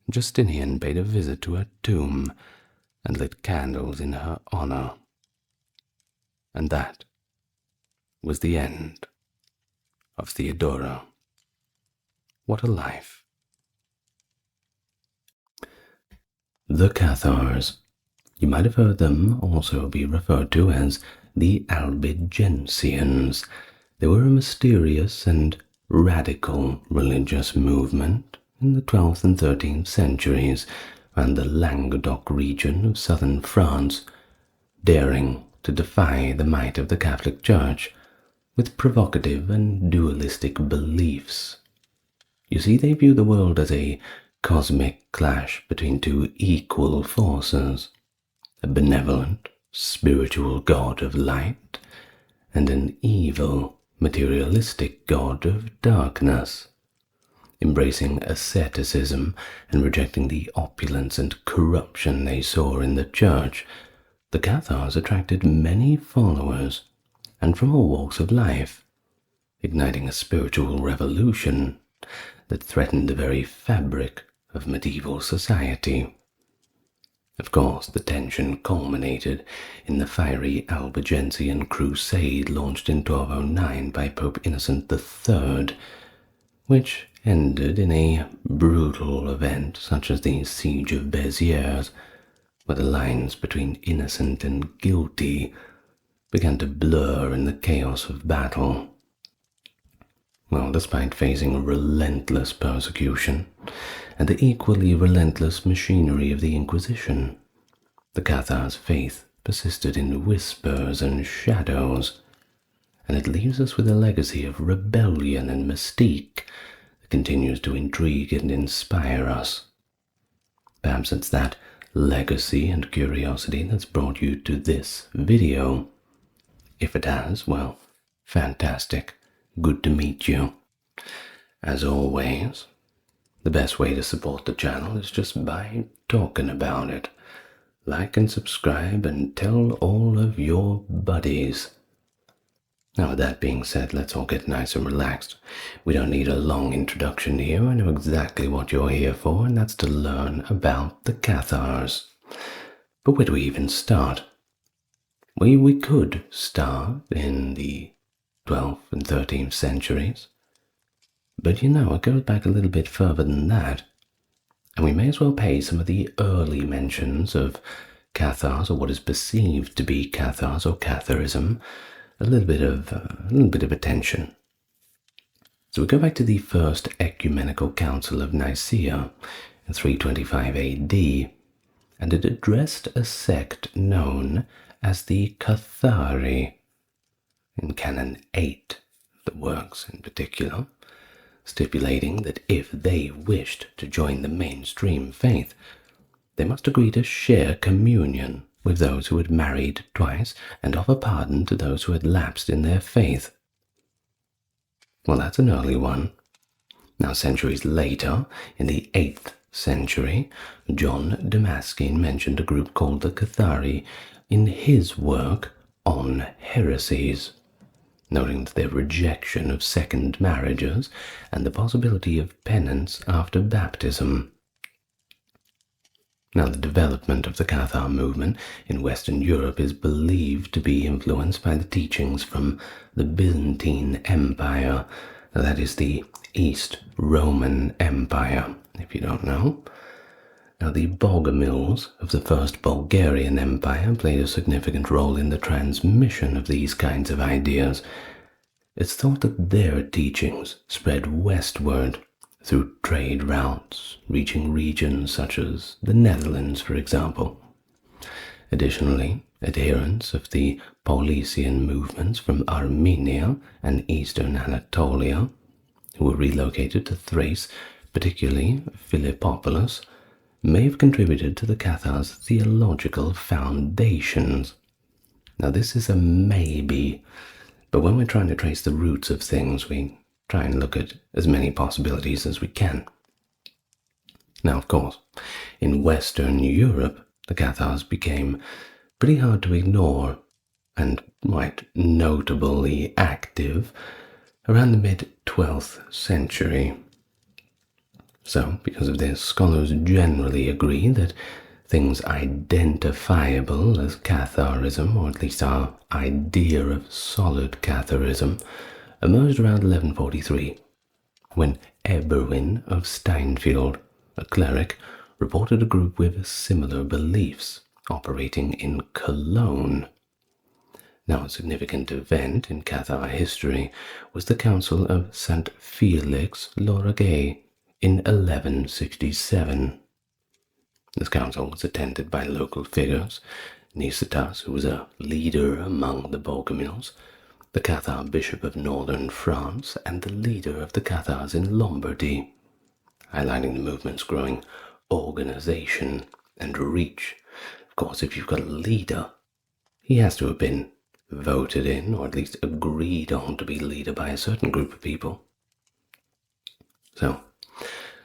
Justinian paid a visit to her tomb and lit candles in her honor. And that was the end of Theodora. What a life. The Cathars. You might have heard them also be referred to as the Albigensians. They were a mysterious and radical religious movement in the 12th and 13th centuries around the Languedoc region of southern France, daring to defy the might of the Catholic Church with provocative and dualistic beliefs. You see, they view the world as a cosmic clash between two equal forces, a benevolent, spiritual god of light and an evil, materialistic god of darkness. Embracing asceticism and rejecting the opulence and corruption they saw in the church, the Cathars attracted many followers, and from all walks of life, igniting a spiritual revolution that threatened the very fabric of medieval society. Of course, the tension culminated in the fiery Albigensian crusade launched in 1209 by Pope Innocent III, which ended in a brutal event such as the Siege of Béziers, where the lines between innocent and guilty began to blur in the chaos of battle. Well, despite facing relentless persecution and the equally relentless machinery of the Inquisition, the Cathars' faith persisted in whispers and shadows, and it leaves us with a legacy of rebellion and mystique that continues to intrigue and inspire us. Perhaps it's that legacy and curiosity that's brought you to this video. If it has, well, fantastic. Good to meet you. As always, the best way to support the channel is just by talking about it. Like and subscribe and tell all of your buddies. Now, with that being said, let's all get nice and relaxed. We don't need a long introduction here. I know exactly what you're here for, and that's to learn about the Cathars. But where do we even start? We could start in the 12th and 13th centuries. But you know, it goes back a little bit further than that. And we may as well pay some of the early mentions of Cathars, or what is perceived to be Cathars or Catharism, a little bit of attention. So we go back to the First Ecumenical Council of Nicaea in 325 AD, and it addressed a sect known as the Cathari. In Canon 8, the works in particular, stipulating that if they wished to join the mainstream faith, they must agree to share communion with those who had married twice and offer pardon to those who had lapsed in their faith. Well, that's an early one. Now, centuries later, in the 8th century, John Damascene mentioned a group called the Cathars in his work on heresies, noting their rejection of second marriages and the possibility of penance after baptism. Now, the development of the Cathar movement in Western Europe is believed to be influenced by the teachings from the Byzantine Empire, that is the East Roman Empire, if you don't know. Now, the Bogomils of the First Bulgarian Empire played a significant role in the transmission of these kinds of ideas. It's thought that their teachings spread westward through trade routes, reaching regions such as the Netherlands, for example. Additionally, adherents of the Paulician movements from Armenia and eastern Anatolia, who were relocated to Thrace, particularly Philippopolis, may have contributed to the Cathars' theological foundations. Now, this is a maybe, but when we're trying to trace the roots of things, we try and look at as many possibilities as we can. Now, of course, in Western Europe, the Cathars became pretty hard to ignore and quite notably active around the mid-12th century. So, because of this, scholars generally agree that things identifiable as Catharism, or at least our idea of solid Catharism, emerged around 1143, when Eberwin of Steinfeld, a cleric, reported a group with similar beliefs operating in Cologne. Now, a significant event in Cathar history was the Council of St. Felix Lauragais in 1167. This council was attended by local figures: Nicetas, who was a leader among the Bogomils, the Cathar bishop of northern France, and the leader of the Cathars in Lombardy, highlighting the movement's growing organization and reach. Of course, if you've got a leader, he has to have been voted in, or at least agreed on to be leader by a certain group of people. So,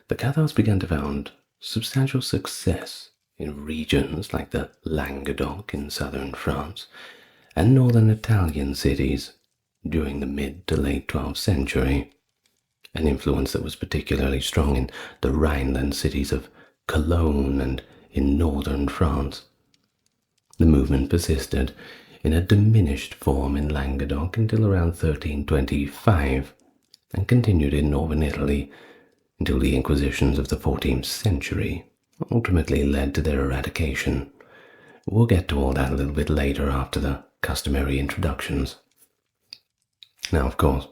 the Cathars began to found substantial success in regions like the Languedoc in southern France and northern Italian cities during the mid to late 12th century, an influence that was particularly strong in the Rhineland cities of Cologne and in northern France. The movement persisted in a diminished form in Languedoc until around 1325, and continued in northern Italy until the Inquisitions of the 14th century ultimately led to their eradication. We'll get to all that a little bit later after the customary introductions. Now, of course,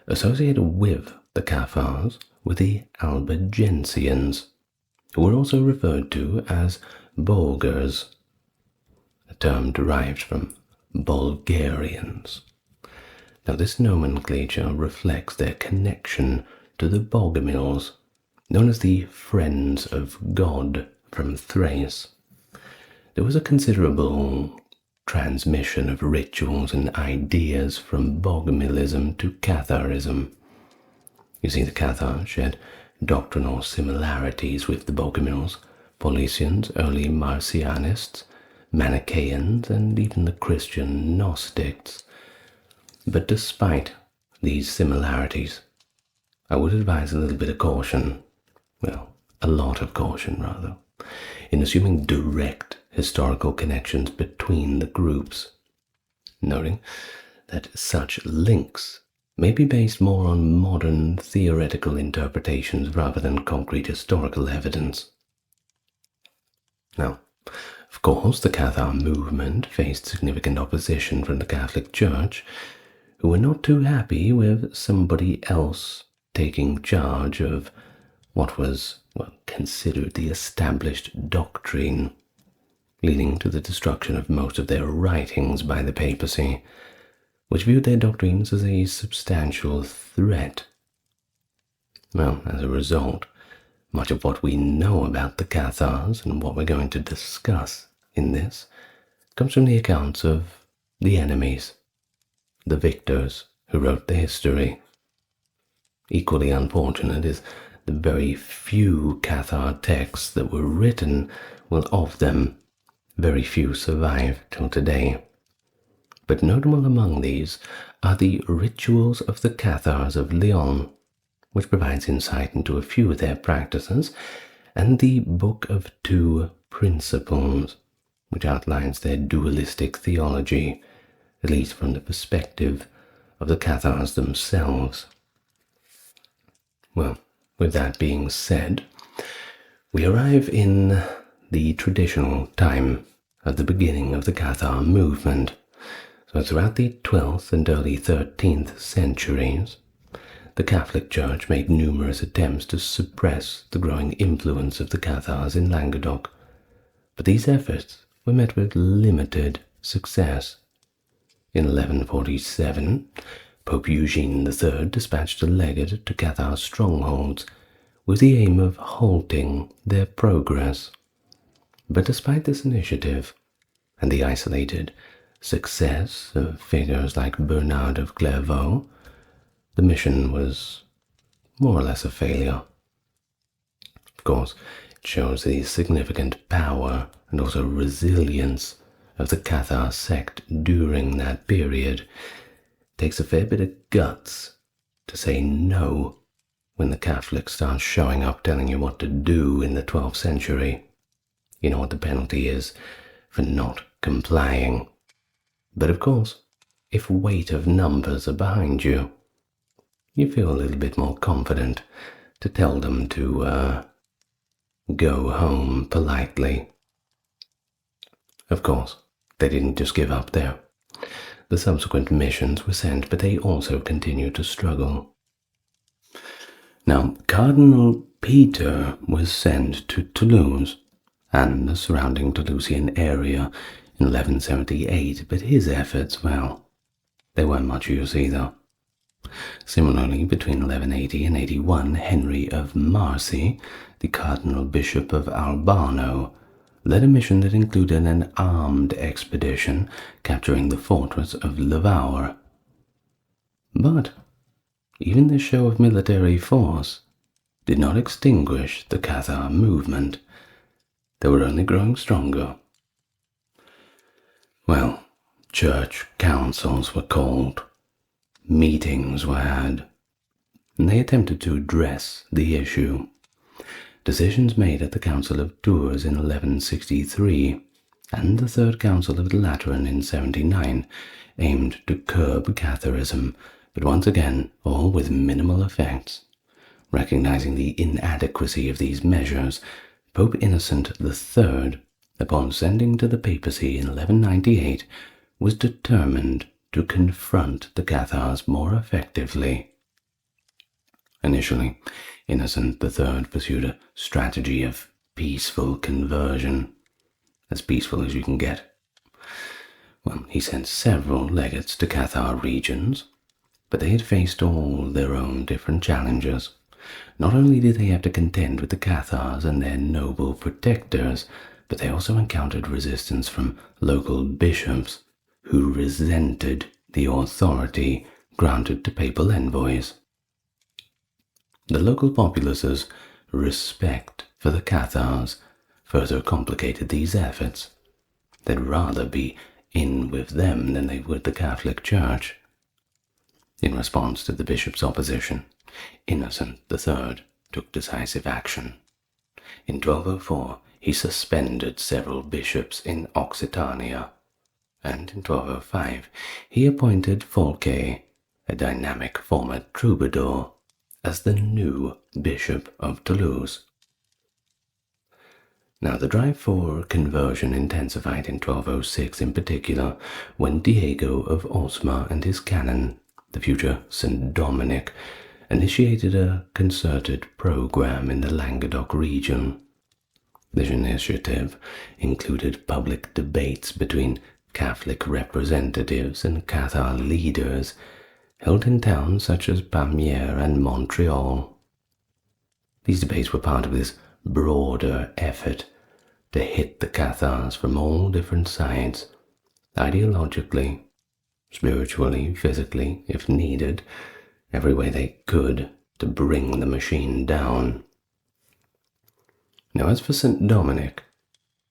associated with the Cathars were the Albigensians, who were also referred to as Bulgars, a term derived from Bulgarians. Now, this nomenclature reflects their connection to the Bogomils, known as the Friends of God from Thrace. There was a considerable transmission of rituals and ideas from Bogomilism to Catharism. You see, the Cathars shared doctrinal similarities with the Bogomils, Paulicians, early Marcionists, Manichaeans, and even the Christian Gnostics. But despite these similarities, I would advise a little bit of caution, well, a lot of caution rather, in assuming direct historical connections between the groups, noting that such links may be based more on modern theoretical interpretations rather than concrete historical evidence. Now, of course, the Cathar movement faced significant opposition from the Catholic Church, who were not too happy with somebody else taking charge of what was considered the established doctrine, leading to the destruction of most of their writings by the papacy, which viewed their doctrines as a substantial threat. Well, as a result, much of what we know about the Cathars and what we're going to discuss in this comes from the accounts of the enemies, the victors who wrote the history. equally unfortunate is the very few Cathar texts that were written, well, of them, very few survive till today. But notable among these are the Rituals of the Cathars of Lyon, which provides insight into a few of their practices, and the Book of Two Principles, which outlines their dualistic theology, at least from the perspective of the Cathars themselves. Well, with that being said, we arrive in the traditional time of the beginning of the Cathar movement. So throughout the 12th and early 13th centuries, the Catholic Church made numerous attempts to suppress the growing influence of the Cathars in Languedoc, but these efforts were met with limited success. In 1147, Pope Eugene III dispatched a legate to Cathar strongholds with the aim of halting their progress. But despite this initiative, and the isolated success of figures like Bernard of Clairvaux, the mission was more or less a failure. Of course, it shows the significant power and also resilience of the Cathar sect during that period. It takes a fair bit of guts to say no when the Catholics start showing up telling you what to do in the 12th century. You know what the penalty is for not complying. But of course, if weight of numbers are behind you, you feel a little bit more confident to tell them to go home politely. Of course, they didn't just give up there. The subsequent missions were sent, but they also continued to struggle. Now, Cardinal Peter was sent to Toulouse and the surrounding Toulousian area in 1178, but his efforts, well, they weren't much use either. Similarly, between 1180 and 81, Henry of Marcy, the Cardinal Bishop of Albano, led a mission that included an armed expedition capturing the fortress of Levaur. But even this show of military force did not extinguish the Cathar movement. They were only growing stronger. Well, church councils were called, meetings were had, and they attempted to address the issue. Decisions made at the Council of Tours in 1163 and the Third Council of the Lateran in 79 aimed to curb Catharism, but once again all with minimal effects. Recognizing the inadequacy of these measures, Pope Innocent III, upon sending to the papacy in 1198, was determined to confront the Cathars more effectively. Initially, Innocent III pursued a strategy of peaceful conversion, as peaceful as you can get. Well, he sent several legates to Cathar regions, but they had faced all their own different challenges. Not only did they have to contend with the Cathars and their noble protectors, but they also encountered resistance from local bishops who resented the authority granted to papal envoys. The local populace's respect for the Cathars further complicated these efforts. They'd rather be in with them than they would the Catholic Church. In response to the bishop's opposition, Innocent III took decisive action. In 1204, he suspended several bishops in Occitania, and in 1205, he appointed Folquet, a dynamic former troubadour, as the new Bishop of Toulouse. Now, the drive for conversion intensified in 1206 in particular, when Diego of Osma and his canon, the future St. Dominic, initiated a concerted program in the Languedoc region. This initiative included public debates between Catholic representatives and Cathar leaders, held in towns such as Pamiers and Montreal. These debates were part of this broader effort to hit the Cathars from all different sides, ideologically, spiritually, physically, if needed, every way they could, to bring the machine down. Now, as for St. Dominic,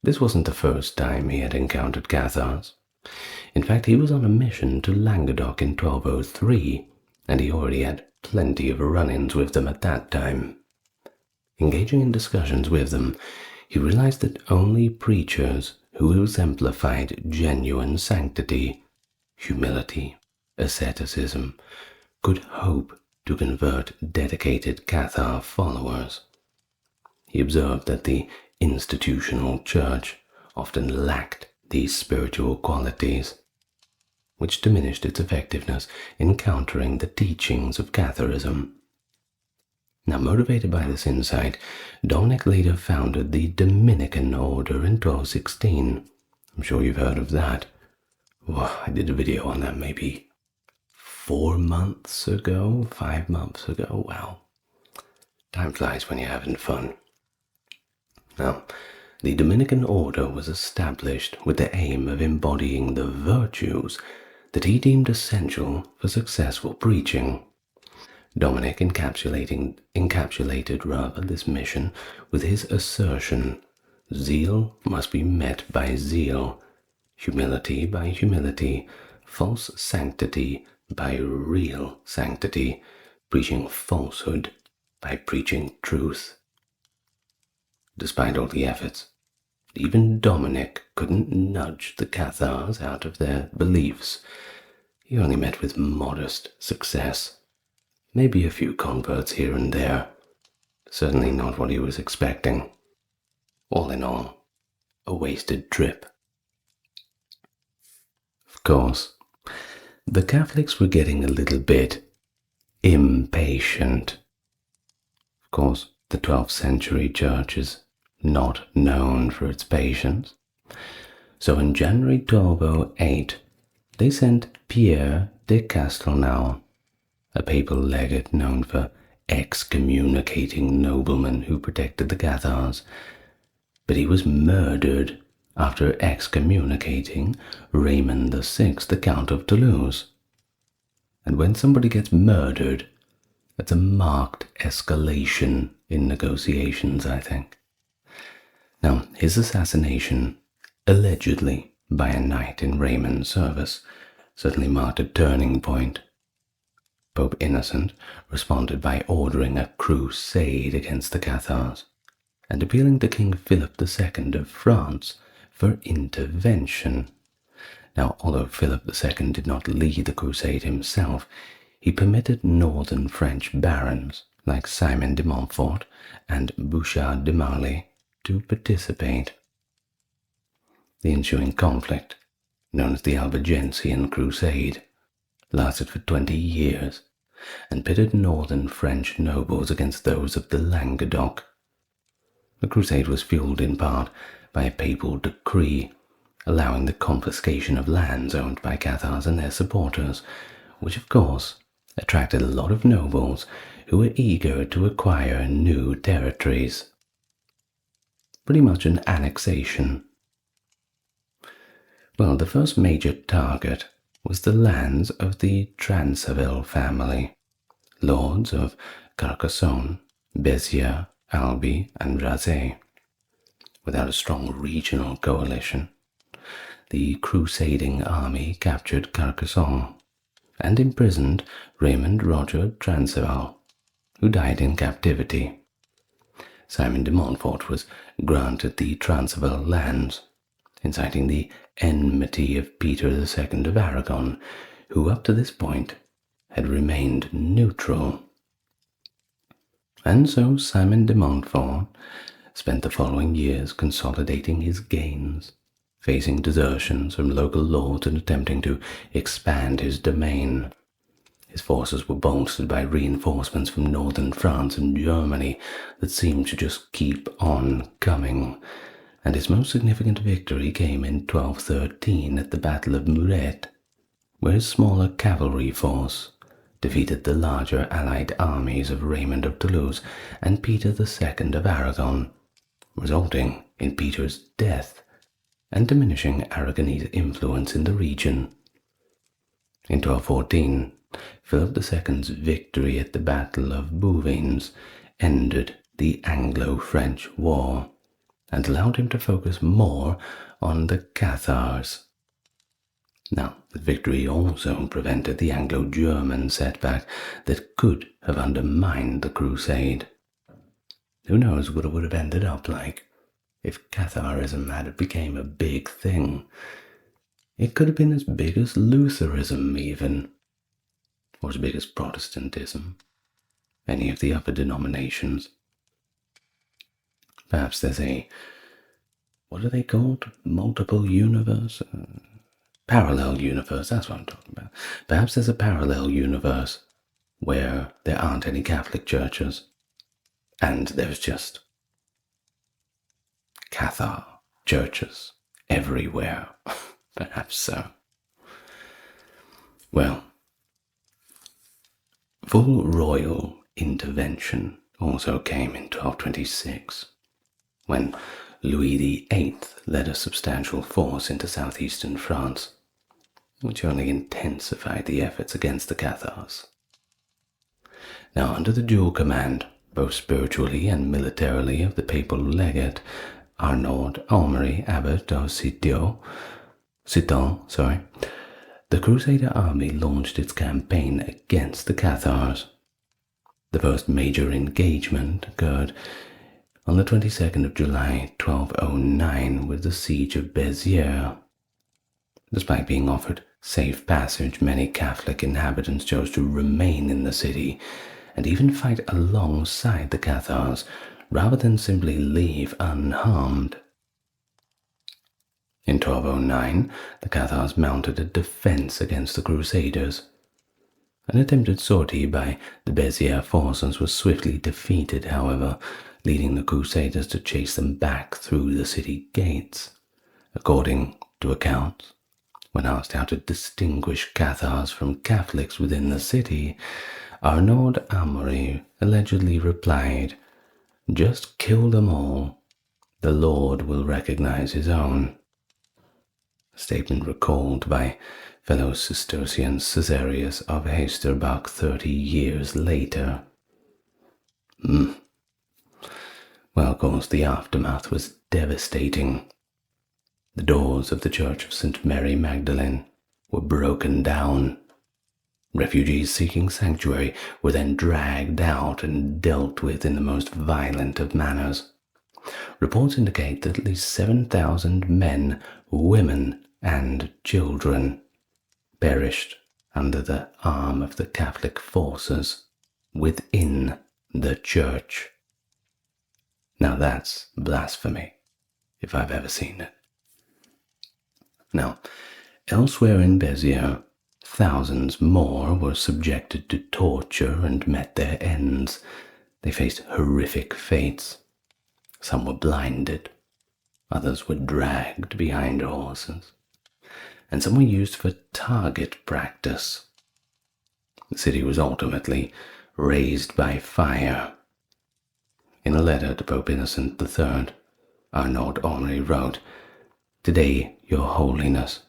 this wasn't the first time he had encountered Cathars. In fact, he was on a mission to Languedoc in 1203, and he already had plenty of run-ins with them at that time. Engaging in discussions with them, he realized that only preachers who exemplified genuine sanctity, humility, asceticism, could hope to convert dedicated Cathar followers. He observed that the institutional church often lacked these spiritual qualities, which diminished its effectiveness in countering the teachings of Catharism. Now, motivated by this insight, Dominic later founded the Dominican order in 1216. I'm sure you've heard of that. Well, I did a video on that maybe 4 months ago, 5 months ago. Wow. Time flies when you're having fun. Now, the Dominican order was established with the aim of embodying the virtues that he deemed essential for successful preaching. Dominic encapsulated this mission with his assertion: zeal must be met by zeal, humility by humility, false sanctity by real sanctity, preaching falsehood by preaching truth. Despite all the efforts, even Dominic couldn't nudge the Cathars out of their beliefs. He only met with modest success. Maybe a few converts here and there. Certainly not what he was expecting. All in all, a wasted trip. Of course, the Catholics were getting a little bit impatient. Of course, the 12th century church is not known for its patience. So in January 1208, they sent Pierre de Castelnau, a papal legate known for excommunicating noblemen who protected the Cathars, but he was murdered after excommunicating Raymond VI, the Count of Toulouse. And when somebody gets murdered, that's a marked escalation in negotiations, I think. Now, his assassination, allegedly by a knight in Raymond's service, certainly marked a turning point. Pope Innocent responded by ordering a crusade against the Cathars and appealing to King Philip II of France for intervention. Now, although Philip II did not lead the crusade himself, he permitted northern French barons like Simon de Montfort and Bouchard de Marly to participate. The ensuing conflict, known as the Albigensian Crusade, lasted for 20 years and pitted northern French nobles against those of the Languedoc. The crusade was fueled in part by a papal decree allowing the confiscation of lands owned by Cathars and their supporters, which of course attracted a lot of nobles who were eager to acquire new territories. Pretty much an annexation. Well, the first major target was the lands of the Transaville family, lords of Carcassonne, Béziers, Albi, and Razay. Without a strong regional coalition, the crusading army captured Carcassonne and imprisoned Raymond Roger Transvaal, who died in captivity. Simon de Montfort was granted the Transvaal lands, inciting the enmity of Peter II of Aragon, who up to this point had remained neutral. And so Simon de Montfort spent the following years consolidating his gains, facing desertions from local lords and attempting to expand his domain. His forces were bolstered by reinforcements from northern France and Germany that seemed to just keep on coming, and his most significant victory came in 1213 at the Battle of Muret, where his smaller cavalry force defeated the larger allied armies of Raymond of Toulouse and Peter II of Aragon, resulting in Peter's death and diminishing Aragonese influence in the region. In 1214, Philip II's victory at the Battle of Bouvines ended the Anglo-French War and allowed him to focus more on the Cathars. Now, the victory also prevented the Anglo-German setback that could have undermined the crusade. Who knows what it would have ended up like if Catharism had become a big thing. It could have been as big as Lutheranism even, or as big as Protestantism, any of the upper denominations. Perhaps there's what are they called? Multiple universe? Parallel universe, that's what I'm talking about. Perhaps there's a parallel universe where there aren't any Catholic churches, and there's just Cathar churches everywhere. Perhaps so. Well, full royal intervention also came in 1226, when Louis VIII led a substantial force into southeastern France, which only intensified the efforts against the Cathars. Now, under the dual command, both spiritually and militarily, of the papal legate Arnaud Aumery, abbot of Citeaux, the Crusader army launched its campaign against the Cathars. The first major engagement occurred on the 22nd of July, 1209, with the siege of Béziers. Despite being offered safe passage, many Catholic inhabitants chose to remain in the city and even fight alongside the Cathars rather than simply leave unharmed. In 1209, the Cathars mounted a defense against the Crusaders. An attempted sortie by the Béziers forces was swiftly defeated, however, leading the Crusaders to chase them back through the city gates. According to accounts, when asked how to distinguish Cathars from Catholics within the city, Arnaud Aumery allegedly replied, "Just kill them all. The Lord will recognize his own." A statement recalled by fellow Cistercian Caesarius of Heisterbach 30 years later. Well, of course, the aftermath was devastating. The doors of the Church of St. Mary Magdalene were broken down. Refugees seeking sanctuary were then dragged out and dealt with in the most violent of manners. Reports indicate that at least 7,000 men, women, and children perished under the arm of the Catholic forces within the church. Now that's blasphemy, if I've ever seen it. Now, elsewhere in Béziers, thousands more were subjected to torture and met their ends. They faced horrific fates. Some were blinded, others were dragged behind horses, and some were used for target practice. The city was ultimately razed by fire. In a letter to Pope Innocent III, Arnaud Aumery wrote, "Today, Your Holiness,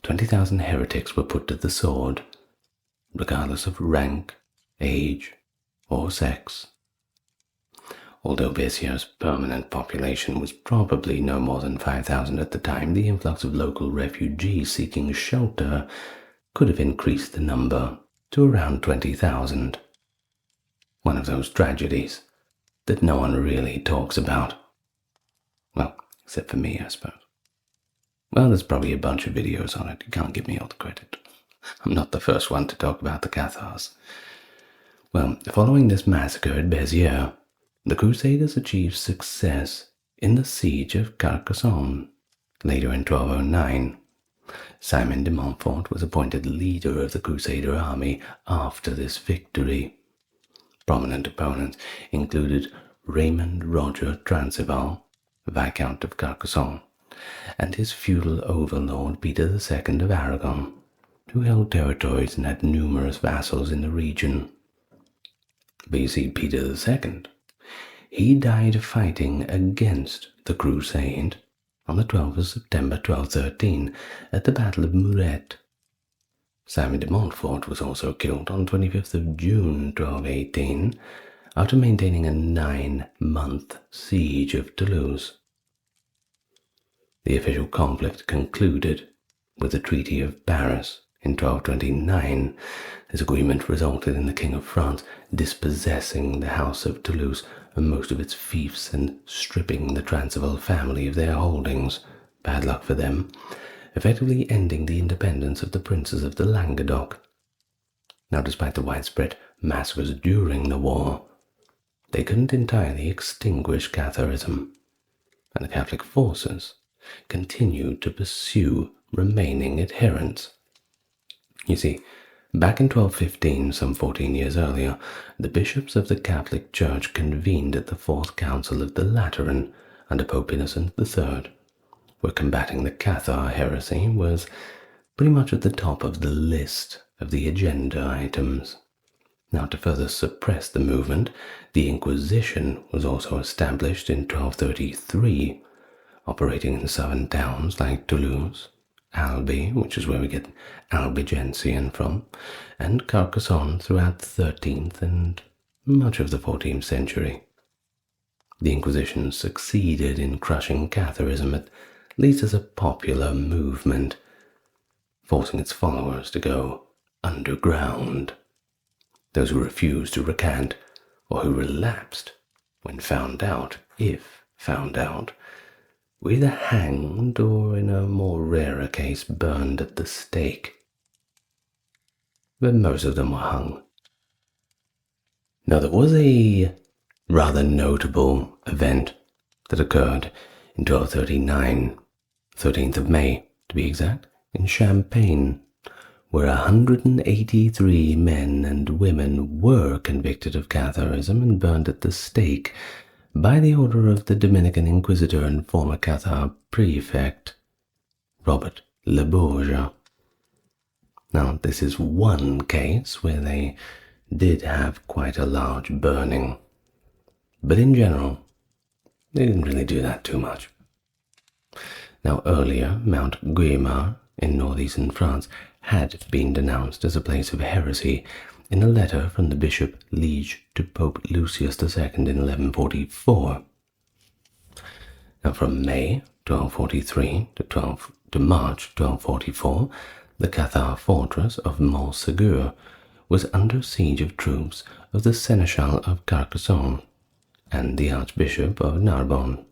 20,000 heretics were put to the sword, regardless of rank, age, or sex." Although Béziers' permanent population was probably no more than 5,000 at the time, the influx of local refugees seeking shelter could have increased the number to around 20,000. One of those tragedies that no one really talks about. Well, except for me, I suppose. Well, there's probably a bunch of videos on it. You can't give me all the credit. I'm not the first one to talk about the Cathars. Well, following this massacre at Béziers, the Crusaders achieved success in the siege of Carcassonne. Later in 1209, Simon de Montfort was appointed leader of the Crusader army after this victory. Prominent opponents included Raymond Roger Transvaal, Viscount of Carcassonne, and his feudal overlord Peter II of Aragon, who held territories and had numerous vassals in the region. But you see, Peter II, he died fighting against the Crusade on the 12th of September 1213 at the Battle of Muret. Simon de Montfort was also killed on 25th of June 1218 after maintaining a 9-month siege of Toulouse. The official conflict concluded with the Treaty of Paris in 1229. This agreement resulted in the King of France dispossessing the House of Toulouse and most of its fiefs and stripping the Transvaal family of their holdings, bad luck for them, effectively ending the independence of the princes of the Languedoc. Now, despite the widespread massacres during the war, they couldn't entirely extinguish Catharism, and the Catholic forces continued to pursue remaining adherents. You see, back in 1215, some 14 years earlier, the bishops of the Catholic Church convened at the Fourth Council of the Lateran under Pope Innocent III, where combating the Cathar heresy was pretty much at the top of the list of the agenda items. Now, to further suppress the movement, the Inquisition was also established in 1233, operating in southern towns like Toulouse, Albi, which is where we get Albigensian from, and Carcassonne throughout the 13th and much of the 14th century. The Inquisition succeeded in crushing Catharism, at least as a popular movement, forcing its followers to go underground. Those who refused to recant, or who relapsed when found out, if found out, were either hanged or, in a more rarer case, burned at the stake. But most of them were hung. Now, there was a rather notable event that occurred in 1239, 13th of May to be exact, in Champagne, where 183 men and women were convicted of Catharism and burned at the stake by the order of the Dominican Inquisitor and former Cathar prefect, Robert Le Bourget. Now, this is one case where they did have quite a large burning, but in general, they didn't really do that too much. Now, earlier, Mount Guimard in northeastern France had been denounced as a place of heresy in a letter from the bishop liege to Pope Lucius II in 1144. Now, from May 1243 to March 1244, the Cathar fortress of Montségur was under siege of troops of the Seneschal of Carcassonne and the Archbishop of Narbonne.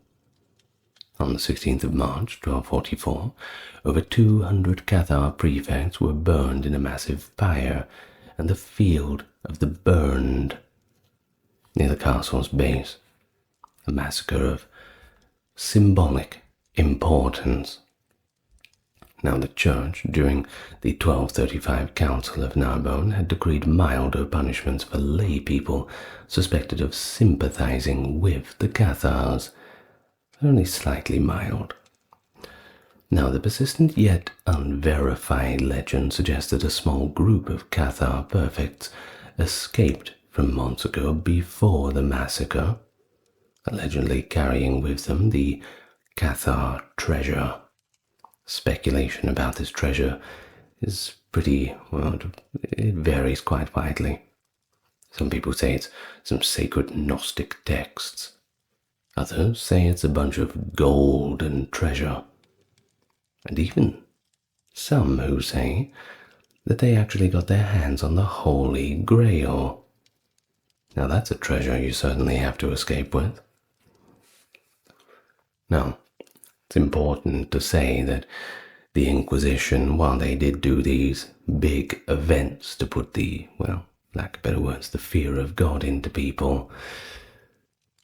On the 16th of March 1244, over 200 Cathar prefects were burned in a massive fire, and the field of the burned near the castle's base, a massacre of symbolic importance. Now, the Church, during the 1235 Council of Narbonne, had decreed milder punishments for lay people suspected of sympathizing with the Cathars, only slightly mild. Now, the persistent yet unverified legend suggests that a small group of Cathar perfects escaped from Montségur before the massacre, allegedly carrying with them the Cathar treasure. Speculation about this treasure is pretty, well, it varies quite widely. Some people say it's some sacred Gnostic texts. Others say it's a bunch of gold and treasure. And even some who say that they actually got their hands on the Holy Grail. Now, that's a treasure you certainly have to escape with. Now, it's important to say that the Inquisition, while they did do these big events to put the, well, lack of better words, the fear of God into people,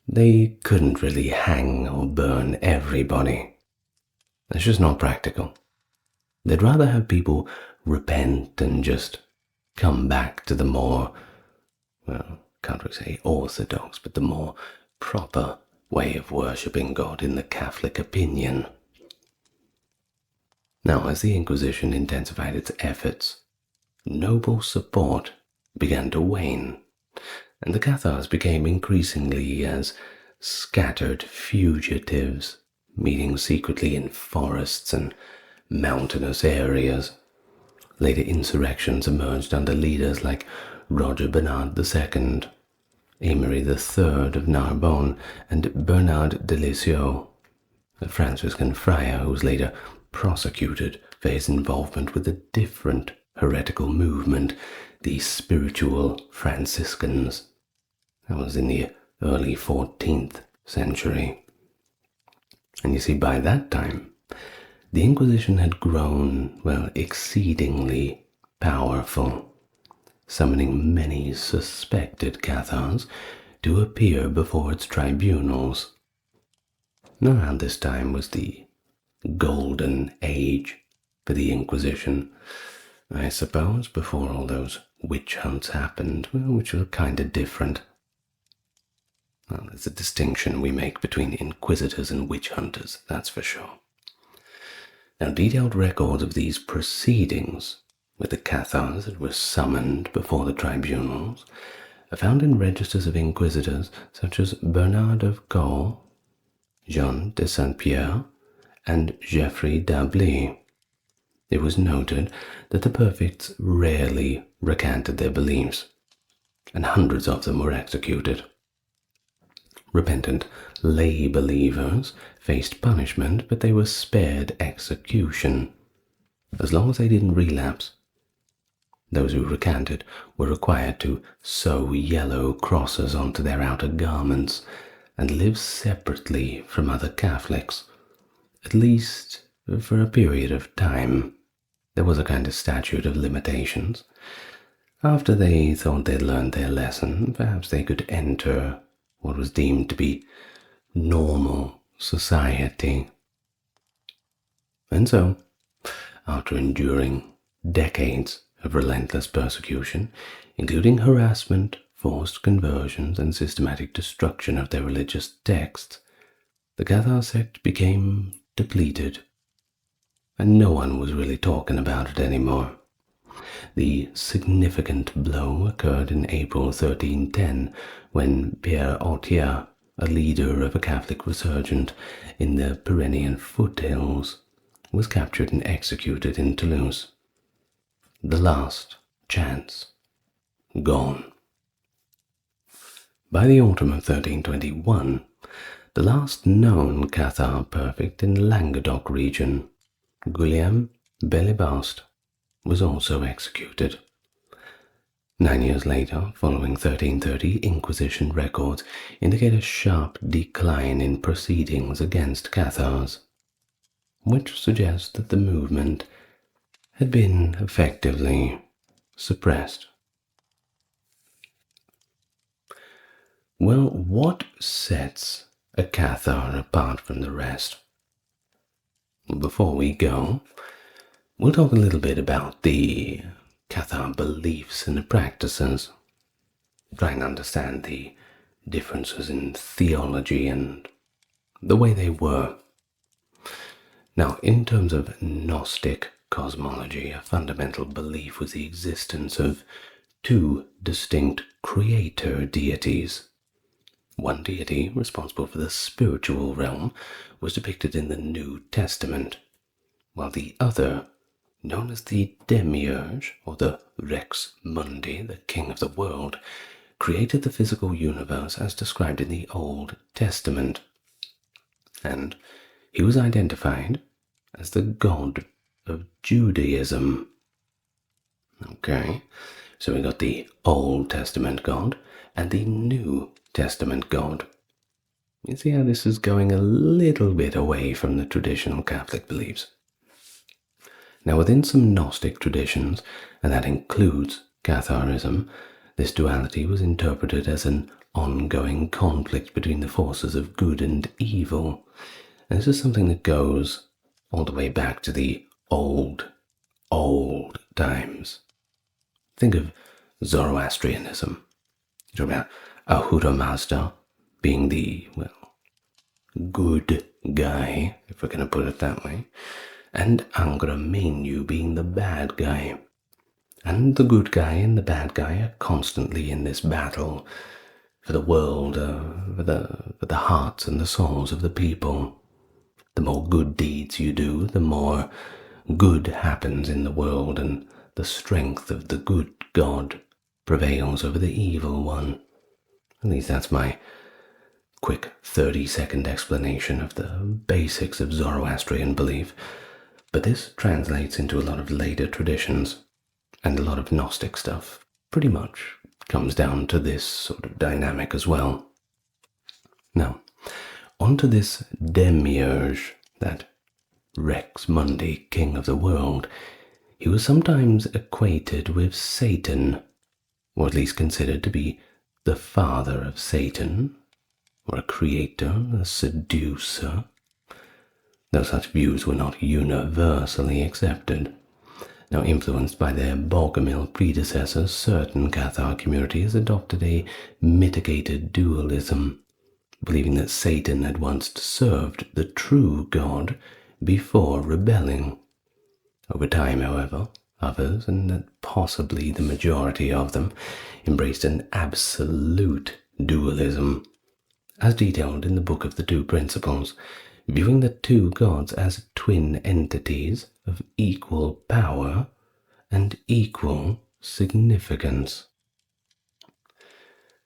they couldn't really hang or burn everybody. It's just not practical. They'd rather have people repent and just come back to the more, well, can't really say orthodox, but the more proper way of worshipping God in the Catholic opinion. Now, as the Inquisition intensified its efforts, noble support began to wane, and the Cathars became increasingly as scattered fugitives, meeting secretly in forests and mountainous areas. Later insurrections emerged under leaders like Roger Bernard II, Amory III of Narbonne, and Bernard de Lisieux, a Franciscan friar who was later prosecuted for his involvement with a different heretical movement, the Spiritual Franciscans. That was in the early 14th century. And you see, by that time, the Inquisition had grown, well, exceedingly powerful, summoning many suspected Cathars to appear before its tribunals. Around this time was the golden age for the Inquisition, I suppose, before all those witch hunts happened, which were kind of different. Well, there's a distinction we make between inquisitors and witch hunters, that's for sure. Now, detailed records of these proceedings with the Cathars that were summoned before the tribunals are found in registers of inquisitors such as Bernard of Gaul, Jean de Saint-Pierre, and Geoffrey d'Ably. It was noted that the perfects rarely recanted their beliefs, and hundreds of them were executed. Repentant lay believers faced punishment, but they were spared execution, as long as they didn't relapse. Those who recanted were required to sew yellow crosses onto their outer garments and live separately from other Catholics, at least for a period of time. There was a kind of statute of limitations. After they thought they'd learned their lesson, perhaps they could enter what was deemed to be normal society. And so, after enduring decades of relentless persecution, including harassment, forced conversions, and systematic destruction of their religious texts, the Cathar sect became depleted, and no one was really talking about it anymore. The significant blow occurred in April 1310, when Pierre Autier, a leader of a Catholic resurgent in the Pyrenean foothills, was captured and executed in Toulouse. The last chance gone. By the autumn of 1321, the last known Cathar perfect in the Languedoc region, Guillaume Bellibaste, was also executed. 9 years later, following 1330, Inquisition records indicate a sharp decline in proceedings against Cathars, which suggests that the movement had been effectively suppressed. Well, what sets a Cathar apart from the rest? Before we go, we'll talk a little bit about the Cathar beliefs and practices, try and understand the differences in theology and the way they were. Now, in terms of Gnostic cosmology, a fundamental belief was the existence of two distinct creator deities. One deity, responsible for the spiritual realm, was depicted in the New Testament, while the other, known as the Demiurge, or the Rex Mundi, the king of the world, created the physical universe as described in the Old Testament. And he was identified as the god of Judaism. Okay, so we got the Old Testament god and the New Testament god. You see how this is going a little bit away from the traditional Catholic beliefs. Now, within some Gnostic traditions, and that includes Catharism, this duality was interpreted as an ongoing conflict between the forces of good and evil. And this is something that goes all the way back to the old times. Think of Zoroastrianism. You talk about Ahura Mazda being the, well, good guy, if we're going to put it that way, and Angra Mainyu being the bad guy. And the good guy and the bad guy are constantly in this battle for the world, for the hearts and the souls of the people. The more good deeds you do, the more good happens in the world, and the strength of the good God prevails over the evil one. At least that's my quick 30-second explanation of the basics of Zoroastrian belief. But this translates into a lot of later traditions, and a lot of Gnostic stuff pretty much comes down to this sort of dynamic as well. Now, onto this demiurge, that Rex Mundi, king of the world. He was sometimes equated with Satan, or at least considered to be the father of Satan, or a creator, a seducer, though such views were not universally accepted. Now, influenced by their Bogomil predecessors, certain Cathar communities adopted a mitigated dualism, believing that Satan had once served the true God before rebelling. Over time, however, others, and possibly the majority of them, embraced an absolute dualism, as detailed in the Book of the Two Principles, viewing the two gods as twin entities of equal power and equal significance.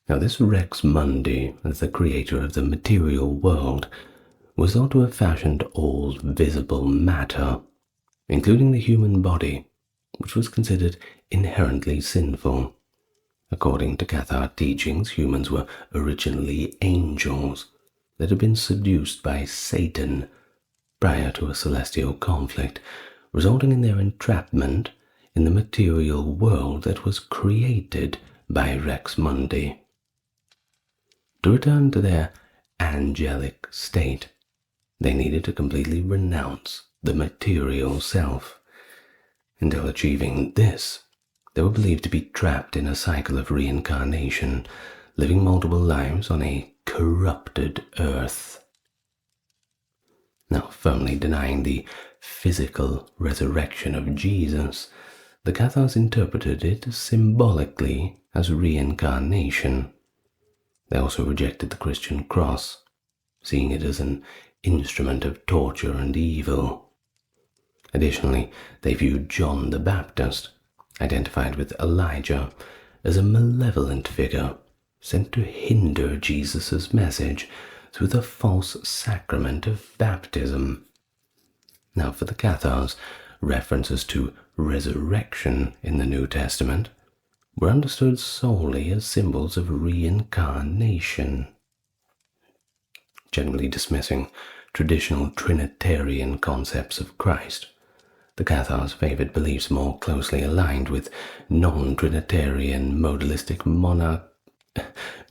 Now, this Rex Mundi, as the creator of the material world, was thought to have fashioned all visible matter, including the human body, which was considered inherently sinful. According to Cathar teachings, humans were originally angels that had been seduced by Satan prior to a celestial conflict, resulting in their entrapment in the material world that was created by Rex Mundi. To return to their angelic state, they needed to completely renounce the material self. Until achieving this, they were believed to be trapped in a cycle of reincarnation, living multiple lives on a corrupted earth. Now, firmly denying the physical resurrection of Jesus, the Cathars interpreted it symbolically as reincarnation. They also rejected the Christian cross, seeing it as an instrument of torture and evil. Additionally, they viewed John the Baptist, identified with Elijah, as a malevolent figure sent to hinder Jesus' message through the false sacrament of baptism. Now, for the Cathars, references to resurrection in the New Testament were understood solely as symbols of reincarnation, generally dismissing traditional Trinitarian concepts of Christ. The Cathars favored beliefs more closely aligned with non-Trinitarian modalistic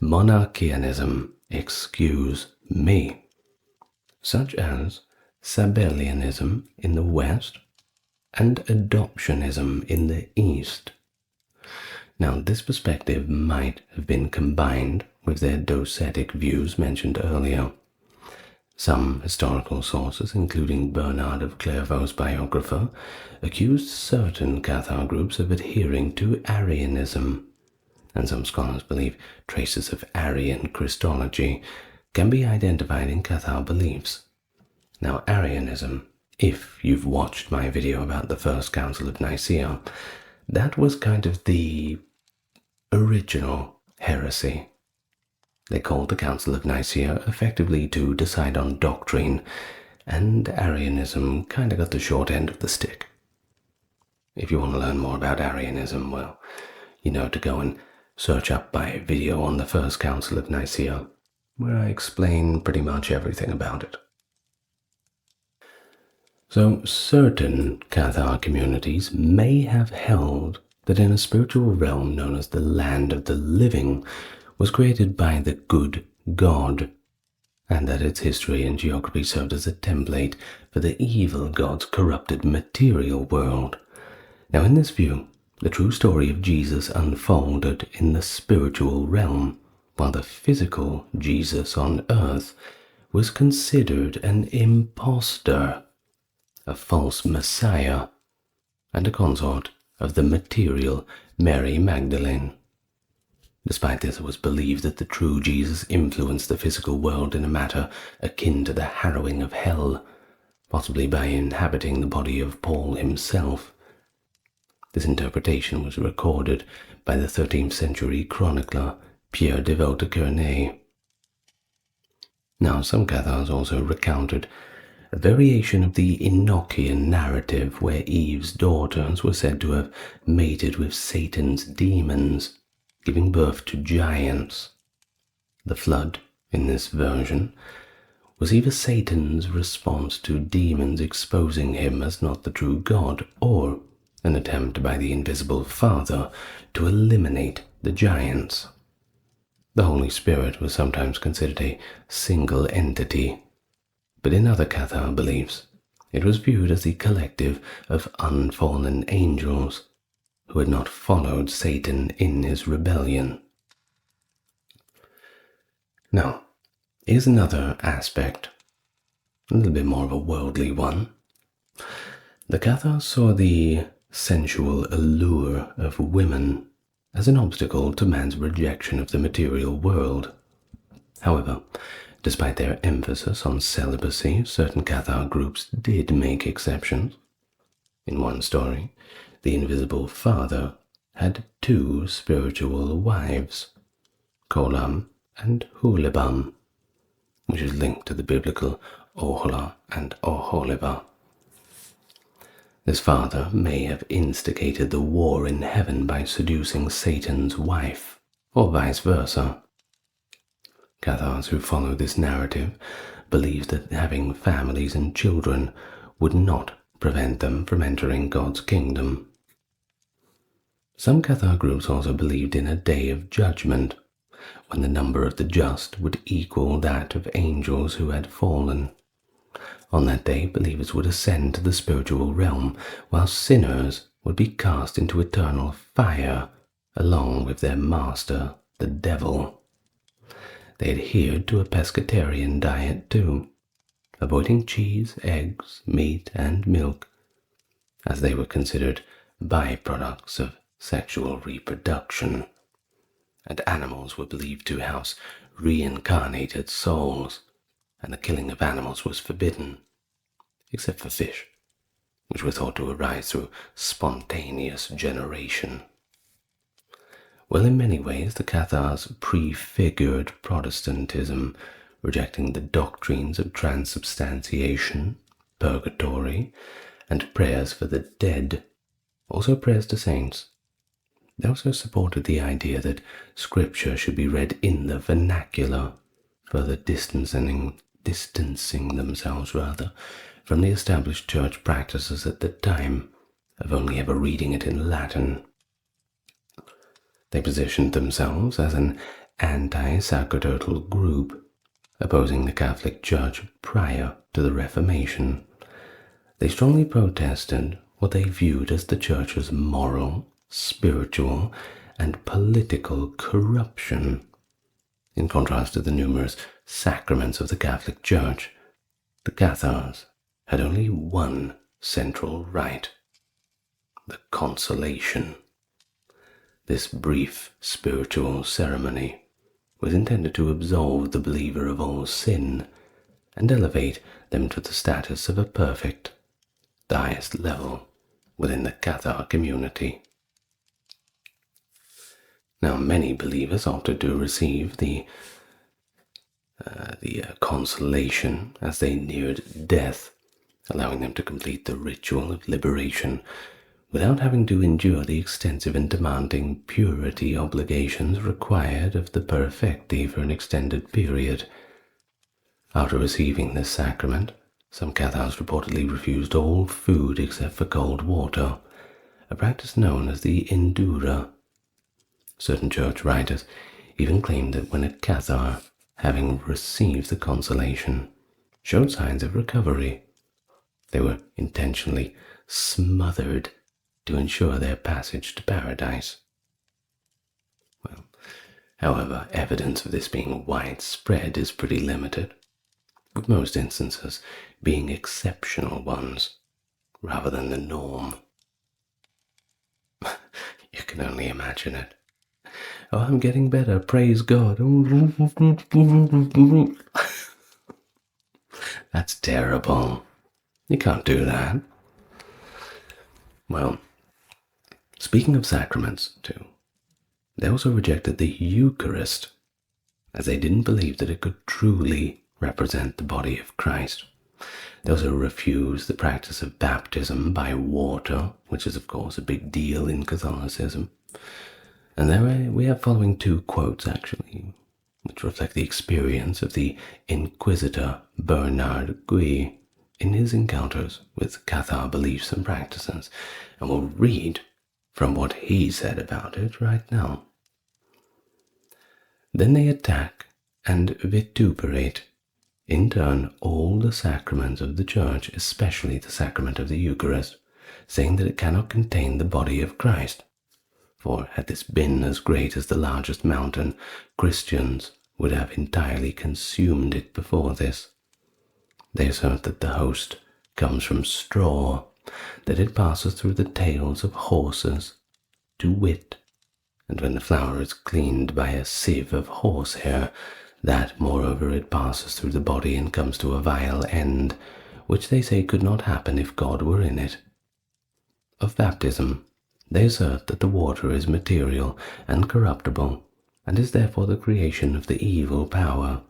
monarchianism, such as Sabellianism in the West and adoptionism in the East. Now, this perspective might have been combined with their docetic views mentioned earlier. Some historical sources, including Bernard of Clairvaux's biographer, accused certain Cathar groups of adhering to Arianism, and some scholars believe traces of Arian Christology can be identified in Cathar beliefs. Now, Arianism, if you've watched my video about the First Council of Nicaea, that was kind of the original heresy. They called the Council of Nicaea effectively to decide on doctrine, and Arianism kind of got the short end of the stick. If you want to learn more about Arianism, well, you know to go and search up my video on the First Council of Nicaea, where I explain pretty much everything about it. So, certain Cathar communities may have held that in a spiritual realm known as the land of the living was created by the good God, and that its history and geography served as a template for the evil God's corrupted material world. Now, in this view, the true story of Jesus unfolded in the spiritual realm, while the physical Jesus on earth was considered an impostor, a false Messiah, and a consort of the material Mary Magdalene. Despite this, it was believed that the true Jesus influenced the physical world in a matter akin to the harrowing of hell, possibly by inhabiting the body of Paul himself. This interpretation was recorded by the 13th century chronicler Pierre de Vaudequernay. Now, some Cathars also recounted a variation of the Enochian narrative where Eve's daughters were said to have mated with Satan's demons, giving birth to giants. The flood, in this version, was either Satan's response to demons exposing him as not the true God, or an attempt by the invisible Father to eliminate the giants. The Holy Spirit was sometimes considered a single entity, but in other Cathar beliefs, it was viewed as the collective of unfallen angels who had not followed Satan in his rebellion. Now, here's another aspect, a little bit more of a worldly one. The Cathars saw the sensual allure of women as an obstacle to man's rejection of the material world. However, despite their emphasis on celibacy, certain Cathar groups did make exceptions. In one story, the invisible Father had two spiritual wives, Kolam and Hulebam, which is linked to the biblical Ohola and Oholiba. This father may have instigated the war in heaven by seducing Satan's wife, or vice versa. Cathars who follow this narrative believe that having families and children would not prevent them from entering God's kingdom. Some Cathar groups also believed in a day of judgment, when the number of the just would equal that of angels who had fallen. On that day, believers would ascend to the spiritual realm, while sinners would be cast into eternal fire, along with their master, the devil. They adhered to a pescatarian diet too, avoiding cheese, eggs, meat, and milk, as they were considered byproducts of sexual reproduction, and animals were believed to house reincarnated souls, and the killing of animals was forbidden, except for fish, which were thought to arise through spontaneous generation. Well, in many ways, the Cathars prefigured Protestantism, rejecting the doctrines of transubstantiation, purgatory, and prayers for the dead, also prayers to saints. They also supported the idea that Scripture should be read in the vernacular, further distancing themselves from the established church practices at the time of only ever reading it in Latin. They positioned themselves as an anti-sacerdotal group, opposing the Catholic Church prior to the Reformation. They strongly protested what they viewed as the Church's moral, spiritual, and political corruption. In contrast to the numerous sacraments of the Catholic Church, the Cathars had only one central rite: the consolation. This brief spiritual ceremony was intended to absolve the believer of all sin and elevate them to the status of a perfect, the highest level within the Cathar community. Now, many believers opted to receive the consolation as they neared death, allowing them to complete the ritual of liberation without having to endure the extensive and demanding purity obligations required of the perfecti for an extended period. After receiving this sacrament, some Cathars reportedly refused all food except for cold water, a practice known as the Indura. Certain church writers even claimed that when a Cathar, having received the consolation, showed signs of recovery, they were intentionally smothered to ensure their passage to paradise. Well, however, evidence of this being widespread is pretty limited, with most instances being exceptional ones rather than the norm. You can only imagine it. Oh, I'm getting better, praise God. That's terrible. You can't do that. Well, speaking of sacraments, too, they also rejected the Eucharist, as they didn't believe that it could truly represent the body of Christ. They also refused the practice of baptism by water, which is, of course, a big deal in Catholicism. And there we have following two quotes, actually, which reflect the experience of the Inquisitor Bernard Guy in his encounters with Cathar beliefs and practices, and we'll read from what he said about it right now. Then they attack and vituperate in turn all the sacraments of the Church, especially the sacrament of the Eucharist, saying that it cannot contain the body of Christ. For had this been as great as the largest mountain, Christians would have entirely consumed it before this. They assert that the host comes from straw, that it passes through the tails of horses, to wit, and when the flour is cleaned by a sieve of horsehair, that, moreover, it passes through the body and comes to a vile end, which they say could not happen if God were in it. Of baptism, they assert that the water is material and corruptible, and is therefore the creation of the evil power,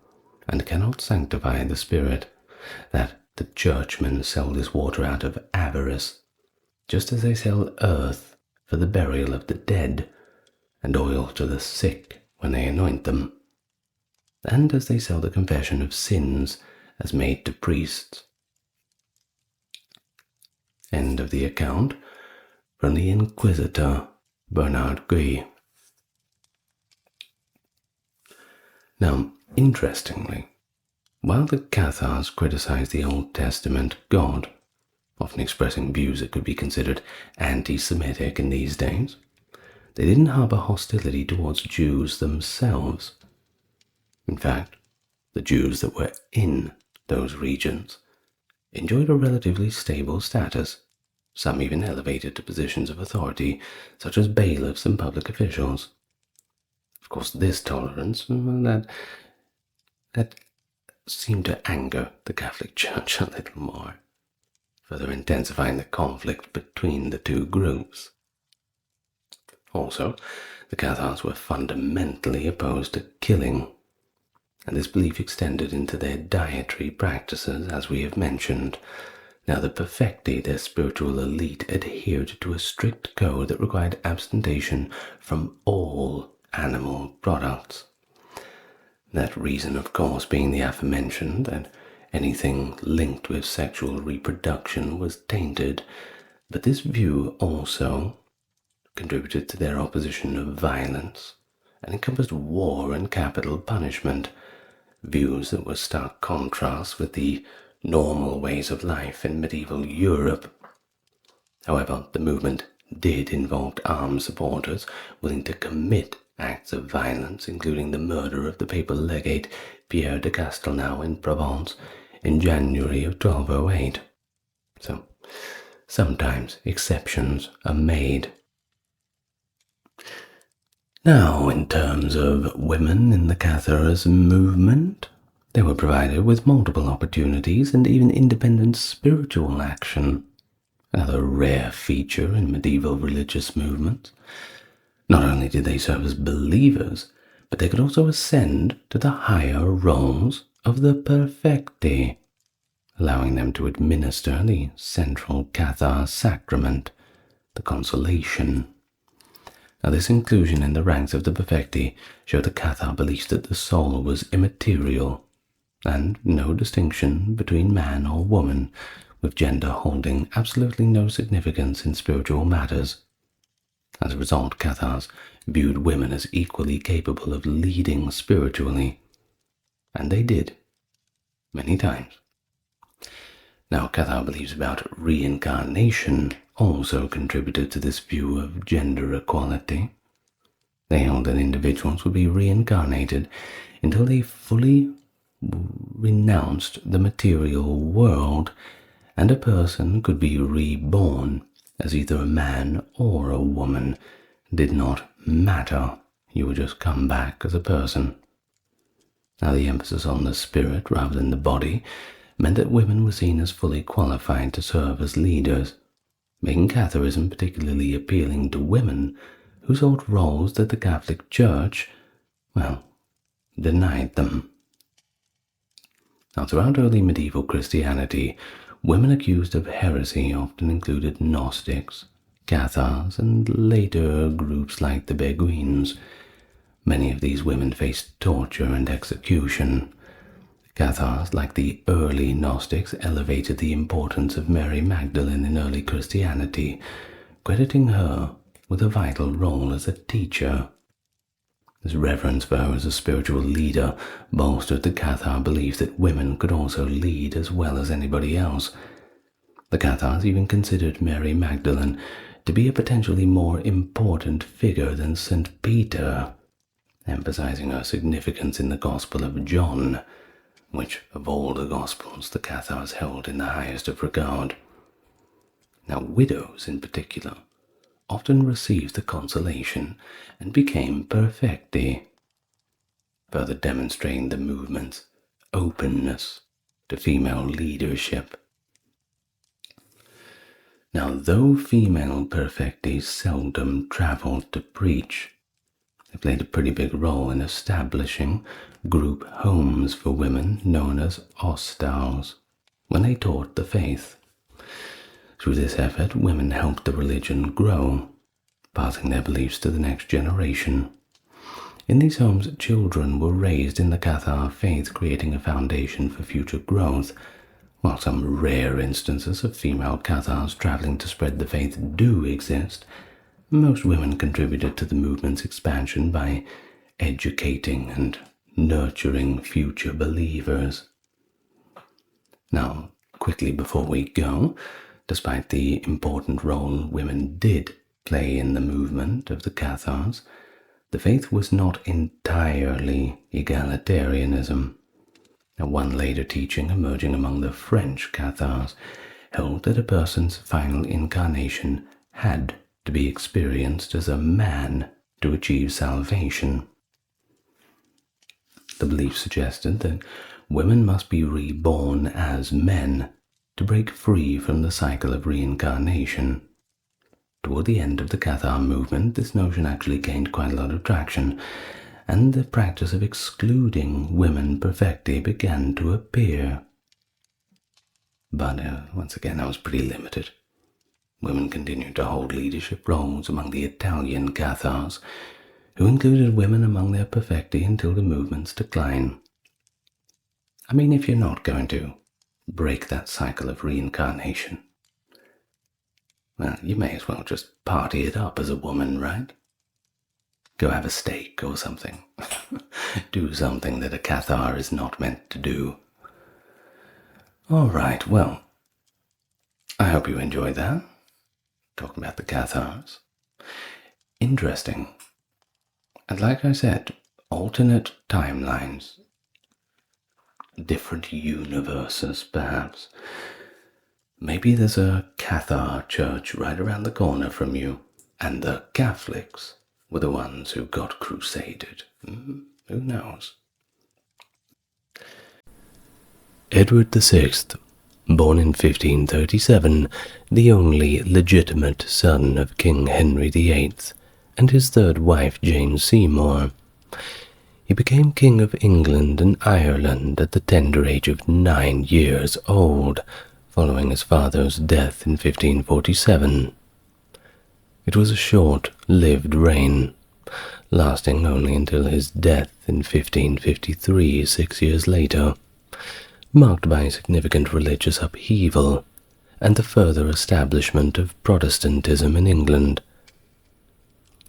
and cannot sanctify the spirit, that the churchmen sell this water out of avarice, just as they sell earth for the burial of the dead, and oil to the sick when they anoint them, and as they sell the confession of sins as made to priests. End of the account from the Inquisitor Bernard Guy. Now, interestingly, while the Cathars criticized the Old Testament God, often expressing views that could be considered anti-Semitic in these days, they didn't harbor hostility towards Jews themselves. In fact, the Jews that were in those regions enjoyed a relatively stable status, some even elevated to positions of authority, such as bailiffs and public officials. Of course, this tolerance, that seemed to anger the Catholic Church a little more, further intensifying the conflict between the two groups. Also, the Cathars were fundamentally opposed to killing, and this belief extended into their dietary practices, as we have mentioned. Now, the perfecti, their spiritual elite, adhered to a strict code that required abstention from all animal products. That reason, of course, being the aforementioned, that anything linked with sexual reproduction was tainted, but this view also contributed to their opposition of violence, and encompassed war and capital punishment, views that were stark contrast with the normal ways of life in medieval Europe. However, the movement did involve armed supporters willing to commit acts of violence, including the murder of the papal legate Pierre de Castelnau in Provence in January of 1208. So, sometimes exceptions are made. Now, in terms of women in the Cathars movement, they were provided with multiple opportunities and even independent spiritual action, another rare feature in medieval religious movements. Not only did they serve as believers, but they could also ascend to the higher roles of the perfecti, allowing them to administer the central Cathar sacrament, the consolation. Now, this inclusion in the ranks of the perfecti showed the Cathar beliefs that the soul was immaterial, and no distinction between man or woman, with gender holding absolutely no significance in spiritual matters. As a result, Cathars viewed women as equally capable of leading spiritually, and they did, many times. Now, Cathar beliefs about reincarnation also contributed to this view of gender equality. They held that individuals would be reincarnated until they fully renounced the material world, and a person could be reborn as either a man or a woman. It did not matter, you would just come back as a person. Now, the emphasis on the spirit rather than the body meant that women were seen as fully qualified to serve as leaders, making Catharism particularly appealing to women who sought roles that the Catholic Church, well, denied them. Now, throughout early medieval Christianity, women accused of heresy often included Gnostics, Cathars, and later groups like the Beguines. Many of these women faced torture and execution. Cathars, like the early Gnostics, elevated the importance of Mary Magdalene in early Christianity, crediting her with a vital role as a teacher. This reverence for her as a spiritual leader bolstered the Cathar belief that women could also lead as well as anybody else. The Cathars even considered Mary Magdalene to be a potentially more important figure than St. Peter, emphasizing her significance in the Gospel of John, which of all the Gospels the Cathars held in the highest of regard. Now, widows in particular often received the consolation and became perfecti, further demonstrating the movement's openness to female leadership. Now, though female perfecti seldom traveled to preach, they played a pretty big role in establishing group homes for women known as hostels when they taught the faith. Through this effort, women helped the religion grow, passing their beliefs to the next generation. In these homes, children were raised in the Cathar faith, creating a foundation for future growth. While some rare instances of female Cathars traveling to spread the faith do exist, most women contributed to the movement's expansion by educating and nurturing future believers. Now, quickly before we go, despite the important role women did play in the movement of the Cathars, the faith was not entirely egalitarianism. Now, one later teaching emerging among the French Cathars held that a person's final incarnation had to be experienced as a man to achieve salvation. The belief suggested that women must be reborn as men to break free from the cycle of reincarnation. Toward the end of the Cathar movement, this notion actually gained quite a lot of traction, and the practice of excluding women perfecti began to appear. But once again, that was pretty limited. Women continued to hold leadership roles among the Italian Cathars, who included women among their perfecti until the movement's decline. I mean, if you're not going to break that cycle of reincarnation, well, you may as well just party it up as a woman, right? Go have a steak or something. Do something that a Cathar is not meant to do. All right, well, I hope you enjoyed that. Talking about the Cathars. Interesting. And like I said, alternate timelines. Different universes, perhaps. Maybe there's a Cathar church right around the corner from you, and the Catholics were the ones who got crusaded. Who knows? Edward VI, born in 1537, the only legitimate son of King Henry VIII and his third wife Jane Seymour. He became King of England and Ireland at the tender age of 9 years old, following his father's death in 1547. It was a short-lived reign, lasting only until his death in 1553, 6 years later, marked by significant religious upheaval and the further establishment of Protestantism in England.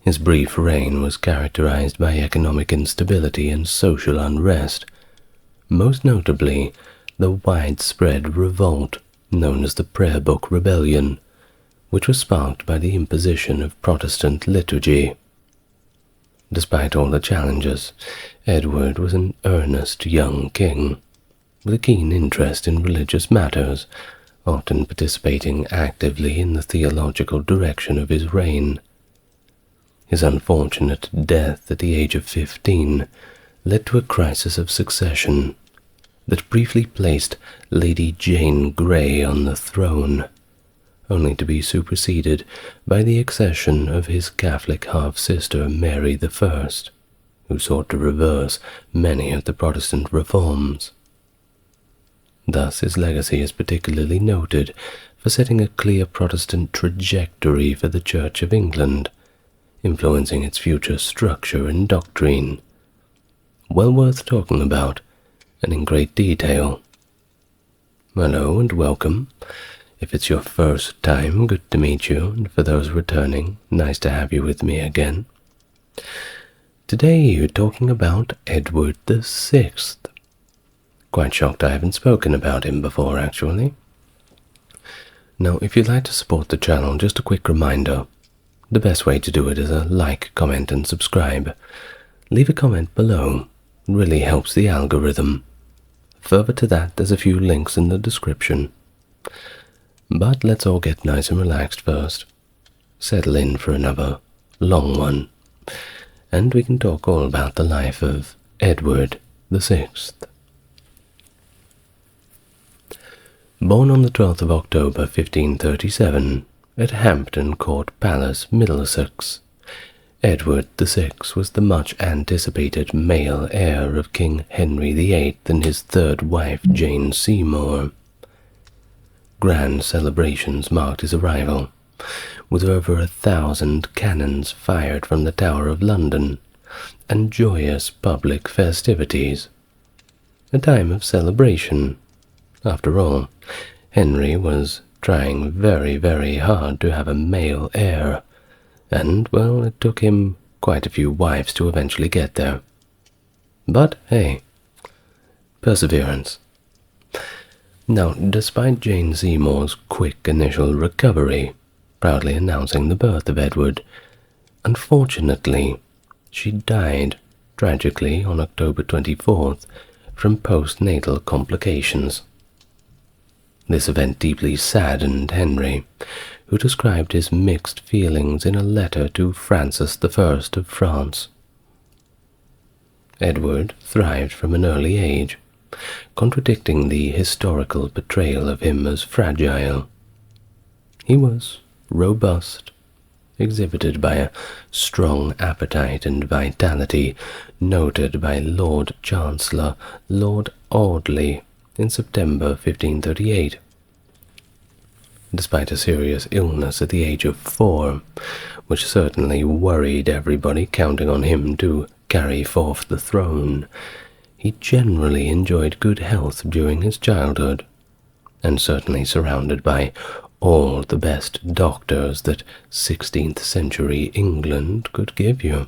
His brief reign was characterized by economic instability and social unrest, most notably the widespread revolt known as the Prayer Book Rebellion, which was sparked by the imposition of Protestant liturgy. Despite all the challenges, Edward was an earnest young king, with a keen interest in religious matters, often participating actively in the theological direction of his reign. His unfortunate death at the age of 15 led to a crisis of succession that briefly placed Lady Jane Grey on the throne, only to be superseded by the accession of his Catholic half-sister Mary I, who sought to reverse many of the Protestant reforms. Thus his legacy is particularly noted for setting a clear Protestant trajectory for the Church of England, influencing its future structure and doctrine. Well worth talking about, and in great detail. Hello and welcome. If it's your first time, good to meet you, and for those returning, nice to have you with me again. Today we're talking about Edward VI. Quite shocked I haven't spoken about him before, actually. Now, if you'd like to support the channel, just a quick reminder. The best way to do it is a like, comment, and subscribe. Leave a comment below. It really helps the algorithm. Further to that, there's a few links in the description. But let's all get nice and relaxed first. Settle in for another long one. And we can talk all about the life of Edward VI. Born on the 12th of October 1537 at Hampton Court Palace, Middlesex, Edward VI was the much-anticipated male heir of King Henry VIII and his third wife, Jane Seymour. Grand celebrations marked his arrival, with over 1,000 cannons fired from the Tower of London, and joyous public festivities. A time of celebration. After all, Henry was trying very, very hard to have a male heir, and, well, it took him quite a few wives to eventually get there. But, hey, perseverance. Now, despite Jane Seymour's quick initial recovery, proudly announcing the birth of Edward, unfortunately, she died tragically on October 24th from postnatal complications. This event deeply saddened Henry, who described his mixed feelings in a letter to Francis I of France. Edward thrived from an early age, contradicting the historical portrayal of him as fragile. He was robust, exhibited by a strong appetite and vitality noted by Lord Chancellor Lord Audley in September 1538. Despite a serious illness at the age of 4, which certainly worried everybody counting on him to carry forth the throne, he generally enjoyed good health during his childhood, and certainly surrounded by all the best doctors that 16th century England could give you,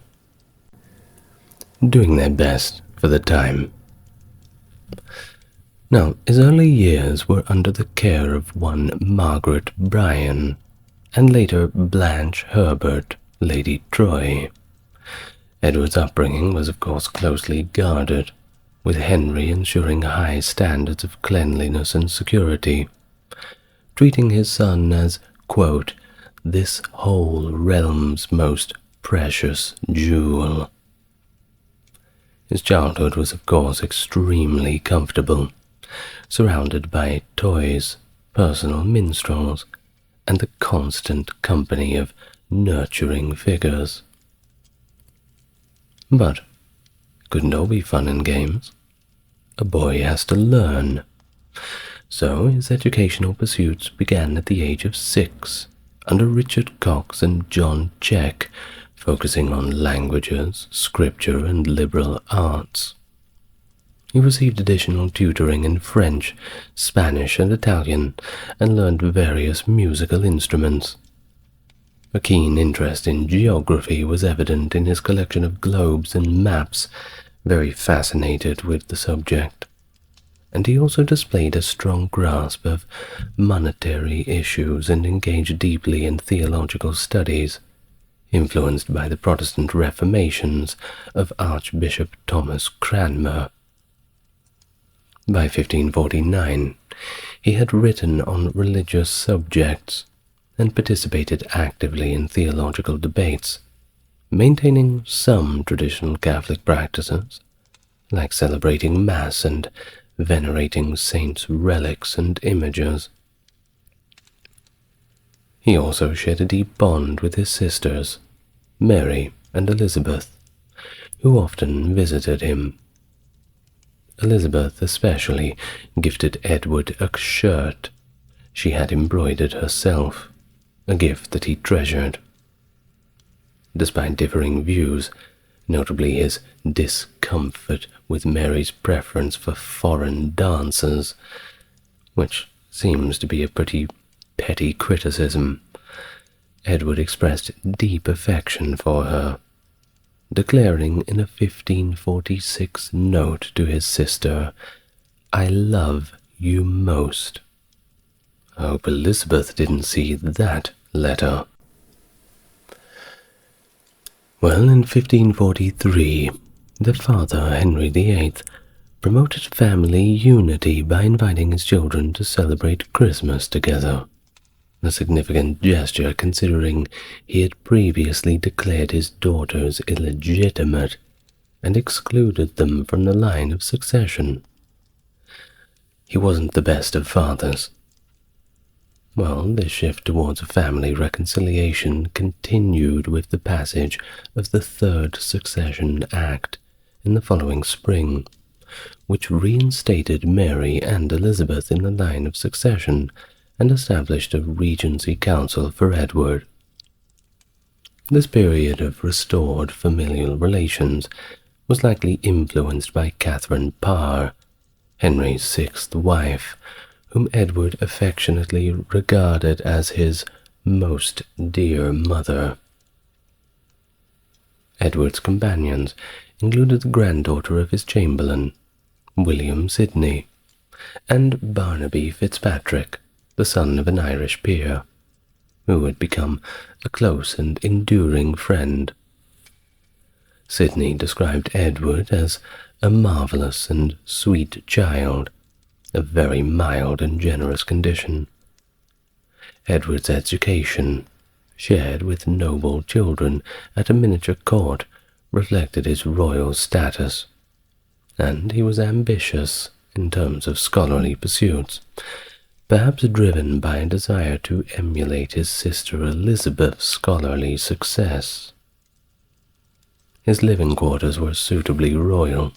doing their best for the time. Now, his early years were under the care of one Margaret Bryan, and later Blanche Herbert, Lady Troy. Edward's upbringing was of course closely guarded, with Henry ensuring high standards of cleanliness and security, treating his son as, quote, this whole realm's most precious jewel. His childhood was of course extremely comfortable, surrounded by toys, personal minstrels, and the constant company of nurturing figures. But it couldn't all be fun and games. A boy has to learn. So his educational pursuits began at the age of 6, under Richard Cox and John Check, focusing on languages, scripture, and liberal arts. He received additional tutoring in French, Spanish, and Italian, and learned various musical instruments. A keen interest in geography was evident in his collection of globes and maps, very fascinated with the subject. And he also displayed a strong grasp of monetary issues and engaged deeply in theological studies, influenced by the Protestant reformations of Archbishop Thomas Cranmer. By 1549, he had written on religious subjects and participated actively in theological debates, maintaining some traditional Catholic practices, like celebrating Mass and venerating saints' relics and images. He also shared a deep bond with his sisters, Mary and Elizabeth, who often visited him. Elizabeth especially gifted Edward a shirt she had embroidered herself, a gift that he treasured. Despite differing views, notably his discomfort with Mary's preference for foreign dancers, which seems to be a pretty petty criticism, Edward expressed deep affection for her, declaring in a 1546 note to his sister, "I love you most." I hope Elizabeth didn't see that letter. Well, in 1543, the father, Henry VIII, promoted family unity by inviting his children to celebrate Christmas together, a significant gesture considering he had previously declared his daughters illegitimate and excluded them from the line of succession. He wasn't the best of fathers. Well, this shift towards a family reconciliation continued with the passage of the Third Succession Act in the following spring, which reinstated Mary and Elizabeth in the line of succession and established a regency council for Edward. This period of restored familial relations was likely influenced by Catherine Parr, Henry's sixth wife, whom Edward affectionately regarded as his most dear mother. Edward's companions included the granddaughter of his chamberlain, William Sidney, and Barnaby Fitzpatrick, the son of an Irish peer, who had become a close and enduring friend. Sidney described Edward as a marvelous and sweet child, of very mild and generous condition. Edward's education, shared with noble children at a miniature court, reflected his royal status, and he was ambitious in terms of scholarly pursuits, perhaps driven by a desire to emulate his sister Elizabeth's scholarly success. His living quarters were suitably royal,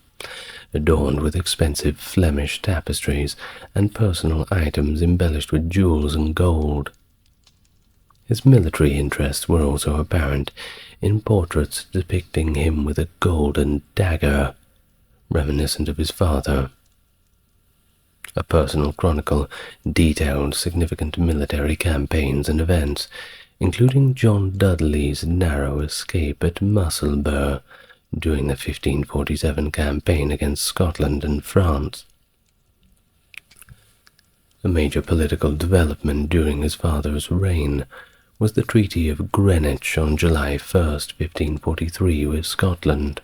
adorned with expensive Flemish tapestries and personal items embellished with jewels and gold. His military interests were also apparent in portraits depicting him with a golden dagger, reminiscent of his father. A personal chronicle detailed significant military campaigns and events, including John Dudley's narrow escape at Musselburgh during the 1547 campaign against Scotland and France. A major political development during his father's reign was the Treaty of Greenwich on July 1st, 1543 with Scotland.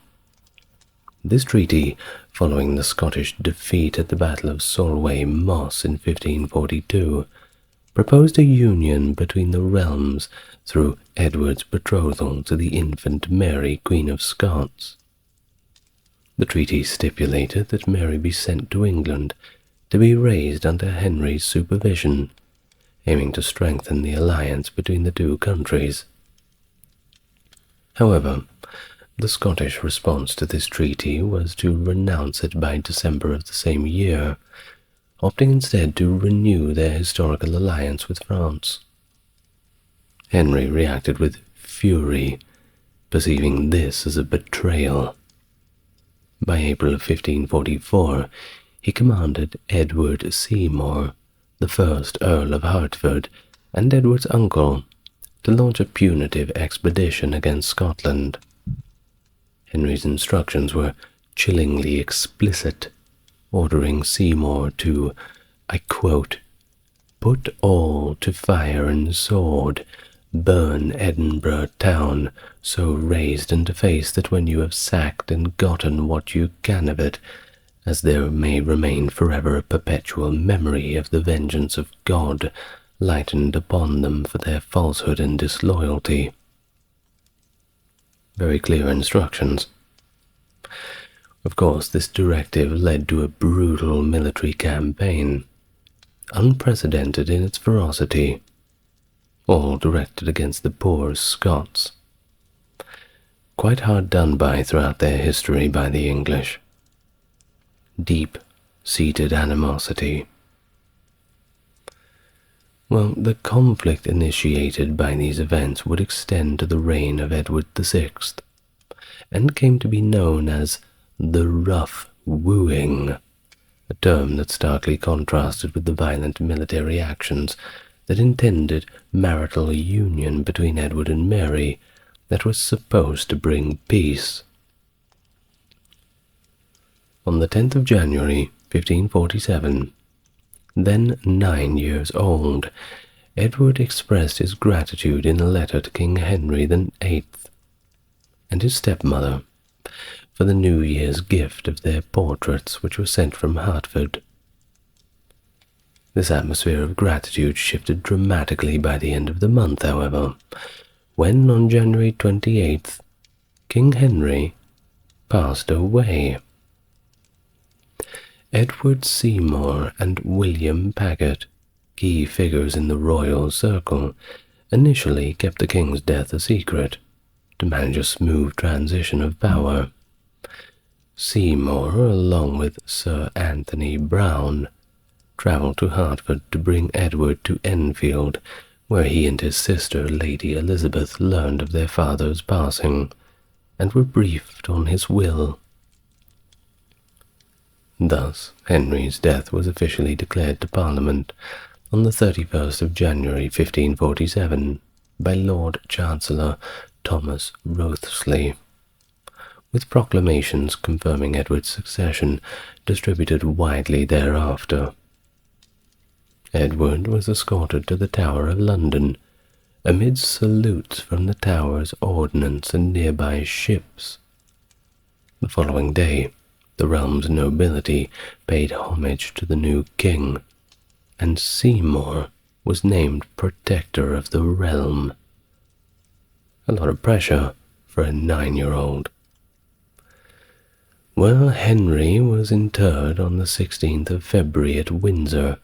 This treaty, following the Scottish defeat at the Battle of Solway Moss in 1542, proposed a union between the realms through Edward's betrothal to the infant Mary, Queen of Scots. The treaty stipulated that Mary be sent to England to be raised under Henry's supervision, aiming to strengthen the alliance between the two countries. However, the Scottish response to this treaty was to renounce it by December of the same year, opting instead to renew their historical alliance with France. Henry reacted with fury, perceiving this as a betrayal. By April of 1544, he commanded Edward Seymour, the first Earl of Hertford, and Edward's uncle, to launch a punitive expedition against Scotland. Henry's instructions were chillingly explicit, ordering Seymour to, I quote, "put all to fire and sword, burn Edinburgh town, so razed and defaced that when you have sacked and gotten what you can of it, as there may remain forever a perpetual memory of the vengeance of God lightened upon them for their falsehood and disloyalty." Very clear instructions. Of course, this directive led to a brutal military campaign, unprecedented in its ferocity. all directed against the poor Scots. Quite hard done by throughout their history by the English. Deep-seated animosity. Well, the conflict initiated by these events would extend to the reign of Edward VI, and came to be known as the rough wooing, a term that starkly contrasted with the violent military actions that intended marital union between Edward and Mary that was supposed to bring peace. On the 10th of January, 1547, then 9 years old, Edward expressed his gratitude in a letter to King Henry VIII and his stepmother for the New Year's gift of their portraits which were sent from Hertford. This atmosphere of gratitude shifted dramatically by the end of the month, however, when on January 28th, King Henry passed away. Edward Seymour and William Paget, key figures in the royal circle, initially kept the king's death a secret to manage a smooth transition of power. Seymour, along with Sir Anthony Browne, travelled to Hertford to bring Edward to Enfield, where he and his sister, Lady Elizabeth, learned of their father's passing, and were briefed on his will. Thus, Henry's death was officially declared to Parliament on the 31st of January 1547 by Lord Chancellor Thomas Wriothesley, with proclamations confirming Edward's succession distributed widely thereafter. Edward was escorted to the Tower of London, amid salutes from the Tower's ordnance and nearby ships. The following day, the realm's nobility paid homage to the new king, and Seymour was named protector of the realm. A lot of pressure for a 9-year-old. Well, Henry was interred on the 16th of February at Windsor,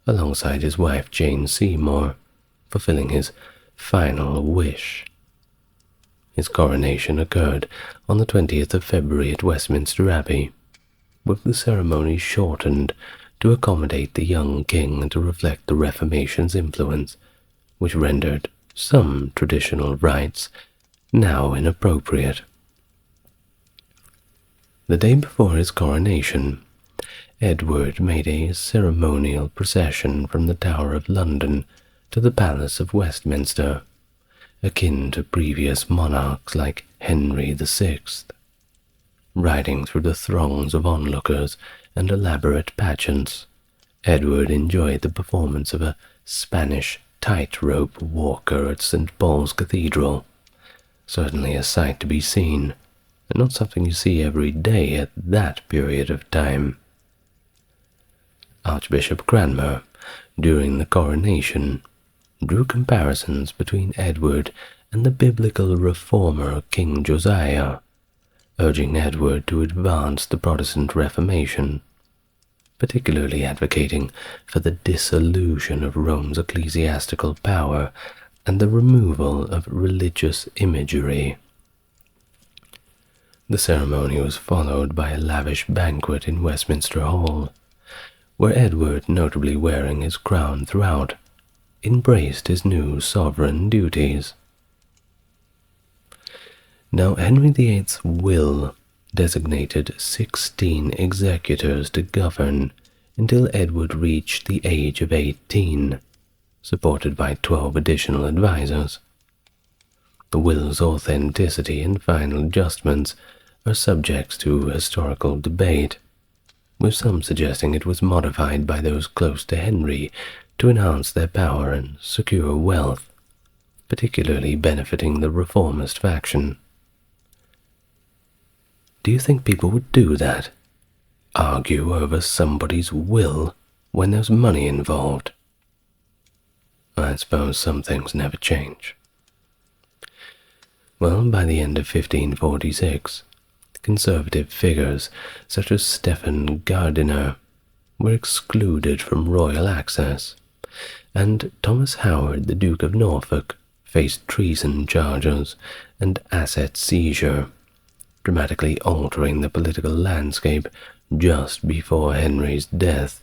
alongside his wife Jane Seymour, fulfilling his final wish. His coronation occurred on the 20th of February at Westminster Abbey, with the ceremony shortened to accommodate the young king and to reflect the Reformation's influence, which rendered some traditional rites now inappropriate. The day before his coronation, Edward made a ceremonial procession from the Tower of London to the Palace of Westminster, akin to previous monarchs like Henry VI. Riding through the throngs of onlookers and elaborate pageants, Edward enjoyed the performance of a Spanish tightrope walker at St. Paul's Cathedral, certainly a sight to be seen, and not something you see every day at that period of time. Archbishop Cranmer, during the coronation, drew comparisons between Edward and the biblical reformer King Josiah, urging Edward to advance the Protestant Reformation, particularly advocating for the dissolution of Rome's ecclesiastical power and the removal of religious imagery. The ceremony was followed by a lavish banquet in Westminster Hall, where Edward, notably wearing his crown throughout, embraced his new sovereign duties. Now, Henry VIII's will designated 16 executors to govern until Edward reached the age of 18, supported by 12 additional advisors. The will's authenticity and final adjustments are subjects to historical debate, with some suggesting it was modified by those close to Henry to enhance their power and secure wealth, particularly benefiting the reformist faction. Do you think people would do that? Argue over somebody's will when there's money involved? I suppose some things never change. Well, by the end of 1546, conservative figures such as Stephen Gardiner were excluded from royal access, and Thomas Howard, the Duke of Norfolk, faced treason charges and asset seizure, dramatically altering the political landscape just before Henry's death.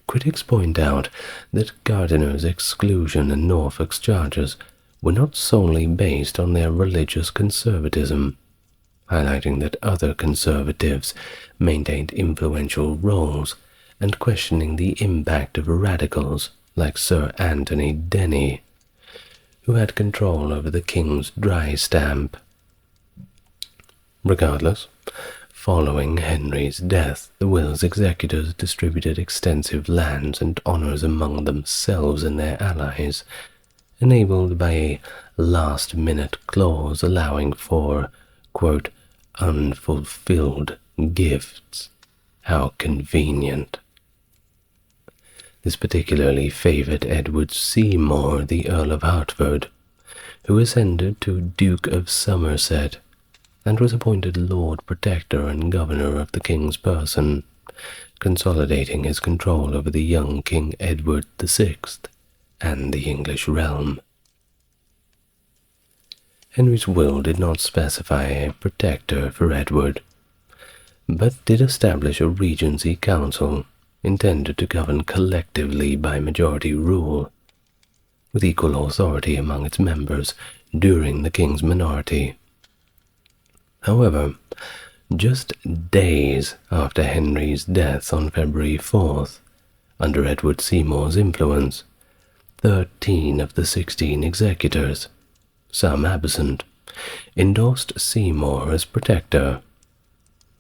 Critics point out that Gardiner's exclusion and Norfolk's charges were not solely based on their religious conservatism, highlighting that other conservatives maintained influential roles and questioning the impact of radicals like Sir Anthony Denny, who had control over the king's dry stamp. Regardless, following Henry's death, the will's executors distributed extensive lands and honours among themselves and their allies, enabled by a last-minute clause allowing for, quote, unfulfilled gifts. How convenient. This particularly favoured Edward Seymour, the Earl of Hertford, who ascended to Duke of Somerset and was appointed Lord Protector and Governor of the King's person, consolidating his control over the young King Edward VI and the English realm. Henry's will did not specify a protector for Edward, but did establish a regency council intended to govern collectively by majority rule, with equal authority among its members during the king's minority. However, just days after Henry's death on February 4th, under Edward Seymour's influence, 13 of the 16 executors, some absent, endorsed Seymour as protector,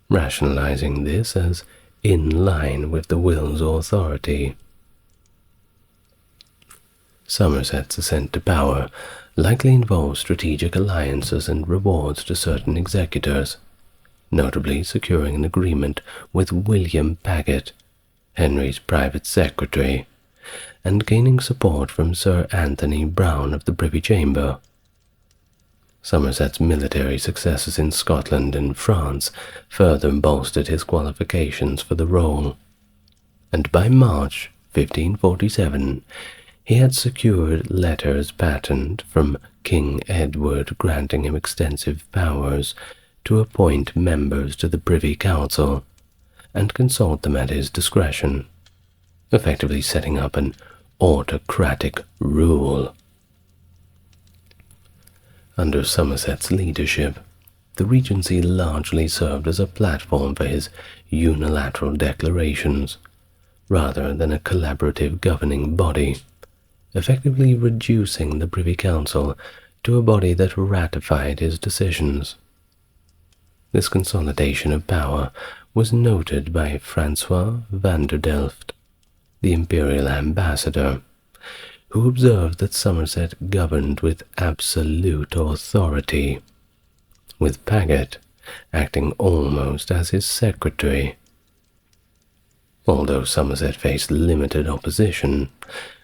rationalizing this as in line with the will's authority. Somerset's ascent to power likely involved strategic alliances and rewards to certain executors, notably securing an agreement with William Paget, Henry's private secretary, and gaining support from Sir Anthony Browne of the Privy Chamber. Somerset's military successes in Scotland and France further bolstered his qualifications for the role, and by March 1547 he had secured letters patent from King Edward granting him extensive powers to appoint members to the Privy Council and consult them at his discretion, effectively setting up an autocratic rule. Under Somerset's leadership, the Regency largely served as a platform for his unilateral declarations, rather than a collaborative governing body, effectively reducing the Privy Council to a body that ratified his decisions. This consolidation of power was noted by Francois Vanderdelft, the imperial ambassador, who observed that Somerset governed with absolute authority, with Paget acting almost as his secretary. Although Somerset faced limited opposition,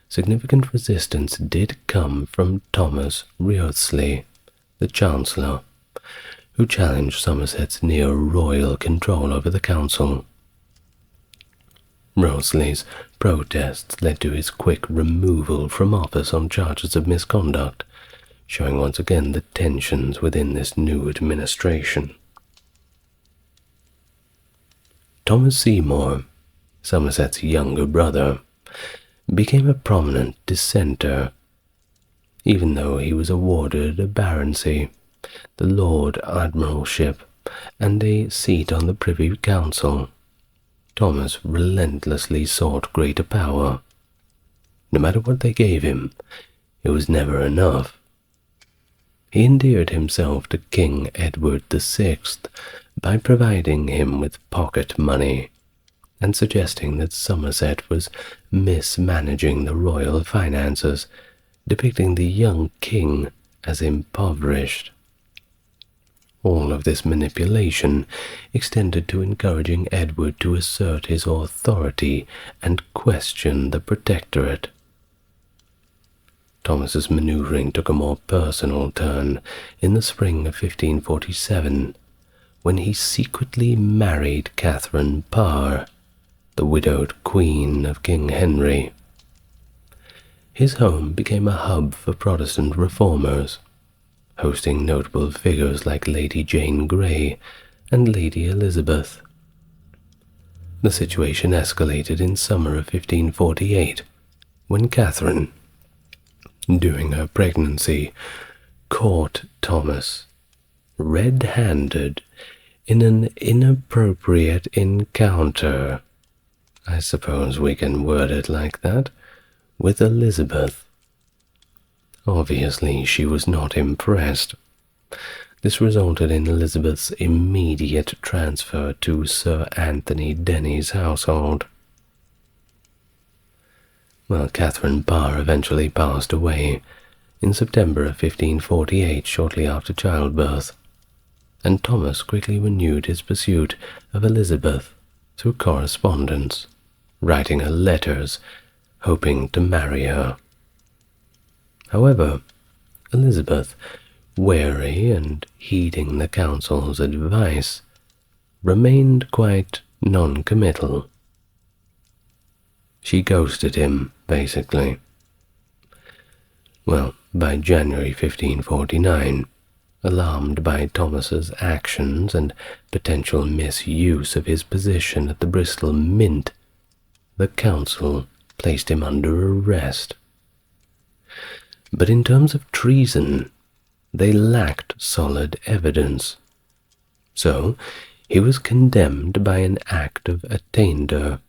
significant resistance did come from Thomas Wriothesley, the Chancellor, who challenged Somerset's near-royal control over the council. Wriothesley's protests led to his quick removal from office on charges of misconduct, showing once again the tensions within this new administration. Thomas Seymour, Somerset's younger brother, became a prominent dissenter, even though he was awarded a baronetcy, the Lord Admiralship, and a seat on the Privy Council. Thomas relentlessly sought greater power. No matter what they gave him, it was never enough. He endeared himself to King Edward VI by providing him with pocket money and suggesting that Somerset was mismanaging the royal finances, depicting the young king as impoverished. All of this manipulation extended to encouraging Edward to assert his authority and question the protectorate. Thomas's maneuvering took a more personal turn in the spring of 1547, when he secretly married Catherine Parr, the widowed queen of King Henry, His home became a hub for Protestant reformers, hosting notable figures like Lady Jane Grey and Lady Elizabeth. The situation escalated in summer of 1548, when Catherine, during her pregnancy, caught Thomas red-handed in an inappropriate encounter, I suppose we can word it like that, with Elizabeth. Obviously, she was not impressed. This resulted in Elizabeth's immediate transfer to Sir Anthony Denny's household. Well, Catherine Parr eventually passed away in September of 1548, shortly after childbirth, and Thomas quickly renewed his pursuit of Elizabeth through correspondence, writing her letters, hoping to marry her. However, Elizabeth, wary and heeding the council's advice, remained quite non-committal. She ghosted him, basically. Well, by January 1549, alarmed by Thomas's actions and potential misuse of his position at the Bristol Mint, the council placed him under arrest. But in terms of treason, they lacked solid evidence. So he was condemned by an act of attainder,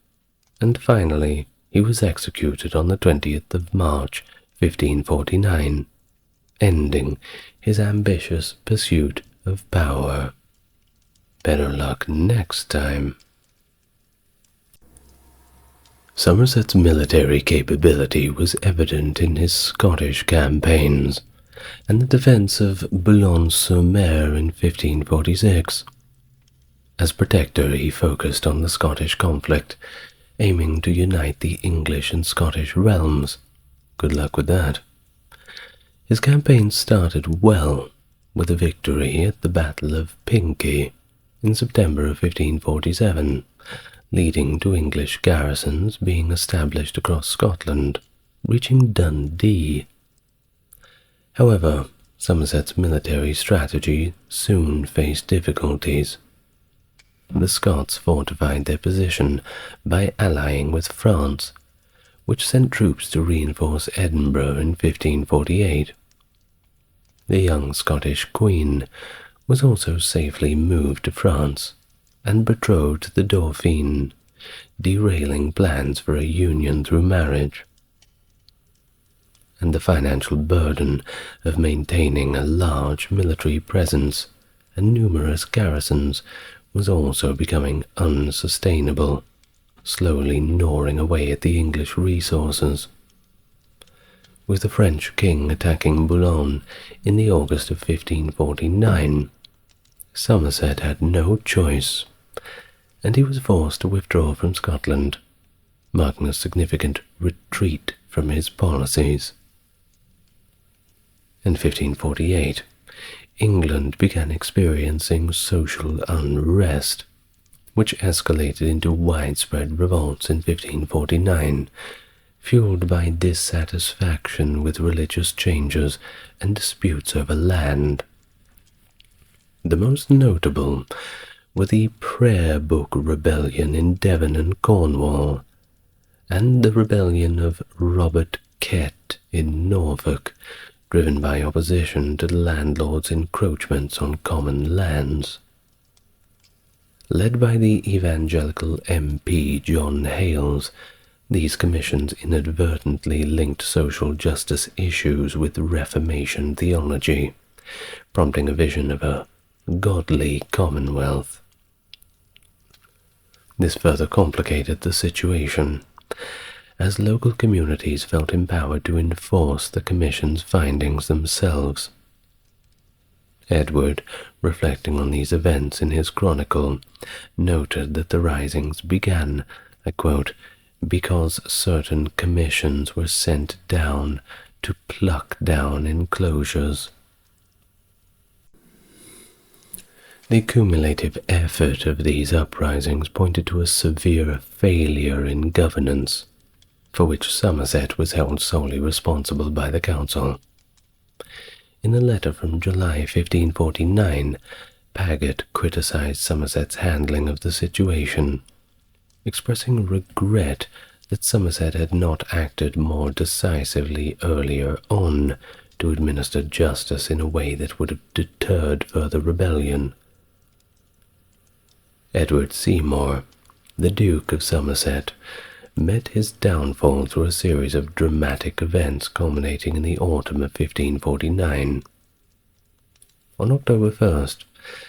and finally he was executed on the 20th of March, 1549, ending his ambitious pursuit of power. Better luck next time. Somerset's military capability was evident in his Scottish campaigns and the defence of Boulogne-sur-Mer in 1546. As protector, he focused on the Scottish conflict, aiming to unite the English and Scottish realms. Good luck with that. His campaign started well, with a victory at the Battle of Pinkie in September of 1547, leading to English garrisons being established across Scotland, reaching Dundee. However, Somerset's military strategy soon faced difficulties. The Scots fortified their position by allying with France, which sent troops to reinforce Edinburgh in 1548. The young Scottish Queen was also safely moved to France and betrothed to the Dauphin, derailing plans for a union through marriage. And the financial burden of maintaining a large military presence and numerous garrisons was also becoming unsustainable, slowly gnawing away at the English resources. With the French king attacking Boulogne in the August of 1549, Somerset had no choice, and he was forced to withdraw from Scotland, marking a significant retreat from his policies. In 1548, England began experiencing social unrest, which escalated into widespread revolts in 1549, fueled by dissatisfaction with religious changes and disputes over land. The most notable were the Prayer Book Rebellion in Devon and Cornwall, and the rebellion of Robert Kett in Norfolk, driven by opposition to the landlords' encroachments on common lands. Led by the evangelical MP John Hales, these commissions inadvertently linked social justice issues with Reformation theology, prompting a vision of a godly commonwealth. This further complicated the situation, as local communities felt empowered to enforce the Commission's findings themselves. Edward, reflecting on these events in his chronicle, noted that the risings began, I quote, because certain commissions were sent down to pluck down enclosures. The cumulative effort of these uprisings pointed to a severe failure in governance, for which Somerset was held solely responsible by the council. In a letter from July 1549, Paget criticized Somerset's handling of the situation, expressing regret that Somerset had not acted more decisively earlier on to administer justice in a way that would have deterred further rebellion. Edward Seymour, the Duke of Somerset, met his downfall through a series of dramatic events culminating in the autumn of 1549. On October 1st,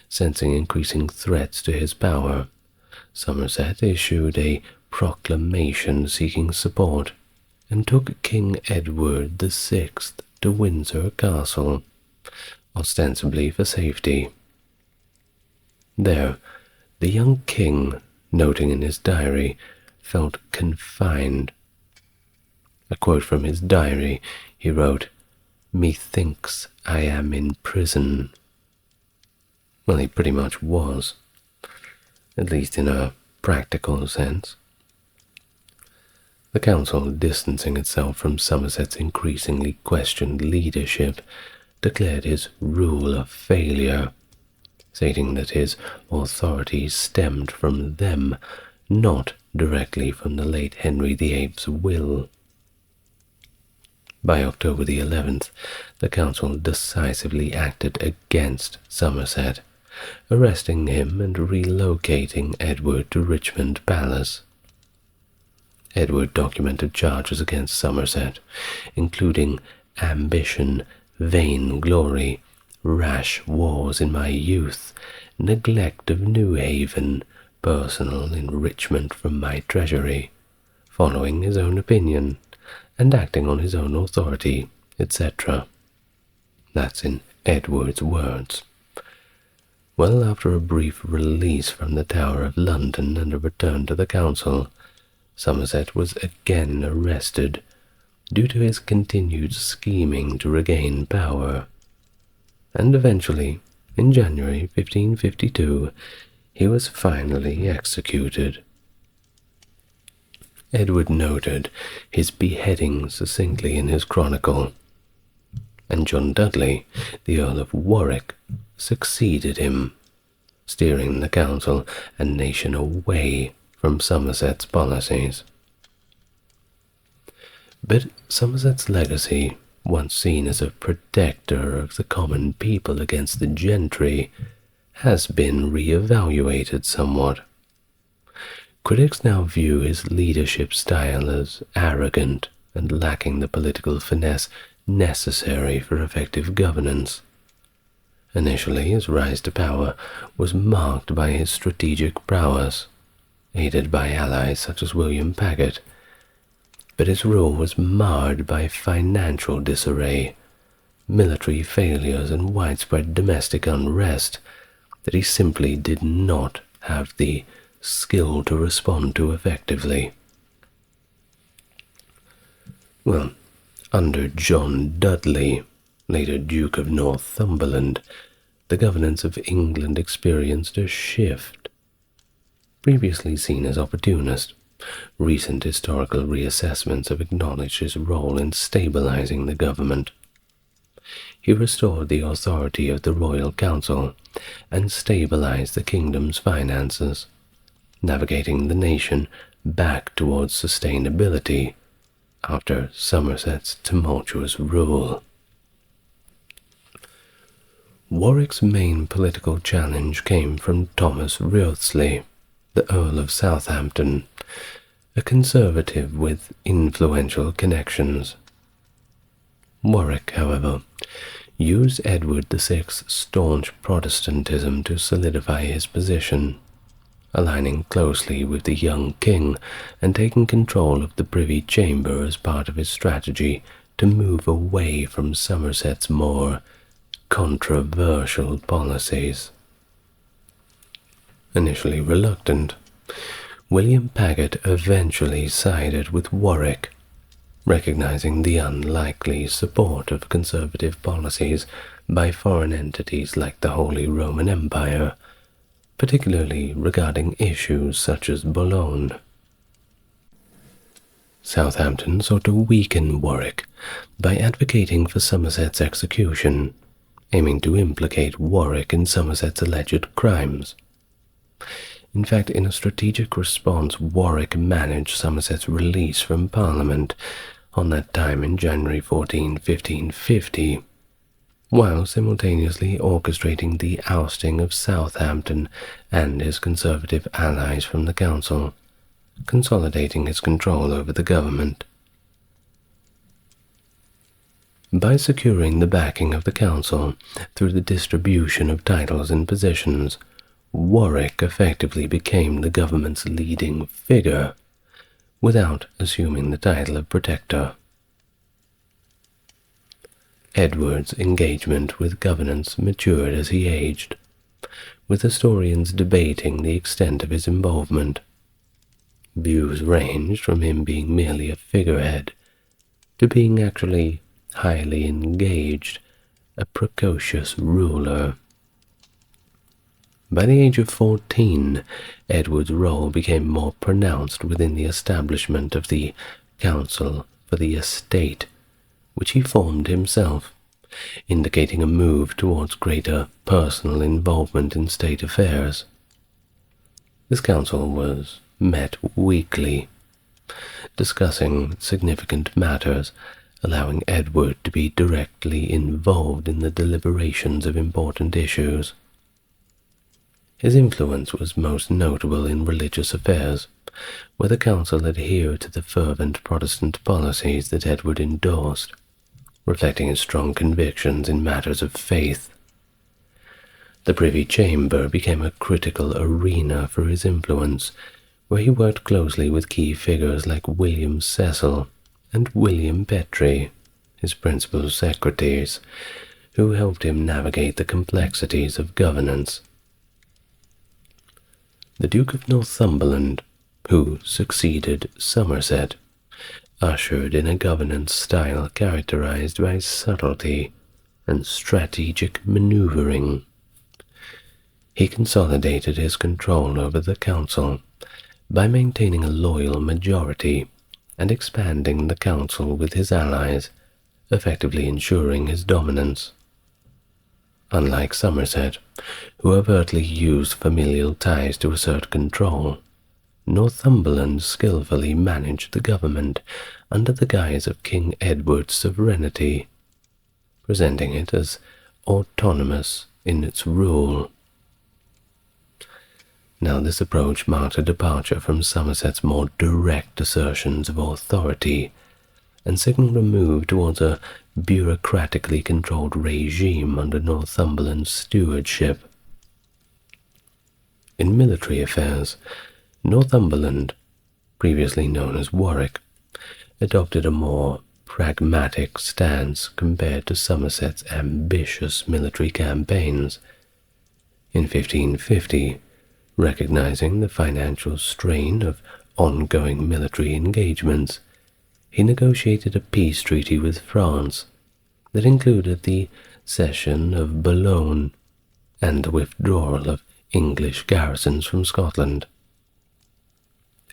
sensing increasing threats to his power, Somerset issued a proclamation seeking support and took King Edward VI to Windsor Castle, ostensibly for safety. There, the young king, noting in his diary, felt confined. A quote from his diary, he wrote, "Methinks I am in prison." Well, he pretty much was, at least in a practical sense. The council, distancing itself from Somerset's increasingly questioned leadership, declared his rule a failure, stating that his authority stemmed from them, not directly from the late Henry VIII's will. By October the 11th, the council decisively acted against Somerset, arresting him and relocating Edward to Richmond Palace. Edward documented charges against Somerset, including ambition, vain glory, rash wars in my youth, neglect of New Haven, personal enrichment from my treasury, following his own opinion, and acting on his own authority, etc. That's in Edward's words. Well, after a brief release from the Tower of London and a return to the council, Somerset was again arrested due to his continued scheming to regain power, and eventually, in January 1552, he was finally executed. Edward noted his beheading succinctly in his chronicle, and John Dudley, the Earl of Warwick, succeeded him, steering the council and nation away from Somerset's policies. But Somerset's legacy, once seen as a protector of the common people against the gentry, has been re-evaluated somewhat. Critics now view his leadership style as arrogant and lacking the political finesse necessary for effective governance. Initially, his rise to power was marked by his strategic prowess, aided by allies such as William Paget, but his rule was marred by financial disarray, military failures, and widespread domestic unrest that he simply did not have the skill to respond to effectively. Well, under John Dudley, later Duke of Northumberland, the governance of England experienced a shift. Previously seen as opportunist, recent historical reassessments have acknowledged his role in stabilizing the government. He restored the authority of the Royal Council and stabilized the kingdom's finances, navigating the nation back towards sustainability after Somerset's tumultuous rule. Warwick's main political challenge came from Thomas Wriothesley, the Earl of Southampton, a conservative with influential connections. Warwick, however, used Edward VI's staunch Protestantism to solidify his position, aligning closely with the young king and taking control of the Privy Chamber as part of his strategy to move away from Somerset's more controversial policies. Initially reluctant, William Paget eventually sided with Warwick, recognizing the unlikely support of conservative policies by foreign entities like the Holy Roman Empire, particularly regarding issues such as Boulogne. Southampton sought to weaken Warwick by advocating for Somerset's execution, aiming to implicate Warwick in Somerset's alleged crimes. In fact, in a strategic response, Warwick managed Somerset's release from Parliament on that time in January 1550, while simultaneously orchestrating the ousting of Southampton and his conservative allies from the council, consolidating his control over the government. By securing the backing of the council through the distribution of titles and positions, Warwick effectively became the government's leading figure, without assuming the title of protector. Edward's engagement with governance matured as he aged, with historians debating the extent of his involvement. Views ranged from him being merely a figurehead to being actually highly engaged, a precocious ruler. By the age of 14, Edward's role became more pronounced within the establishment of the Council for the Estate, which he formed himself, indicating a move towards greater personal involvement in state affairs. This council was met weekly, discussing significant matters, allowing Edward to be directly involved in the deliberations of important issues. His influence was most notable in religious affairs, where the council adhered to the fervent Protestant policies that Edward endorsed, reflecting his strong convictions in matters of faith. The Privy Chamber became a critical arena for his influence, where he worked closely with key figures like William Cecil and William Petre, his principal secretaries, who helped him navigate the complexities of governance. The Duke of Northumberland, who succeeded Somerset, ushered in a governance style characterized by subtlety and strategic maneuvering. He consolidated his control over the council by maintaining a loyal majority and expanding the council with his allies, effectively ensuring his dominance. Unlike Somerset, who overtly used familial ties to assert control, Northumberland skillfully managed the government under the guise of King Edward's sovereignty, presenting it as autonomous in its rule. Now this approach marked a departure from Somerset's more direct assertions of authority and signaled a move towards a bureaucratically controlled regime under Northumberland's stewardship. In military affairs, Northumberland, previously known as Warwick, adopted a more pragmatic stance compared to Somerset's ambitious military campaigns. In 1550, recognizing the financial strain of ongoing military engagements, he negotiated a peace treaty with France that included the cession of Boulogne and the withdrawal of English garrisons from Scotland.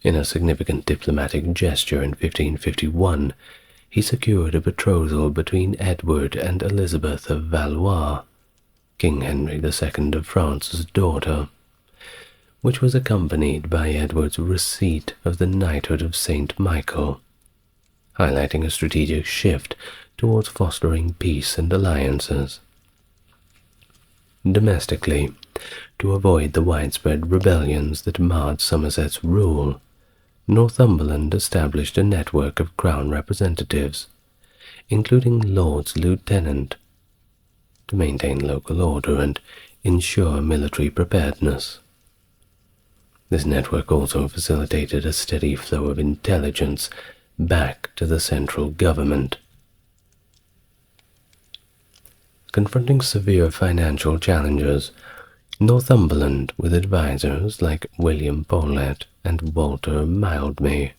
In a significant diplomatic gesture in 1551, he secured a betrothal between Edward and Elizabeth of Valois, King Henry II of France's daughter, which was accompanied by Edward's receipt of the knighthood of St. Michael, highlighting a strategic shift towards fostering peace and alliances. Domestically, to avoid the widespread rebellions that marred Somerset's rule, Northumberland established a network of crown representatives, including Lords Lieutenant, to maintain local order and ensure military preparedness. This network also facilitated a steady flow of intelligence back to the central government. Confronting severe financial challenges, Northumberland, with advisors like William Paulet and Walter Mildmay,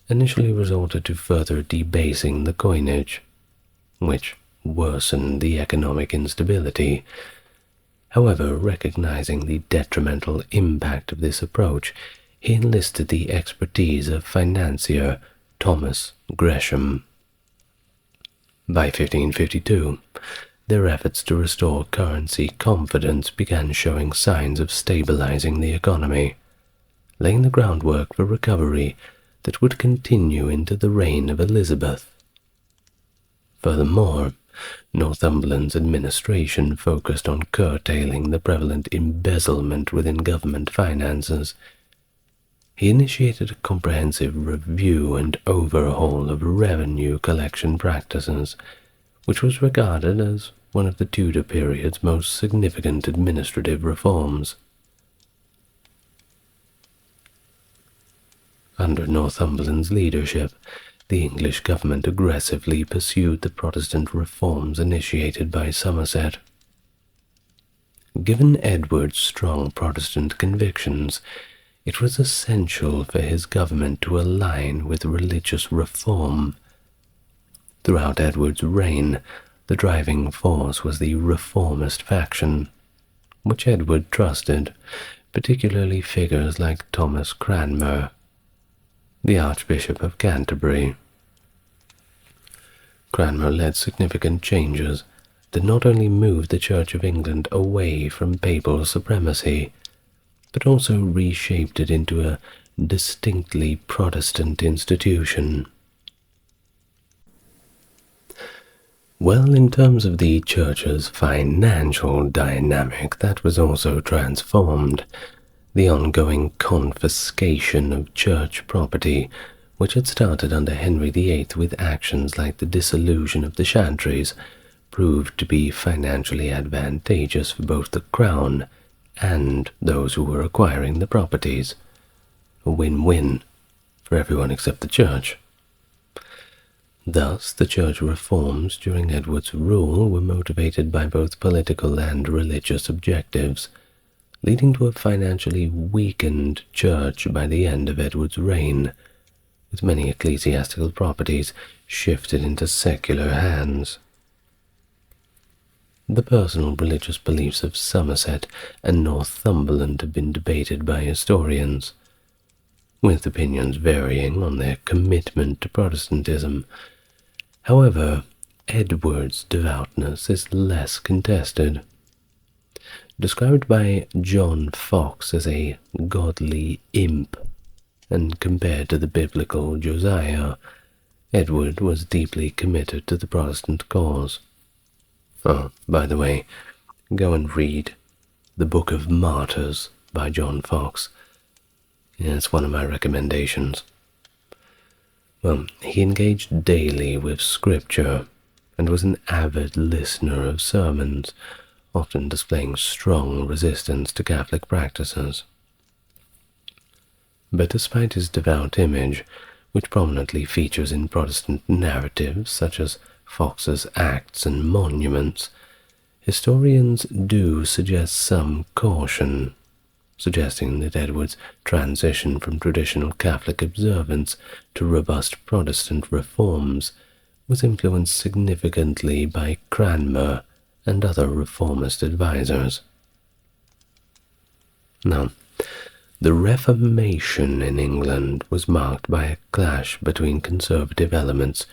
initially resorted to further debasing the coinage, which worsened the economic instability. However, recognizing the detrimental impact of this approach, he enlisted the expertise of financier Thomas Gresham. By 1552, their efforts to restore currency confidence began showing signs of stabilizing the economy, laying the groundwork for recovery that would continue into the reign of Elizabeth. Furthermore, Northumberland's administration focused on curtailing the prevalent embezzlement within government finances. He initiated a comprehensive review and overhaul of revenue collection practices, which was regarded as one of the Tudor period's most significant administrative reforms. Under Northumberland's leadership, the English government aggressively pursued the Protestant reforms initiated by Somerset. Given Edward's strong Protestant convictions, it was essential for his government to align with religious reform. Throughout Edward's reign, the driving force was the reformist faction, which Edward trusted, particularly figures like Thomas Cranmer, the Archbishop of Canterbury. Cranmer led significant changes that not only moved the Church of England away from papal supremacy, but also reshaped it into a distinctly Protestant institution. Well, in terms of the Church's financial dynamic, that was also transformed. The ongoing confiscation of church property, which had started under Henry VIII with actions like the dissolution of the chantries, proved to be financially advantageous for both the Crown and those who were acquiring the properties. A win-win for everyone except the Church. Thus, the Church reforms during Edward's rule were motivated by both political and religious objectives, leading to a financially weakened Church by the end of Edward's reign, with many ecclesiastical properties shifted into secular hands. The personal religious beliefs of Somerset and Northumberland have been debated by historians, with opinions varying on their commitment to Protestantism. However, Edward's devoutness is less contested. Described by John Fox as a godly imp, and compared to the biblical Josiah, Edward was deeply committed to the Protestant cause. Oh, by the way, go and read The Book of Martyrs by John Fox. It's one of my recommendations. Well, he engaged daily with Scripture and was an avid listener of sermons, often displaying strong resistance to Catholic practices. But despite his devout image, which prominently features in Protestant narratives such as Fox's Acts and Monuments, historians do suggest some caution, suggesting that Edward's transition from traditional Catholic observance to robust Protestant reforms was influenced significantly by Cranmer and other reformist advisors. Now, the Reformation in England was marked by a clash between conservative elements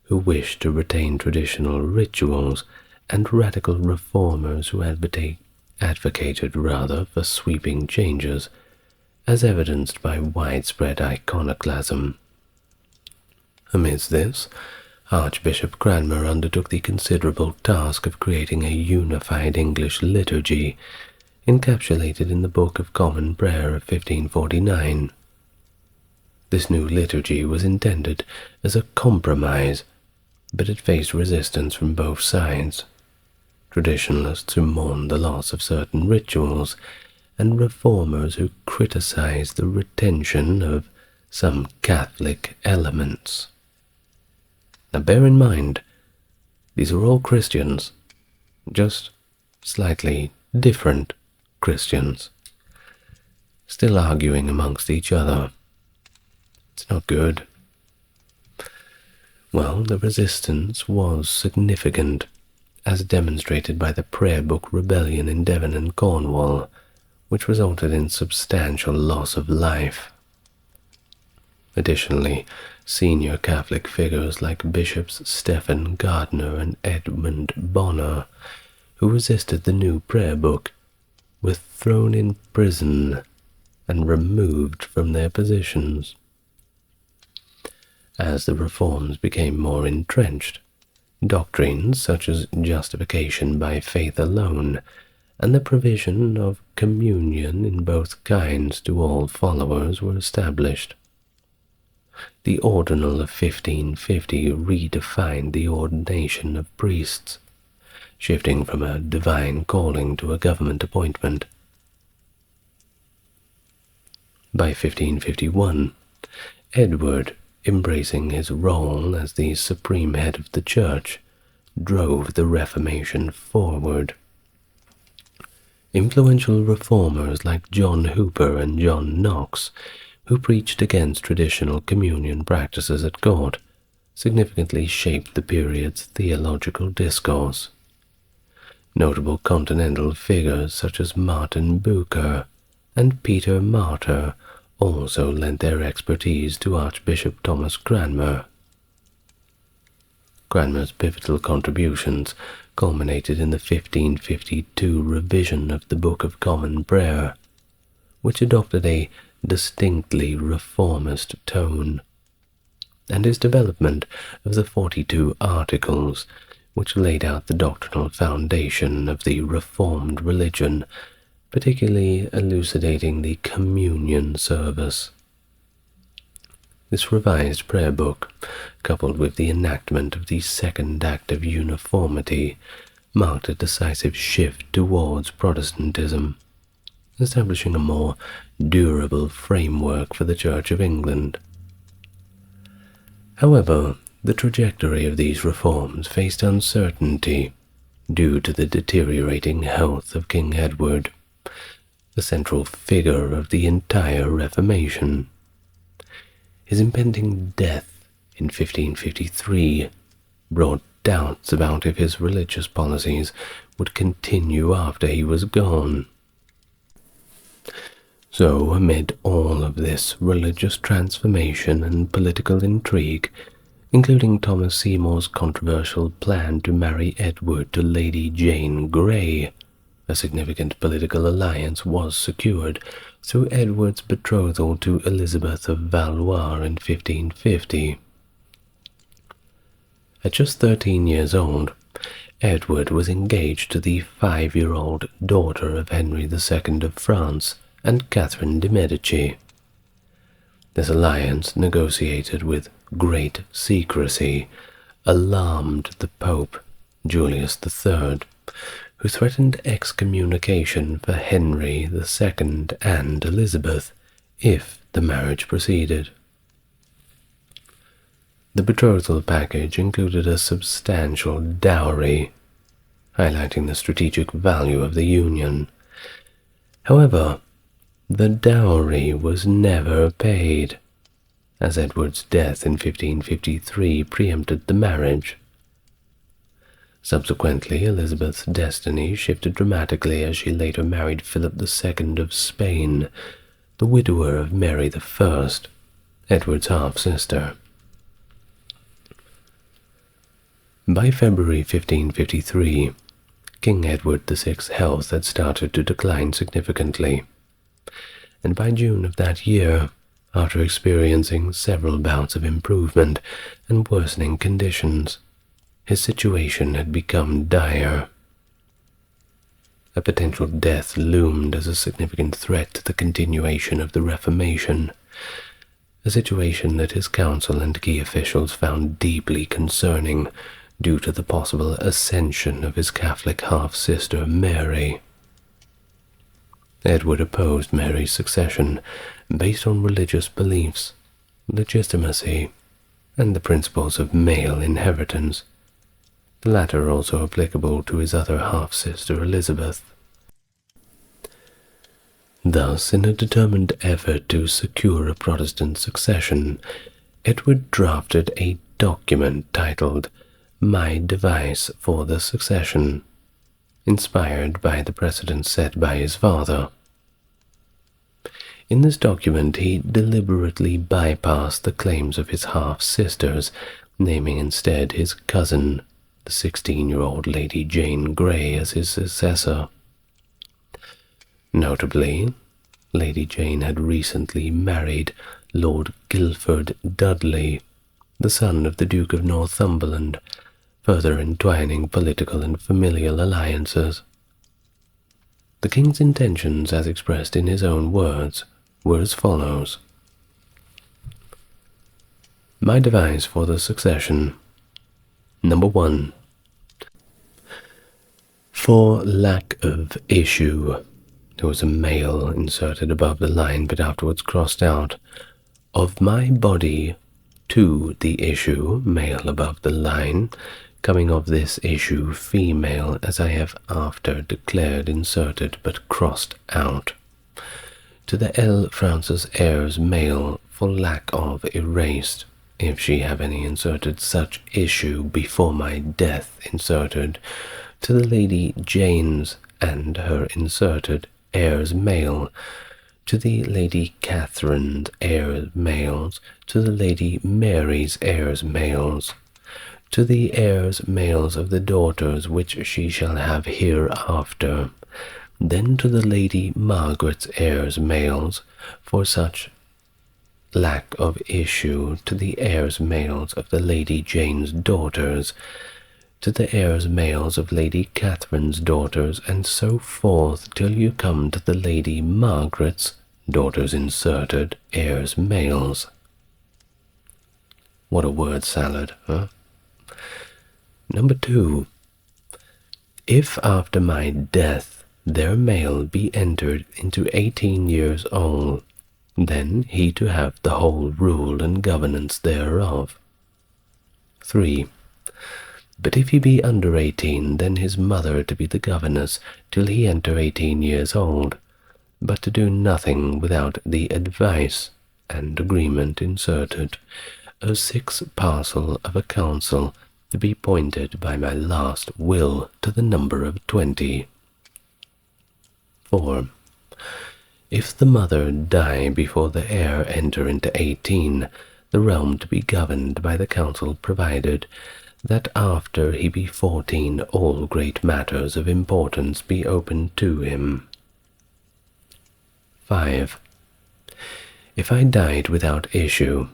who wished to retain traditional rituals and radical reformers who advocated for sweeping changes, as evidenced by widespread iconoclasm. Amidst this, Archbishop Cranmer undertook the considerable task of creating a unified English liturgy, encapsulated in the Book of Common Prayer of 1549. This new liturgy was intended as a compromise, but it faced resistance from both sides. Traditionalists who mourned the loss of certain rituals, and reformers who criticized the retention of some Catholic elements. Now bear in mind, these are all Christians, just slightly different Christians, still arguing amongst each other. It's not good. Well, the resistance was significant, as demonstrated by the Prayer Book Rebellion in Devon and Cornwall, which resulted in substantial loss of life. Additionally, senior Catholic figures like Bishops Stephen Gardiner and Edmund Bonner, who resisted the new prayer book, were thrown in prison and removed from their positions. As the reforms became more entrenched, doctrines such as justification by faith alone and the provision of communion in both kinds to all followers were established. The Ordinal of 1550 redefined the ordination of priests, shifting from a divine calling to a government appointment. By 1551, Edward, embracing his role as the supreme head of the Church, drove the Reformation forward. Influential reformers like John Hooper and John Knox, who preached against traditional communion practices at court, significantly shaped the period's theological discourse. Notable continental figures such as Martin Bucer and Peter Martyr also lent their expertise to Archbishop Thomas Cranmer. Cranmer's pivotal contributions culminated in the 1552 revision of the Book of Common Prayer, which adopted a distinctly reformist tone, and his development of the 42 Articles, which laid out the doctrinal foundation of the Reformed religion, particularly elucidating the communion service. This revised prayer book, coupled with the enactment of the Second Act of Uniformity, marked a decisive shift towards Protestantism, establishing a more durable framework for the Church of England. However, the trajectory of these reforms faced uncertainty due to the deteriorating health of King Edward, the central figure of the entire Reformation. His impending death in 1553 brought doubts about if his religious policies would continue after he was gone. So, amid all of this religious transformation and political intrigue, including Thomas Seymour's controversial plan to marry Edward to Lady Jane Grey, a significant political alliance was secured through Edward's betrothal to Elizabeth of Valois in 1550. At just 13 years old, Edward was engaged to the 5-year-old daughter of Henry II of France and Catherine de' Medici. This alliance, negotiated with great secrecy, alarmed the Pope, Julius III, who threatened excommunication for Henry II and Elizabeth if the marriage proceeded. The betrothal package included a substantial dowry, highlighting the strategic value of the union. However, the dowry was never paid, as Edward's death in 1553 preempted the marriage. Subsequently, Elizabeth's destiny shifted dramatically as she later married Philip II of Spain, the widower of Mary I, Edward's half-sister. By February 1553, King Edward VI's health had started to decline significantly, and by June of that year, after experiencing several bouts of improvement and worsening conditions, his situation had become dire. A potential death loomed as a significant threat to the continuation of the Reformation, a situation that his council and key officials found deeply concerning due to the possible ascension of his Catholic half-sister Mary. Edward opposed Mary's succession based on religious beliefs, legitimacy, and the principles of male inheritance, the latter also applicable to his other half-sister Elizabeth. Thus, in a determined effort to secure a Protestant succession, Edward drafted a document titled My Device for the Succession, inspired by the precedent set by his father. In this document, he deliberately bypassed the claims of his half-sisters, naming instead his cousin, the 16-year-old Lady Jane Grey, as his successor. Notably, Lady Jane had recently married Lord Guilford Dudley, the son of the Duke of Northumberland, further entwining political and familial alliances. The king's intentions, as expressed in his own words, were as follows. My device for the succession. Number 1. For lack of issue. There was a male inserted above the line, but afterwards crossed out. Of my body to the issue, male above the line, coming of this issue, female, as I have after declared, inserted, but crossed out. To the L. Francis heirs, male, for lack of, erased, if she have any, inserted, such issue before my death, inserted. To the Lady Jane's and her inserted heirs, male. To the Lady Catherine's heirs, males. To the Lady Mary's heirs, males. To the heirs, males of the daughters which she shall have hereafter. Then to the Lady Margaret's heirs, males, for such lack of issue. To the heirs, males of the Lady Jane's daughters. To the heirs, males of Lady Catherine's daughters, and so forth, till you come to the Lady Margaret's daughters inserted, heirs, males. What a word salad, huh? Number 2. If after my death their male be entered into 18 years old, then he to have the whole rule and governance thereof. 3. But if he be under 18, then his mother to be the governess till he enter 18 years old, but to do nothing without the advice and agreement inserted, a 6th parcel of a council to be appointed by my last will to the number of 20. 4. If the mother die before the heir enter into 18, the realm to be governed by the council, provided that after he be 14 all great matters of importance be opened to him. 5. If I died without issue,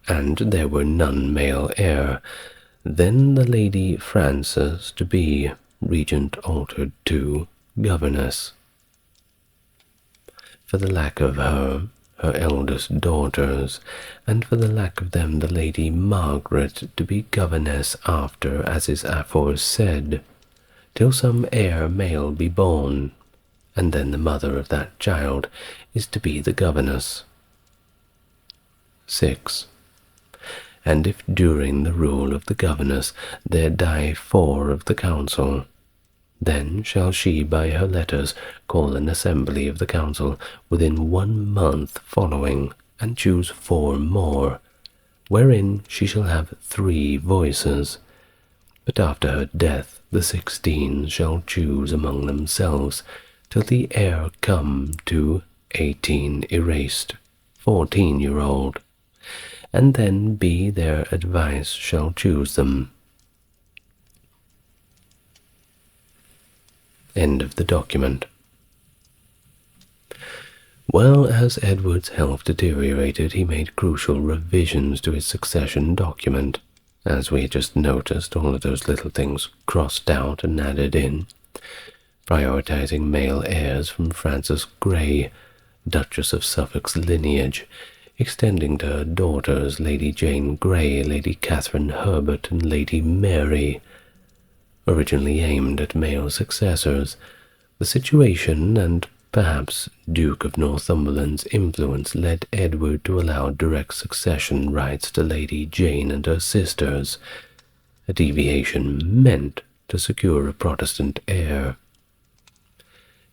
and there were none male heir, then the Lady Frances to be regent altered to governess. For the lack of her eldest daughters, and for the lack of them the Lady Margaret to be governess after, as is aforesaid, till some heir male be born, and then the mother of that child is to be the governess. 6. And if during the rule of the governess there die 4 of the council, then shall she by her letters call an assembly of the council within 1 month following, and choose 4 more, wherein she shall have 3 voices. But after her death the 16 shall choose among themselves, till the heir come to 18 erased, 14-year-old, and then be their advice shall choose them. End of the document. Well, as Edward's health deteriorated, he made crucial revisions to his succession document. As we had just noticed, all of those little things crossed out and added in, prioritizing male heirs from Frances Grey, Duchess of Suffolk's lineage, extending to her daughters Lady Jane Grey, Lady Catherine Herbert, and Lady Mary. Originally aimed at male successors, the situation and perhaps Duke of Northumberland's influence led Edward to allow direct succession rights to Lady Jane and her sisters, a deviation meant to secure a Protestant heir.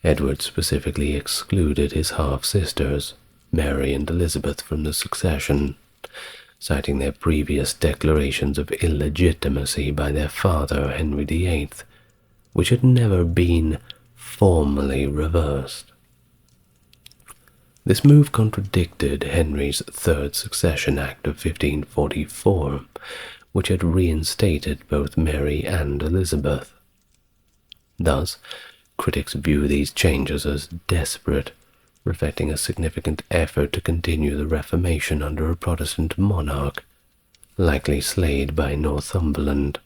Edward specifically excluded his half-sisters, Mary and Elizabeth, from the succession, citing their previous declarations of illegitimacy by their father, Henry VIII, which had never been formally reversed. This move contradicted Henry's Third Succession Act of 1544, which had reinstated both Mary and Elizabeth. Thus, critics view these changes as desperate, reflecting a significant effort to continue the Reformation under a Protestant monarch, likely slayed by Northumberland.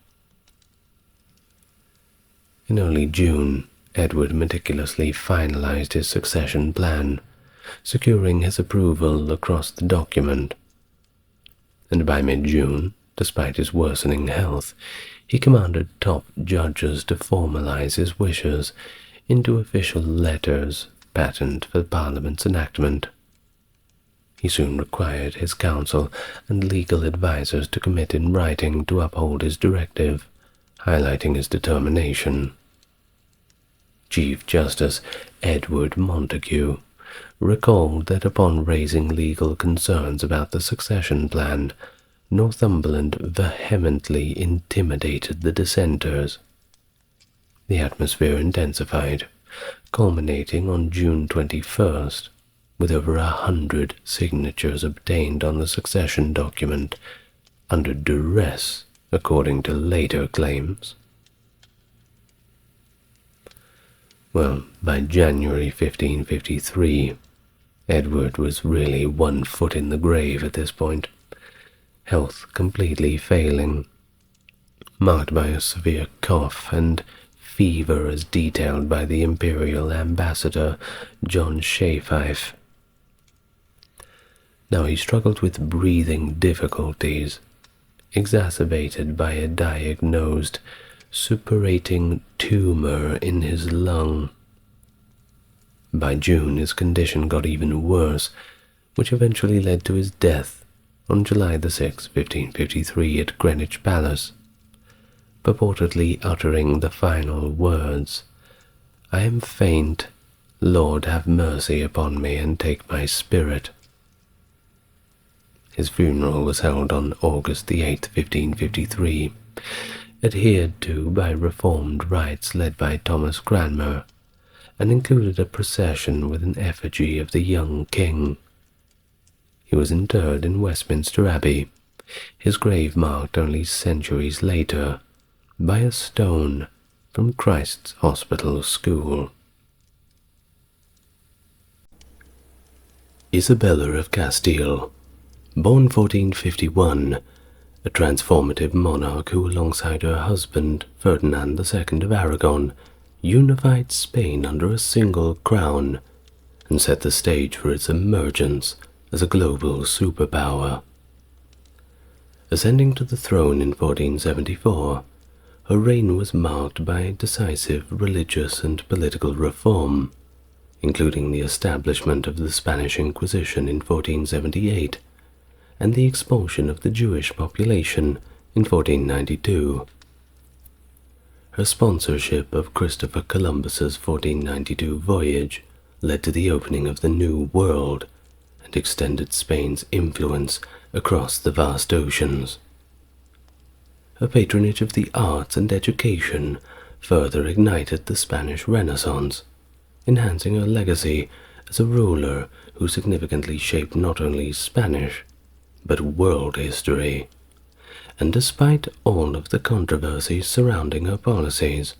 In early June, Edward meticulously finalized his succession plan, securing his approval across the document. And by mid-June, despite his worsening health, he commanded top judges to formalize his wishes into official letters patent for Parliament's enactment. He soon required his council and legal advisers to commit in writing to uphold his directive, highlighting his determination. Chief Justice Edward Montague recalled that upon raising legal concerns about the succession plan, Northumberland vehemently intimidated the dissenters. The atmosphere intensified, culminating on June 21st, with over 100 signatures obtained on the succession document, under duress, according to later claims. Well, by January 1553, Edward was really 1 foot in the grave at this point, health completely failing, marked by a severe cough and fever as detailed by the imperial ambassador John Shafeif. Now he struggled with breathing difficulties, exacerbated by a diagnosed suppurating tumor in his lung. By June, his condition got even worse, which eventually led to his death on July 6, 1553, at Greenwich Palace, purportedly uttering the final words, "I am faint, Lord have mercy upon me and take my spirit." His funeral was held on August 8, 1553, adhered to by reformed rites led by Thomas Cranmer, and included a procession with an effigy of the young king. He was interred in Westminster Abbey, his grave marked only centuries later by a stone from Christ's Hospital School. Isabela of Castile, born 1451, a transformative monarch who, alongside her husband, Ferdinand II of Aragon, unified Spain under a single crown and set the stage for its emergence as a global superpower. Ascending to the throne in 1474, her reign was marked by decisive religious and political reform, including the establishment of the Spanish Inquisition in 1478 and the expulsion of the Jewish population in 1492. Her sponsorship of Christopher Columbus's 1492 voyage led to the opening of the New World and extended Spain's influence across the vast oceans. Her patronage of the arts and education further ignited the Spanish Renaissance, enhancing her legacy as a ruler who significantly shaped not only Spanish but world history. And despite all of the controversies surrounding her policies,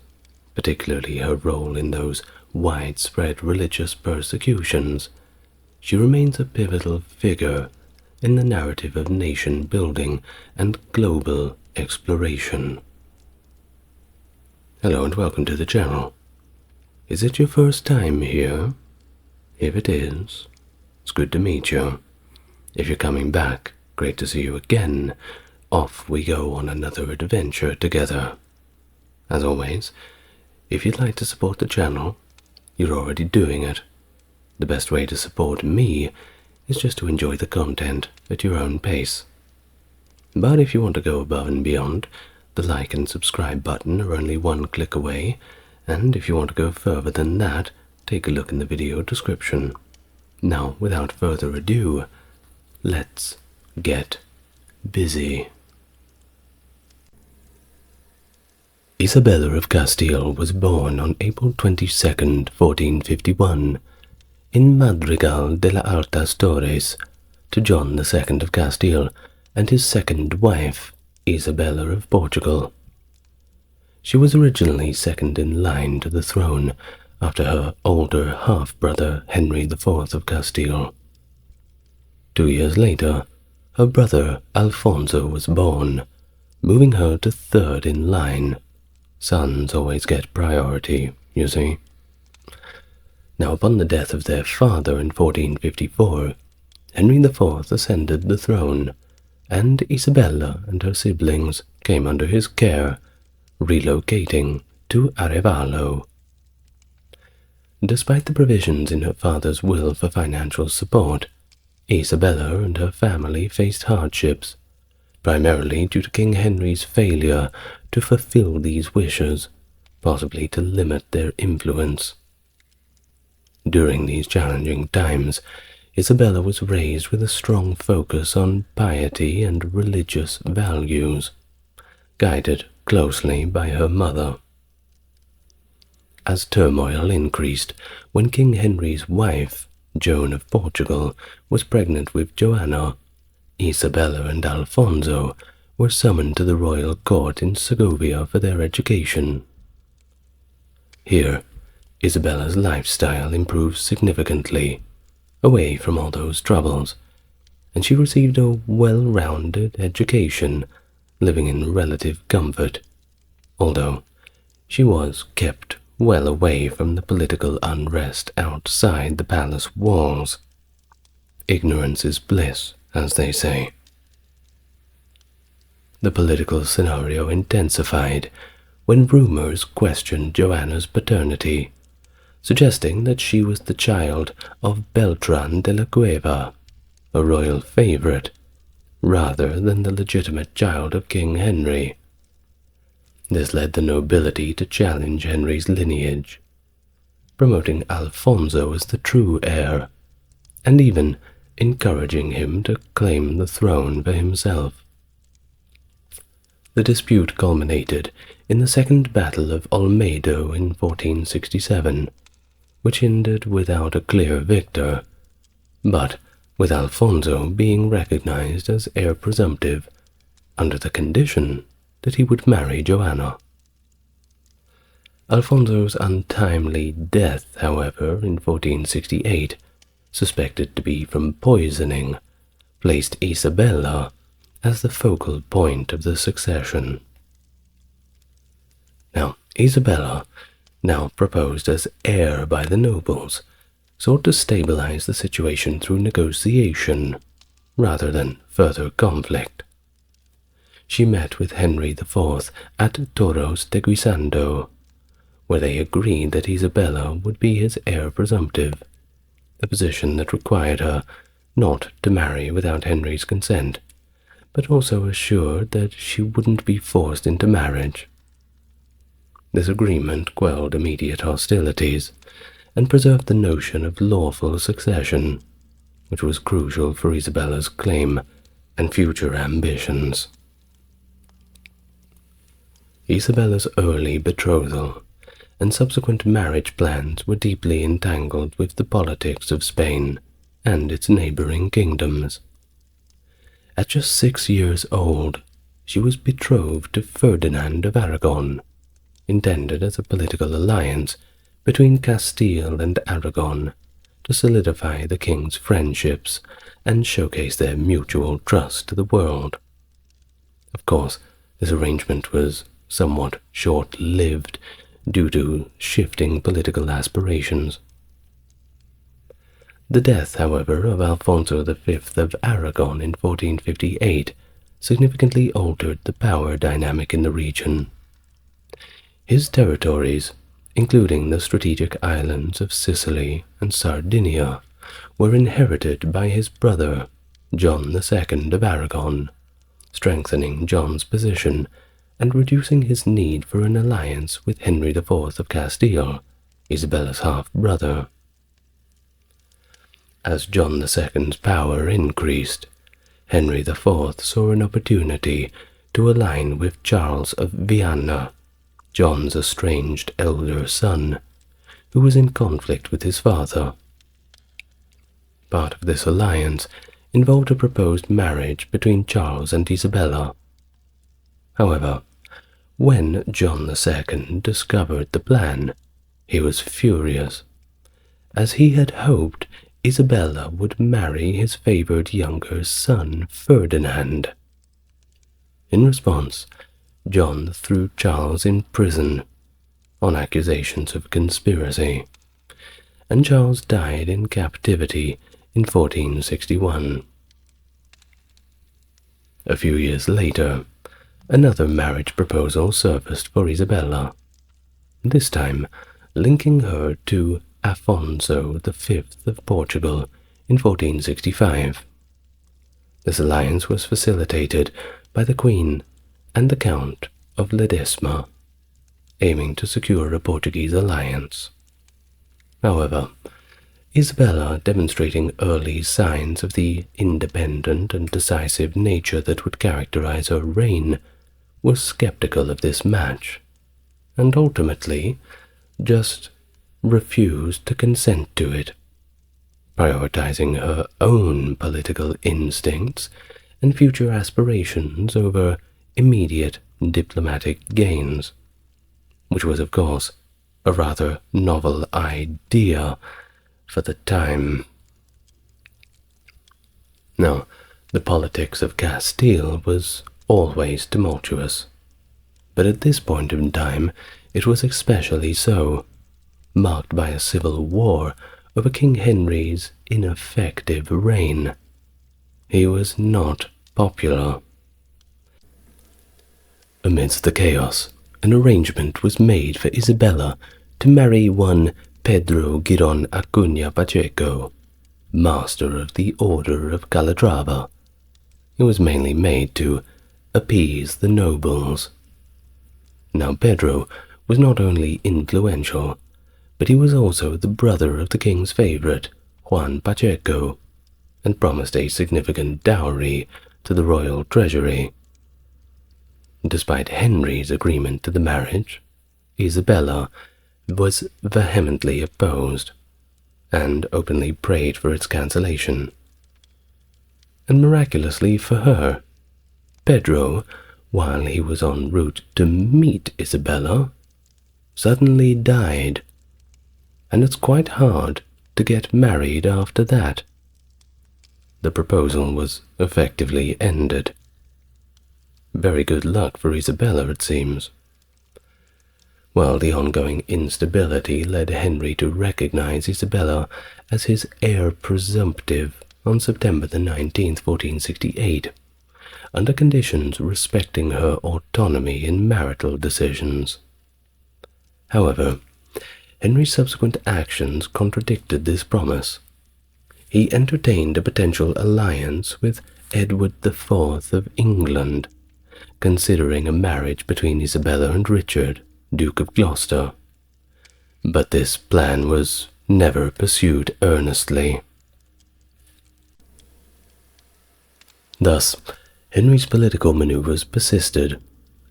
particularly her role in those widespread religious persecutions, she remains a pivotal figure in the narrative of nation-building and global exploration. Hello and welcome to the channel. Is it your first time here? If it is, it's good to meet you. If you're coming back, great to see you again. Off we go on another adventure together. As always, if you'd like to support the channel, you're already doing it. The best way to support me is just to enjoy the content at your own pace. But if you want to go above and beyond, the like and subscribe button are only one click away, and if you want to go further than that, take a look in the video description. Now, without further ado, let's get busy. Isabela of Castile was born on April 22, 1451, in Madrigal de la Altas Torres to John II of Castile and his second wife, Isabella of Portugal. She was originally second in line to the throne after her older half-brother Henry IV of Castile. 2 years later, her brother Alfonso was born, moving her to third in line. Sons always get priority, you see. Now, upon the death of their father in 1454, Henry IV ascended the throne, and Isabella and her siblings came under his care, relocating to Arevalo. Despite the provisions in her father's will for financial support, Isabella and her family faced hardships, primarily due to King Henry's failure to fulfill these wishes, possibly to limit their influence. During these challenging times, Isabella was raised with a strong focus on piety and religious values, guided closely by her mother. As turmoil increased, when King Henry's wife, Joan of Portugal, was pregnant with Joanna, Isabella and Alfonso were summoned to the royal court in Segovia for their education. Here, Isabella's lifestyle improved significantly, away from all those troubles, and she received a well-rounded education, living in relative comfort, although she was kept well away from the political unrest outside the palace walls. Ignorance is bliss, as they say. The political scenario intensified when rumors questioned Joanna's paternity, suggesting that she was the child of Beltran de la Cueva, a royal favorite, rather than the legitimate child of King Henry. This led the nobility to challenge Henry's lineage, promoting Alfonso as the true heir, and even encouraging him to claim the throne for himself. The dispute culminated in the Second Battle of Olmedo in 1467, which ended without a clear victor, but with Alfonso being recognized as heir presumptive, under the condition that he would marry Joanna. Alfonso's untimely death, however, in 1468, suspected to be from poisoning, placed Isabella as the focal point of the succession. Now, Isabella, now proposed as heir by the nobles, sought to stabilize the situation through negotiation, rather than further conflict. She met with Henry IV at Toros de Guisando, where they agreed that Isabella would be his heir presumptive, a position that required her not to marry without Henry's consent, but also assured that she wouldn't be forced into marriage. This agreement quelled immediate hostilities and preserved the notion of lawful succession, which was crucial for Isabella's claim and future ambitions. Isabella's early betrothal and subsequent marriage plans were deeply entangled with the politics of Spain and its neighboring kingdoms. At just 6 years old, she was betrothed to Ferdinand of Aragon, intended as a political alliance between Castile and Aragon to solidify the king's friendships and showcase their mutual trust to the world. Of course, this arrangement was somewhat short-lived due to shifting political aspirations. The death, however, of Alfonso V of Aragon in 1458 significantly altered the power dynamic in the region. His territories, including the strategic islands of Sicily and Sardinia, were inherited by his brother, John II of Aragon, strengthening John's position and reducing his need for an alliance with Henry IV of Castile, Isabella's half-brother. As John II's power increased, Henry IV saw an opportunity to align with Charles of Viana, John's estranged elder son, who was in conflict with his father. part of this alliance involved a proposed marriage between Charles and Isabella. However, when John II discovered the plan, he was furious, as he had hoped Isabella would marry his favored younger son Ferdinand. In response, John threw Charles in prison on accusations of conspiracy, and Charles died in captivity in 1461. A few years later, another marriage proposal surfaced for Isabella, this time linking her to Afonso V of Portugal in 1465. This alliance was facilitated by the Queen and the Count of Ledesma, aiming to secure a Portuguese alliance. However, Isabella, demonstrating early signs of the independent and decisive nature that would characterize her reign, was skeptical of this match, and ultimately just refused to consent to it, prioritizing her own political instincts and future aspirations over immediate diplomatic gains, which was, of course, a rather novel idea for the time. Now, the politics of Castile was always tumultuous, but at this point in time it was especially so, marked by a civil war over King Henry's ineffective reign. He was not popular. Amidst the chaos, an arrangement was made for Isabella to marry one Pedro Giron Acuña Pacheco, master of the Order of Calatrava. It was mainly made to appease the nobles. Now Pedro was not only influential, but he was also the brother of the king's favorite, Juan Pacheco, and promised a significant dowry to the royal treasury. Despite Henry's agreement to the marriage, Isabella was vehemently opposed and openly prayed for its cancellation. And miraculously for her, Pedro, while he was en route to meet Isabella, suddenly died, and it's quite hard to get married after that. The proposal was effectively ended. Very good luck for Isabella, it seems. While the ongoing instability led Henry to recognize Isabella as his heir presumptive on September the 19th, 1468, under conditions respecting her autonomy in marital decisions. However, Henry's subsequent actions contradicted this promise. He entertained a potential alliance with Edward IV of England, considering a marriage between Isabella and Richard, Duke of Gloucester. But this plan was never pursued earnestly. Thus, Henry's political maneuvers persisted,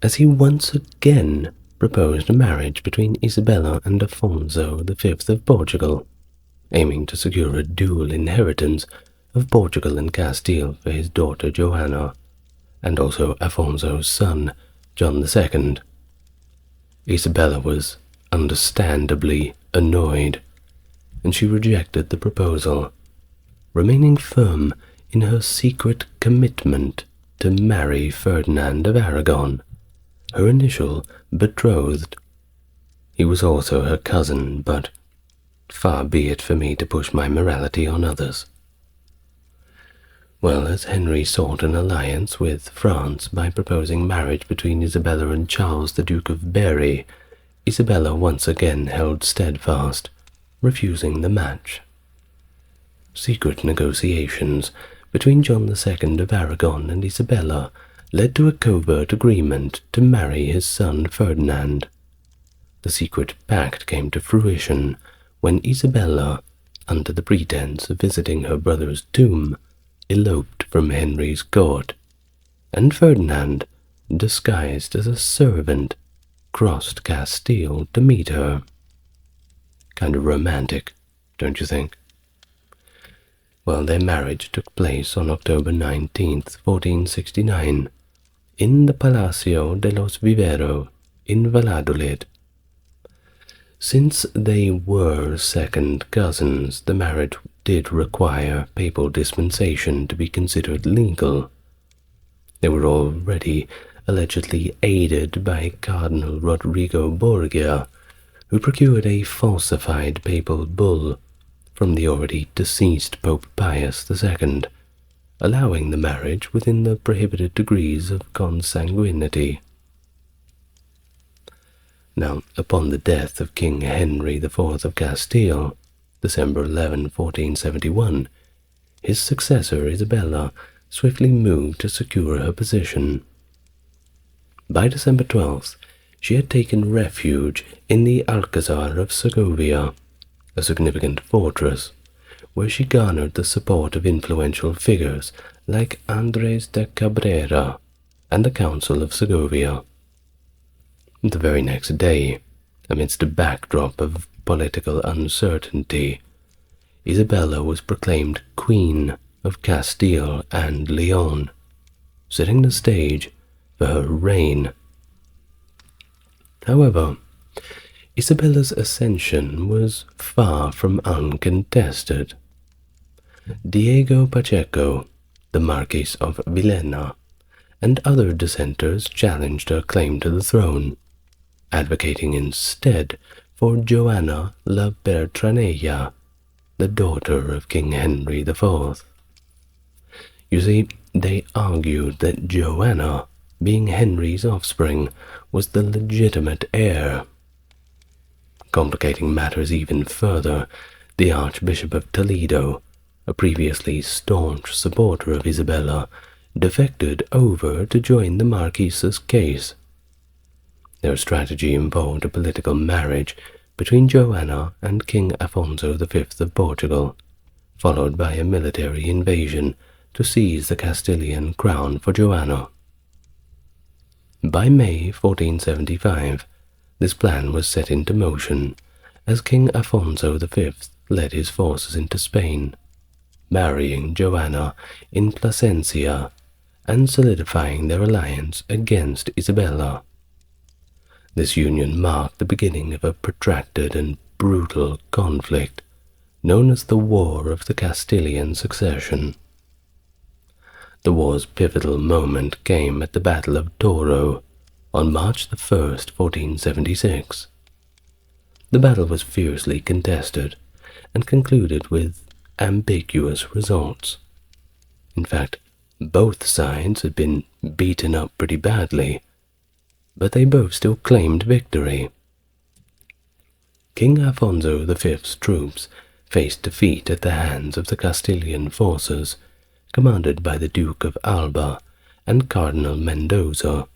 as he once again proposed a marriage between Isabella and Afonso V of Portugal, aiming to secure a dual inheritance of Portugal and Castile for his daughter Joanna, and also Afonso's son, John II. Isabella was understandably annoyed, and she rejected the proposal, remaining firm in her secret commitment to marry Ferdinand of Aragon, her initial betrothed. He was also her cousin, but far be it for me to push my morality on others. Well, as Henry sought an alliance with France by proposing marriage between Isabella and Charles, the Duke of Berry, Isabella once again held steadfast, refusing the match. Secret negotiations between John II of Aragon and Isabella led to a covert agreement to marry his son Ferdinand. The secret pact came to fruition when Isabella, under the pretense of visiting her brother's tomb, eloped from Henry's court, and Ferdinand, disguised as a servant, crossed Castile to meet her. Kind of romantic, don't you think? Well, their marriage took place on October 19th, 1469, in the Palacio de los Viveros in Valladolid. Since they were second cousins, the marriage did require papal dispensation to be considered legal. They were already allegedly aided by Cardinal Rodrigo Borgia, who procured a falsified papal bull from the already deceased Pope Pius II, allowing the marriage within the prohibited degrees of consanguinity. Now, upon the death of King Henry IV of Castile, December 11, 1471, his successor Isabella swiftly moved to secure her position. By December 12th, she had taken refuge in the Alcazar of Segovia, a significant fortress, where she garnered the support of influential figures like Andres de Cabrera and the Council of Segovia. The very next day, amidst a backdrop of political uncertainty, Isabella was proclaimed Queen of Castile and Leon, setting the stage for her reign. However, Isabella's ascension was far from uncontested. Diego Pacheco, the Marquis of Villena, and other dissenters challenged her claim to the throne, advocating instead for Joanna la Bertranella, the daughter of King Henry IV. You see, they argued that Joanna, being Henry's offspring, was the legitimate heir. Complicating matters even further, the Archbishop of Toledo, a previously staunch supporter of Isabella, defected over to join the Marquis's case. Their strategy involved a political marriage between Joanna and King Afonso V of Portugal, followed by a military invasion to seize the Castilian crown for Joanna. By May 1475, this plan was set into motion as King Afonso V led his forces into Spain, marrying Joanna in Plasencia and solidifying their alliance against Isabella. This union marked the beginning of a protracted and brutal conflict known as the War of the Castilian Succession. The war's pivotal moment came at the Battle of Toro on March 1st, 1476. The battle was fiercely contested and concluded with ambiguous results. In fact, both sides had been beaten up pretty badly, but they both still claimed victory. King Afonso V's troops faced defeat at the hands of the Castilian forces, commanded by the Duke of Alba and Cardinal Mendoza.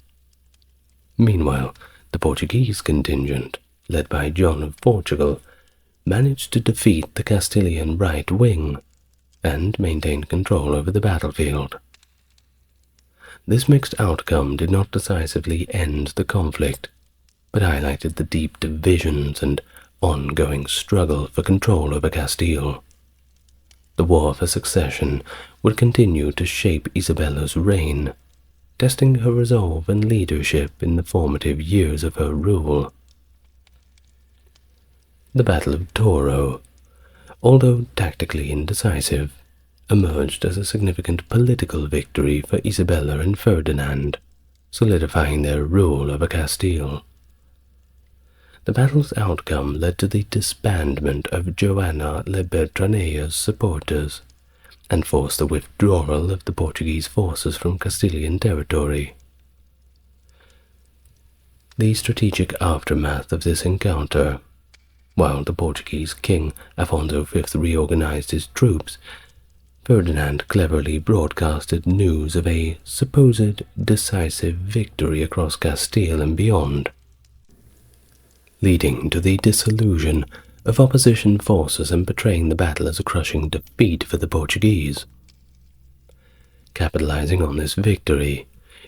Meanwhile, the Portuguese contingent, led by John of Portugal, managed to defeat the Castilian right wing and maintained control over the battlefield. This mixed outcome did not decisively end the conflict, but highlighted the deep divisions and ongoing struggle for control over Castile. The war for succession would continue to shape Isabella's reign, testing her resolve and leadership in the formative years of her rule. The Battle of Toro, although tactically indecisive, emerged as a significant political victory for Isabella and Ferdinand, solidifying their rule over Castile. The battle's outcome led to the disbandment of Joanna la Bertranella's supporters and forced the withdrawal of the Portuguese forces from Castilian territory. The strategic aftermath of this encounter, while the Portuguese king Afonso V reorganized his troops, Ferdinand cleverly broadcasted news of a supposed decisive victory across Castile and beyond, leading to the disillusion of opposition forces and portraying the battle as a crushing defeat for the Portuguese. Capitalizing on this victory,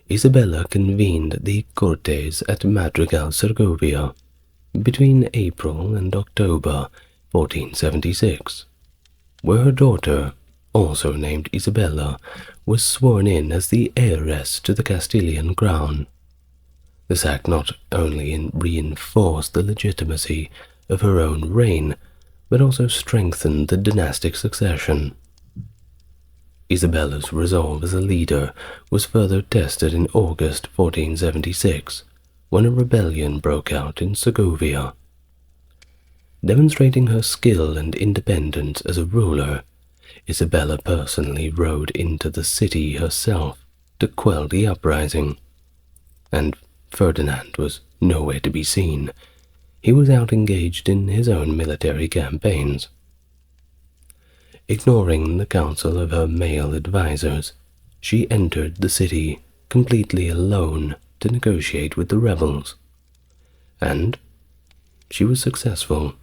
Isabella convened the Cortes at Madrigal, Segovia, between April and October 1476, where her daughter, also named Isabela, was sworn in as the heiress to the Castilian crown. This act not only reinforced the legitimacy of her own reign, but also strengthened the dynastic succession. Isabela's resolve as a leader was further tested in August 1476, when a rebellion broke out in Segovia. Demonstrating her skill and independence as a ruler, Isabela personally rode into the city herself to quell the uprising, and Ferdinand was nowhere to be seen. He was out engaged in his own military campaigns. Ignoring the counsel of her male advisers, she entered the city completely alone to negotiate with the rebels. And she was successful.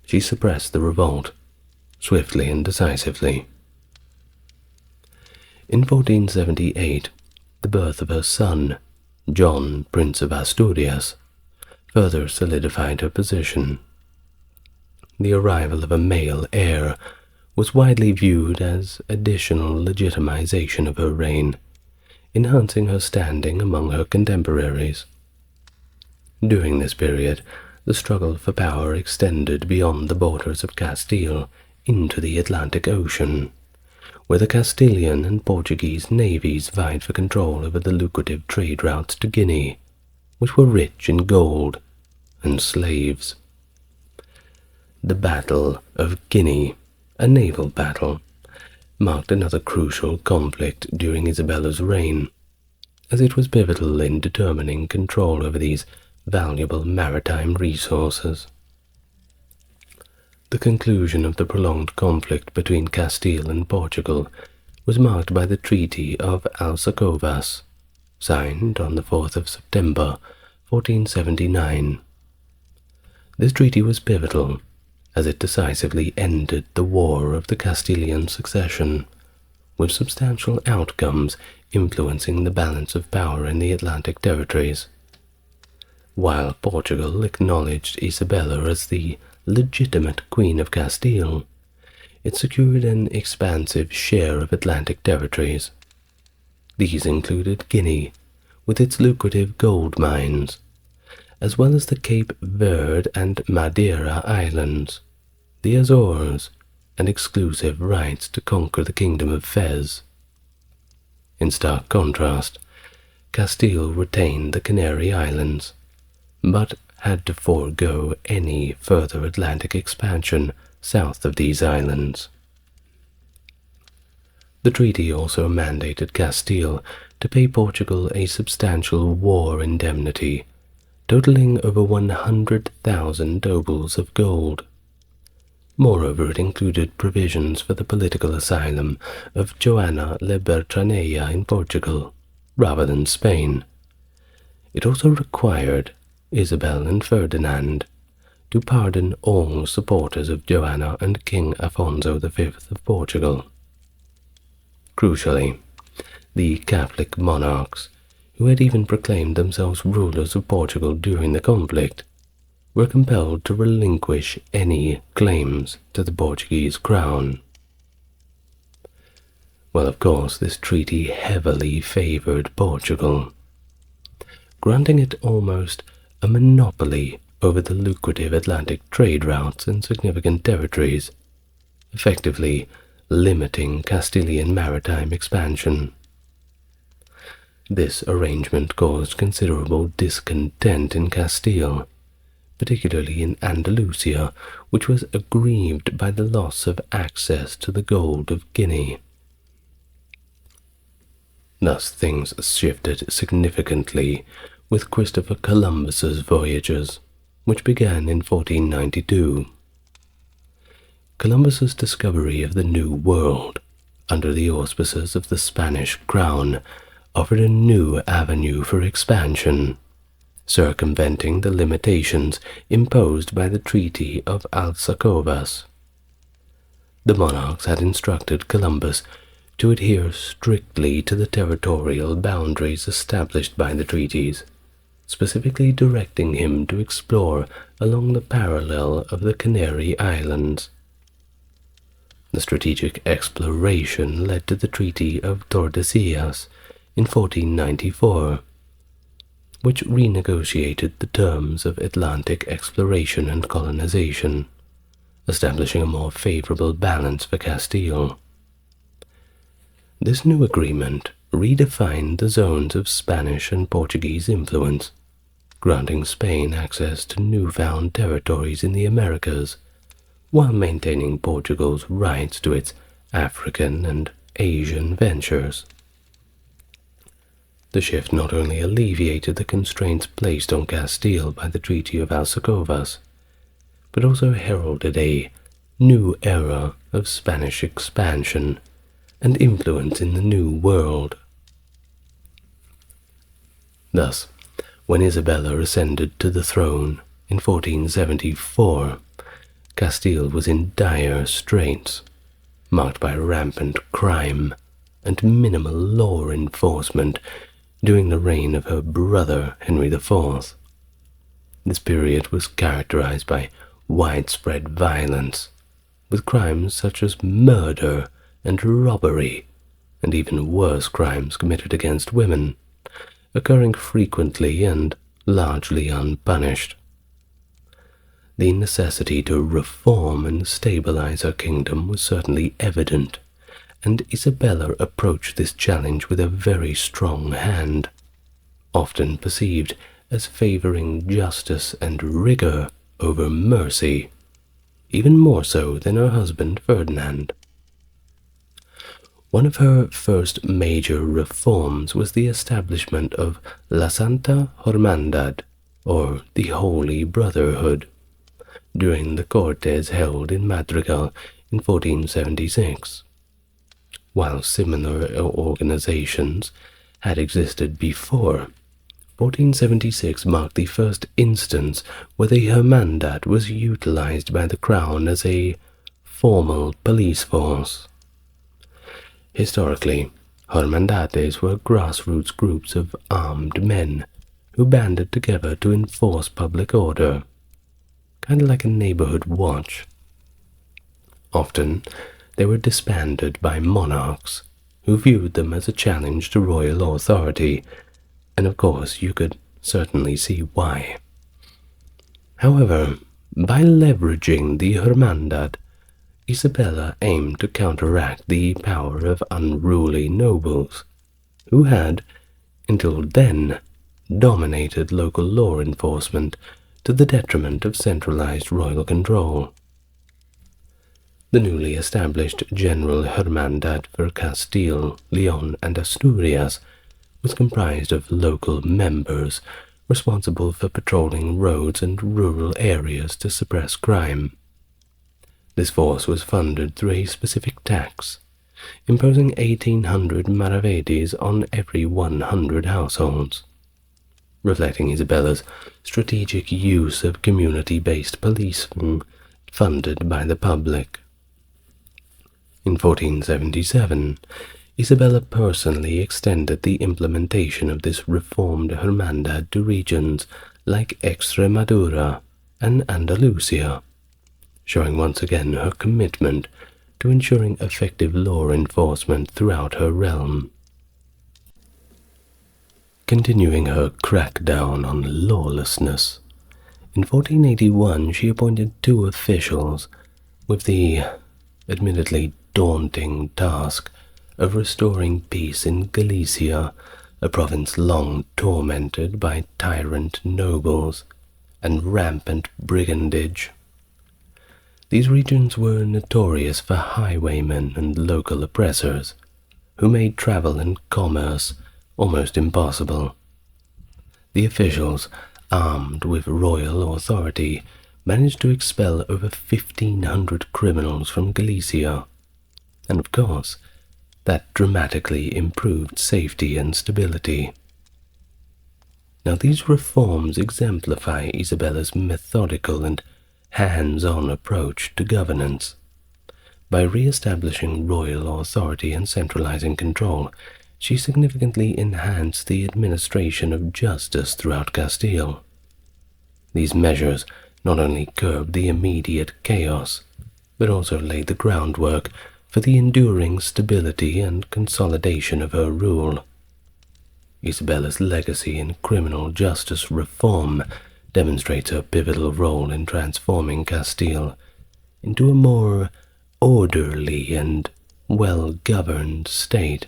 She suppressed the revolt, swiftly and decisively. In 1478, the birth of her son, John, Prince of Asturias, further solidified her position. The arrival of a male heir was widely viewed as additional legitimization of her reign, enhancing her standing among her contemporaries. During this period, the struggle for power extended beyond the borders of Castile into the Atlantic Ocean, where the Castilian and Portuguese navies vied for control over the lucrative trade routes to Guinea, which were rich in gold and slaves. The Battle of Guinea, a naval battle, marked another crucial conflict during Isabela's reign, as it was pivotal in determining control over these valuable maritime resources. The conclusion of the prolonged conflict between Castile and Portugal was marked by the Treaty of Alsacovas, signed on the 4th of September 1479. This treaty was pivotal, as it decisively ended the War of the Castilian Succession, with substantial outcomes influencing the balance of power in the Atlantic territories. While Portugal acknowledged Isabela as the legitimate Queen of Castile, it secured an expansive share of Atlantic territories. These included Guinea, with its lucrative gold mines, as well as the Cape Verde and Madeira Islands, the Azores, and exclusive rights to conquer the Kingdom of Fez. In stark contrast, Castile retained the Canary Islands, but had to forego any further Atlantic expansion south of these islands. The treaty also mandated Castile to pay Portugal a substantial war indemnity, totaling over 100,000 obols of gold. Moreover, it included provisions for the political asylum of Joana le Bertranella in Portugal, rather than Spain. It also required Isabel and Ferdinand to pardon all supporters of Joanna and King Afonso V of Portugal. Crucially, the Catholic monarchs, who had even proclaimed themselves rulers of Portugal during the conflict, were compelled to relinquish any claims to the Portuguese crown. Well, of course, this treaty heavily favored Portugal, granting it almost a monopoly over the lucrative Atlantic trade routes and significant territories, effectively limiting Castilian maritime expansion. This arrangement caused considerable discontent in Castile, particularly in Andalusia, which was aggrieved by the loss of access to the gold of Guinea. Thus things shifted significantly with Christopher Columbus's voyages, which began in 1492. Columbus's discovery of the New World, under the auspices of the Spanish crown, offered a new avenue for expansion, circumventing the limitations imposed by the Treaty of Alsacovas. The monarchs had instructed Columbus to adhere strictly to the territorial boundaries established by the treaties, specifically directing him to explore along the parallel of the Canary Islands. The strategic exploration led to the Treaty of Tordesillas in 1494, which renegotiated the terms of Atlantic exploration and colonization, establishing a more favorable balance for Castile. This new agreement redefined the zones of Spanish and Portuguese influence, granting Spain access to newfound territories in the Americas, while maintaining Portugal's rights to its African and Asian ventures. The shift not only alleviated the constraints placed on Castile by the Treaty of Alsacovas, but also heralded a new era of Spanish expansion and influence in the New World. Thus, when Isabella ascended to the throne in 1474, Castile was in dire straits, marked by rampant crime and minimal law enforcement during the reign of her brother Henry IV. This period was characterized by widespread violence, with crimes such as murder and robbery, and even worse crimes committed against women, occurring frequently and largely unpunished. The necessity to reform and stabilize her kingdom was certainly evident, and Isabella approached this challenge with a very strong hand, often perceived as favoring justice and rigor over mercy, even more so than her husband Ferdinand. One of her first major reforms was the establishment of La Santa Hermandad, or the Holy Brotherhood, during the Cortes held in Madrigal in 1476. While similar organizations had existed before, 1476 marked the first instance where the Hermandad was utilized by the Crown as a formal police force. Historically, Hermandades were grassroots groups of armed men who banded together to enforce public order, kind of like a neighborhood watch. Often, they were disbanded by monarchs, who viewed them as a challenge to royal authority, and of course you could certainly see why. However, by leveraging the Hermandad, Isabella aimed to counteract the power of unruly nobles, who had, until then, dominated local law enforcement to the detriment of centralized royal control. The newly established General Hermandad for Castile, Leon, and Asturias was comprised of local members responsible for patrolling roads and rural areas to suppress crime. This force was funded through a specific tax, imposing 1,800 maravedis on every 100 households, reflecting Isabella's strategic use of community-based policing funded by the public. In 1477, Isabella personally extended the implementation of this reformed Hermandad to regions like Extremadura and Andalusia, showing once again her commitment to ensuring effective law enforcement throughout her realm. Continuing her crackdown on lawlessness, in 1481 she appointed 2 officials with the admittedly daunting task of restoring peace in Galicia, a province long tormented by tyrant nobles and rampant brigandage. These regions were notorious for highwaymen and local oppressors, who made travel and commerce almost impossible. The officials, armed with royal authority, managed to expel over 1,500 criminals from Galicia, and of course, that dramatically improved safety and stability. Now these reforms exemplify Isabella's methodical and hands-on approach to governance. By re-establishing royal authority and centralizing control, she significantly enhanced the administration of justice throughout Castile. These measures not only curbed the immediate chaos, but also laid the groundwork for the enduring stability and consolidation of her rule. Isabella's legacy in criminal justice reform demonstrates her pivotal role in transforming Castile into a more orderly and well-governed state,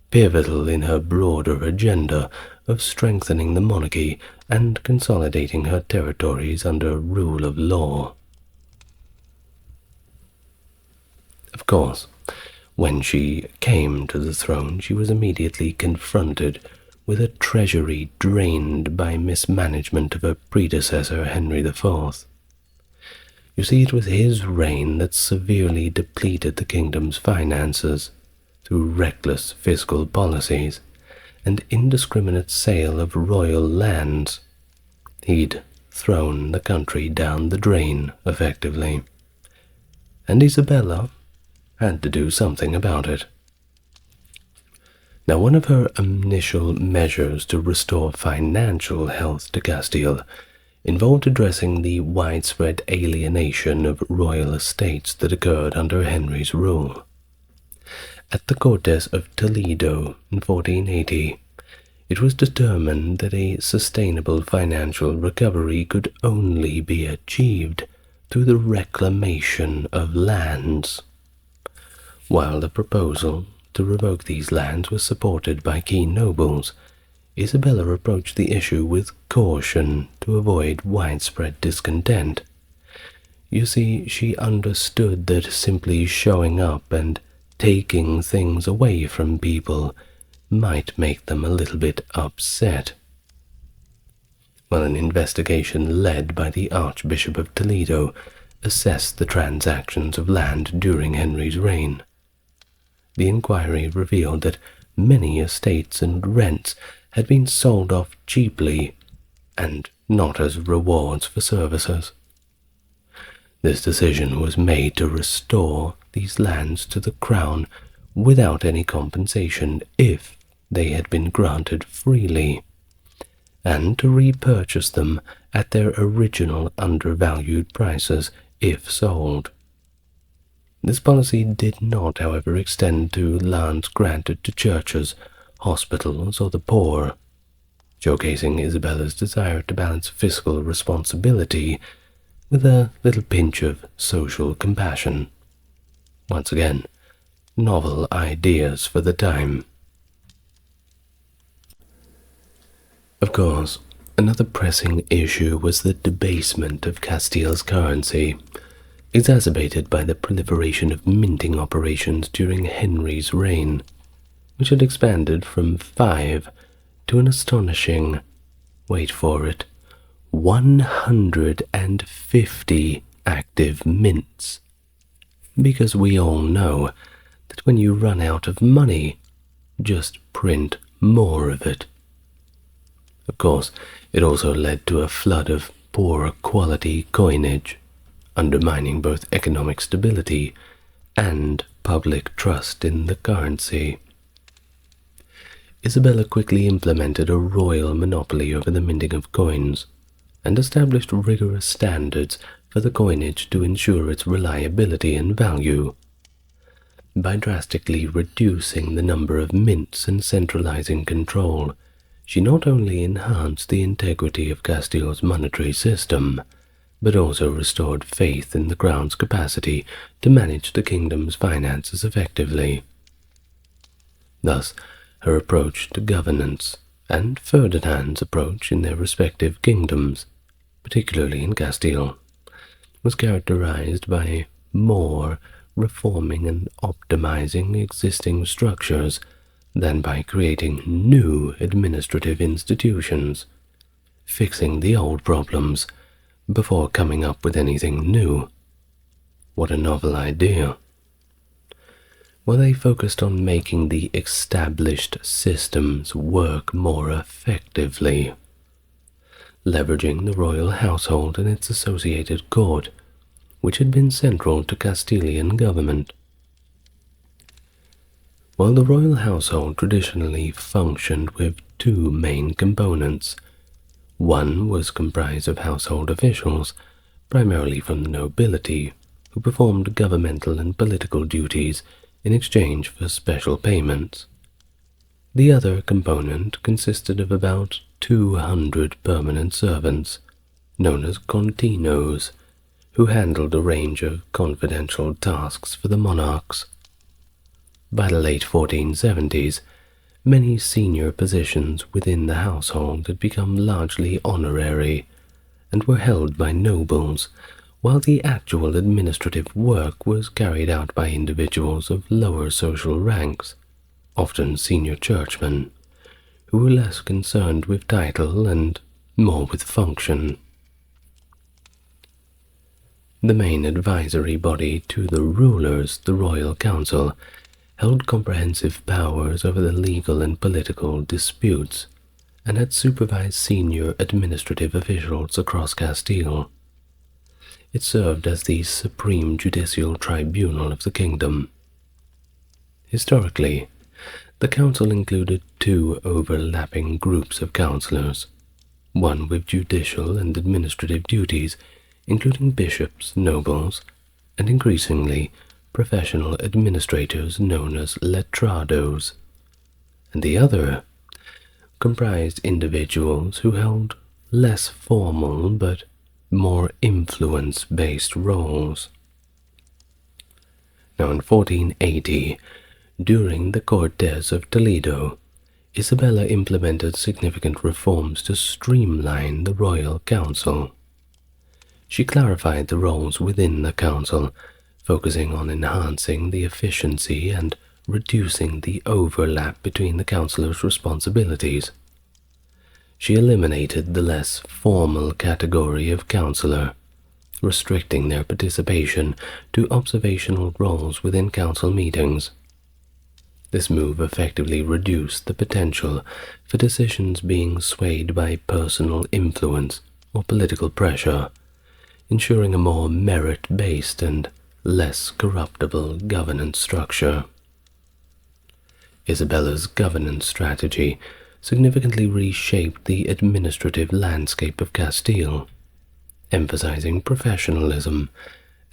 pivotal in her broader agenda of strengthening the monarchy and consolidating her territories under rule of law. Of course, when she came to the throne, she was immediately confronted with a treasury drained by mismanagement of her predecessor Henry IV. You see, it was his reign that severely depleted the kingdom's finances through reckless fiscal policies and indiscriminate sale of royal lands. He'd thrown the country down the drain, effectively, and Isabella had to do something about it. Now, one of her initial measures to restore financial health to Castile involved addressing the widespread alienation of royal estates that occurred under Henry's rule. At the Cortes of Toledo in 1480, it was determined that a sustainable financial recovery could only be achieved through the reclamation of lands. While the proposal to revoke these lands was supported by key nobles, Isabella approached the issue with caution to avoid widespread discontent. You see, she understood that simply showing up and taking things away from people might make them a little bit upset. Well, an investigation led by the Archbishop of Toledo assessed the transactions of land during Henry's reign. The inquiry revealed that many estates and rents had been sold off cheaply and not as rewards for services. This decision was made to restore these lands to the crown without any compensation if they had been granted freely, and to repurchase them at their original undervalued prices if sold. This policy did not, however, extend to lands granted to churches, hospitals, or the poor, showcasing Isabella's desire to balance fiscal responsibility with a little pinch of social compassion. Once again, novel ideas for the time. Of course, another pressing issue was the debasement of Castile's currency, exacerbated by the proliferation of minting operations during Henry's reign, which had expanded from 5 to an astonishing, wait for it, 150 active mints. Because we all know that when you run out of money, just print more of it. Of course, it also led to a flood of poor quality coinage, undermining both economic stability and public trust in the currency. Isabella quickly implemented a royal monopoly over the minting of coins and established rigorous standards for the coinage to ensure its reliability and value. By drastically reducing the number of mints and centralizing control, she not only enhanced the integrity of Castile's monetary system, but also restored faith in the crown's capacity to manage the kingdom's finances effectively. Thus, her approach to governance and Ferdinand's approach in their respective kingdoms, particularly in Castile, was characterized by more reforming and optimizing existing structures than by creating new administrative institutions, fixing the old problems before coming up with anything new. What a novel idea. Well, they focused on making the established systems work more effectively, leveraging the royal household and its associated court, which had been central to Castilian government. While the royal household traditionally functioned with 2 main components, one was comprised of household officials, primarily from the nobility, who performed governmental and political duties in exchange for special payments. The other component consisted of about 200 permanent servants, known as continos, who handled a range of confidential tasks for the monarchs. By the late 1470s, many senior positions within the household had become largely honorary and were held by nobles, while the actual administrative work was carried out by individuals of lower social ranks, often senior churchmen, who were less concerned with title and more with function. The main advisory body to the rulers, the Royal Council, held comprehensive powers over the legal and political disputes, and had supervised senior administrative officials across Castile. It served as the supreme judicial tribunal of the kingdom. Historically, the council included two overlapping groups of councillors, one with judicial and administrative duties, including bishops, nobles, and increasingly professional administrators known as letrados, and the other comprised individuals who held less formal but more influence-based roles. Now in 1480, during the Cortes of Toledo, Isabella implemented significant reforms to streamline the royal council. She clarified the roles within the council, focusing on enhancing the efficiency and reducing the overlap between the councillors' responsibilities. She eliminated the less formal category of councillor, restricting their participation to observational roles within council meetings. This move effectively reduced the potential for decisions being swayed by personal influence or political pressure, ensuring a more merit-based and less corruptible governance structure. Isabella's governance strategy significantly reshaped the administrative landscape of Castile, emphasizing professionalism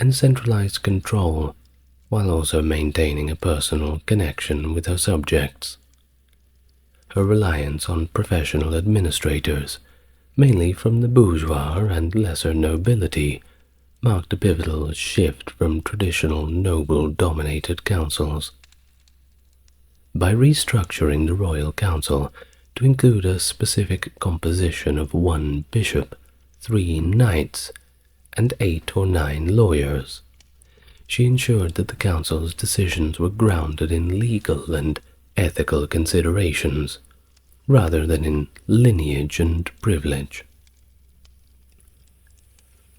and centralized control, while also maintaining a personal connection with her subjects. Her reliance on professional administrators, mainly from the bourgeois and lesser nobility, marked a pivotal shift from traditional noble-dominated councils. By restructuring the royal council to include a specific composition of 1 bishop, 3 knights, and 8 or 9 lawyers, she ensured that the council's decisions were grounded in legal and ethical considerations, rather than in lineage and privilege.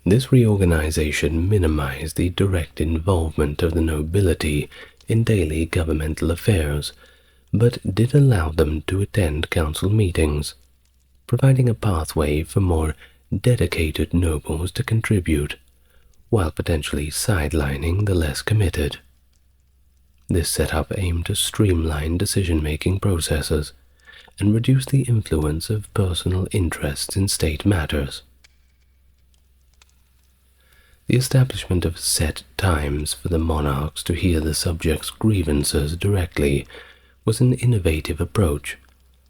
This reorganization minimized the direct involvement of the nobility in daily governmental affairs, but did allow them to attend council meetings, providing a pathway for more dedicated nobles to contribute, while potentially sidelining the less committed. This setup aimed to streamline decision-making processes and reduce the influence of personal interests in state matters. The establishment of set times for the monarchs to hear the subjects' grievances directly was an innovative approach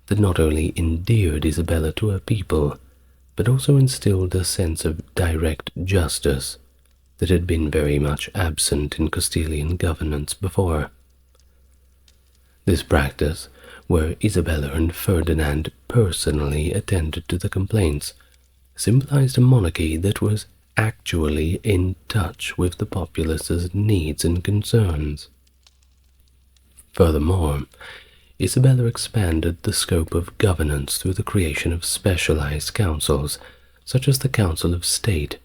that not only endeared Isabella to her people, but also instilled a sense of direct justice that had been very much absent in Castilian governance before. This practice, where Isabella and Ferdinand personally attended to the complaints, symbolized a monarchy that was actually in touch with the populace's needs and concerns. Furthermore, Isabella expanded the scope of governance through the creation of specialized councils, such as the Council of State,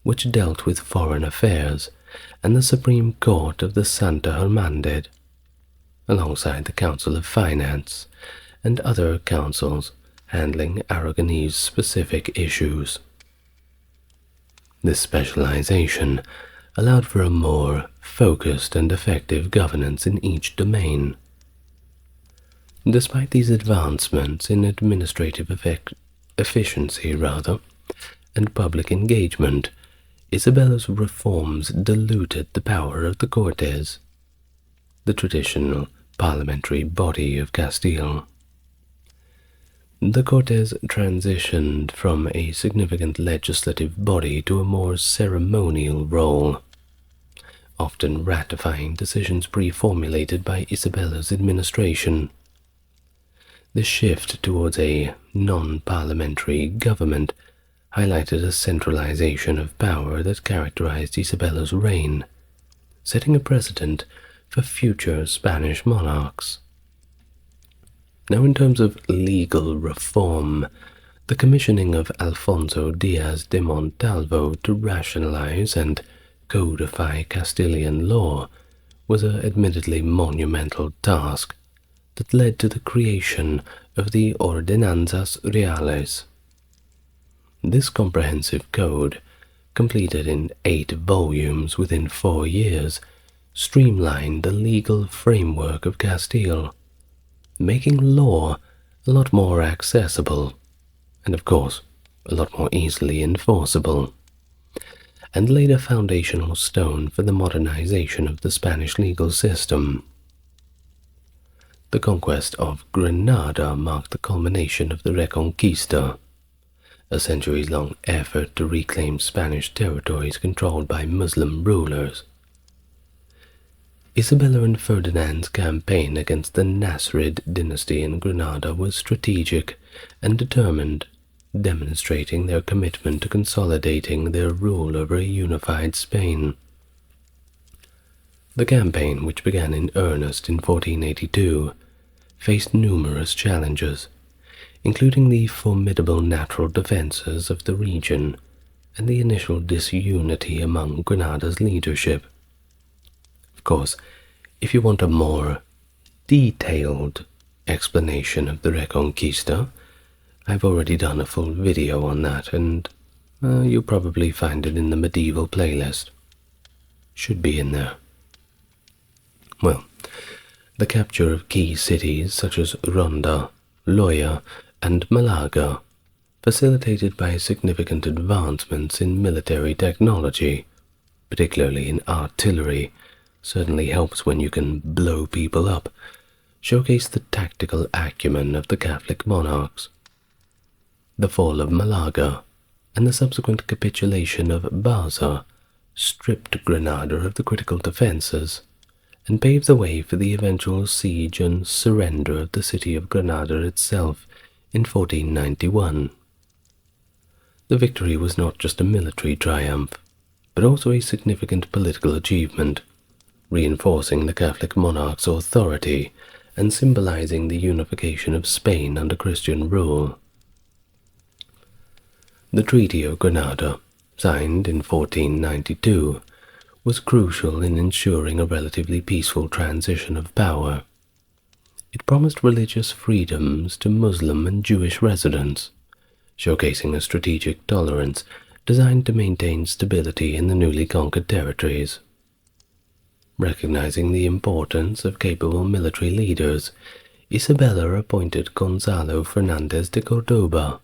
which dealt with foreign affairs, and the Supreme Court of the Santa Hermandad, alongside the Council of Finance and other councils handling Aragonese-specific issues. This specialization allowed for a more focused and effective governance in each domain. Despite these advancements in administrative efficiency and public engagement, Isabella's reforms diluted the power of the Cortes, the traditional parliamentary body of Castile. The Cortes transitioned from a significant legislative body to a more ceremonial role, often ratifying decisions pre-formulated by Isabella's administration. The shift towards a non-parliamentary government highlighted a centralization of power that characterized Isabella's reign, setting a precedent for future Spanish monarchs. Now, in terms of legal reform, the commissioning of Alfonso Diaz de Montalvo to rationalize and codify Castilian law was an admittedly monumental task that led to the creation of the Ordenanzas Reales. This comprehensive code, completed in 8 volumes within 4 years, streamlined the legal framework of Castile, making law a lot more accessible and, of course, a lot more easily enforceable, and laid a foundational stone for the modernization of the Spanish legal system. The conquest of Granada marked the culmination of the Reconquista, a centuries-long effort to reclaim Spanish territories controlled by Muslim rulers. Isabella and Ferdinand's campaign against the Nasrid dynasty in Granada was strategic and determined, demonstrating their commitment to consolidating their rule over a unified Spain. The campaign, which began in earnest in 1482, faced numerous challenges, including the formidable natural defenses of the region and the initial disunity among Granada's leadership. Of course, if you want a more detailed explanation of the Reconquista, I've already done a full video on that, and you'll probably find it in the medieval playlist. Should be in there. Well, the capture of key cities such as Ronda, Loya, and Malaga, facilitated by significant advancements in military technology, particularly in artillery, certainly helps when you can blow people up, showcased the tactical acumen of the Catholic monarchs. The fall of Malaga and the subsequent capitulation of Baza stripped Granada of the critical defenses and paved the way for the eventual siege and surrender of the city of Granada itself in 1491. The victory was not just a military triumph, but also a significant political achievement, reinforcing the Catholic monarch's authority and symbolizing the unification of Spain under Christian rule. The Treaty of Granada, signed in 1492, was crucial in ensuring a relatively peaceful transition of power. It promised religious freedoms to Muslim and Jewish residents, showcasing a strategic tolerance designed to maintain stability in the newly conquered territories. Recognizing the importance of capable military leaders, Isabella appointed Gonzalo Fernández de Córdoba,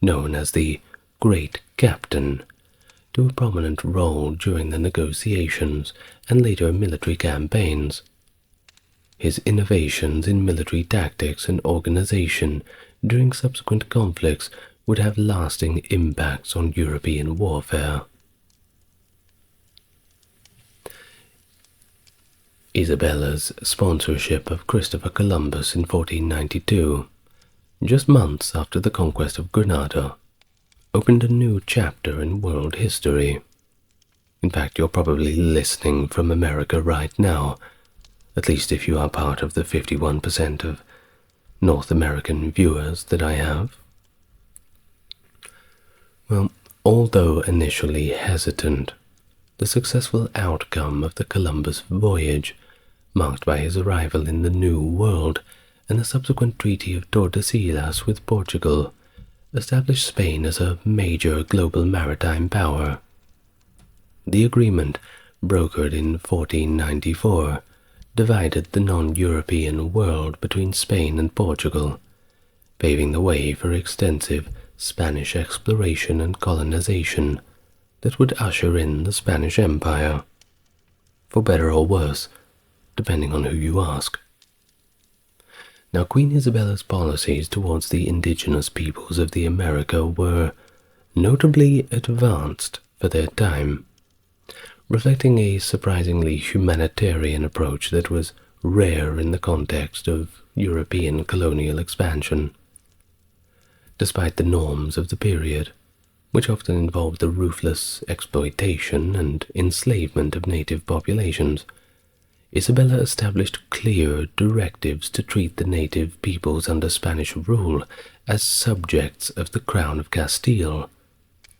known as the Great Captain, to a prominent role during the negotiations and later military campaigns. His innovations in military tactics and organization during subsequent conflicts would have lasting impacts on European warfare. Isabella's sponsorship of Christopher Columbus in 1492, just months after the conquest of Granada, opened a new chapter in world history. In fact, you're probably listening from America right now, at least if you are part of the 51% of North American viewers that I have. Well, although initially hesitant, the successful outcome of the Columbus voyage, marked by his arrival in the New World and the subsequent Treaty of Tordesillas with Portugal, established Spain as a major global maritime power. The agreement, brokered in 1494, divided the non-European world between Spain and Portugal, paving the way for extensive Spanish exploration and colonization that would usher in the Spanish Empire, for better or worse, depending on who you ask. Now, Queen Isabella's policies towards the indigenous peoples of the America were notably advanced for their time, reflecting a surprisingly humanitarian approach that was rare in the context of European colonial expansion. Despite the norms of the period, which often involved the ruthless exploitation and enslavement of native populations, Isabella established clear directives to treat the native peoples under Spanish rule as subjects of the Crown of Castile,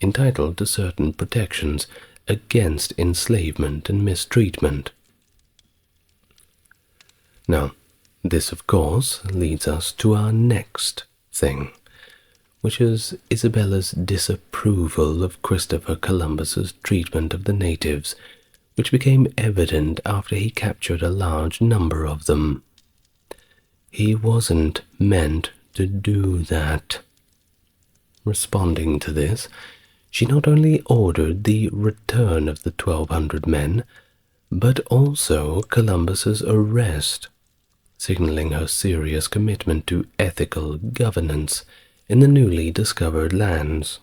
entitled to certain protections against enslavement and mistreatment. Now, this of course leads us to our next thing, which is Isabella's disapproval of Christopher Columbus's treatment of the natives, which became evident after he captured a large number of them. He wasn't meant to do that. Responding to this, she not only ordered the return of the 1,200 men, but also Columbus's arrest, signaling her serious commitment to ethical governance in the newly discovered lands.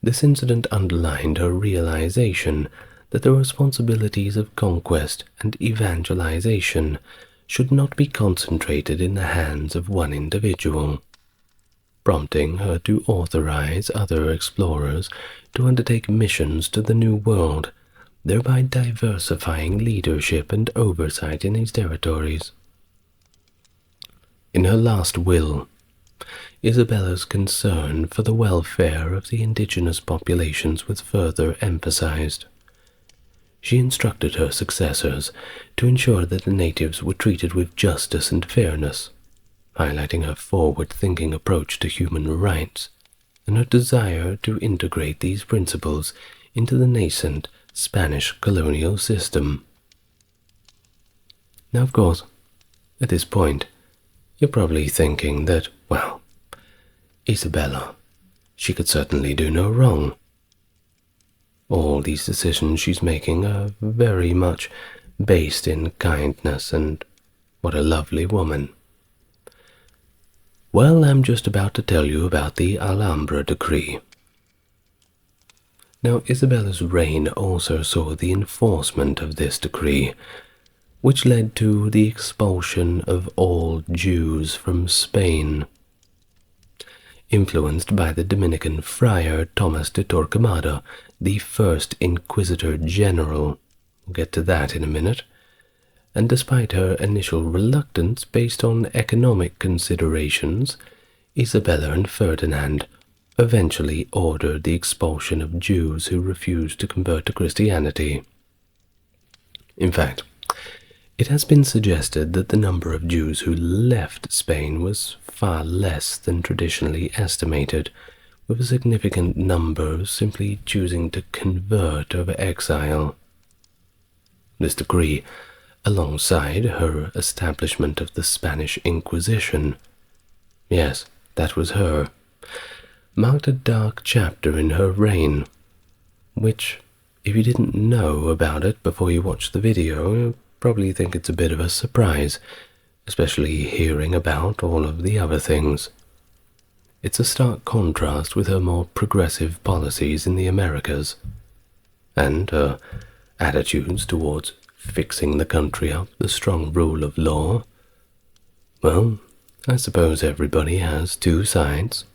This incident underlined her realization that the responsibilities of conquest and evangelization should not be concentrated in the hands of one individual, prompting her to authorize other explorers to undertake missions to the New World, thereby diversifying leadership and oversight in these territories. In her last will, Isabella's concern for the welfare of the indigenous populations was further emphasized. She instructed her successors to ensure that the natives were treated with justice and fairness, highlighting her forward-thinking approach to human rights and her desire to integrate these principles into the nascent Spanish colonial system. Now, of course, at this point, you're probably thinking that, well, Isabella, she could certainly do no wrong. All these decisions she's making are very much based in kindness, and what a lovely woman. Well, I'm just about to tell you about the Alhambra Decree. Now, Isabella's reign also saw the enforcement of this decree, which led to the expulsion of all Jews from Spain. Influenced by the Dominican friar Thomas de Torquemada, the first Inquisitor General, we'll get to that in a minute, and despite her initial reluctance based on economic considerations, Isabella and Ferdinand eventually ordered the expulsion of Jews who refused to convert to Christianity. In fact, it has been suggested that the number of Jews who left Spain was far less than traditionally estimated, with a significant number simply choosing to convert over exile. This decree, alongside her establishment of the Spanish Inquisition, yes, that was her, marked a dark chapter in her reign, which, if you didn't know about it before you watched the video, you'll probably think it's a bit of a surprise, especially hearing about all of the other things. It's a stark contrast with her more progressive policies in the Americas, and her attitudes towards fixing the country up, the strong rule of law. Well, I suppose everybody has two sides.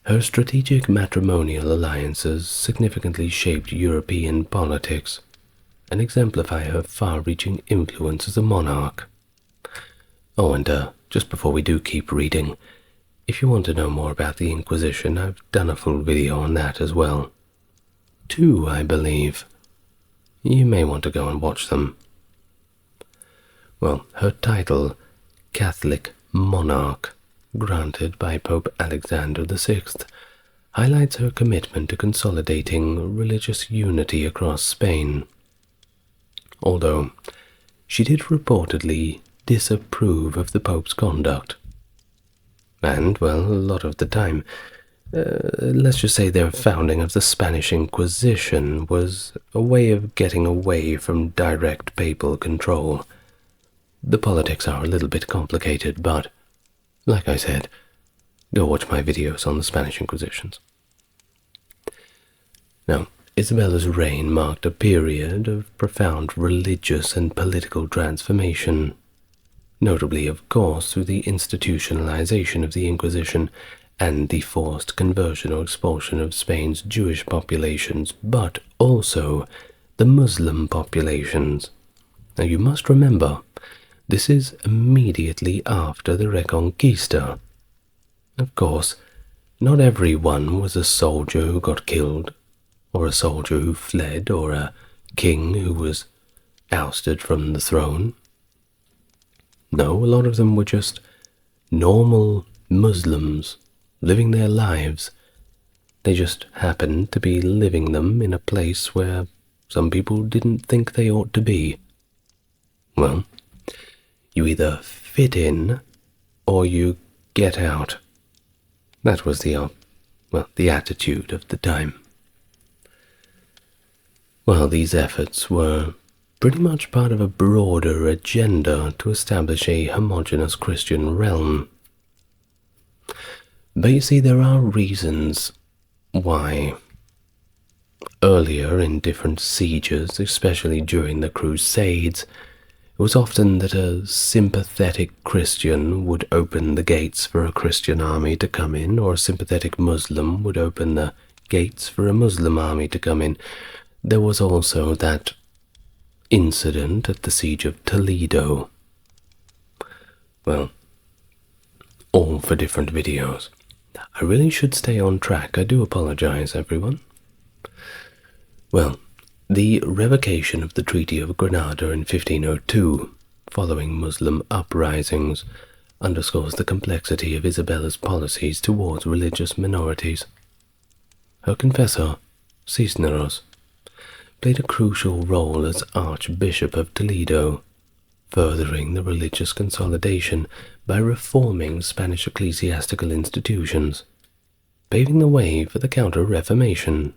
Her strategic matrimonial alliances significantly shaped European politics and exemplify her far-reaching influence as a monarch. Oh, and just before we do keep reading, if you want to know more about the Inquisition, I've done a full video on that as well. 2, I believe. You may want to go and watch them. Well, her title, Catholic Monarch, granted by Pope Alexander VI, highlights her commitment to consolidating religious unity across Spain. Although she did reportedly disapprove of the Pope's conduct. And, well, a lot of the time, let's just say their founding of the Spanish Inquisition was a way of getting away from direct papal control. The politics are a little bit complicated, but, like I said, go watch my videos on the Spanish Inquisitions. Now, Isabella's reign marked a period of profound religious and political transformation, notably, of course, through the institutionalization of the Inquisition and the forced conversion or expulsion of Spain's Jewish populations, but also the Muslim populations. Now, you must remember, this is immediately after the Reconquista. Of course, not everyone was a soldier who got killed, or a soldier who fled, or a king who was ousted from the throne. No, a lot of them were just normal Muslims living their lives. They just happened to be living them in a place where some people didn't think they ought to be. Well, you either fit in or you get out. That was the attitude of the time. Well, these efforts were pretty much part of a broader agenda to establish a homogeneous Christian realm. But you see, there are reasons why. Earlier, in different sieges, especially during the Crusades, it was often that a sympathetic Christian would open the gates for a Christian army to come in, or a sympathetic Muslim would open the gates for a Muslim army to come in. There was also that incident at the siege of Toledo. Well, all for different videos. I really should stay on track. I do apologize, everyone. Well, the revocation of the Treaty of Granada in 1502, following Muslim uprisings, underscores the complexity of Isabella's policies towards religious minorities. Her confessor, Cisneros, played a crucial role as Archbishop of Toledo, furthering the religious consolidation by reforming Spanish ecclesiastical institutions, paving the way for the Counter-Reformation.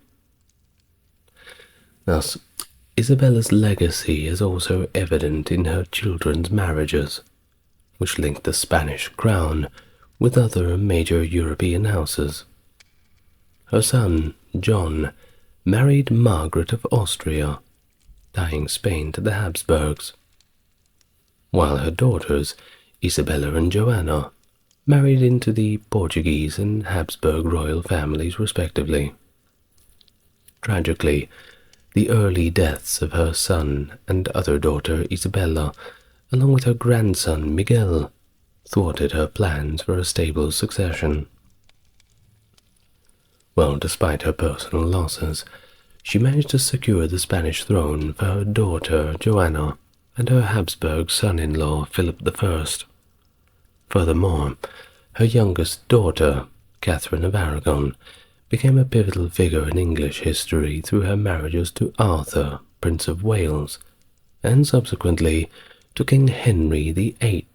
Thus, Isabella's legacy is also evident in her children's marriages, which linked the Spanish crown with other major European houses. Her son, John, married Margaret of Austria, tying Spain to the Habsburgs, while her daughters, Isabella and Joanna, married into the Portuguese and Habsburg royal families respectively. Tragically, the early deaths of her son and other daughter Isabella, along with her grandson Miguel, thwarted her plans for a stable succession. Well, despite her personal losses, she managed to secure the Spanish throne for her daughter Joanna and her Habsburg son-in-law Philip I. Furthermore, her youngest daughter, Catherine of Aragon, became a pivotal figure in English history through her marriages to Arthur, Prince of Wales, and subsequently to King Henry VIII.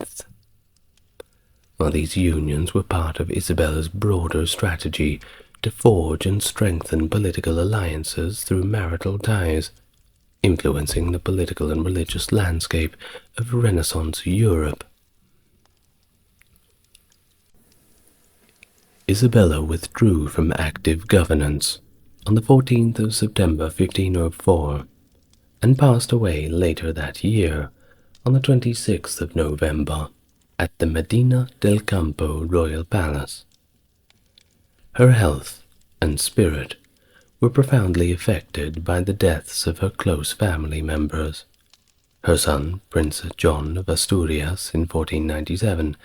While these unions were part of Isabella's broader strategy to forge and strengthen political alliances through marital ties, influencing the political and religious landscape of Renaissance Europe. Isabella withdrew from active governance on the 14th of September 1504 and passed away later that year on the 26th of November at the Medina del Campo Royal Palace. Her health and spirit were profoundly affected by the deaths of her close family members, her son Prince John of Asturias in 1497,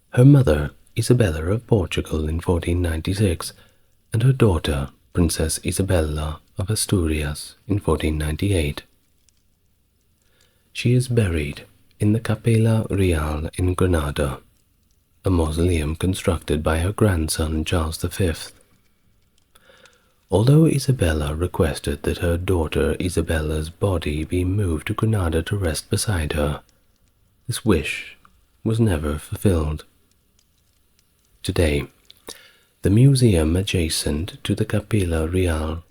her mother Isabella of Portugal in 1496, and her daughter Princess Isabella of Asturias in 1498. She is buried in the Capella Real in Granada, a mausoleum constructed by her grandson Charles V. Although Isabella requested that her daughter Isabella's body be moved to Granada to rest beside her, this wish was never fulfilled. Today, The museum adjacent to the Capilla Real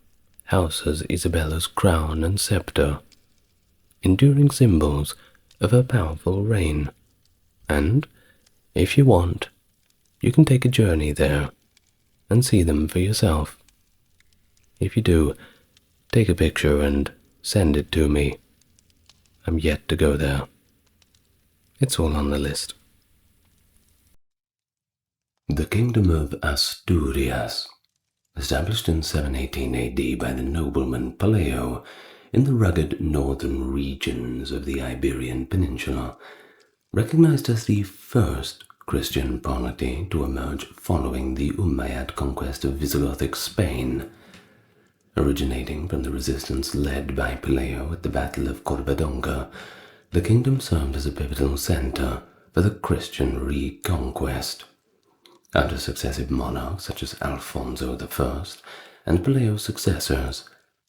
houses Isabella's crown and scepter, enduring symbols of her powerful reign. And, if you want, you can take a journey there and see them for yourself. If you do, take a picture and send it to me. I'm yet to go there. It's all on the list. The Kingdom of Asturias, established in 718 AD by the nobleman Pelayo in the rugged northern regions of the Iberian Peninsula, recognized as the first Christian polity to emerge following the Umayyad conquest of Visigothic Spain. Originating from the resistance led by Pelayo at the Battle of Covadonga, the kingdom served as a pivotal center for the Christian reconquest. Under successive monarchs such as Alfonso I and Pelayo's successors,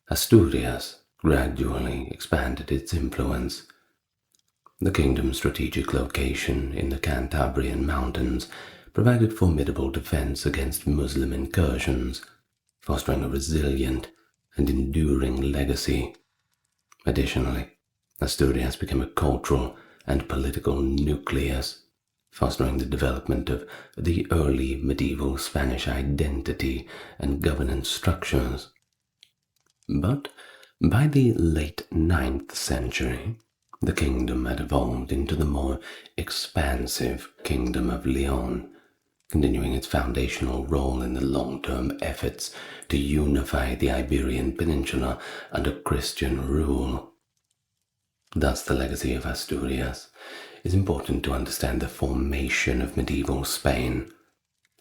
Asturias gradually expanded its influence. The kingdom's strategic location in the Cantabrian Mountains provided formidable defense against Muslim incursions, fostering a resilient and enduring legacy. Additionally, Asturias became a cultural and political nucleus, fostering the development of the early medieval Spanish identity and governance structures. But by the late 9th century, the kingdom had evolved into the more expansive Kingdom of Leon, continuing its foundational role in the long-term efforts to unify the Iberian Peninsula under Christian rule. Thus, the legacy of Asturias is important to understand the formation of medieval Spain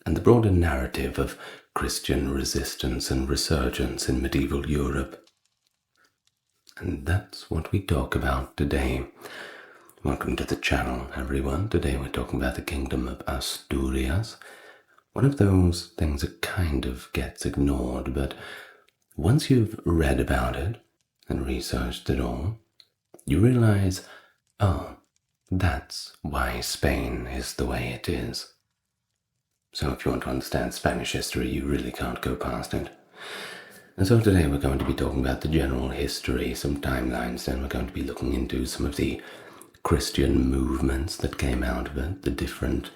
and the broader narrative of Christian resistance and resurgence in medieval Europe. And that's what we talk about today. Welcome to the channel, everyone. Today we're talking about the Kingdom of Asturias. One of those things that kind of gets ignored, but once you've read about it and researched it all, you realize, oh, that's why Spain is the way it is. So if you want to understand Spanish history, you really can't go past it. And so today we're going to be talking about the general history, some timelines, then we're going to be looking into some of the Christian movements that came out of it, the different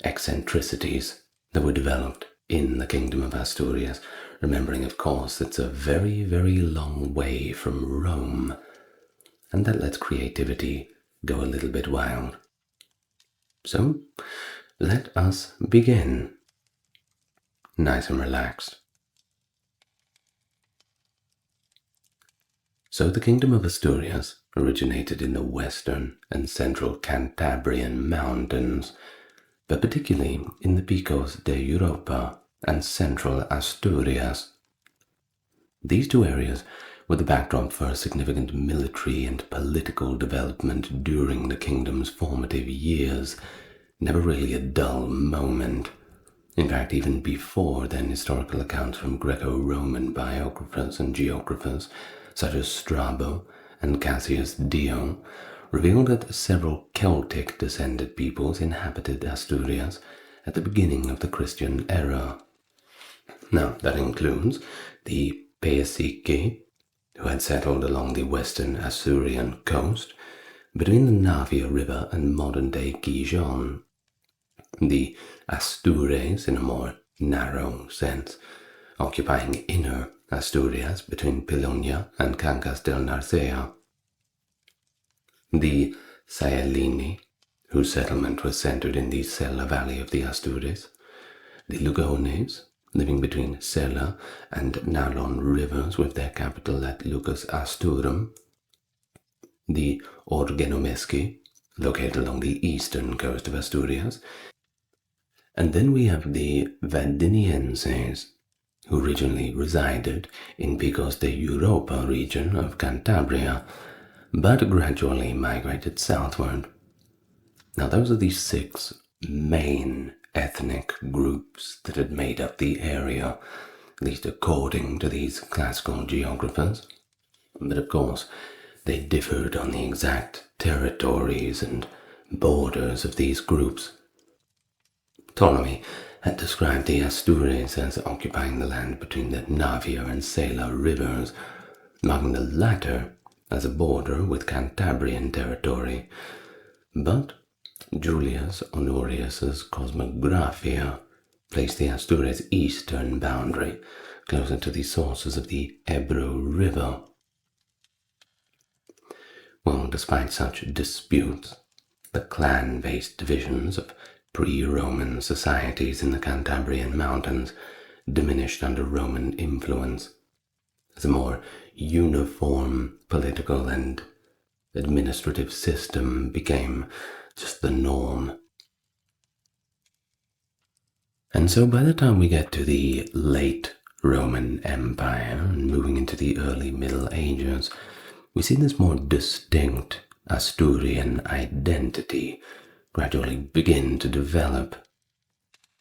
eccentricities that were developed in the Kingdom of Asturias, remembering, of course, it's a very, very long way from Rome, and that lets creativity go a little bit wild. So, let us begin. Nice and relaxed. So the Kingdom of Asturias originated in the western and central Cantabrian Mountains, but particularly in the Picos de Europa and central Asturias. These two areas were the backdrop for a significant military and political development during the kingdom's formative years, never really a dull moment. In fact, even before then, historical accounts from Greco-Roman biographers and geographers such as Strabo and Cassius Dio revealed that several Celtic-descended peoples inhabited Asturias at the beginning of the Christian era. Now, that includes the Paesici, who had settled along the western Asturian coast between the Navia River and modern-day Gijón, the Astures in a more narrow sense, occupying inner Asturias between Pilonia and Cangas del Narcea, the Saelini, whose settlement was centered in the Sella Valley of the Astures, the Lugones, living between Sella and Nalon rivers with their capital at Lucas Asturum, the Orgenomesci, located along the eastern coast of Asturias, and then we have the Vadinienses, who originally resided in Picos de Europa region of Cantabria, but gradually migrated southward. Now those are the 6 main ethnic groups that had made up the area, at least according to these classical geographers. But of course, they differed on the exact territories and borders of these groups. Ptolemy had described the Asturias as occupying the land between the Navia and Sela rivers, marking the latter as a border with Cantabrian territory. But Julius Honorius's Cosmographia placed the Asturias' eastern boundary closer to the sources of the Ebro River. Well, despite such disputes, the clan-based divisions of pre-Roman societies in the Cantabrian mountains diminished under Roman influence, as a more uniform political and administrative system became just the norm. And so by the time we get to the late Roman Empire and moving into the early Middle Ages, we see this more distinct Asturian identity gradually begin to develop.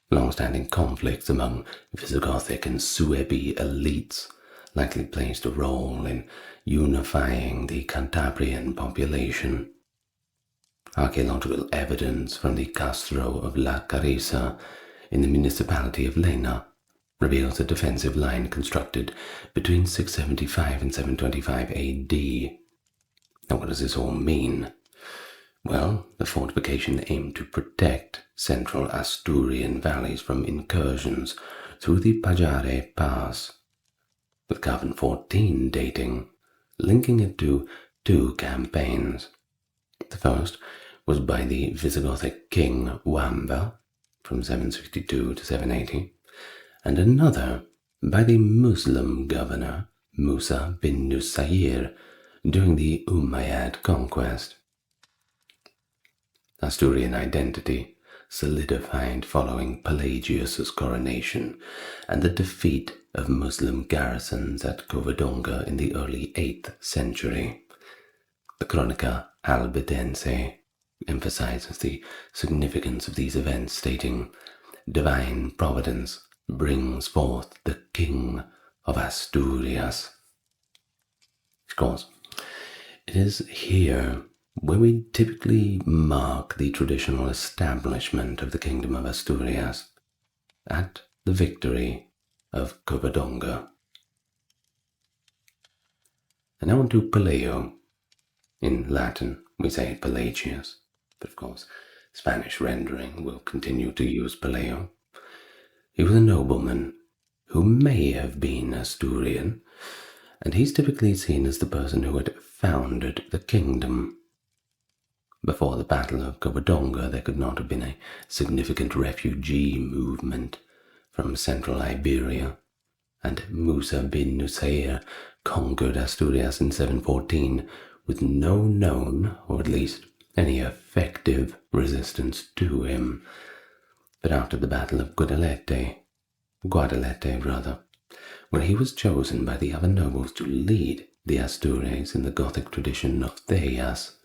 Long-standing conflicts among Visigothic and Suebi elites likely played a role in unifying the Cantabrian population. Archaeological evidence from the Castro of La Carissa in the municipality of Lena reveals a defensive line constructed between 675 and 725 AD. Now, what does this all mean? Well, the fortification aimed to protect central Asturian valleys from incursions through the Pajare Pass, with carbon 14 dating, linking it to two campaigns. The first was by the Visigothic king Wamba from 762 to 780, and another by the Muslim governor Musa bin Nusayr during the Umayyad conquest. Asturian identity solidified following Pelagius's coronation and the defeat of Muslim garrisons at Covadonga in the early 8th century. The Chronica Albidense emphasizes the significance of these events, stating, "Divine providence brings forth the King of Asturias." Of course, it is here where we typically mark the traditional establishment of the Kingdom of Asturias, at the victory of Covadonga. And now on to Peleo. In Latin, we say Pelagius, but of course, Spanish rendering will continue to use Peleo. He was a nobleman who may have been Asturian, and he's typically seen as the person who had founded the kingdom. Before the Battle of Covadonga, there could not have been a significant refugee movement from central Iberia, and Musa bin Nusayr conquered Asturias in 714 with no known, or at least any effective, resistance to him. But after the Battle of Guadalete, where he was chosen by the other nobles to lead the Astures in the Gothic tradition of Theas,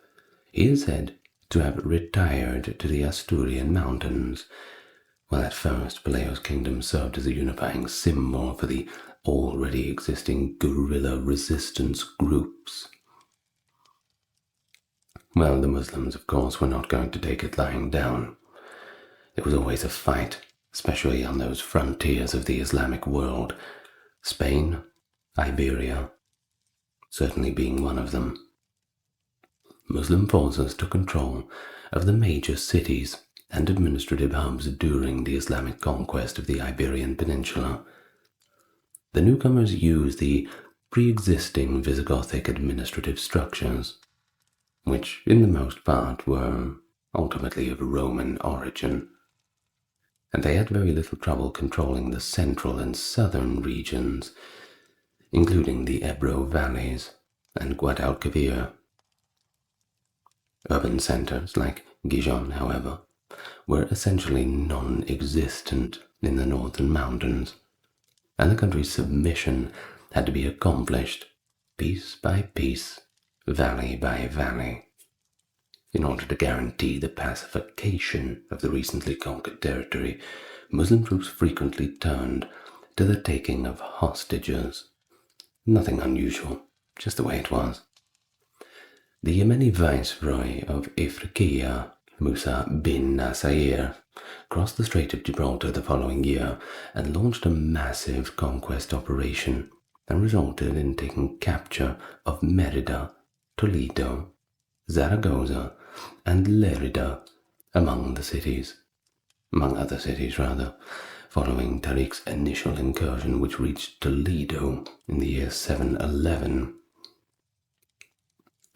he is said to have retired to the Asturian mountains, while at first Peleo's kingdom served as a unifying symbol for the already existing guerrilla resistance groups. Well, the Muslims, of course, were not going to take it lying down. It was always a fight, especially on those frontiers of the Islamic world, Spain, Iberia, certainly being one of them. Muslim forces took control of the major cities and administrative hubs during the Islamic conquest of the Iberian Peninsula. The newcomers used the pre-existing Visigothic administrative structures, which in the most part were ultimately of Roman origin, and they had very little trouble controlling the central and southern regions, including the Ebro valleys and Guadalquivir. Urban centers like Gijon, however, were essentially non-existent in the northern mountains, and the country's submission had to be accomplished piece by piece, valley by valley, in order to guarantee the pacification of the recently conquered territory. Muslim troops frequently turned to the taking of hostages. Nothing unusual, just the way it was. The Yemeni viceroy of Ifriqiya, Musa bin Nasir, crossed the Strait of Gibraltar the following year, and launched a massive conquest operation that resulted in taking capture of Merida, Toledo, Zaragoza, and Lerida among other cities, following Tariq's initial incursion, which reached Toledo in the year 711.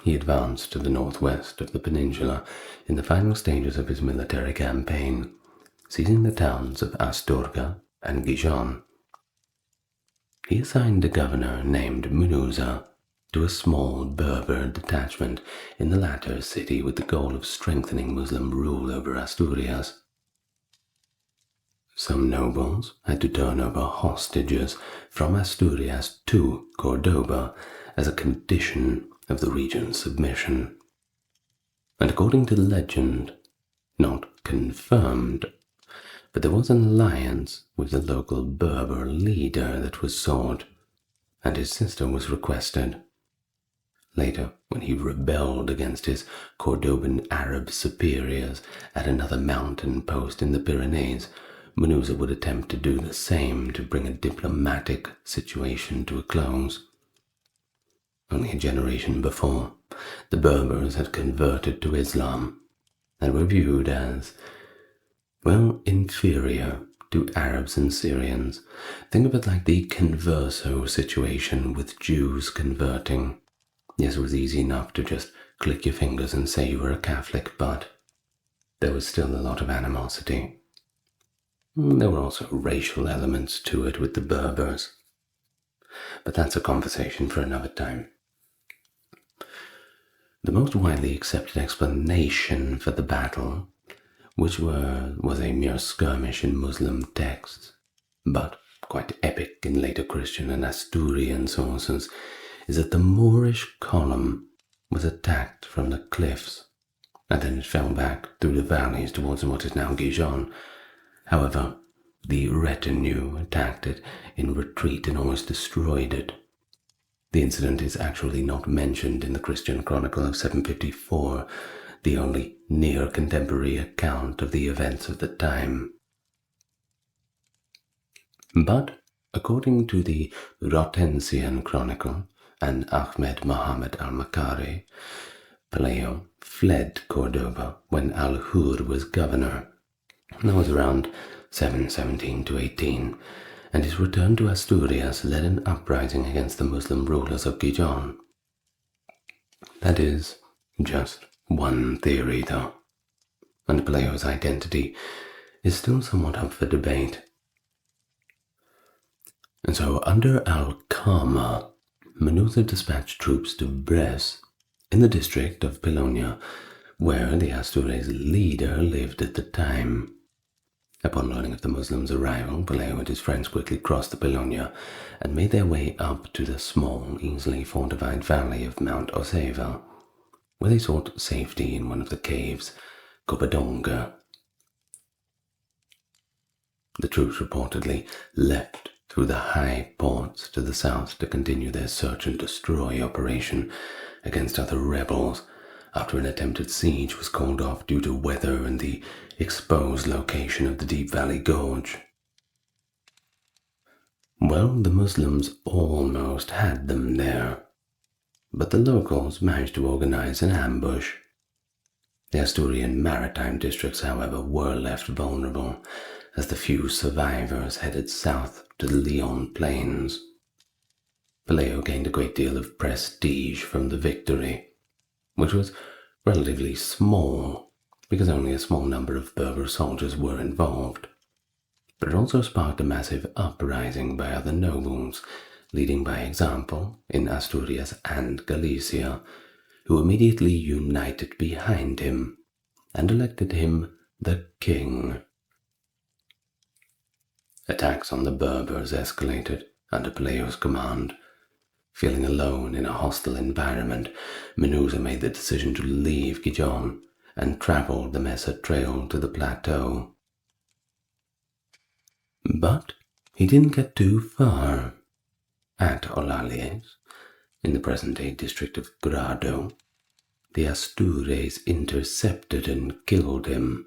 He advanced to the northwest of the peninsula in the final stages of his military campaign, seizing the towns of Astorga and Gijon. He assigned a governor named Munuza to a small Berber detachment in the latter city with the goal of strengthening Muslim rule over Asturias. Some nobles had to turn over hostages from Asturias to Cordoba as a condition of the region's submission. And according to legend, not confirmed, but there was an alliance with the local Berber leader that was sought, and his sister was requested. Later, when he rebelled against his Cordoban Arab superiors at another mountain post in the Pyrenees, Munuza would attempt to do the same to bring a diplomatic situation to a close. Only a generation before, the Berbers had converted to Islam and were viewed as, inferior to Arabs and Syrians. Think of it like the converso situation with Jews converting. Yes, it was easy enough to just click your fingers and say you were a Catholic, but there was still a lot of animosity. There were also racial elements to it with the Berbers. But that's a conversation for another time. The most widely accepted explanation for the battle, which was a mere skirmish in Muslim texts, but quite epic in later Christian and Asturian sources, is that the Moorish column was attacked from the cliffs, and then it fell back through the valleys towards what is now Gijon. However, the retinue attacked it in retreat and almost destroyed it. The incident is actually not mentioned in the Christian Chronicle of 754, the only near-contemporary account of the events of the time. But, according to the Rotensian Chronicle and Ahmed Mohammed al-Makari, Pelayo fled Cordoba when al-Hur was governor. That was around 717 to 18, and his return to Asturias led an uprising against the Muslim rulers of Gijon. That is just one theory, though, and Pelayo's identity is still somewhat up for debate. And so, under Al-Kama, Munuza dispatched troops to Bres, in the district of Pilonia, where the Asturias leader lived at the time. Upon learning of the Muslims' arrival, Pelayo and his friends quickly crossed the Pilonia and made their way up to the small, easily fortified valley of Mount Oseva, where they sought safety in one of the caves, Covadonga. The troops reportedly leapt through the high ports to the south to continue their search and destroy operation against other rebels after an attempted siege was called off due to weather and the exposed location of the Deep Valley Gorge. Well, the Muslims almost had them there, but the locals managed to organize an ambush. The Asturian maritime districts, however, were left vulnerable as the few survivors headed south to the Leon Plains. Pelayo gained a great deal of prestige from the victory, which was relatively small because only a small number of Berber soldiers were involved. But it also sparked a massive uprising by other nobles, leading by example in Asturias and Galicia, who immediately united behind him and elected him the king. Attacks on the Berbers escalated under Pelayo's command. Feeling alone in a hostile environment, Munuza made the decision to leave Gijon and traveled the Mesa Trail to the plateau. But he didn't get too far. At Olalies, in the present-day district of Grado, the Astures intercepted and killed him.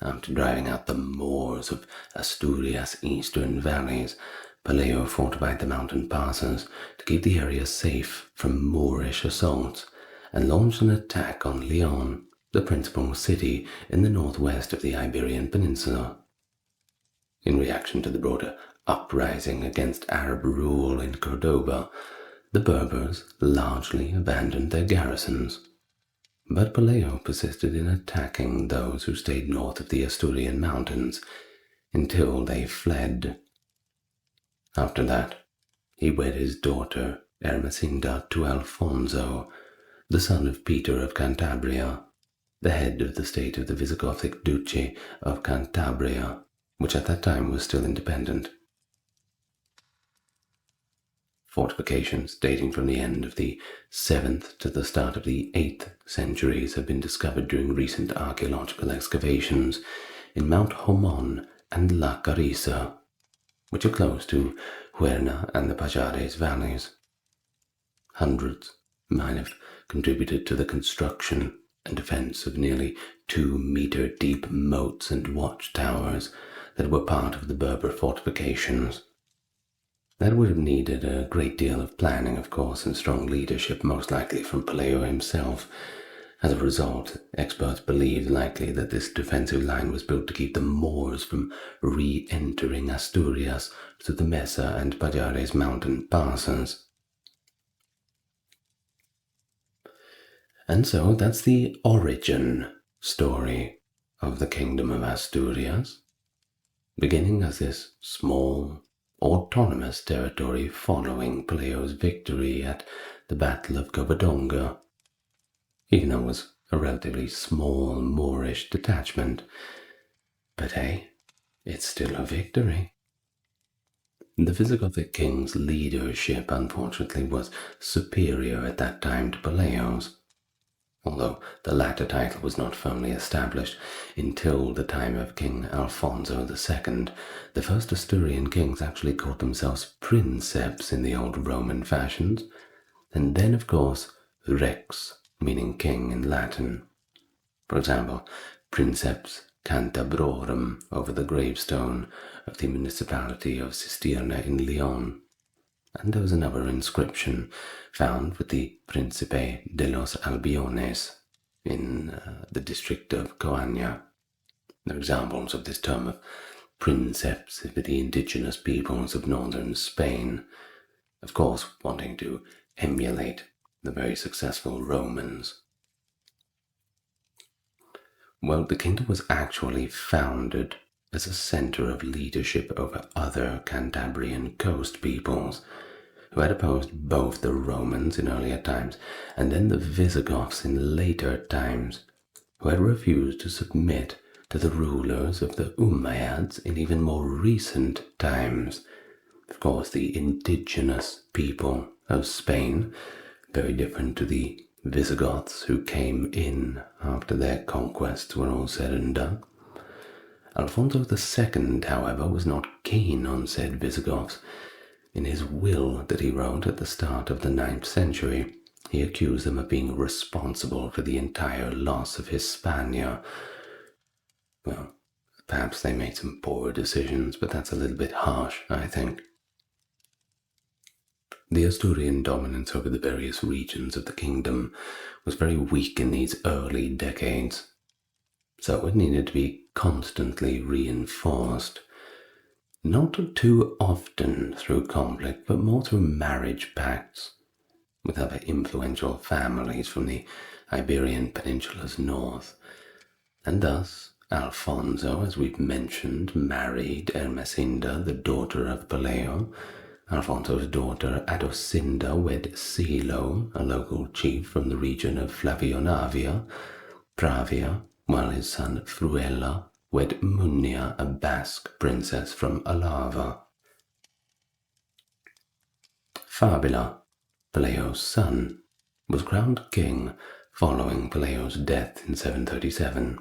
After driving out the Moors of Asturias' eastern valleys, Pelayo fortified the mountain passes to keep the area safe from Moorish assaults and launched an attack on Leon, the principal city in the northwest of the Iberian Peninsula. In reaction to the broader uprising against Arab rule in Cordoba, the Berbers largely abandoned their garrisons. But Pelayo persisted in attacking those who stayed north of the Asturian mountains until they fled. After that, he wed his daughter Ermesinda to Alfonso, the son of Peter of Cantabria, the head of the state of the Visigothic Duchy of Cantabria, which at that time was still independent. Fortifications dating from the end of the 7th to the start of the 8th centuries have been discovered during recent archaeological excavations in Mount Homon and La Carissa, which are close to Huerna and the Pajares valleys. Hundreds might have contributed to the construction and defense of nearly 2-meter-deep moats and watchtowers that were part of the Berber fortifications. That would have needed a great deal of planning, of course, and strong leadership, most likely from Pelayo himself. As a result, experts believe likely that this defensive line was built to keep the Moors from re-entering Asturias through the Mesa and Pajares mountain passes. And so that's the origin story of the Kingdom of Asturias, beginning as this small, autonomous territory following Pelayo's victory at the Battle of Covadonga, even though it was a relatively small Moorish detachment. But hey, it's still a victory. The Visigothic king's leadership, unfortunately, was superior at that time to Pelayo's, although the latter title was not firmly established until the time of King Alfonso II. The first Asturian kings actually called themselves princeps in the old Roman fashions, and then, of course, rex, meaning king in Latin. For example, princeps cantabrorum over the gravestone of the municipality of Cisterna in Leon. And there was another inscription found with the Principe de los Albiones in the district of Coaña. There are examples of this term of princeps for the indigenous peoples of northern Spain, of course wanting to emulate the very successful Romans. Well, the kingdom was actually founded as a center of leadership over other Cantabrian coast peoples who had opposed both the Romans in earlier times and then the Visigoths in later times, who had refused to submit to the rulers of the Umayyads in even more recent times. Of course, the indigenous people of Spain, very different to the Visigoths who came in after their conquests were all said and done. Alfonso II, however, was not keen on said Visigoths. In his will that he wrote at the start of the 9th century, he accused them of being responsible for the entire loss of Hispania. Well, perhaps they made some poor decisions, but that's a little bit harsh, I think. The Asturian dominance over the various regions of the kingdom was very weak in these early decades, so it needed to be constantly reinforced. Not too often through conflict, but more through marriage pacts with other influential families from the Iberian Peninsula's north. And thus, Alfonso, as we've mentioned, married Ermesinda, the daughter of Pelayo. Alfonso's daughter Adosinda wed Silo, a local chief from the region of Flavionavia, Pravia, while his son Fruela wed Munia, a Basque princess from Alava. Fabila, Pelayo's son, was crowned king following Pelayo's death in 737.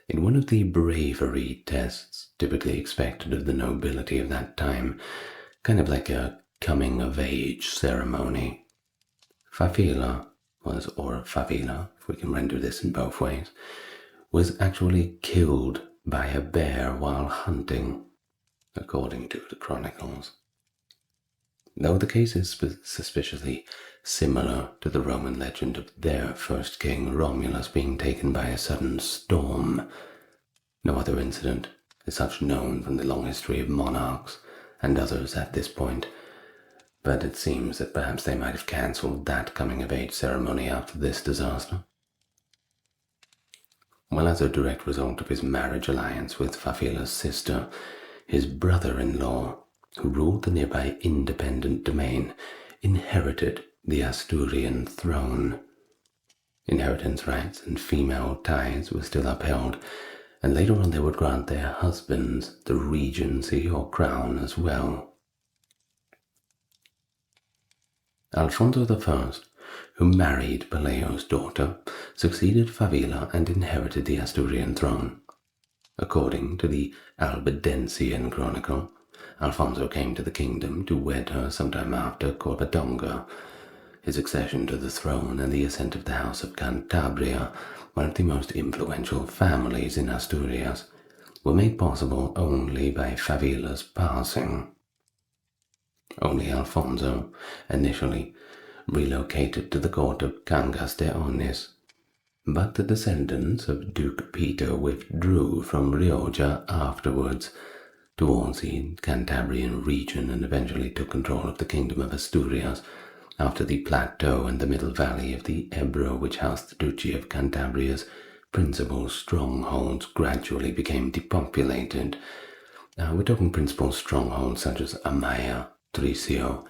In one of the bravery tests typically expected of the nobility of that time, kind of like a coming-of-age ceremony, Fafila was, or Favila, if we can render this in both ways, was actually killed by a bear while hunting, according to the chronicles. Though the case is suspiciously similar to the Roman legend of their first king, Romulus, being taken by a sudden storm, no other incident is such known from the long history of monarchs and others at this point, but it seems that perhaps they might have cancelled that coming-of-age ceremony after this disaster. Well, as a direct result of his marriage alliance with Fafila's sister, his brother-in-law, who ruled the nearby independent domain, inherited the Asturian throne. Inheritance rights and female ties were still upheld, and later on they would grant their husbands the regency or crown as well. Alfonso I, who married Pelayo's daughter, succeeded Favila and inherited the Asturian throne. According to the Albidensian Chronicle, Alfonso came to the kingdom to wed her sometime after Covadonga. His accession to the throne and the ascent of the House of Cantabria, one of the most influential families in Asturias, were made possible only by Favila's passing. Only Alfonso, initially, relocated to the court of Cangas de Onís, but the descendants of Duke Peter withdrew from Rioja afterwards, towards the Cantabrian region, and eventually took control of the kingdom of Asturias after the plateau and the middle valley of the Ebro, which housed the Duchy of Cantabria's principal strongholds, gradually became depopulated. We're talking principal strongholds such as Amaya, Tricio,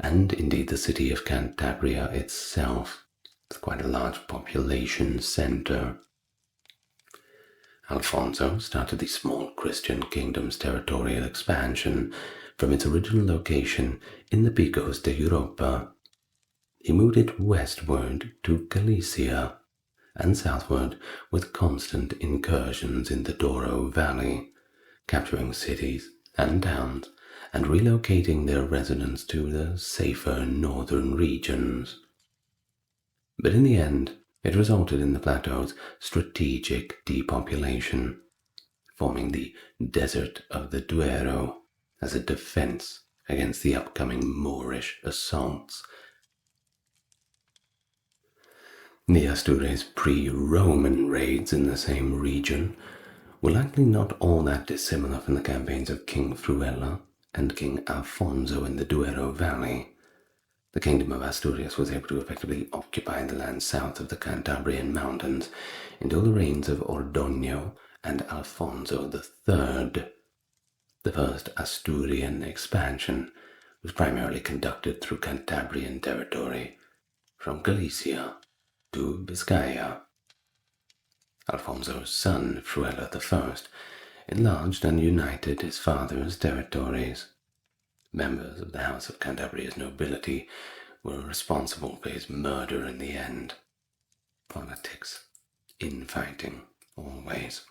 and indeed the city of Cantabria itself. It's quite a large population center. Alfonso started the small Christian kingdom's territorial expansion from its original location in the Picos de Europa. He moved it westward to Galicia and southward with constant incursions in the Douro Valley, capturing cities and towns and relocating their residents to the safer northern regions. But in the end, it resulted in the plateau's strategic depopulation, forming the desert of the Duero as a defense against the upcoming Moorish assaults. The Asturias' pre-Roman raids in the same region were likely not all that dissimilar from the campaigns of King Fruela and King Alfonso in the Duero Valley. The kingdom of Asturias was able to effectively occupy the land south of the Cantabrian mountains until the reigns of Ordoño and Alfonso III. The first Asturian expansion was primarily conducted through Cantabrian territory, from Galicia to Biscaya. Alfonso's son, Fruela I, enlarged and united his father's territories. Members of the House of Cantabria's nobility were responsible for his murder in the end. Politics, infighting, always.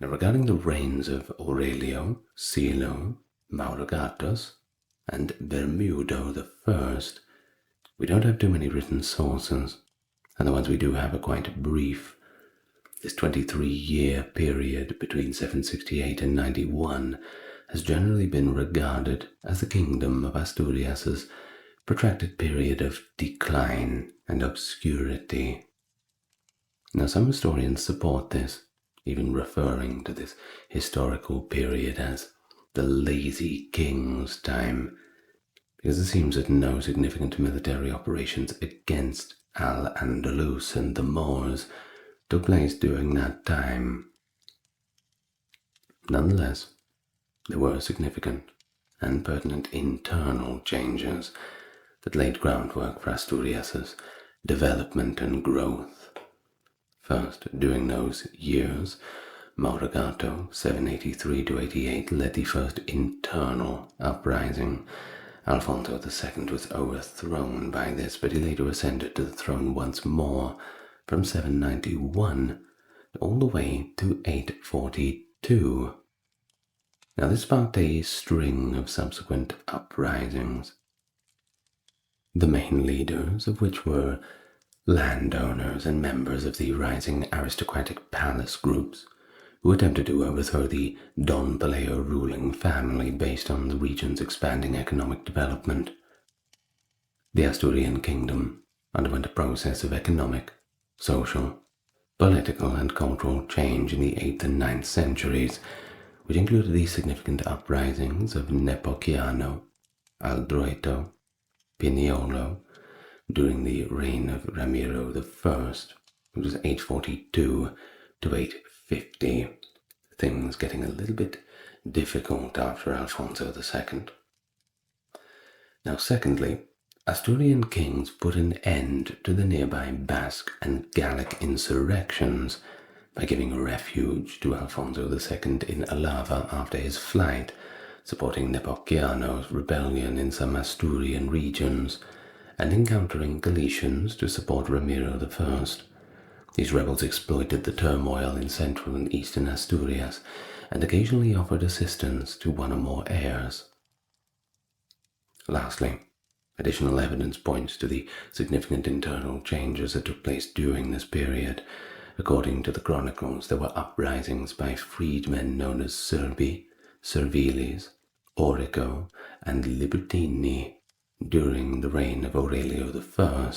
Now, regarding the reigns of Aurelio, Silo, Maurogatus, and Bermudo I, we don't have too many written sources, and the ones we do have are quite brief. This 23-year period between 768 and 91 has generally been regarded as the kingdom of Asturias' protracted period of decline and obscurity. Now, some historians support this, even referring to this historical period as the lazy king's time, because it seems that no significant military operations against Al-Andalus and the Moors took place during that time. Nonetheless, there were significant and pertinent internal changes that laid groundwork for Asturias' development and growth. First, during those years, Maurogato, 783 to 88, led the first internal uprising. Alfonso II was overthrown by this, but he later ascended to the throne once more from 791 all the way to 842. Now, this sparked a string of subsequent uprisings, the main leaders of which were landowners and members of the rising aristocratic palace groups who attempted to overthrow the Don Pelayo ruling family based on the region's expanding economic development. The Asturian kingdom underwent a process of economic, social, political, and cultural change in the 8th and 9th centuries, which included the significant uprisings of Nepociano, Aldroito, Pineolo, during the reign of Ramiro I, which was 842 to 850, things getting a little bit difficult after Alfonso II. Now, secondly, Asturian kings put an end to the nearby Basque and Gallic insurrections by giving refuge to Alfonso II in Alava after his flight, supporting Nepociano's rebellion in some Asturian regions, and encountering Galicians to support Ramiro I. These rebels exploited the turmoil in central and eastern Asturias and occasionally offered assistance to one or more heirs. Lastly, additional evidence points to the significant internal changes that took place during this period. According to the chronicles, there were uprisings by freedmen known as Serbi, Serviles, Orico, and Libertini during the reign of Aurelio I.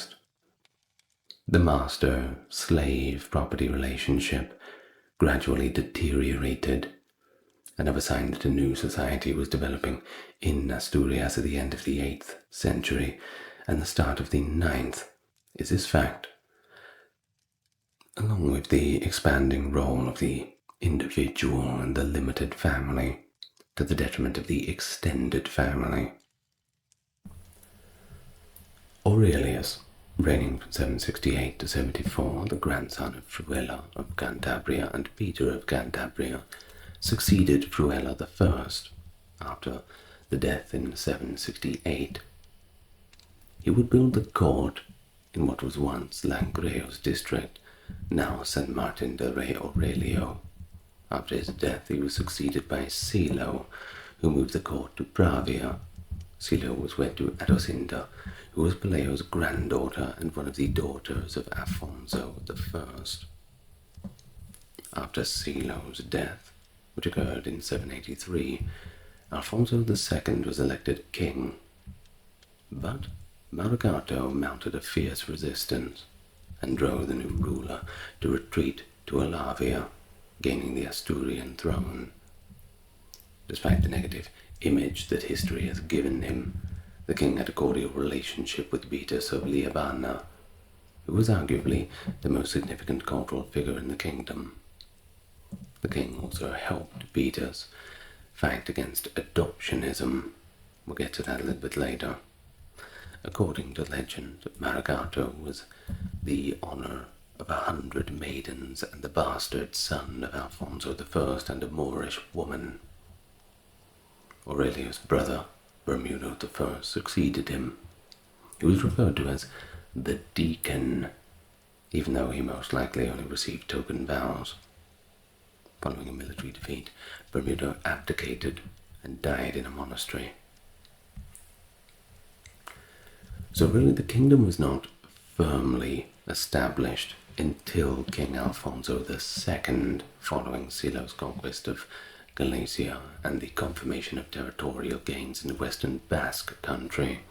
The master-slave property relationship gradually deteriorated, and of a sign that a new society was developing in Asturias at the end of the 8th century and the start of the 9th is this fact, along with the expanding role of the individual and the limited family, to the detriment of the extended family. Aurelius, reigning from 768 to 74, the grandson of Fruela of Cantabria and Peter of Cantabria, succeeded Fruela I after the death in 768. He would build the court in what was once Langreu's district, now San Martin del Rey Aurelio. After his death, he was succeeded by Silo, who moved the court to Pravia. Silo was wed to Adosinda, who was Pelayo's granddaughter and one of the daughters of Afonso I. After Silo's death, which occurred in 783, Alfonso II was elected king. But Marigato mounted a fierce resistance and drove the new ruler to retreat to Alavia, gaining the Asturian throne. Despite the negative image that history has given him, the king had a cordial relationship with Vitus of Liabana, who was arguably the most significant cultural figure in the kingdom. The king also helped Vitus fight against adoptionism. We'll get to that a little bit later. According to legend, Marigato was the honor of 100 maidens and the bastard son of Alfonso I and a Moorish woman. Aurelius' brother, Bermudo I, succeeded him. He was referred to as the deacon, even though he most likely only received token vows. Following a military defeat, Bermudo abdicated and died in a monastery. So really the kingdom was not firmly established until King Alfonso II, following Silo's conquest of Galicia and the confirmation of territorial gains in the western Basque country.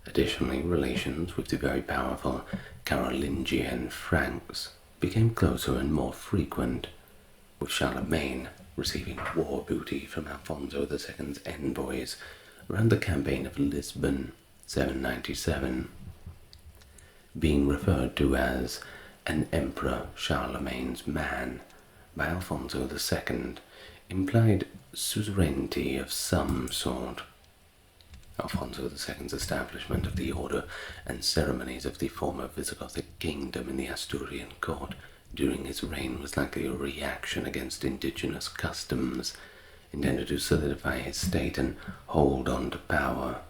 Additionally, relations with the very powerful Carolingian Franks became closer and more frequent, with Charlemagne receiving war booty from Alfonso II's envoys around the campaign of Lisbon, 797. Being referred to as an Emperor Charlemagne's man by Alfonso II implied suzerainty of some sort. Alfonso II's establishment of the order and ceremonies of the former Visigothic kingdom in the Asturian court during his reign was likely a reaction against indigenous customs, intended to solidify his state and hold on to power.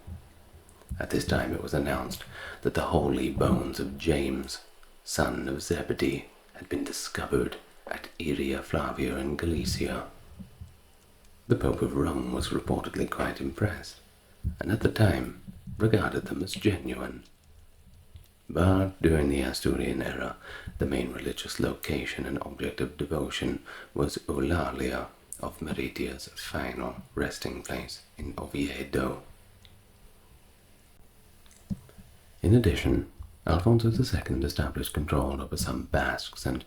At this time it was announced that the holy bones of James, son of Zebedee, had been discovered at Iria Flavia in Galicia. The Pope of Rome was reportedly quite impressed, and at the time regarded them as genuine. But during the Asturian era, the main religious location and object of devotion was Eulalia of Meridia's final resting place in Oviedo. In addition, Alfonso II established control over some Basques and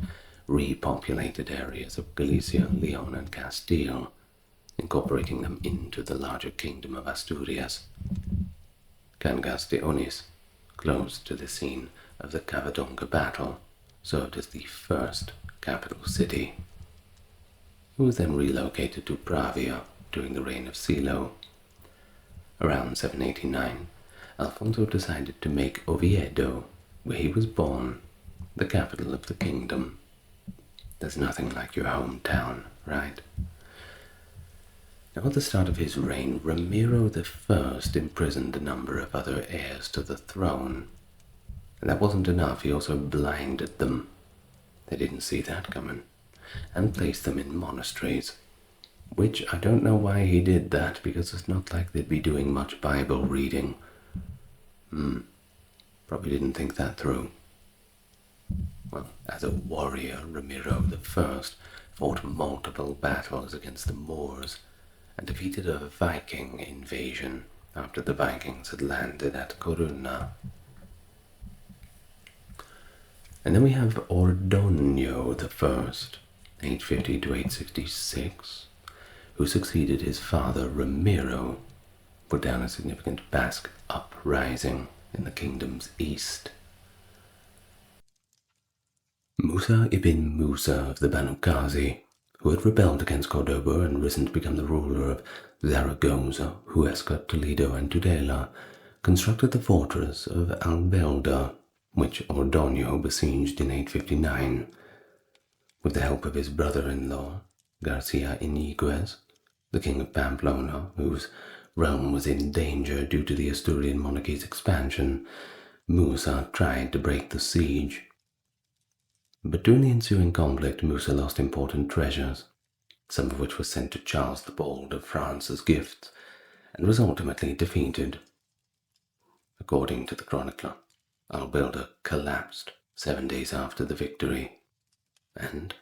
repopulated areas of Galicia, Leon, and Castile, incorporating them into the larger kingdom of Asturias. Cangas de Onís, close to the scene of the Covadonga battle, served as the first capital city. It was then relocated to Pravia during the reign of Silo. Around 789, Alfonso decided to make Oviedo, where he was born, the capital of the kingdom. There's nothing like your hometown, right? Now, at the start of his reign, Ramiro I imprisoned a number of other heirs to the throne. And that wasn't enough, he also blinded them. They didn't see that coming, and placed them in monasteries. Which I don't know why he did that, because it's not like they'd be doing much Bible reading. Probably didn't think that through. Well, as a warrior, Ramiro I fought multiple battles against the Moors and defeated a Viking invasion after the Vikings had landed at Corunna. And then we have Ordonio I, 850 to 866, who succeeded his father Ramiro, put down a significant Basque uprising in the kingdom's east. Musa ibn Musa of the Banu Qazi, who had rebelled against Cordoba and risen to become the ruler of Zaragoza, Huesca, Toledo, and Tudela, constructed the fortress of Albelda, which Ordonio besieged in 859. With the help of his brother-in-law, Garcia Iniguez, the king of Pamplona, whose realm was in danger due to the Asturian monarchy's expansion, Musa tried to break the siege. But during the ensuing conflict, Musa lost important treasures, some of which were sent to Charles the Bald of France as gifts, and was ultimately defeated. According to the chronicler, Albelda collapsed 7 days after the victory, and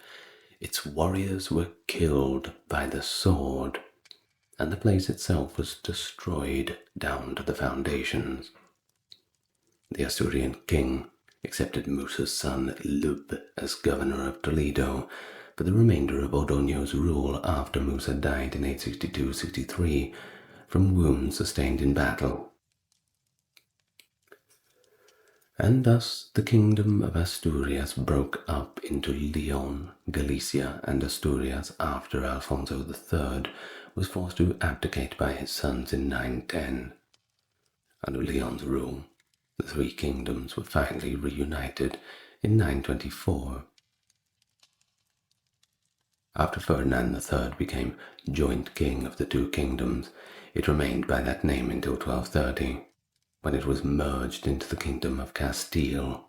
its warriors were killed by the sword, and the place itself was destroyed down to the foundations. The Asturian king accepted Musa's son Lub as governor of Toledo for the remainder of Ordonio's rule after Musa died in 862-63 from wounds sustained in battle. And thus the kingdom of Asturias broke up into Leon, Galicia, and Asturias after Alfonso III was forced to abdicate by his sons in 910. Under Leon's rule, the three kingdoms were finally reunited in 924. After Ferdinand III became joint king of the two kingdoms, it remained by that name until 1230, when it was merged into the kingdom of Castile.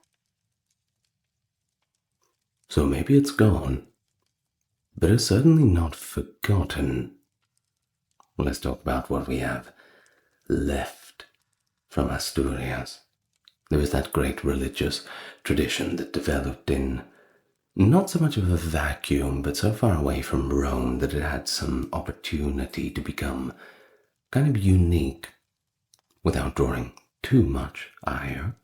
So maybe it's gone, but it's certainly not forgotten. Let's talk about what we have left from Asturias. There is that great religious tradition that developed in not so much of a vacuum, but so far away from Rome that it had some opportunity to become kind of unique without drawing too much ire.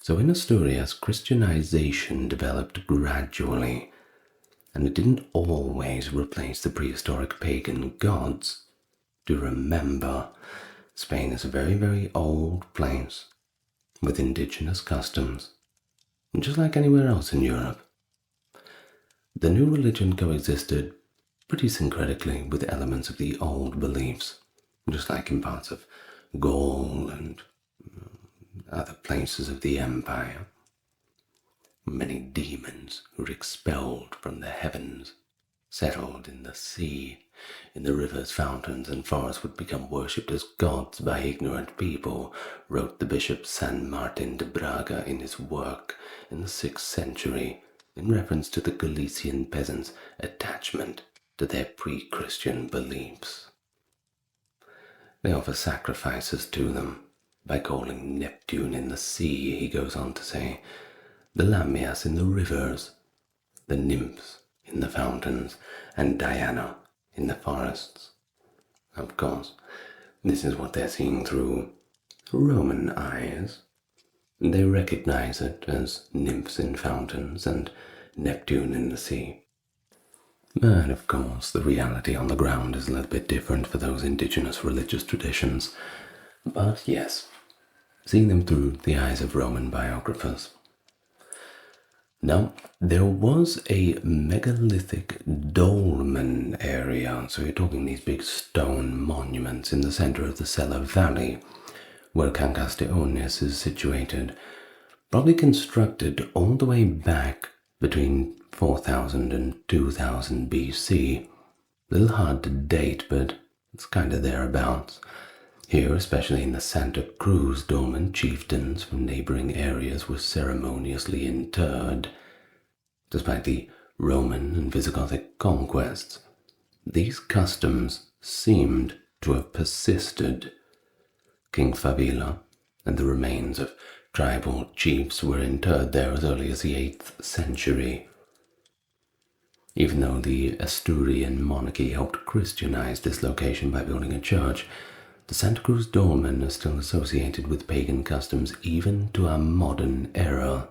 So in Asturias, Christianization developed gradually, and it didn't always replace the prehistoric pagan gods. Do remember, Spain is a very, very old place with indigenous customs, just like anywhere else in Europe. The new religion coexisted pretty syncretically with elements of the old beliefs, just like in parts of Gaul and other places of the empire. Many demons who were expelled from the heavens settled in the sea. In the rivers, fountains, and forests would become worshipped as gods by ignorant people, wrote the bishop San Martin de Braga in his work in the 6th century, in reference to the Galician peasants' attachment to their pre-Christian beliefs. They offer sacrifices to them, By calling Neptune in the sea, he goes on to say, the Lamias in the rivers, the nymphs in the fountains, and Diana in the forests. Of course, this is what they're seeing through Roman eyes. They recognize it as nymphs in fountains and Neptune in the sea. But of course, the reality on the ground is a little bit different for those indigenous religious traditions. But yes, seeing them through the eyes of Roman biographers. Now, there was a megalithic dolmen area, so you're talking these big stone monuments in the center of the Sella Valley, where Cancastiones is situated, probably constructed all the way back between 4000 and 2000 BC. A little hard to date, but it's kind of thereabouts. Here, especially in the Santa Cruz dolmen, chieftains from neighboring areas were ceremoniously interred. Despite the Roman and Visigothic conquests, these customs seemed to have persisted. King Favila and the remains of tribal chiefs were interred there as early as the 8th century. Even though the Asturian monarchy helped Christianize this location by building a church, the Santa Cruz dolmen are still associated with pagan customs even to our modern era.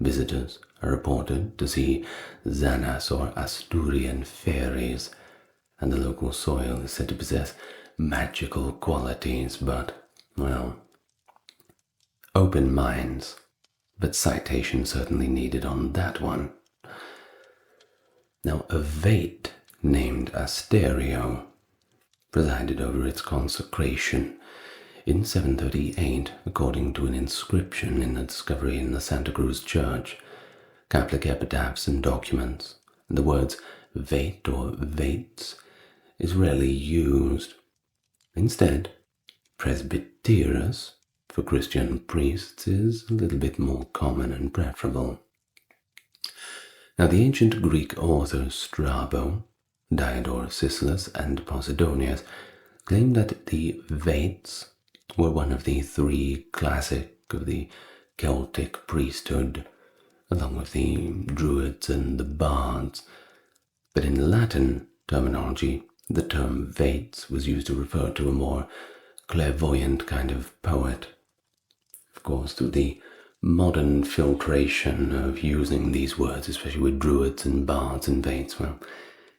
Visitors are reported to see Zanas or Asturian fairies, and the local soil is said to possess magical qualities, but, well, open minds, but citation certainly needed on that one. Now, a vate named Asterio presided over its consecration in 738, according to an inscription in the discovery in the Santa Cruz Church. Catholic epitaphs and documents, and the words vate or vates is rarely used. Instead, presbyteros for Christian priests is a little bit more common and preferable. Now, the ancient Greek authors Strabo, Diodorus Siculus, and Posidonius claimed that the vates were one of the three classic of the Celtic priesthood, along with the Druids and the Bards. But in Latin terminology, the term vates was used to refer to a more clairvoyant kind of poet. Of course, through the modern filtration of using these words, especially with Druids and Bards and vates, well,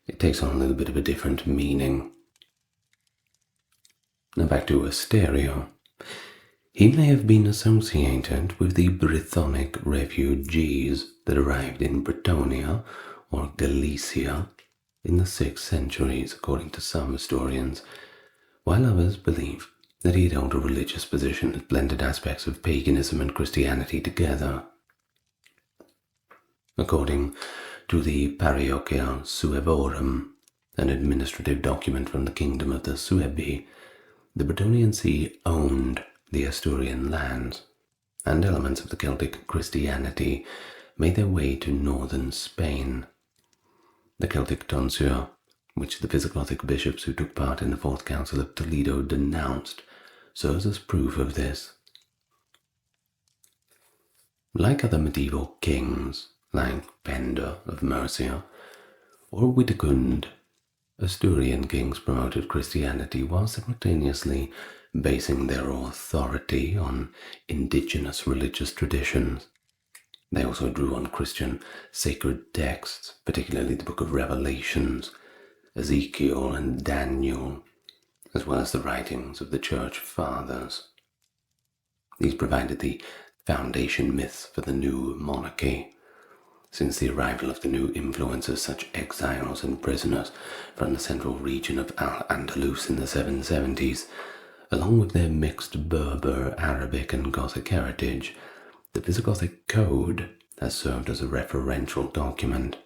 it takes on a little bit of a different meaning. Now back to Asterio. He may have been associated with the Brythonic refugees that arrived in Bretonia or Galicia in the 6th centuries, according to some historians, while others believe that he held a religious position that blended aspects of paganism and Christianity together. According to the Parochia Suevorum, an administrative document from the kingdom of the Suebi, the Bretonian See owned the Asturian lands, and elements of the Celtic Christianity made their way to northern Spain. The Celtic tonsure, which the Visigothic bishops who took part in the Fourth Council of Toledo denounced, serves as proof of this. Like other medieval kings, like Penda of Mercia or Wittegund, Asturian kings promoted Christianity while simultaneously basing their authority on indigenous religious traditions. They also drew on Christian sacred texts, particularly the Book of Revelations, Ezekiel and Daniel, as well as the writings of the Church Fathers. These provided the foundation myths for the new monarchy. Since the arrival of the new influences such exiles and prisoners from the central region of Al-Andalus in the 770s, along with their mixed Berber, Arabic and Gothic heritage, the Visigothic Code has served as a referential document,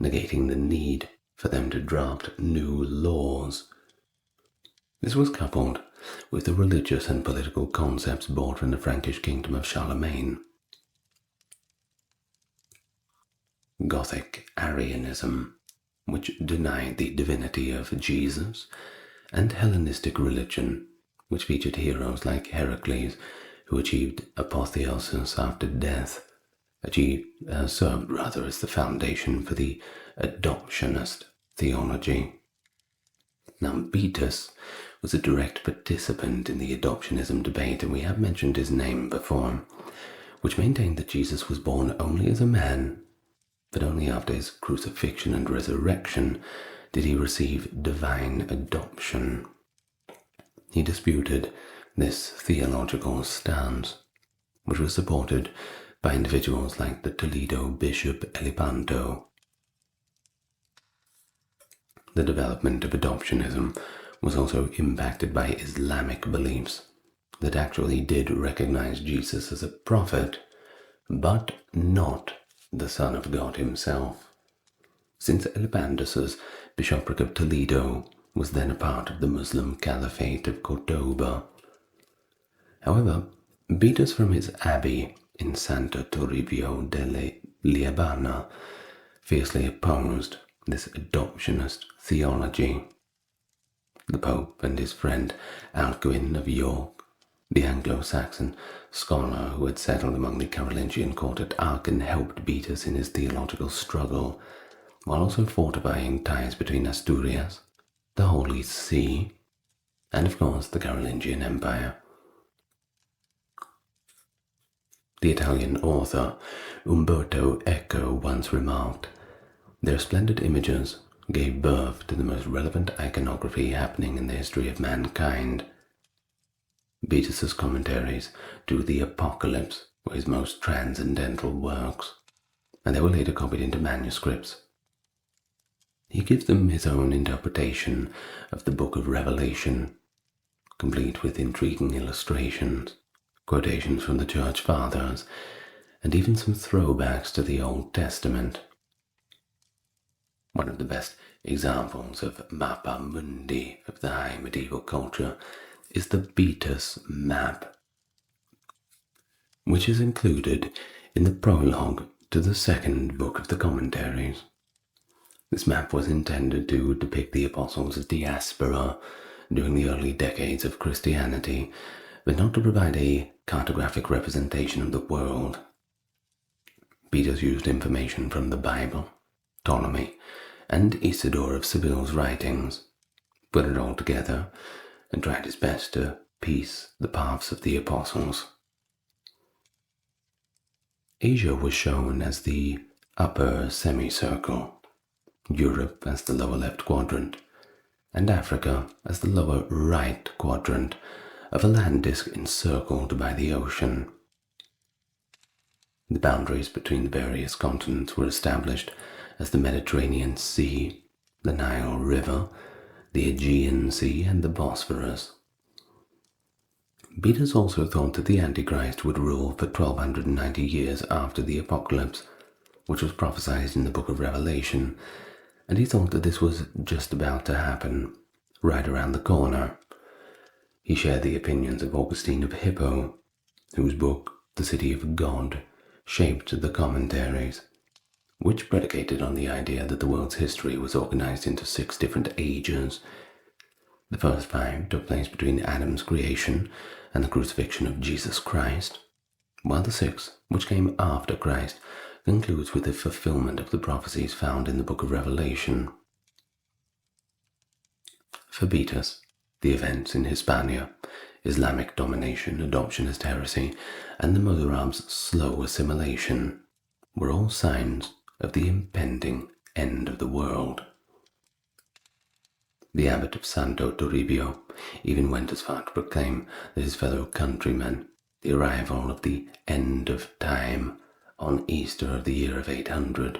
negating the need for them to draft new laws. This was coupled with the religious and political concepts brought from the Frankish kingdom of Charlemagne. Gothic Arianism, which denied the divinity of Jesus, and Hellenistic religion, which featured heroes like Heracles, who achieved apotheosis after death, served as the foundation for the adoptionist theology. Now, Beatus was a direct participant in the adoptionism debate, and we have mentioned his name before, which maintained that Jesus was born only as a man, but only after his crucifixion and resurrection did he receive divine adoption. He disputed this theological stance, which was supported by individuals like the Toledo bishop Elipanto. The development of adoptionism was also impacted by Islamic beliefs that actually did recognize Jesus as a prophet, but not the Son of God himself, since Elipantus's bishopric of Toledo was then a part of the Muslim Caliphate of Cordoba. However, Beatus from his abbey in Santo Toribio delle Liabana fiercely opposed this adoptionist theology. The Pope and his friend Alcuin of York, the Anglo-Saxon scholar who had settled among the Carolingian court at Aachen, helped Beatus in his theological struggle, while also fortifying ties between Asturias, the Holy See, and of course the Carolingian Empire. The Italian author Umberto Eco once remarked, "Their splendid images gave birth to the most relevant iconography happening in the history of mankind." Beatus's commentaries to the Apocalypse were his most transcendental works, and they were later copied into manuscripts. He gives them his own interpretation of the Book of Revelation, complete with intriguing illustrations, quotations from the Church Fathers, and even some throwbacks to the Old Testament. One of the best examples of mappa mundi of the high medieval culture is the Beatus map, which is included in the prologue to the second book of the commentaries. This map was intended to depict the apostles' diaspora during the early decades of Christianity, but not to provide a cartographic representation of the world. Beatus used information from the Bible, Ptolemy, and Isidore of Seville's writings, put it all together, and tried his best to piece the paths of the apostles. Asia was shown as the upper semicircle, Europe as the lower left quadrant, and Africa as the lower right quadrant of a land disk encircled by the ocean. The boundaries between the various continents were established as the Mediterranean Sea, the Nile River, the Aegean Sea, and the Bosphorus. Beatus also thought that the Antichrist would rule for 1290 years after the Apocalypse, which was prophesied in the Book of Revelation, and he thought that this was just about to happen, right around the corner. He shared the opinions of Augustine of Hippo, whose book, The City of God, shaped the commentaries, which predicated on the idea that the world's history was organized into 6 different ages. The first 5 took place between Adam's creation and the crucifixion of Jesus Christ, while the 6th, which came after Christ, concludes with the fulfillment of the prophecies found in the Book of Revelation. For Beatus, the events in Hispania, Islamic domination, adoptionist heresy, and the Mozarab's slow assimilation were all signs of the impending end of the world. The abbot of Santo Toribio even went as far to proclaim that his fellow countrymen, the arrival of the end of time on Easter of the year of 800,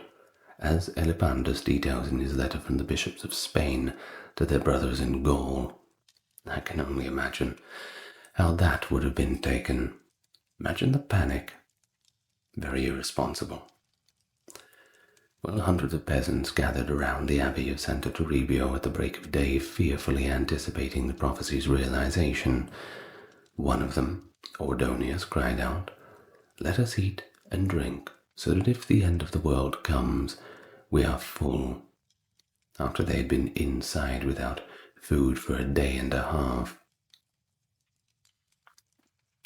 as Elipantus details in his letter from the bishops of Spain to their brothers in Gaul. I can only imagine how that would have been taken. Imagine the panic. Very irresponsible. Well, hundreds of peasants gathered around the abbey of Santo Toribio at the break of day, fearfully anticipating the prophecy's realization. One of them, Ordonius, cried out, "Let us eat and drink, so that if the end of the world comes, we are full." After they had been inside without food for a day and a half.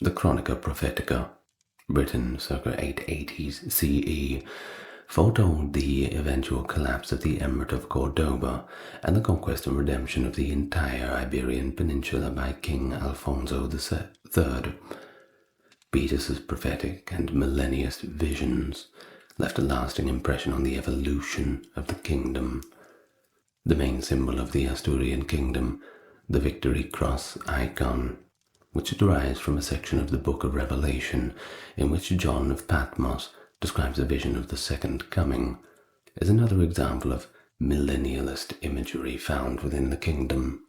The Chronica Prophetica, written circa 880s CE, foretold the eventual collapse of the Emirate of Cordoba and the conquest and redemption of the entire Iberian Peninsula by King Alfonso III. Beatus's prophetic and millennialist visions left a lasting impression on the evolution of the kingdom. The main symbol of the Asturian kingdom, the Victory Cross icon, which derives from a section of the Book of Revelation in which John of Patmos describes a vision of the Second Coming, is another example of millennialist imagery found within the kingdom.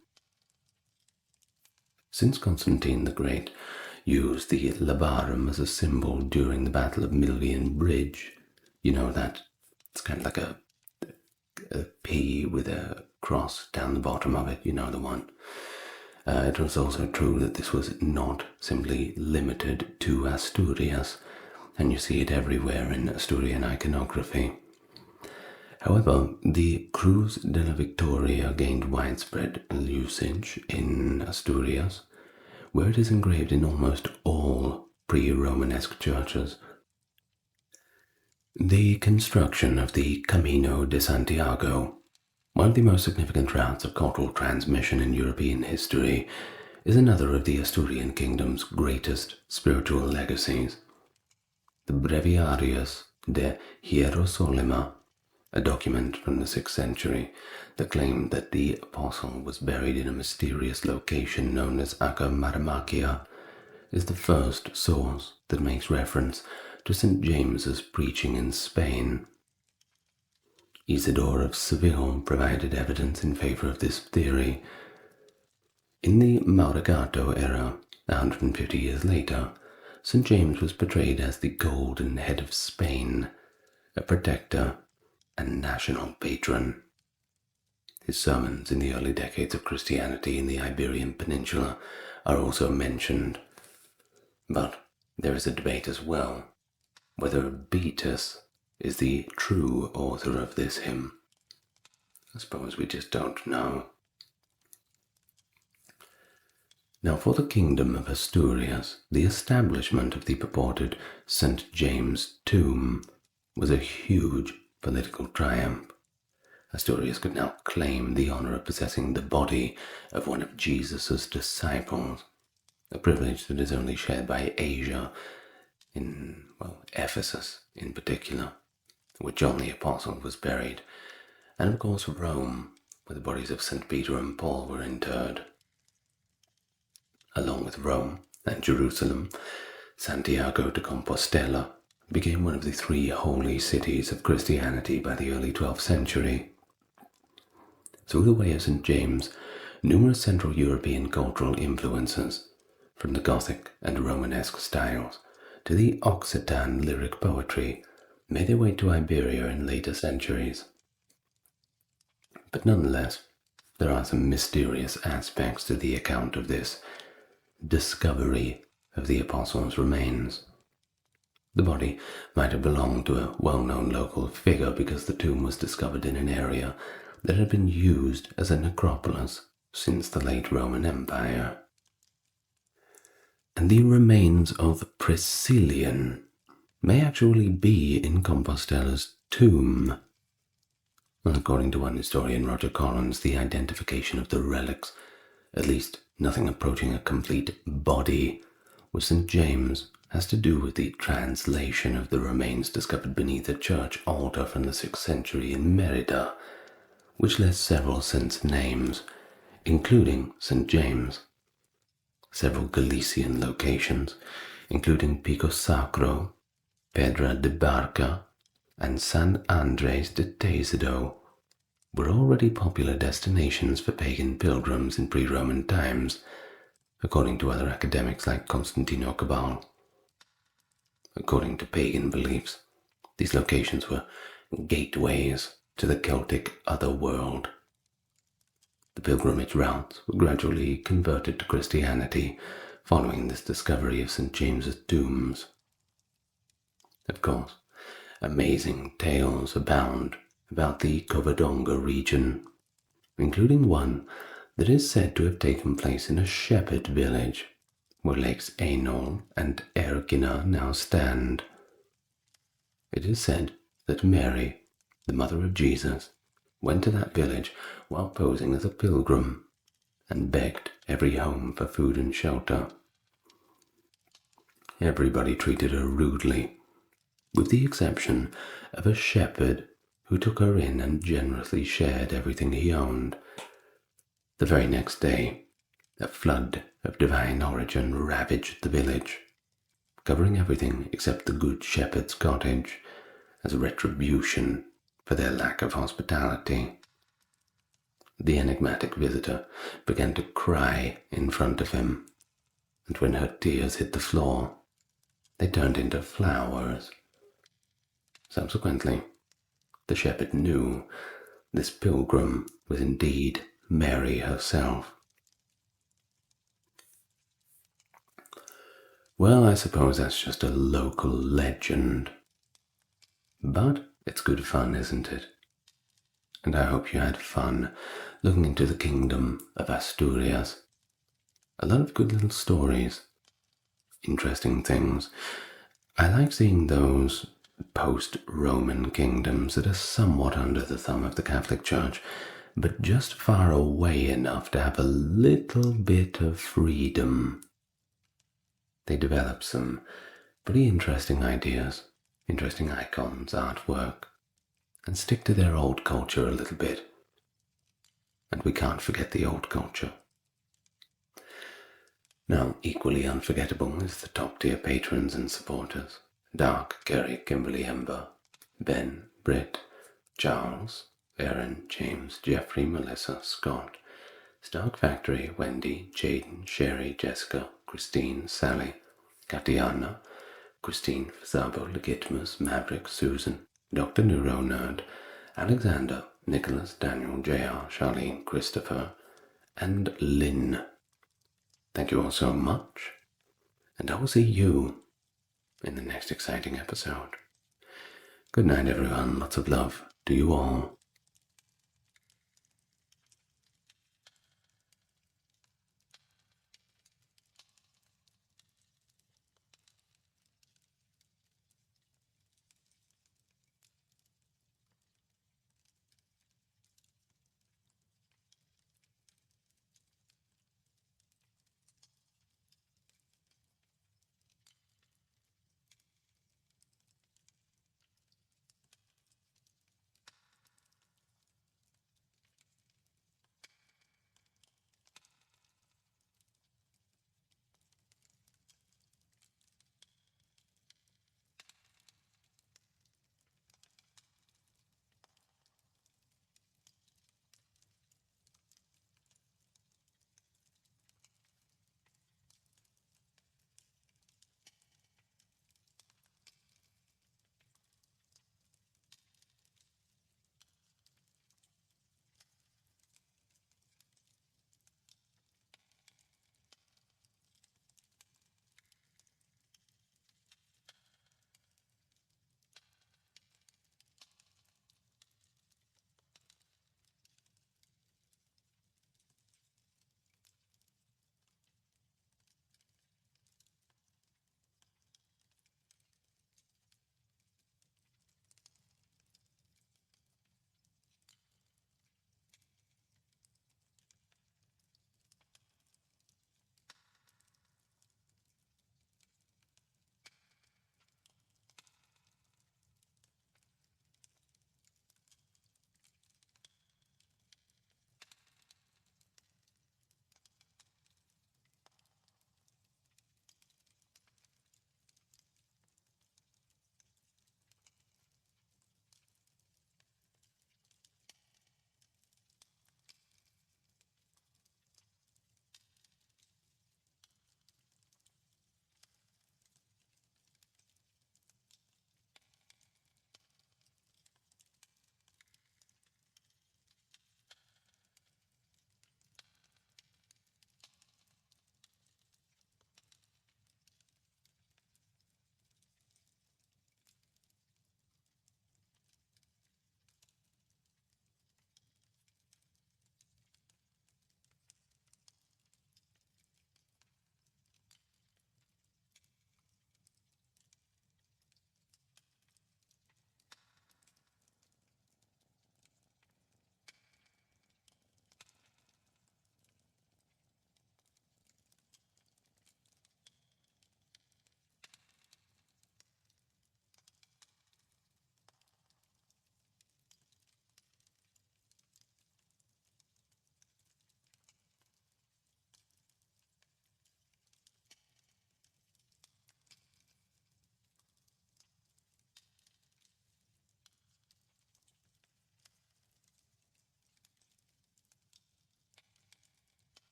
Since Constantine the Great used the labarum as a symbol during the Battle of Milvian Bridge, you know that it's kind of like a P with a cross down the bottom of it, you know the one. It was also true that this was not simply limited to Asturias, and you see it everywhere in Asturian iconography. However, the Cruz de la Victoria gained widespread usage in Asturias, where it is engraved in almost all pre-Romanesque churches. The construction of the Camino de Santiago, one of the most significant routes of cultural transmission in European history, is another of the Asturian kingdom's greatest spiritual legacies. The Breviarius de Hierosolima, a document from the 6th century that claimed that the apostle was buried in a mysterious location known as Aca Maramachia, is the first source that makes reference to St. James's preaching in Spain. Isidore of Seville provided evidence in favor of this theory. In the Maurigato era, 150 years later, St. James was portrayed as the golden head of Spain, a protector and national patron. His sermons in the early decades of Christianity in the Iberian Peninsula are also mentioned. But there is a debate as well whether Beatus is the true author of this hymn. I suppose we just don't know. Now, for the kingdom of Asturias, the establishment of the purported St. James' tomb was a huge political triumph. Asturias could now claim the honor of possessing the body of one of Jesus' disciples, a privilege that is only shared by Asia, in, Ephesus in particular, where John the Apostle was buried, and of course Rome, where the bodies of St. Peter and Paul were interred. Along with Rome and Jerusalem, Santiago de Compostela became one of the 3 holy cities of Christianity by the early 12th century. Through the way of St. James, numerous Central European cultural influences, from the Gothic and Romanesque styles to the Occitan lyric poetry, made their way to Iberia in later centuries. But nonetheless, there are some mysterious aspects to the account of this discovery of the apostles' remains. The body might have belonged to a well-known local figure because the tomb was discovered in an area that had been used as a necropolis since the late Roman Empire. And the remains of Priscillian may actually be in Compostela's tomb. According to one historian, Roger Collins, the identification of the relics, at least nothing approaching a complete body, with St. James, has to do with the translation of the remains discovered beneath a church altar from the 6th century in Merida, which lists several saints' names, including St. James. Several Galician locations, including Pico Sacro, Pedra de Barca, and San Andres de Teixido, were already popular destinations for pagan pilgrims in pre-Roman times, according to other academics like Constantino Cabal. According to pagan beliefs, these locations were gateways to the Celtic otherworld. The pilgrimage routes were gradually converted to Christianity following this discovery of St. James's tombs. Of course, amazing tales abound about the Covadonga region, including one that is said to have taken place in a shepherd village, where Lakes Ainol and Ergina now stand. It is said that Mary, the mother of Jesus, went to that village while posing as a pilgrim and begged every home for food and shelter. Everybody treated her rudely, with the exception of a shepherd who took her in and generously shared everything he owned. The very next day, a flood of divine origin ravaged the village, covering everything except the good shepherd's cottage as retribution for their lack of hospitality. The enigmatic visitor began to cry in front of him, and when her tears hit the floor, they turned into flowers. Subsequently, the shepherd knew this pilgrim was indeed Mary herself. Well, I suppose that's just a local legend. But it's good fun, isn't it? And I hope you had fun looking into the kingdom of Asturias. A lot of good little stories, interesting things. I like seeing those post-Roman kingdoms that are somewhat under the thumb of the Catholic Church, but just far away enough to have a little bit of freedom. They develop some pretty interesting ideas, interesting icons, artwork, and stick to their old culture a little bit. And we can't forget the old culture. Now, equally unforgettable is the top-tier patrons and supporters. Dark, Gary, Kimberly, Ember, Ben, Britt, Charles, Aaron, James, Jeffrey, Melissa, Scott, Stark Factory, Wendy, Jaden, Sherry, Jessica, Christine, Sally, Katiana, Christine, Fazabo, Legitimus, Maverick, Susan, Dr. Neuro Nerd, Alexander, Nicholas, Daniel, JR, Charlene, Christopher, and Lynn. Thank you all so much, and I will see you in the next exciting episode. Good night, everyone. Lots of love to you all.